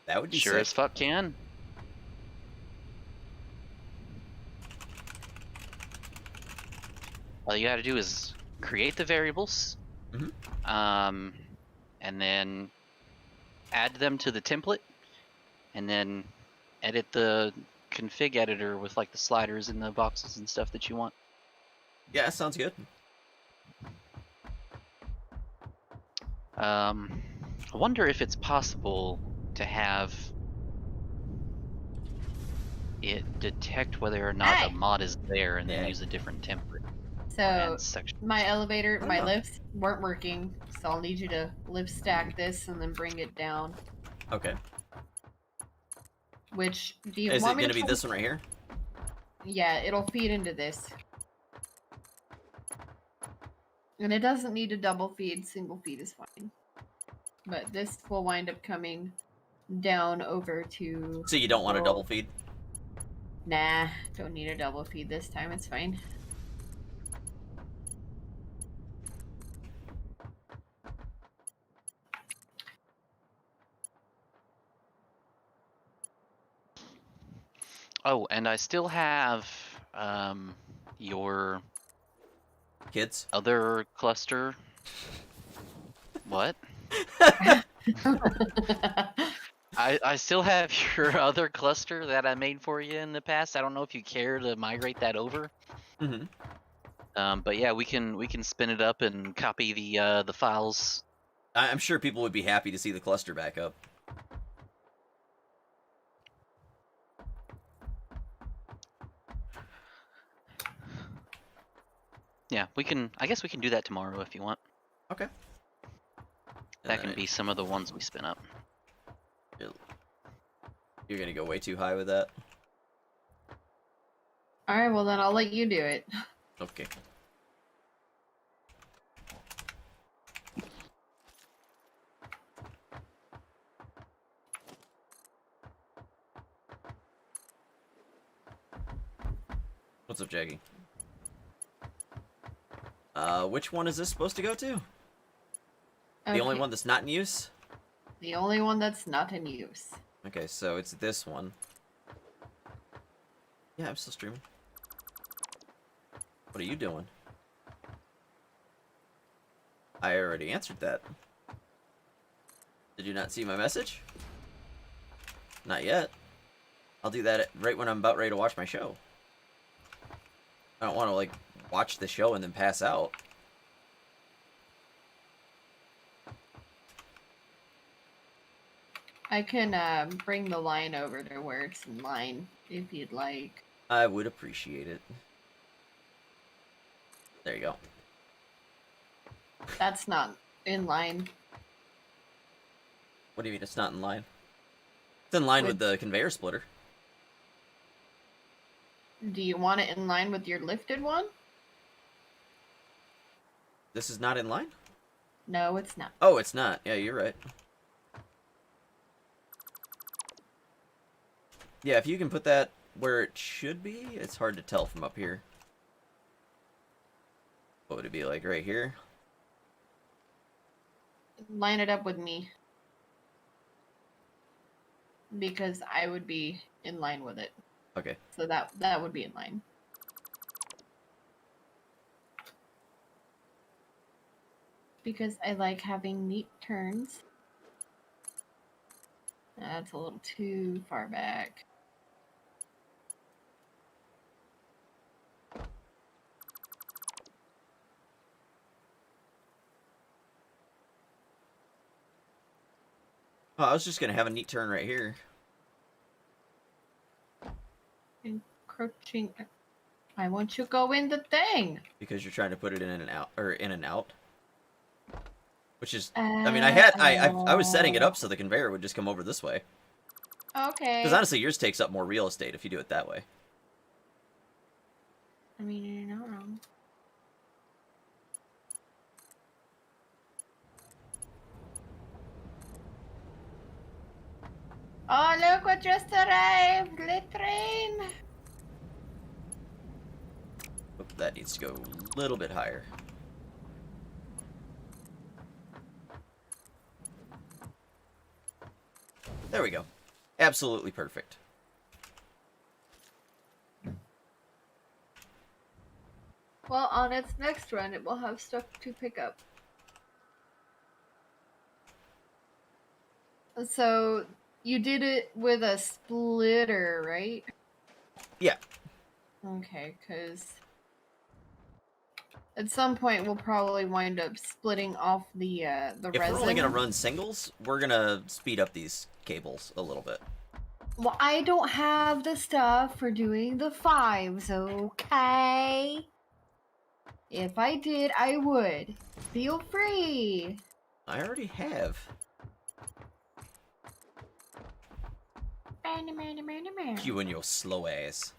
S1: That would be
S3: sure
S1: sick.
S3: as fuck can. All you gotta do is create the variables, and then add them to the template, and then edit the config editor with like the sliders and the boxes and stuff that you want.
S1: Yeah, sounds good.
S3: I wonder if it's possible to have it detect whether or not a mod is there and then use a different template.
S4: So
S3: section.
S4: my elevator, my
S1: Oh.
S4: lifts weren't working, so I'll need you to lift stack this and then bring it down.
S1: Okay.
S4: Which do you
S1: Is it
S4: want me
S1: going to be
S4: try-
S1: this one right here?
S4: Yeah, it'll feed into this. And it doesn't need a double feed, single feed is fine. But this will wind up coming down over to...
S1: So you don't want a double feed?
S4: Nah, don't need a double feed this time, it's fine.
S3: Oh, and I still have your
S1: kids
S3: other cluster. What? I still have your other cluster that I made for you in the past. I don't know if you care to migrate that over. But yeah, we can spin it up and copy the files.
S1: I'm sure people would be happy to see the cluster back up.
S3: Yeah, we can. I guess we can do that tomorrow if you want.
S1: Okay.
S3: That can be some of the ones we spin up.
S1: You're gonna go way too high with that.
S4: Alright, well then I'll let you do it.
S1: Okay. What's up, Jaggy? Which one is this supposed to go to? The only
S4: Okay.
S1: one that's not in use?
S4: The only one that's not in use.
S1: Okay, so it's this one. Yeah, I'm still streaming. What are you doing? I already answered that. Did you not see my message? Not yet. I'll do that right when I'm about ready to watch my show. I don't want to, like, watch the show and then pass out.
S4: I can bring the line over to where it's in line if you'd like.
S1: I would appreciate it. There you go.
S4: That's not in line.
S1: What do you mean it's not in line? It's in line with the conveyor splitter.
S4: Do you want it in line with your lifted one?
S1: This is not in line?
S4: No, it's not.
S1: Oh, it's not. Yeah, you're right. Yeah, if you can put that where it should be, it's hard to tell from up here. What would it be like right here?
S4: Line it up with me. because I would be in line with it.
S1: Okay.
S4: So that would be in line. Because I like having neat turns. That's a little too far back.
S1: Oh, I was just gonna have a neat turn right here.
S4: Encroaching. Why won't you go in the thing?
S1: Because you're trying to put it in and out, or in and out. Which is, I mean, I was setting it up so the conveyor would just come over this way.
S4: Okay.
S1: Because honestly, yours takes up more real estate if you do it that way.
S4: I mean, you're not wrong. Oh, look what just arrived! The train!
S1: Oop, that needs to go a little bit higher. There we go. Absolutely perfect.
S4: Well, on its next run, it will have stuff to pick up. So, you did it with a splitter, right?
S1: Yeah.
S4: Okay, because at some point we'll probably wind up splitting off the
S1: If
S4: resin.
S1: we're only gonna run singles, we're gonna speed up these cables a little bit.
S4: Well, I don't have the stuff for doing the 5s, okay? If I did, I would. Feel free.
S1: I already have. You and your slow ass.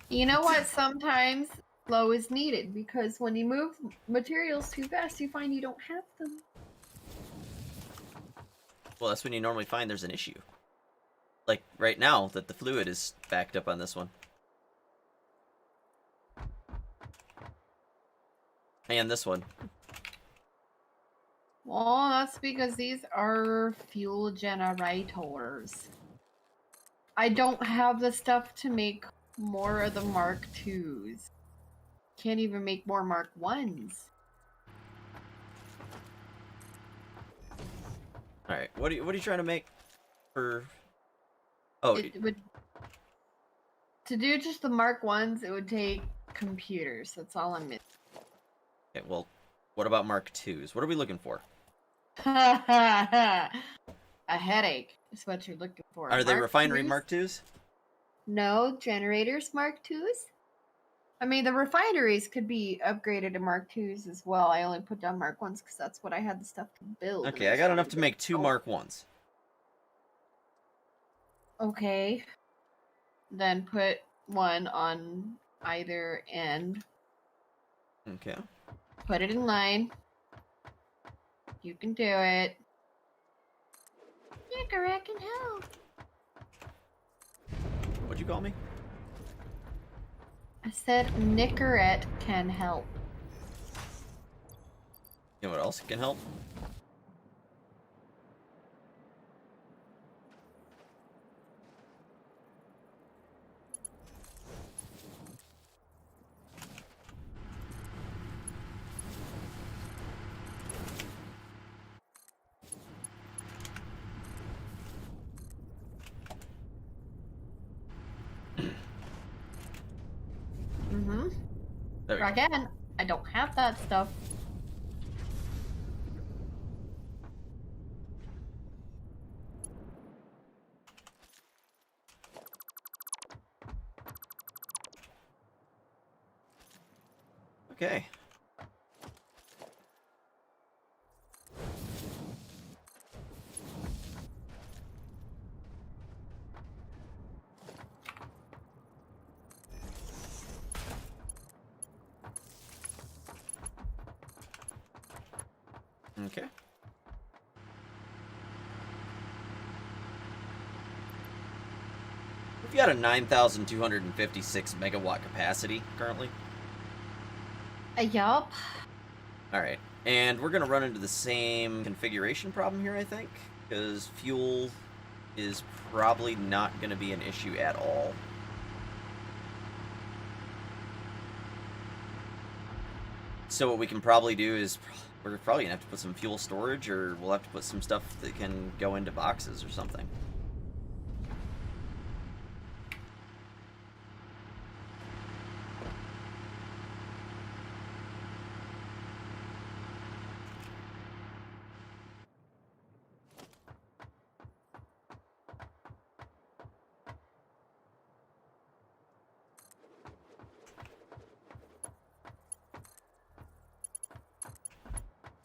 S4: You know what? Sometimes slow is needed because when you move materials too fast, you find you don't have them.
S1: Well, that's when you normally find there's an issue. Like right now, that the fluid is backed up on this one. And this one.
S4: Well, that's because these are fuel generators. I don't have the stuff to make more of the Mark IIs. Can't even make more Mark I's.
S1: Alright, what are you trying to make for... Oh,
S4: It would... To do just the Mark I's, it would take computers. That's all I'm missing.
S1: okay, well, what about Mark IIs? What are we looking for?
S4: A headache is what you're looking for.
S1: Are they
S4: Mark
S1: refinery
S4: IIs?
S1: Mark IIs?
S4: No, generators Mark IIs? I mean, the refineries could be upgraded to Mark IIs as well. I only put down Mark 1s because that's what I had the stuff to build.
S1: Okay, I got enough to make 2 Mark 1s.
S4: Okay. Then put one on either end.
S1: Okay.
S4: Put it in line. You can do it.
S6: Nicorette can help.
S1: What'd you call me?
S4: I said Nicorette can help.
S1: You know what else can help?
S4: Mm-hmm.
S1: There we go.
S4: Again, I don't have that stuff.
S1: Okay. Okay. We've got a 9,256 megawatt capacity currently.
S4: Yup.
S1: Alright, and we're gonna run into the same configuration problem here, I think, because fuel is probably not going to be an issue at all. So what we can probably do is we're probably going to have to put some fuel storage, or we'll have to put some stuff that can go into boxes or something.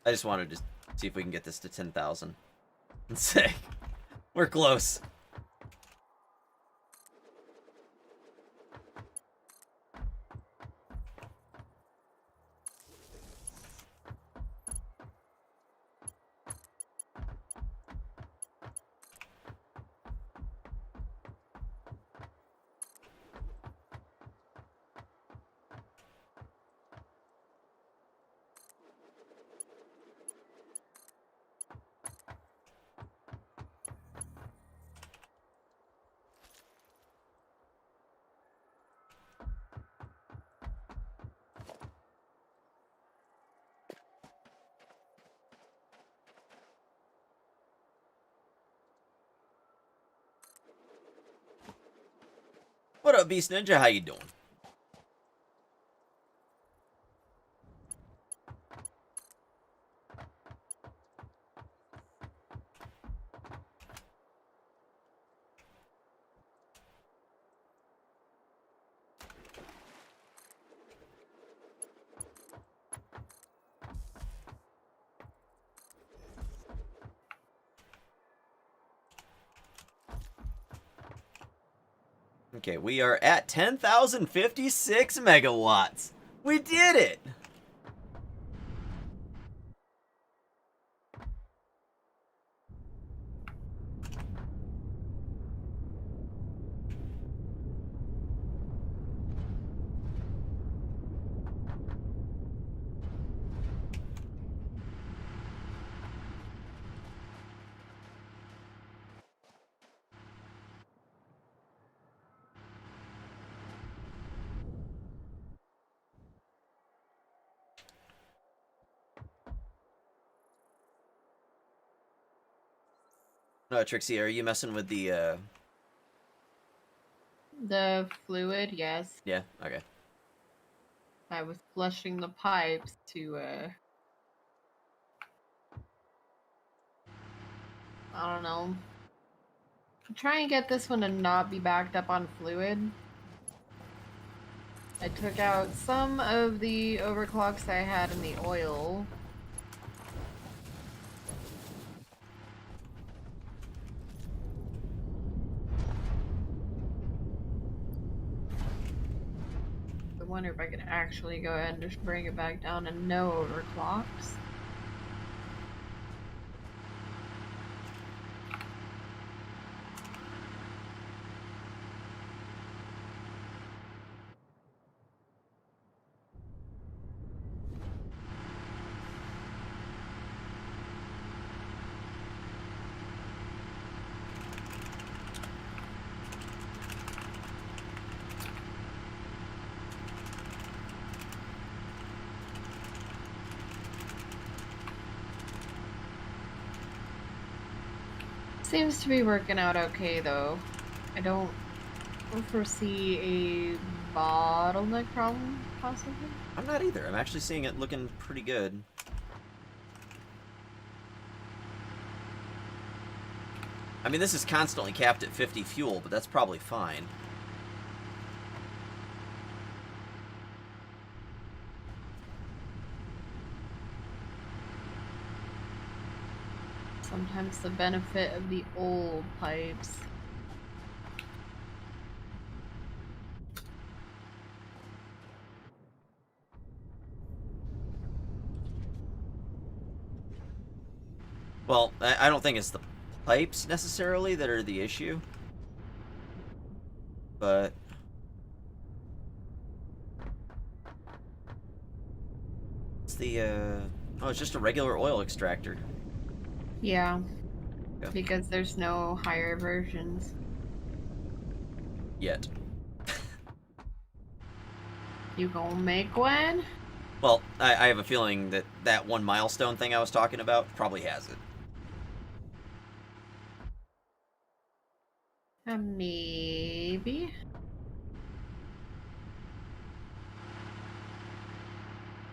S1: I just wanted to see if we can get this to 10,000 and say we're close. What up, Beast Ninja? How you doing? Okay, we are at 10,056 megawatts. We did it! Trixie, are you messing with the
S4: fluid? Yes.
S1: Yeah, okay.
S4: I was flushing the pipes to, I don't know. Try and get this one to not be backed up on fluid. I took out some of the overclocks I had in the oil. I wonder if I can actually go ahead and just bring it back down to no overclocks. Seems to be working out okay though. I don't foresee a bottleneck problem, possibly.
S1: I'm not either. I'm actually seeing it looking pretty good. I mean, this is constantly capped at 50 fuel, but that's probably fine.
S4: Sometimes the benefit of the old pipes.
S1: Well, I don't think it's the pipes necessarily that are the issue, but it's the oh, it's just a regular oil extractor.
S4: Yeah.
S1: Yeah.
S4: Because there's no higher versions.
S1: Yet.
S4: You gonna make one?
S1: Well, I have a feeling that that one milestone thing I was talking about probably has it.
S4: Maybe.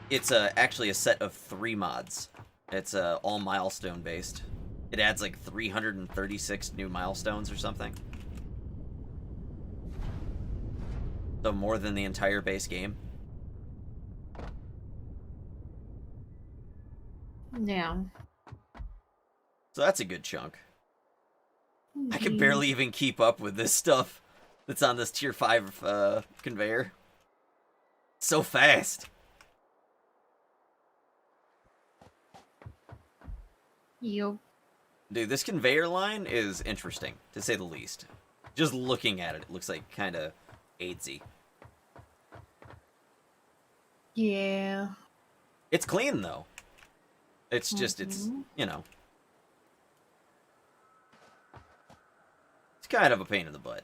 S1: It's actually a set of 3 mods. It's all milestone based. It adds like 336 new milestones or something. So more than the entire base game.
S4: Yeah.
S1: So that's a good chunk. I can barely even keep up with this stuff that's on this tier 5 conveyor. So fast.
S4: Yo.
S1: Dude, this conveyor line is interesting, to say the least. Just looking at it, it looks like kind of AIDSy.
S4: Yeah.
S1: It's clean, though. It's just, it's, you know. It's kind of a pain in the butt.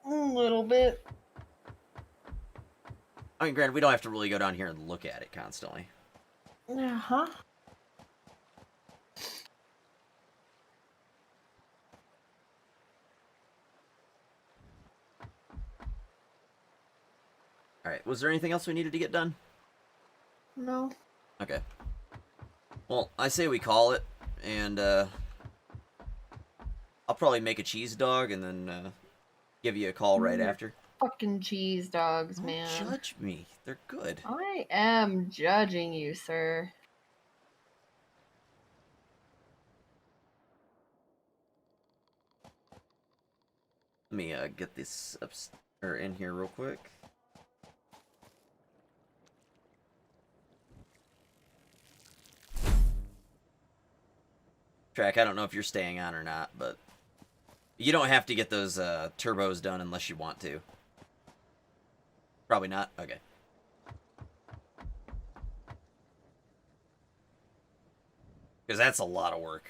S4: A little bit.
S1: I mean, granted, we don't have to really go down here and look at it constantly.
S4: Uh-huh.
S1: Alright, was there anything else we needed to get done?
S4: No.
S1: Okay. Well, I say we call it, and, I'll probably make a cheese dog and then, give you a call right after.
S4: Fucking cheese dogs, man.
S1: Don't judge me. They're good.
S4: I am judging you, sir.
S1: Let me, get this up, or in here real quick. Track, I don't know if you're staying on or not, but you don't have to get those turbos done unless you want to. Probably not? Okay. Because that's a lot of work.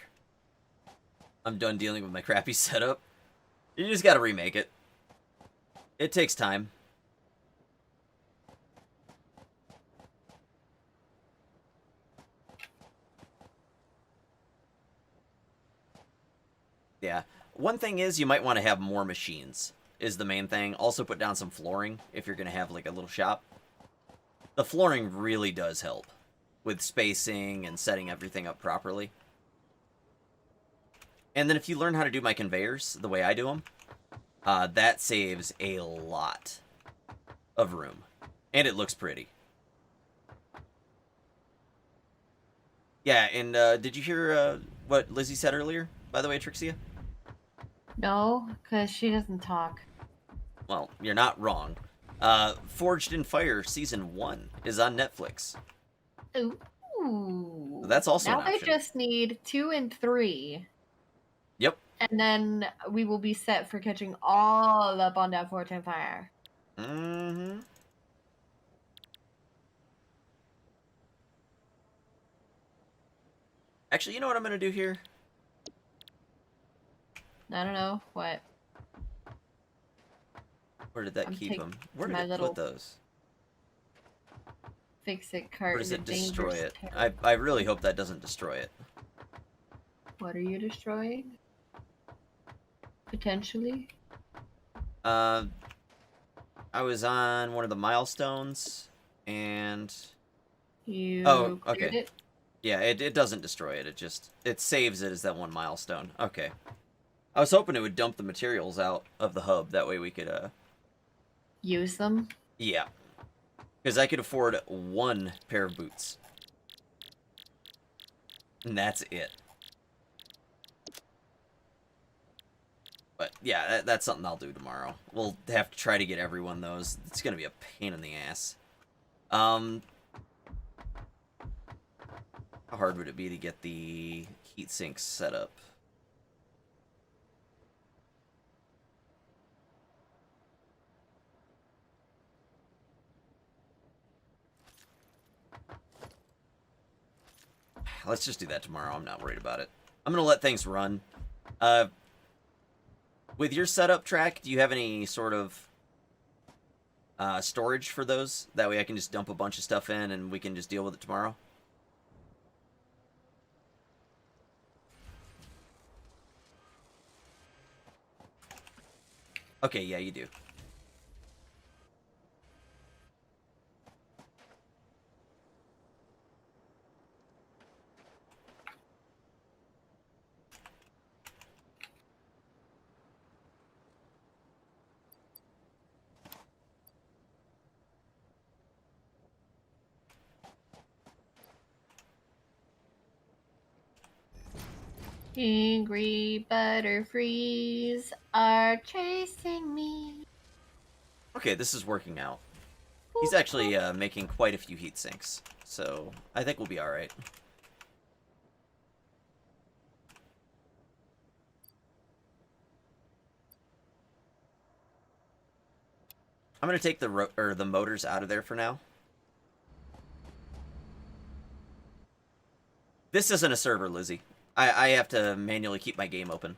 S1: I'm done dealing with my crappy setup. You just gotta remake it. It takes time. Yeah. One thing is you might want to have more machines, is the main thing. Also put down some flooring if you're going to have like a little shop. The flooring really does help with spacing and setting everything up properly. And then if you learn how to do my conveyors the way I do them, that saves a lot of room. And it looks pretty. Yeah, and did you hear what Lizzie said earlier, by the way, Trixia?
S4: No, because she doesn't talk.
S1: Well, you're not wrong. Forged in Fire Season 1 is on Netflix.
S4: Ooh.
S1: That's also
S4: now
S1: an
S4: I
S1: option.
S4: just need 2 and 3.
S1: Yep.
S4: And then we will be set for catching all up on that Forged in Fire.
S1: Mm-hmm. Actually, you know what I'm going to do here?
S4: I don't know. What?
S1: Where did that
S4: I'm
S1: keep
S4: taking
S1: them? Where did
S4: my
S1: it
S4: little
S1: put those?
S4: Fix-it cart.
S1: Or does
S4: in
S1: it
S4: a
S1: destroy
S4: dangerous
S1: it?
S4: territory.
S1: I really hope that doesn't destroy it.
S4: What are you destroying? Potentially?
S1: I was on one of the milestones, and...
S4: You
S1: oh,
S4: cleared
S1: okay.
S4: it?
S1: Yeah, it doesn't destroy it. It saves it as that one milestone. Okay. I was hoping it would dump the materials out of the hub. That way we could,
S4: Use them?
S1: yeah. Because I could afford 1 pair of boots. And that's it. But, yeah, that's something I'll do tomorrow. We'll have to try to get everyone those. It's going to be a pain in the ass. How hard would it be to get the heat sinks set up? let's just do that tomorrow. I'm not worried about it. I'm gonna let things run. With your setup track, do you have any sort of storage for those? That way I can just dump a bunch of stuff in and we can just deal with it tomorrow. Okay, yeah, you do.
S4: Angry butterfrees are chasing me.
S1: Okay, this is working out. He's actually making quite a few heat sinks, so I think we'll be alright. I'm gonna take the motors out of there for now. This isn't a server, Lizzie. I have to manually keep my game open.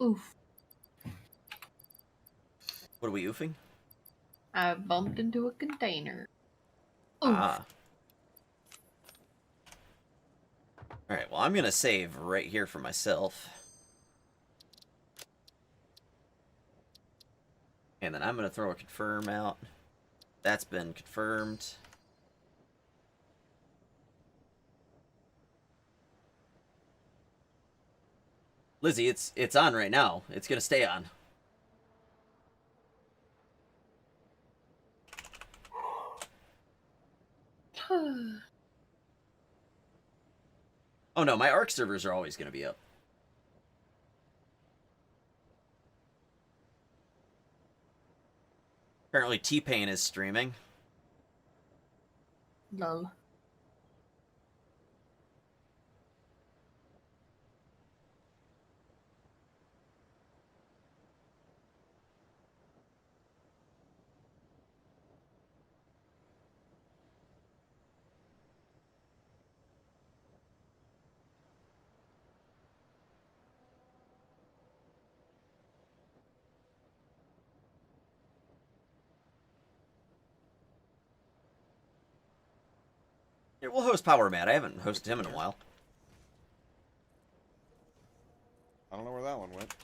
S4: Oof.
S1: What are we oofing?
S4: I bumped into a container. Oof.
S1: Ah. Alright, well, I'm gonna save right here for myself. And then I'm gonna throw a confirm out. That's been confirmed. Lizzie, it's on right now. It's gonna stay on. Oh no, my ARC servers are always gonna be up. Apparently T-Pain is streaming.
S4: Lol.
S1: Yeah, we'll host Power Matt. I haven't hosted him in a while.
S14: I don't know where that one went.